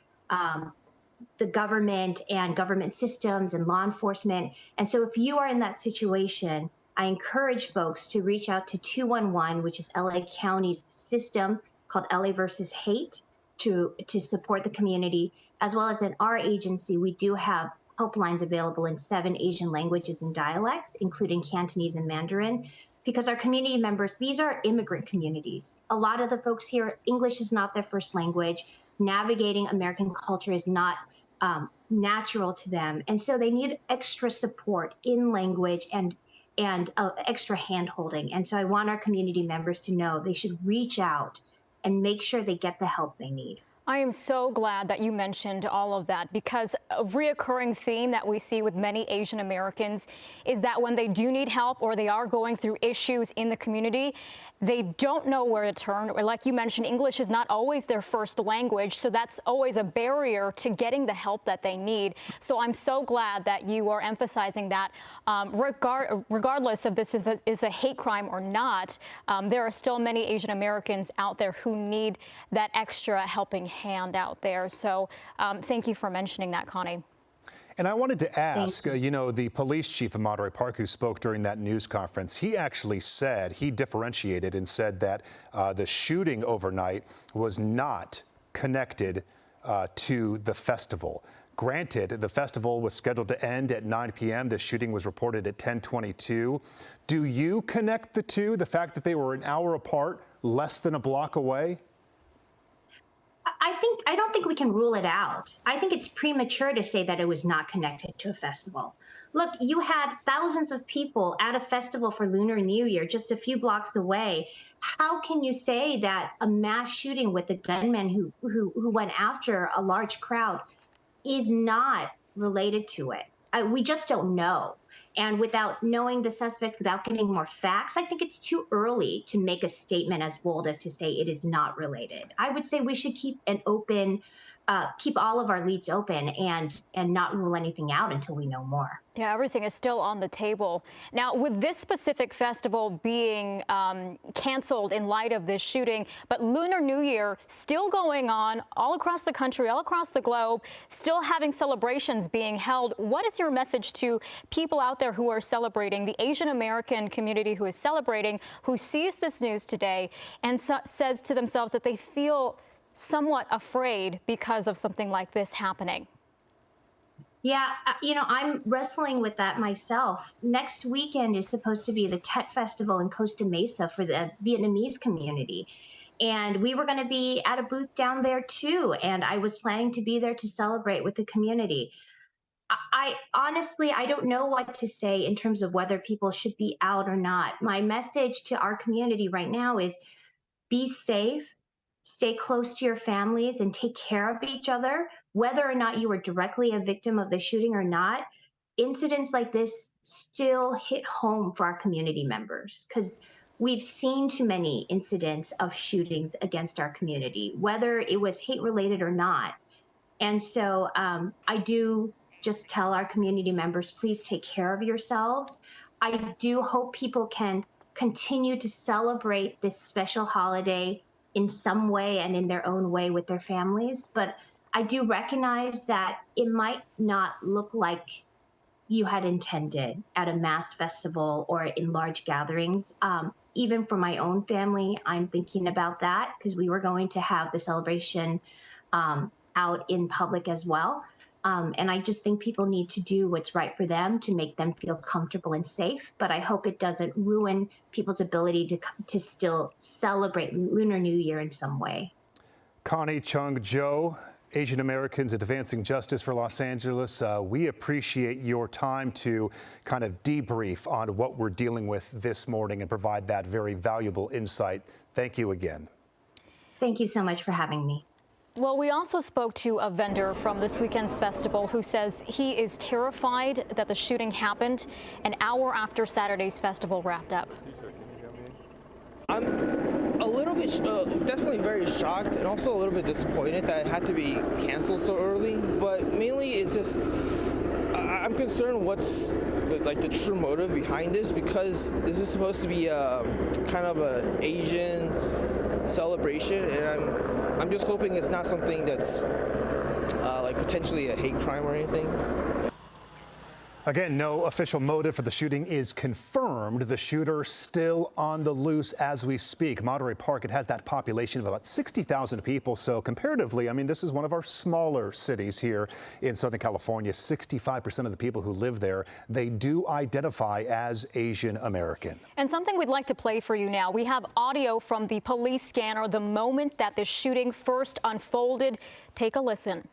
the government and government systems and law enforcement. And so if you are in that situation, I encourage folks to reach out to 211, which is LA County's system called LA versus Hate, to support the community, as well as in our agency, we do have helplines available in 7 Asian languages and dialects, including Cantonese and Mandarin, because our community members, these are immigrant communities. A lot of the folks here, English is not their first language. Navigating American culture is not natural to them. And so they need extra support in language and extra hand-holding. And so I want our community members to know they should reach out and make sure they get the help they need. I am so glad that you mentioned all of that, because a reoccurring theme that we see with many Asian Americans is that when they do need help or they are going through issues in the community, they don't know where to turn. Or like you mentioned, English is not always their first language, so that's always a barrier to getting the help that they need. So I'm so glad that you are emphasizing that regardless of this is a hate crime or not, there are still many Asian Americans out there who need that extra helping hand out there. So thank you for mentioning that, Connie. And I wanted to ask, you know, the police chief of Monterey Park who spoke during that news conference, he actually said, he differentiated and said that the shooting overnight was not connected to the festival. Granted, the festival was scheduled to end at 9 p.m. The shooting was reported at 10:22. Do you connect the two, the fact that they were an hour apart, less than a block away? I don't think we can rule it out. I think it's premature to say that it was not connected to a festival. Look, you had thousands of people at a festival for Lunar New Year just a few blocks away. How can you say that a mass shooting with a gunman who went after a large crowd is not related to it? We just don't know. And without knowing the suspect, without getting more facts, I think it's too early to make a statement as bold as to say it is not related. I would say we should keep keep all of our leads open and not rule anything out until we know more. Yeah, everything is still on the table. Now, with this specific festival being canceled in light of this shooting, but Lunar New Year still going on all across the country, all across the globe, still having celebrations being held, what is your message to people out there who are celebrating, the Asian American community who is celebrating, who sees this news today and says to themselves that they feel somewhat afraid because of something like this happening? Yeah, you know, I'm wrestling with that myself. Next weekend is supposed to be the Tet Festival in Costa Mesa for the Vietnamese community. And we were going to be at a booth down there too. And I was planning to be there to celebrate with the community. I honestly, I don't know what to say in terms of whether people should be out or not. My message to our community right now is be safe, stay close to your families, and take care of each other. Whether or not you were directly a victim of the shooting or not, incidents like this still hit home for our community members because we've seen too many incidents of shootings against our community, whether it was hate related or not. And so I do just tell our community members, please take care of yourselves. I do hope people can continue to celebrate this special holiday in some way and in their own way with their families. But I do recognize that it might not look like you had intended at a mass festival or in large gatherings. Even for my own family, I'm thinking about that because we were going to have the celebration out in public as well. And I just think people need to do what's right for them to make them feel comfortable and safe. But I hope it doesn't ruin people's ability to still celebrate Lunar New Year in some way. Connie Chung Joe, Asian Americans Advancing Justice for Los Angeles. We appreciate your time to kind of debrief on what we're dealing with this morning and provide that very valuable insight. Thank you again. Thank you so much for having me. Well, we also spoke to a vendor from this weekend's festival who says he is terrified that the shooting happened an hour after Saturday's festival wrapped up. I'm a little bit, definitely very shocked and also a little bit disappointed that it had to be canceled so early. But mainly it's just, I'm concerned what's the true motive behind this, because this is supposed to be kind of an Asian celebration, and I'm just hoping it's not something that's like potentially a hate crime or anything. Again, no official motive for the shooting is confirmed. The shooter still on the loose as we speak. Monterey Park, it has that population of about 60,000 people. So comparatively, I mean, this is one of our smaller cities here in Southern California. 65% of the people who live there, they do identify as Asian American. And something we'd like to play for you now. We have audio from the police scanner the moment that the shooting first unfolded. Take a listen.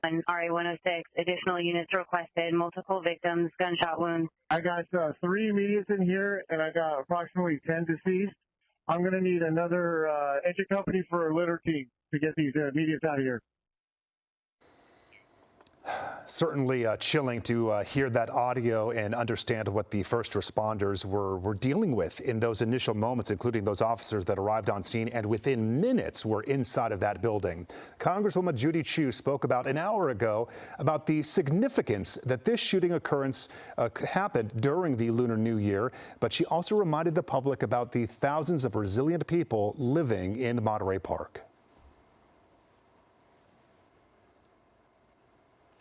RA-106, additional units requested, multiple victims, gunshot wounds. I got 3 immediates in here, and I got approximately 10 deceased. I'm going to need another engine company for a litter team to get these immediates out of here. Certainly chilling to hear that audio and understand what the first responders were dealing with in those initial moments, including those officers that arrived on scene and within minutes were inside of that building. Congresswoman Judy Chu spoke about an hour ago about the significance that this shooting occurrence happened during the Lunar New Year, but she also reminded the public about the thousands of resilient people living in Monterey Park.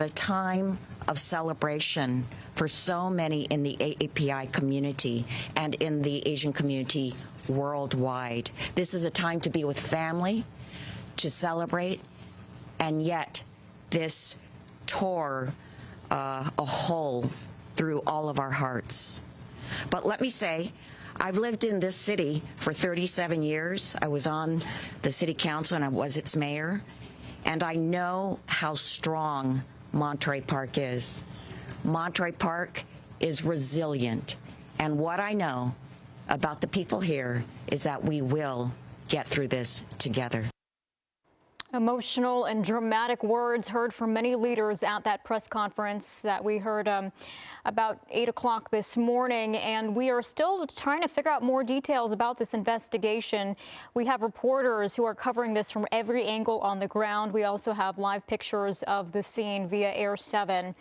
A time of celebration for so many in the AAPI community and in the Asian community worldwide. This is a time to be with family, to celebrate, and yet this tore a hole through all of our hearts. But let me say, I've lived in this city for 37 years. I was on the city council and I was its mayor, and I know how strong Monterey Park is. Monterey Park is resilient, and what I know about the people here is that we will get through this together. Emotional and dramatic words heard from many leaders at that press conference that we heard about 8 o'clock this morning, and we are still trying to figure out more details about this investigation. We have reporters who are covering this from every angle on the ground. We also have live pictures of the scene via Air 7.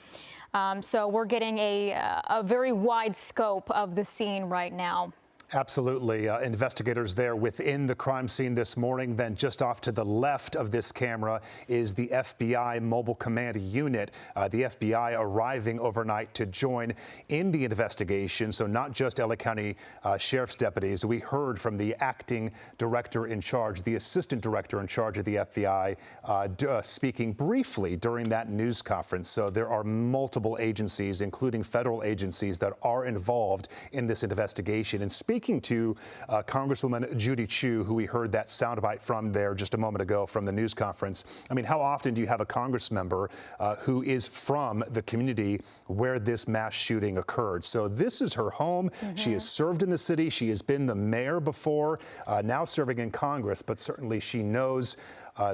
So we're getting a very wide scope of the scene right now. Absolutely. Investigators there within the crime scene this morning. Then just off to the left of this camera is the FBI Mobile Command Unit. The FBI arriving overnight to join in the investigation. So not just LA County Sheriff's deputies. We heard from the acting director in charge, the assistant director in charge of the FBI, speaking briefly during that news conference. So there are multiple agencies, including federal agencies, that are involved in this investigation. And speaking to Congresswoman Judy Chu, who we heard that soundbite from there just a moment ago from the news conference. I mean, how often do you have a Congress member who is from the community where this mass shooting occurred? So this is her home. She has served in the city. She has been the mayor before, now serving in Congress, but certainly she knows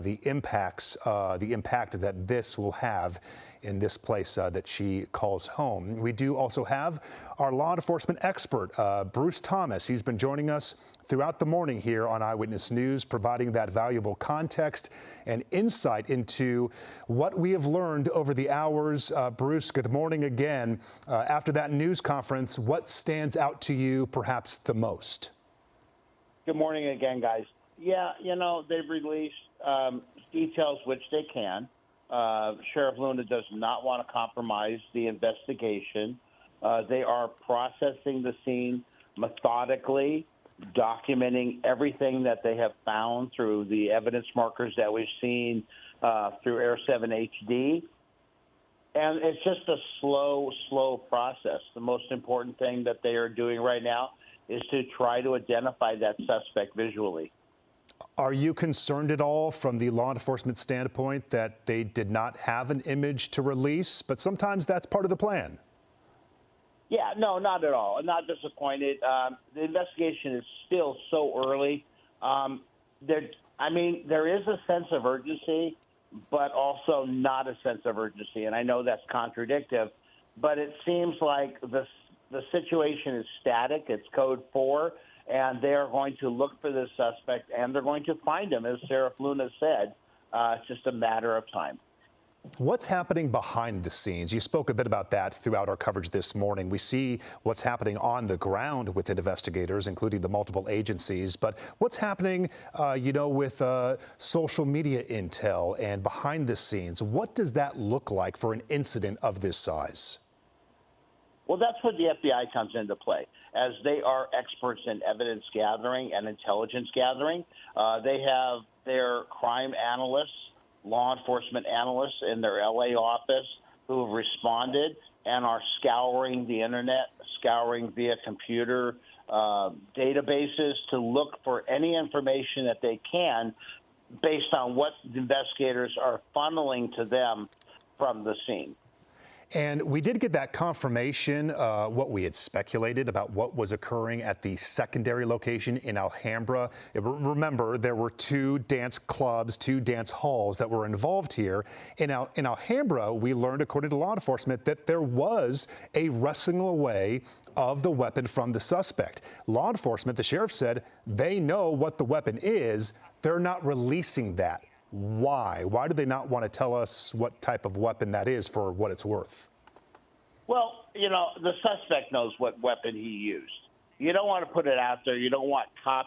the impact that this will have in this place that she calls home. We do also have our law enforcement expert, Bruce Thomas. He's been joining us throughout the morning here on Eyewitness News, providing that valuable context and insight into what we have learned over the hours. Bruce, good morning again. After that news conference, what stands out to you perhaps the most? Good morning again, guys. Yeah, you know, they've released details which they can. Sheriff Luna does not want to compromise the investigation. They are processing the scene methodically, documenting everything that they have found through the evidence markers that we've seen through Air 7 HD. And it's just a slow process. The most important thing that they are doing right now is to try to identify that suspect visually. Are you concerned at all from the law enforcement standpoint that they did not have an image to release? But sometimes that's part of the plan. Yeah, no, not at all. I'm not disappointed. The investigation is still so early. There is a sense of urgency, but also not a sense of urgency. And I know that's contradictory, but it seems like the situation is static. It's code 4. And they are going to look for this suspect, and they're going to find him, as Sheriff Luna said. It's just a matter of time. What's happening behind the scenes? You spoke a bit about that throughout our coverage this morning. We see what's happening on the ground with investigators, including the multiple agencies. But what's happening, with social media intel and behind the scenes? What does that look like for an incident of this size? Well, that's where the FBI comes into play, as they are experts in evidence gathering and intelligence gathering. They have their crime analysts, law enforcement analysts in their LA office who have responded and are scouring the internet, scouring via computer databases to look for any information that they can based on what the investigators are funneling to them from the scene. And we did get that confirmation, what we had speculated about what was occurring at the secondary location in Alhambra. Remember, there were 2 dance clubs, 2 dance halls that were involved here. In Alhambra, we learned, according to law enforcement, that there was a wresting away of the weapon from the suspect. Law enforcement, the sheriff said, they know what the weapon is. They're not releasing that. Why? Why do they not want to tell us what type of weapon that is for what it's worth? Well, the suspect knows what weapon he used. You don't want to put it out there. You don't want I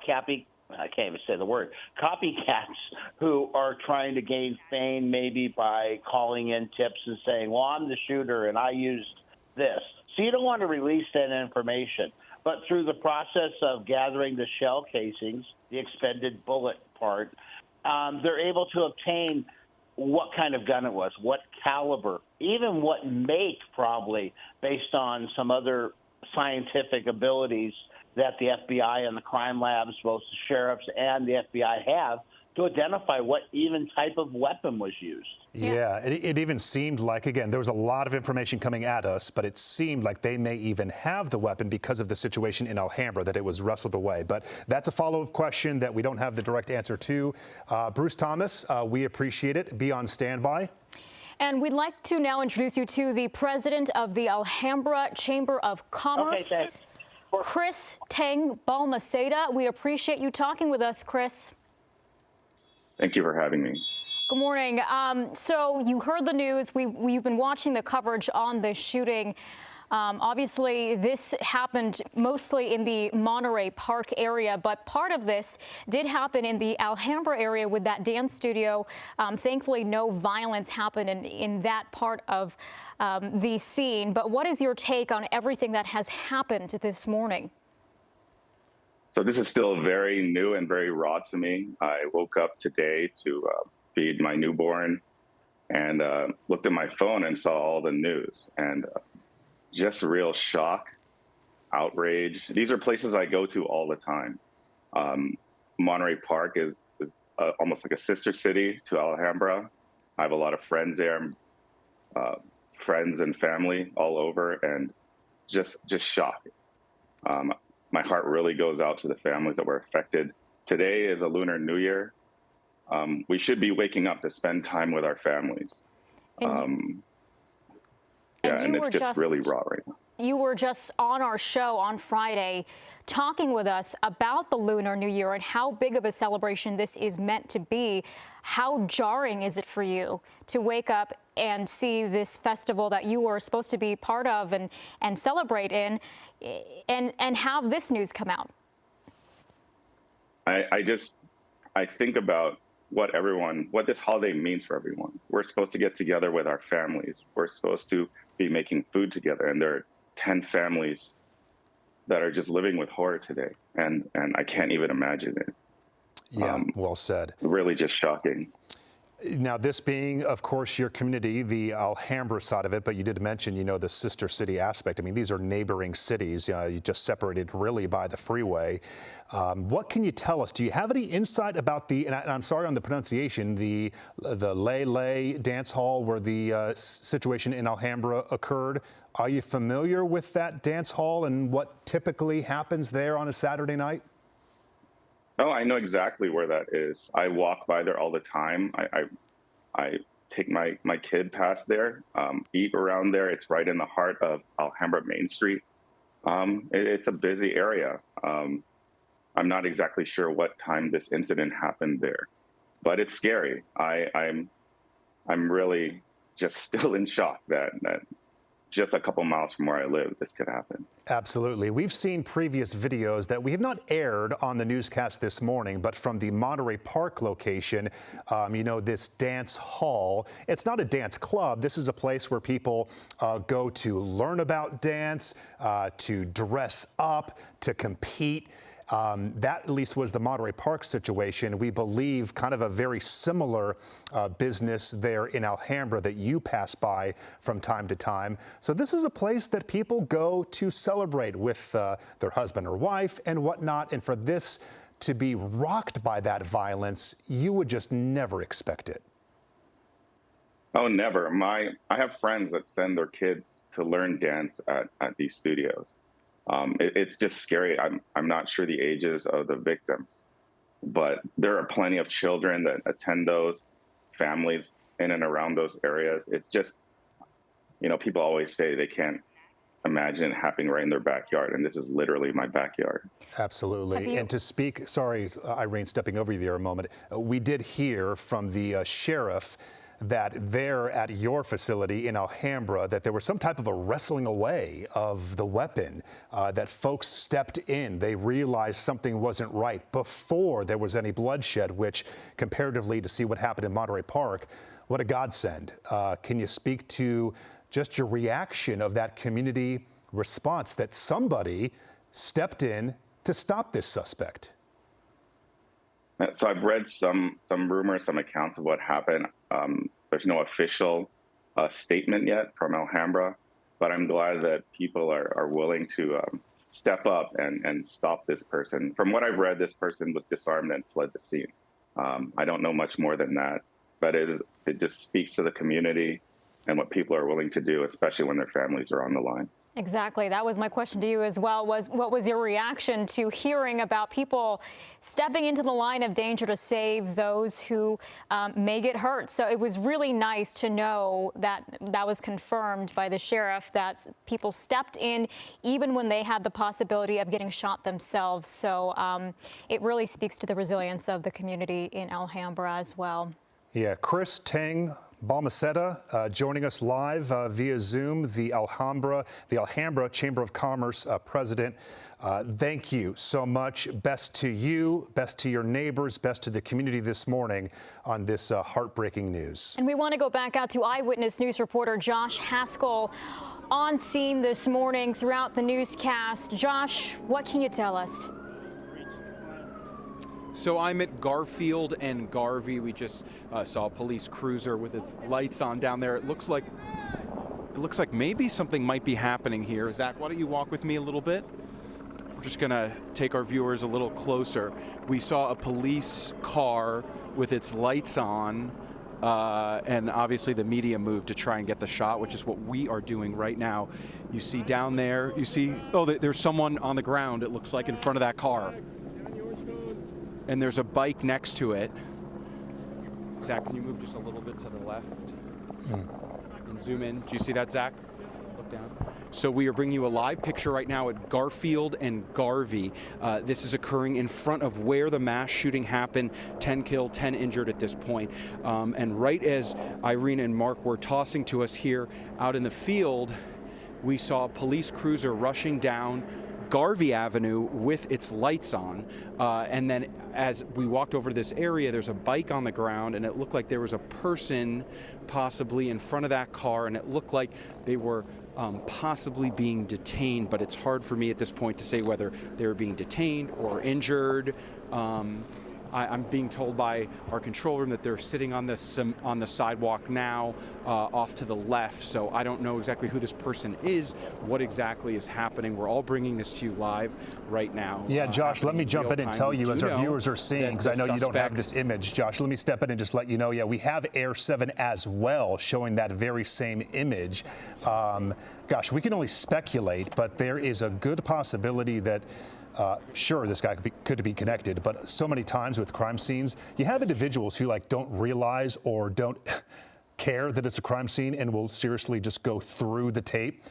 can't even say the word, copycats who are trying to gain fame maybe by calling in tips and saying, well, I'm the shooter and I used this. So you don't want to release that information. But through the process of gathering the shell casings, the expended bullet part, they're able to obtain what kind of gun it was, what caliber, even what make, probably, based on some other scientific abilities that the FBI and the crime labs, both the sheriffs and the FBI have, to identify what even type of weapon was used. Yeah, it even seemed like, again, there was a lot of information coming at us, but it seemed like they may even have the weapon because of the situation in Alhambra, that it was wrestled away. But that's a follow-up question that we don't have the direct answer to. Bruce Thomas, we appreciate it. Be on standby. And we'd like to now introduce you to the president of the Alhambra Chamber of Commerce, Chris Tang Balmaceda. We appreciate you talking with us, Chris. Thank you for having me. Good morning. So you heard the news. We've been watching the coverage on the shooting. Obviously, this happened mostly in the Monterey Park area, but part of this did happen in the Alhambra area with that dance studio. Thankfully, no violence happened in that part of the scene. But what is your take on everything that has happened this morning? So this is still very new and very raw to me. I woke up today to feed my newborn and looked at my phone and saw all the news, and just real shock, outrage. These are places I go to all the time. Monterey Park is almost like a sister city to Alhambra. I have a lot of friends there, friends and family all over, and just shock. My heart really goes out to the families that were affected. Today is a Lunar New Year. We should be waking up to spend time with our families. And it's just really raw right now. You were just on our show on Friday talking with us about the Lunar New Year and how big of a celebration this is meant to be. How jarring is it for you to wake up and see this festival that you were supposed to be part of and celebrate in, and have this news come out? I think about what this holiday means for everyone. We're supposed to get together with our families. We're supposed to be making food together, and there are 10 families that are just living with horror today, and I can't even imagine it. Yeah, well said. Really just shocking. Now, this being, of course, your community, the Alhambra side of it, but you did mention, the sister city aspect. I mean, these are neighboring cities. You just separated really by the freeway. What can you tell us? Do you have any insight about and I'm sorry on the pronunciation, the Lele dance hall where the situation in Alhambra occurred? Are you familiar with that dance hall and what typically happens there on a Saturday night? Oh, I know exactly where that is. I walk by there all the time. I take my kid past there, eat around there. It's right in the heart of Alhambra Main Street. It's a busy area. I'm not exactly sure what time this incident happened there, but it's scary. I'm really just still in shock that just a couple miles from where I live, this could happen. Absolutely. We've seen previous videos that we have not aired on the newscast this morning, but from the Monterey Park location, this dance hall. It's not a dance club. This is a place where people go to learn about dance, to dress up, to compete. That at least was the Monterey Park situation. We believe kind of a very similar business there in Alhambra that you pass by from time to time. So this is a place that people go to celebrate with their husband or wife and whatnot. And for this to be rocked by that violence, you would just never expect it. Oh, never. I have friends that send their kids to learn dance at these studios. It's just scary. I'm not sure the ages of the victims, but there are plenty of children that attend those, families in and around those areas. It's just, people always say they can't imagine it happening right in their backyard, and this is literally my backyard. Absolutely. And to speak, sorry, Irene, stepping over you there a moment, we did hear from the sheriff that there at your facility in Alhambra, that there was some type of a wrestling away of the weapon, that folks stepped in. They realized something wasn't right before there was any bloodshed, which comparatively to see what happened in Monterey Park, what a godsend. Can you speak to just your reaction of that community response that somebody stepped in to stop this suspect? So I've read some rumors, some accounts of what happened. There's no official statement yet from Alhambra, but I'm glad that people are willing to step up and stop this person. From what I've read, this person was disarmed and fled the scene. I don't know much more than that, but it just speaks to the community and what people are willing to do, especially when their families are on the line. Exactly. That was my question to you as well, was what was your reaction to hearing about people stepping into the line of danger to save those who may get hurt? So it was really nice to know that that was confirmed by the sheriff, that people stepped in even when they had the possibility of getting shot themselves. So it really speaks to the resilience of the community in Alhambra as well. Yeah, Chris Tang Balmaceda joining us live via Zoom, the Alhambra Chamber of Commerce president. Thank you so much. Best to you, best to your neighbors, best to the community this morning on this heartbreaking news. And we want to go back out to Eyewitness News reporter Josh Haskell on scene this morning throughout the newscast. Josh, what can you tell us? So I'm at Garfield and Garvey. We just saw a police cruiser with its lights on down there. It looks like maybe something might be happening here. Zach, why don't you walk with me a little bit? We're just gonna take our viewers a little closer. We saw a police car with its lights on, and obviously the media moved to try and get the shot, which is what we are doing right now. You see down there, there's someone on the ground, it looks like, in front of that car. And there's a bike next to it. Zach, can you move just a little bit to the left? And zoom in. Do you see that, Zach? Look down. So we are bringing you a live picture right now at Garfield and Garvey. This is occurring in front of where the mass shooting happened. 10 killed, 10 injured at this point. And right as Irene and Mark were tossing to us here out in the field, we saw a police cruiser rushing down Garvey Avenue with its lights on, and then as we walked over to this area, there's a bike on the ground, and it looked like there was a person possibly in front of that car, and it looked like they were possibly being detained, but it's hard for me at this point to say whether they were being detained or injured. I'm being told by our control room that they're sitting on the sidewalk now, off to the left. So I don't know exactly who this person is, what exactly is happening. We're all bringing this to you live right now. Yeah, Josh, let me jump in and tell you, as our viewers are seeing, because I know you don't have this image, Josh, let me step in and just let you know, yeah, we have Air 7 as well, showing that very same image. Gosh, we can only speculate, but there is a good possibility that sure, this guy could be connected, but so many times with crime scenes, you have individuals who don't realize or don't care that it's a crime scene and will seriously just go through the tape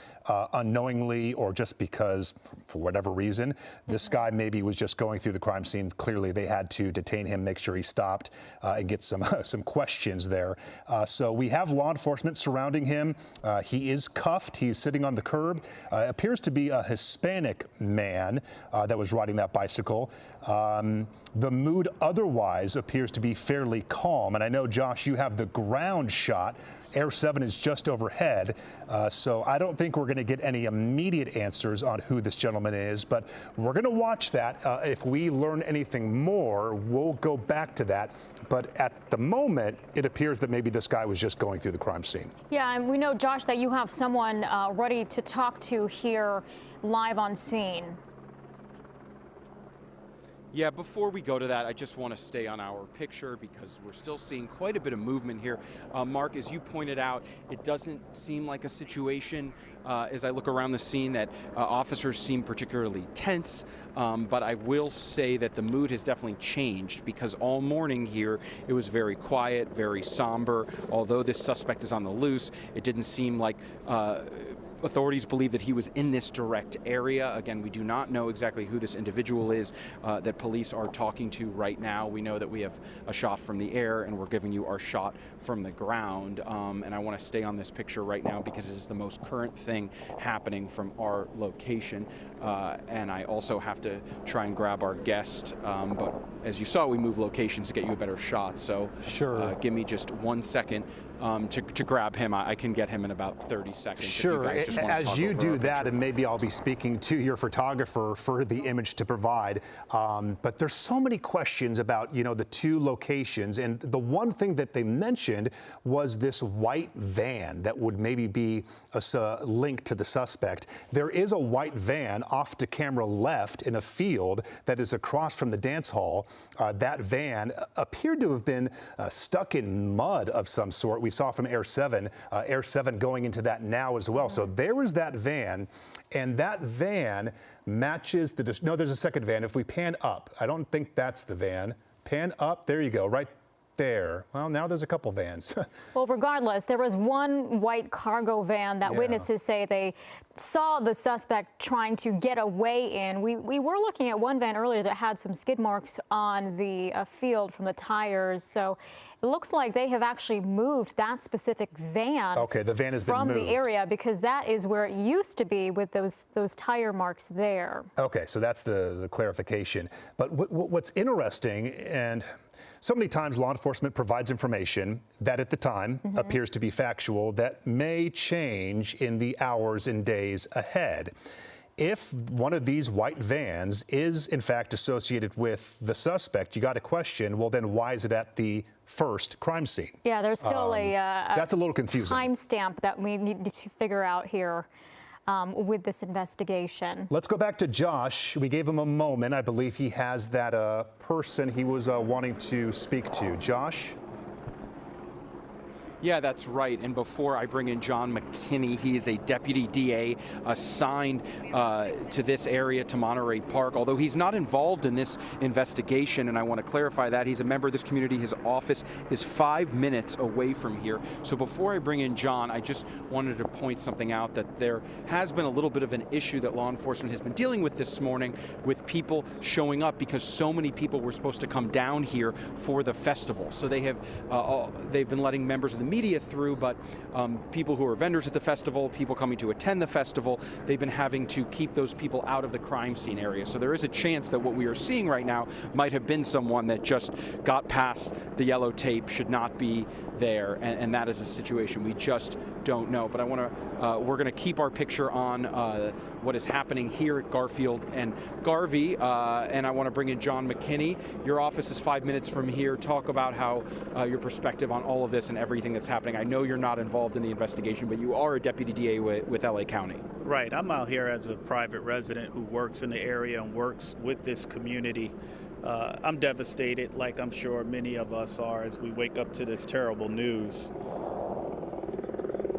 unknowingly, or just because, for whatever reason, this guy maybe was just going through the crime scene. Clearly, they had to detain him, make sure he stopped, and get some questions there. So we have law enforcement surrounding him. He is cuffed. He's sitting on the curb. Appears to be a Hispanic man that was riding that bicycle. The mood otherwise appears to be fairly calm. And I know, Josh, you have the ground shot. Air 7 is just overhead, so I don't think we're going to get any immediate answers on who this gentleman is, but we're going to watch that. If we learn anything more, we'll go back to that. But at the moment, it appears that maybe this guy was just going through the crime scene. Yeah, and we know, Josh, that you have someone ready to talk to here live on scene. Yeah, before we go to that, I just want to stay on our picture because we're still seeing quite a bit of movement here. Mark, as you pointed out, it doesn't seem like a situation, as I look around the scene, that officers seem particularly tense, but I will say that the mood has definitely changed because all morning here, it was very quiet, very somber. Although this suspect is on the loose, it didn't seem like authorities believe that he was in this direct area. Again, we do not know exactly who this individual is that police are talking to right now. We know that we have a shot from the air and we're giving you our shot from the ground. And I want to stay on this picture right now because it is the most current thing happening from our location. And I also have to try and grab our guest. But as you saw, we moved locations to get you a better shot. So sure, give me just 1 second to grab him. I can get him in about 30 seconds. Sure. As you do that, and maybe I'll be speaking to your photographer for the image to provide. But there's so many questions about, the two locations. And the one thing that they mentioned was this white van that would maybe be a link to the suspect. There is a white van off to camera left in a field that is across from the dance hall. That van appeared to have been stuck in mud of some sort. We saw from Air 7 going into that now as well. So there is that van, and that van matches no, there's a second van. If we pan up, I don't think that's the van. Pan up, there you go, right there. Well, now there's a couple vans. Well, regardless, there was one white cargo van that witnesses say they saw the suspect trying to get away in. We were looking at one van earlier that had some skid marks on the field from the tires. So it looks like they have actually moved that specific van. Okay, the van has been moved from the area because that is where it used to be with those tire marks there. Okay, so that's the clarification. But what's interesting, and so many times law enforcement provides information that at the time appears to be factual that may change in the hours and days ahead. If one of these white vans is in fact associated with the suspect, you got to question, well, then why is it at the first crime scene? Yeah, there's still that's a little confusing. Timestamp that we need to figure out here. With this investigation. Let's go back to Josh. We gave him a moment. I believe he has that person he was wanting to speak to. Josh? Yeah, that's right. And before I bring in John McKinney, he is a deputy DA assigned to this area, to Monterey Park, although he's not involved in this investigation. And I want to clarify that. He's a member of this community. His office is 5 minutes away from here. So before I bring in John, I just wanted to point something out, that there has been a little bit of an issue that law enforcement has been dealing with this morning with people showing up because so many people were supposed to come down here for the festival. So they've been letting members of the media through, but people who are vendors at the festival, people coming to attend the festival, they've been having to keep those people out of the crime scene area. So there is a chance that what we are seeing right now might have been someone that just got past the yellow tape, should not be there, and that is a situation we just don't know. But we're going to keep our picture on what is happening here at Garfield and Garvey, and I want to bring in John McKinney. Your office is 5 minutes from here. Talk about how your perspective on all of this and everything that's happening. I know you're not involved in the investigation, but you are a deputy DA with LA County. Right. I'm out here as a private resident who works in the area and works with this community. I'm devastated, like I'm sure many of us are, as we wake up to this terrible news.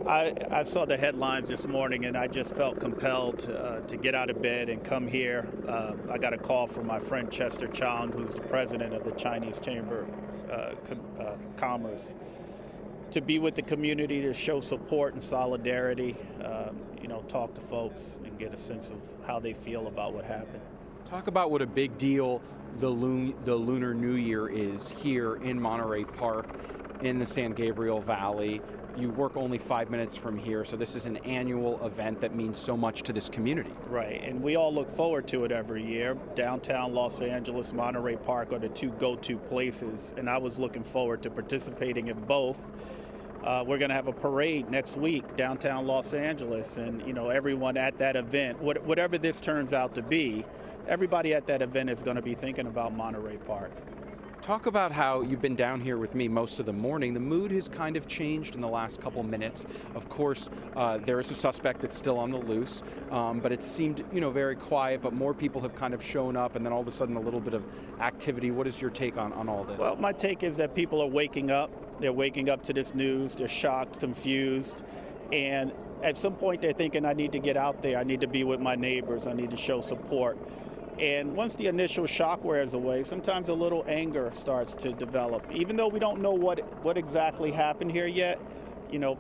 I saw the headlines this morning and I just felt compelled to get out of bed and come here. I got a call from my friend Chester Chong, who's the president of the Chinese Chamber of Commerce, to be with the community, to show support and solidarity, talk to folks and get a sense of how they feel about what happened. Talk about what a big deal the Lunar New Year is here in Monterey Park, in the San Gabriel Valley. You work only 5 minutes from here, so this is an annual event that means so much to this community. Right, and we all look forward to it every year. Downtown Los Angeles, Monterey Park are the two go-to places, and I was looking forward to participating in both. We're going to have a parade next week downtown Los Angeles, and everyone at that event, whatever this turns out to be, everybody at that event is going to be thinking about Monterey Park. Talk about how you've been down here with me most of the morning. The mood has kind of changed in the last couple minutes. Of course, there is a suspect that's still on the loose, but it seemed, very quiet, but more people have kind of shown up, and then all of a sudden a little bit of activity. What is your take on all this? Well, my take is that people are waking up. They're waking up to this news. They're shocked, confused, and at some point they're thinking, I need to get out there. I need to be with my neighbors. I need to show support. And once the initial shock wears away, sometimes a little anger starts to develop. Even though we don't know what exactly happened here yet,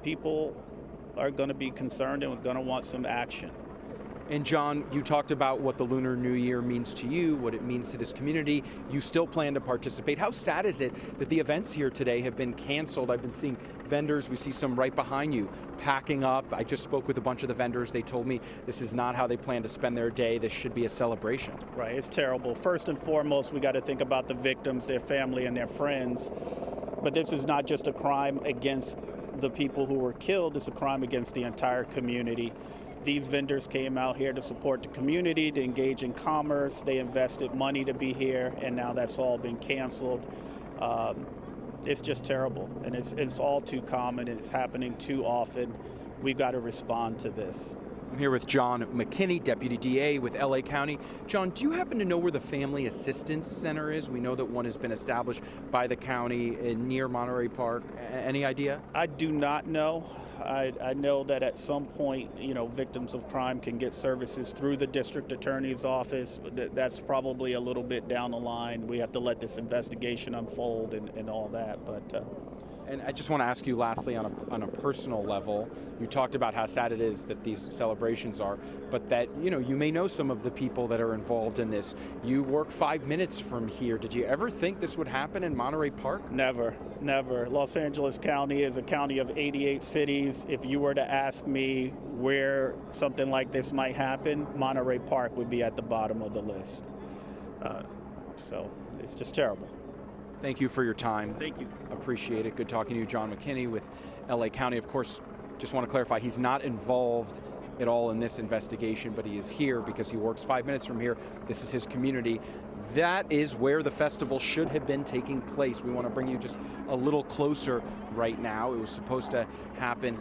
people are going to be concerned and going to want some action. And John, you talked about what the Lunar New Year means to you, what it means to this community. You still plan to participate. How sad is it that the events here today have been canceled? I've been seeing vendors, we see some right behind you, packing up. I just spoke with a bunch of the vendors. They told me this is not how they plan to spend their day. This should be a celebration. Right, it's terrible. First and foremost, we got to think about the victims, their family, and their friends. But this is not just a crime against the people who were killed, it's a crime against the entire community. These vendors came out here to support the community, to engage in commerce. They invested money to be here, and now that's all been canceled. It's just terrible, and it's all too common. It's happening too often. We've got to respond to this. I'm here with John McKinney, Deputy DA with LA County. John, do you happen to know where the Family Assistance Center is? We know that one has been established by the county near Monterey Park. Any idea? I do not know. I know that at some point, victims of crime can get services through the district attorney's office. That's probably a little bit down the line. We have to let this investigation unfold and all that. But and I just want to ask you lastly on a personal level, you talked about how sad it is that these celebrations are, but that, you may know some of the people that are involved in this. You work 5 minutes from here. Did you ever think this would happen in Monterey Park? Never, never. Los Angeles County is a county of 88 cities. If you were to ask me where something like this might happen, Monterey Park would be at the bottom of the list. So it's just terrible. Thank you for your time. Thank you. Appreciate it. Good talking to you, John McKinney with LA County. Of course, just want to clarify, he's not involved at all in this investigation, but he is here because he works 5 minutes from here. This is his community. That is where the festival should have been taking place. We want to bring you just a little closer right now. It was supposed to happen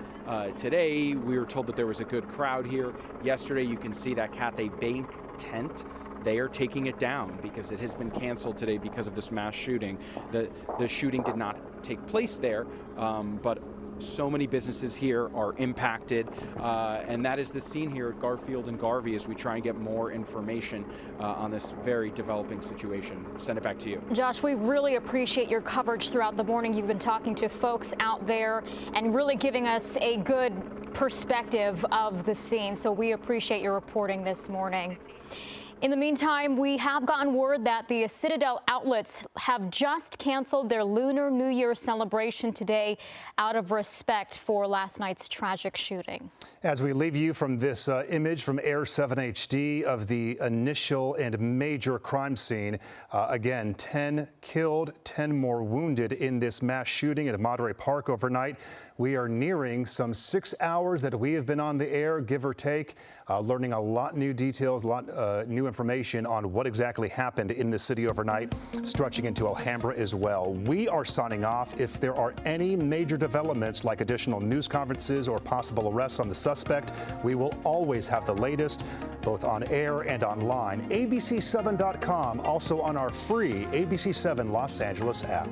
today. We were told that there was a good crowd here. Yesterday, you can see that Cathay Bank tent. They are taking it down because it has been canceled today because of this mass shooting. The shooting did not take place there, but so many businesses here are impacted, and that is the scene here at Garfield and Garvey as we try and get more information on this very developing situation. Send it back to you. Josh, we really appreciate your coverage throughout the morning. You've been talking to folks out there and really giving us a good perspective of the scene, so we appreciate your reporting this morning. In the meantime, we have gotten word that the Citadel outlets have just canceled their Lunar New Year celebration today out of respect for last night's tragic shooting. As we leave you from this image from Air 7 HD of the initial and major crime scene, again, 10 killed, 10 more wounded in this mass shooting at Monterey Park overnight. We are nearing some 6 hours that we have been on the air, give or take, learning a lot new details, a lot new information on what exactly happened in the city overnight, stretching into Alhambra as well. We are signing off. If there are any major developments like additional news conferences or possible arrests on the suspect, we will always have the latest, both on air and online. ABC7.com, also on our free ABC7 Los Angeles app.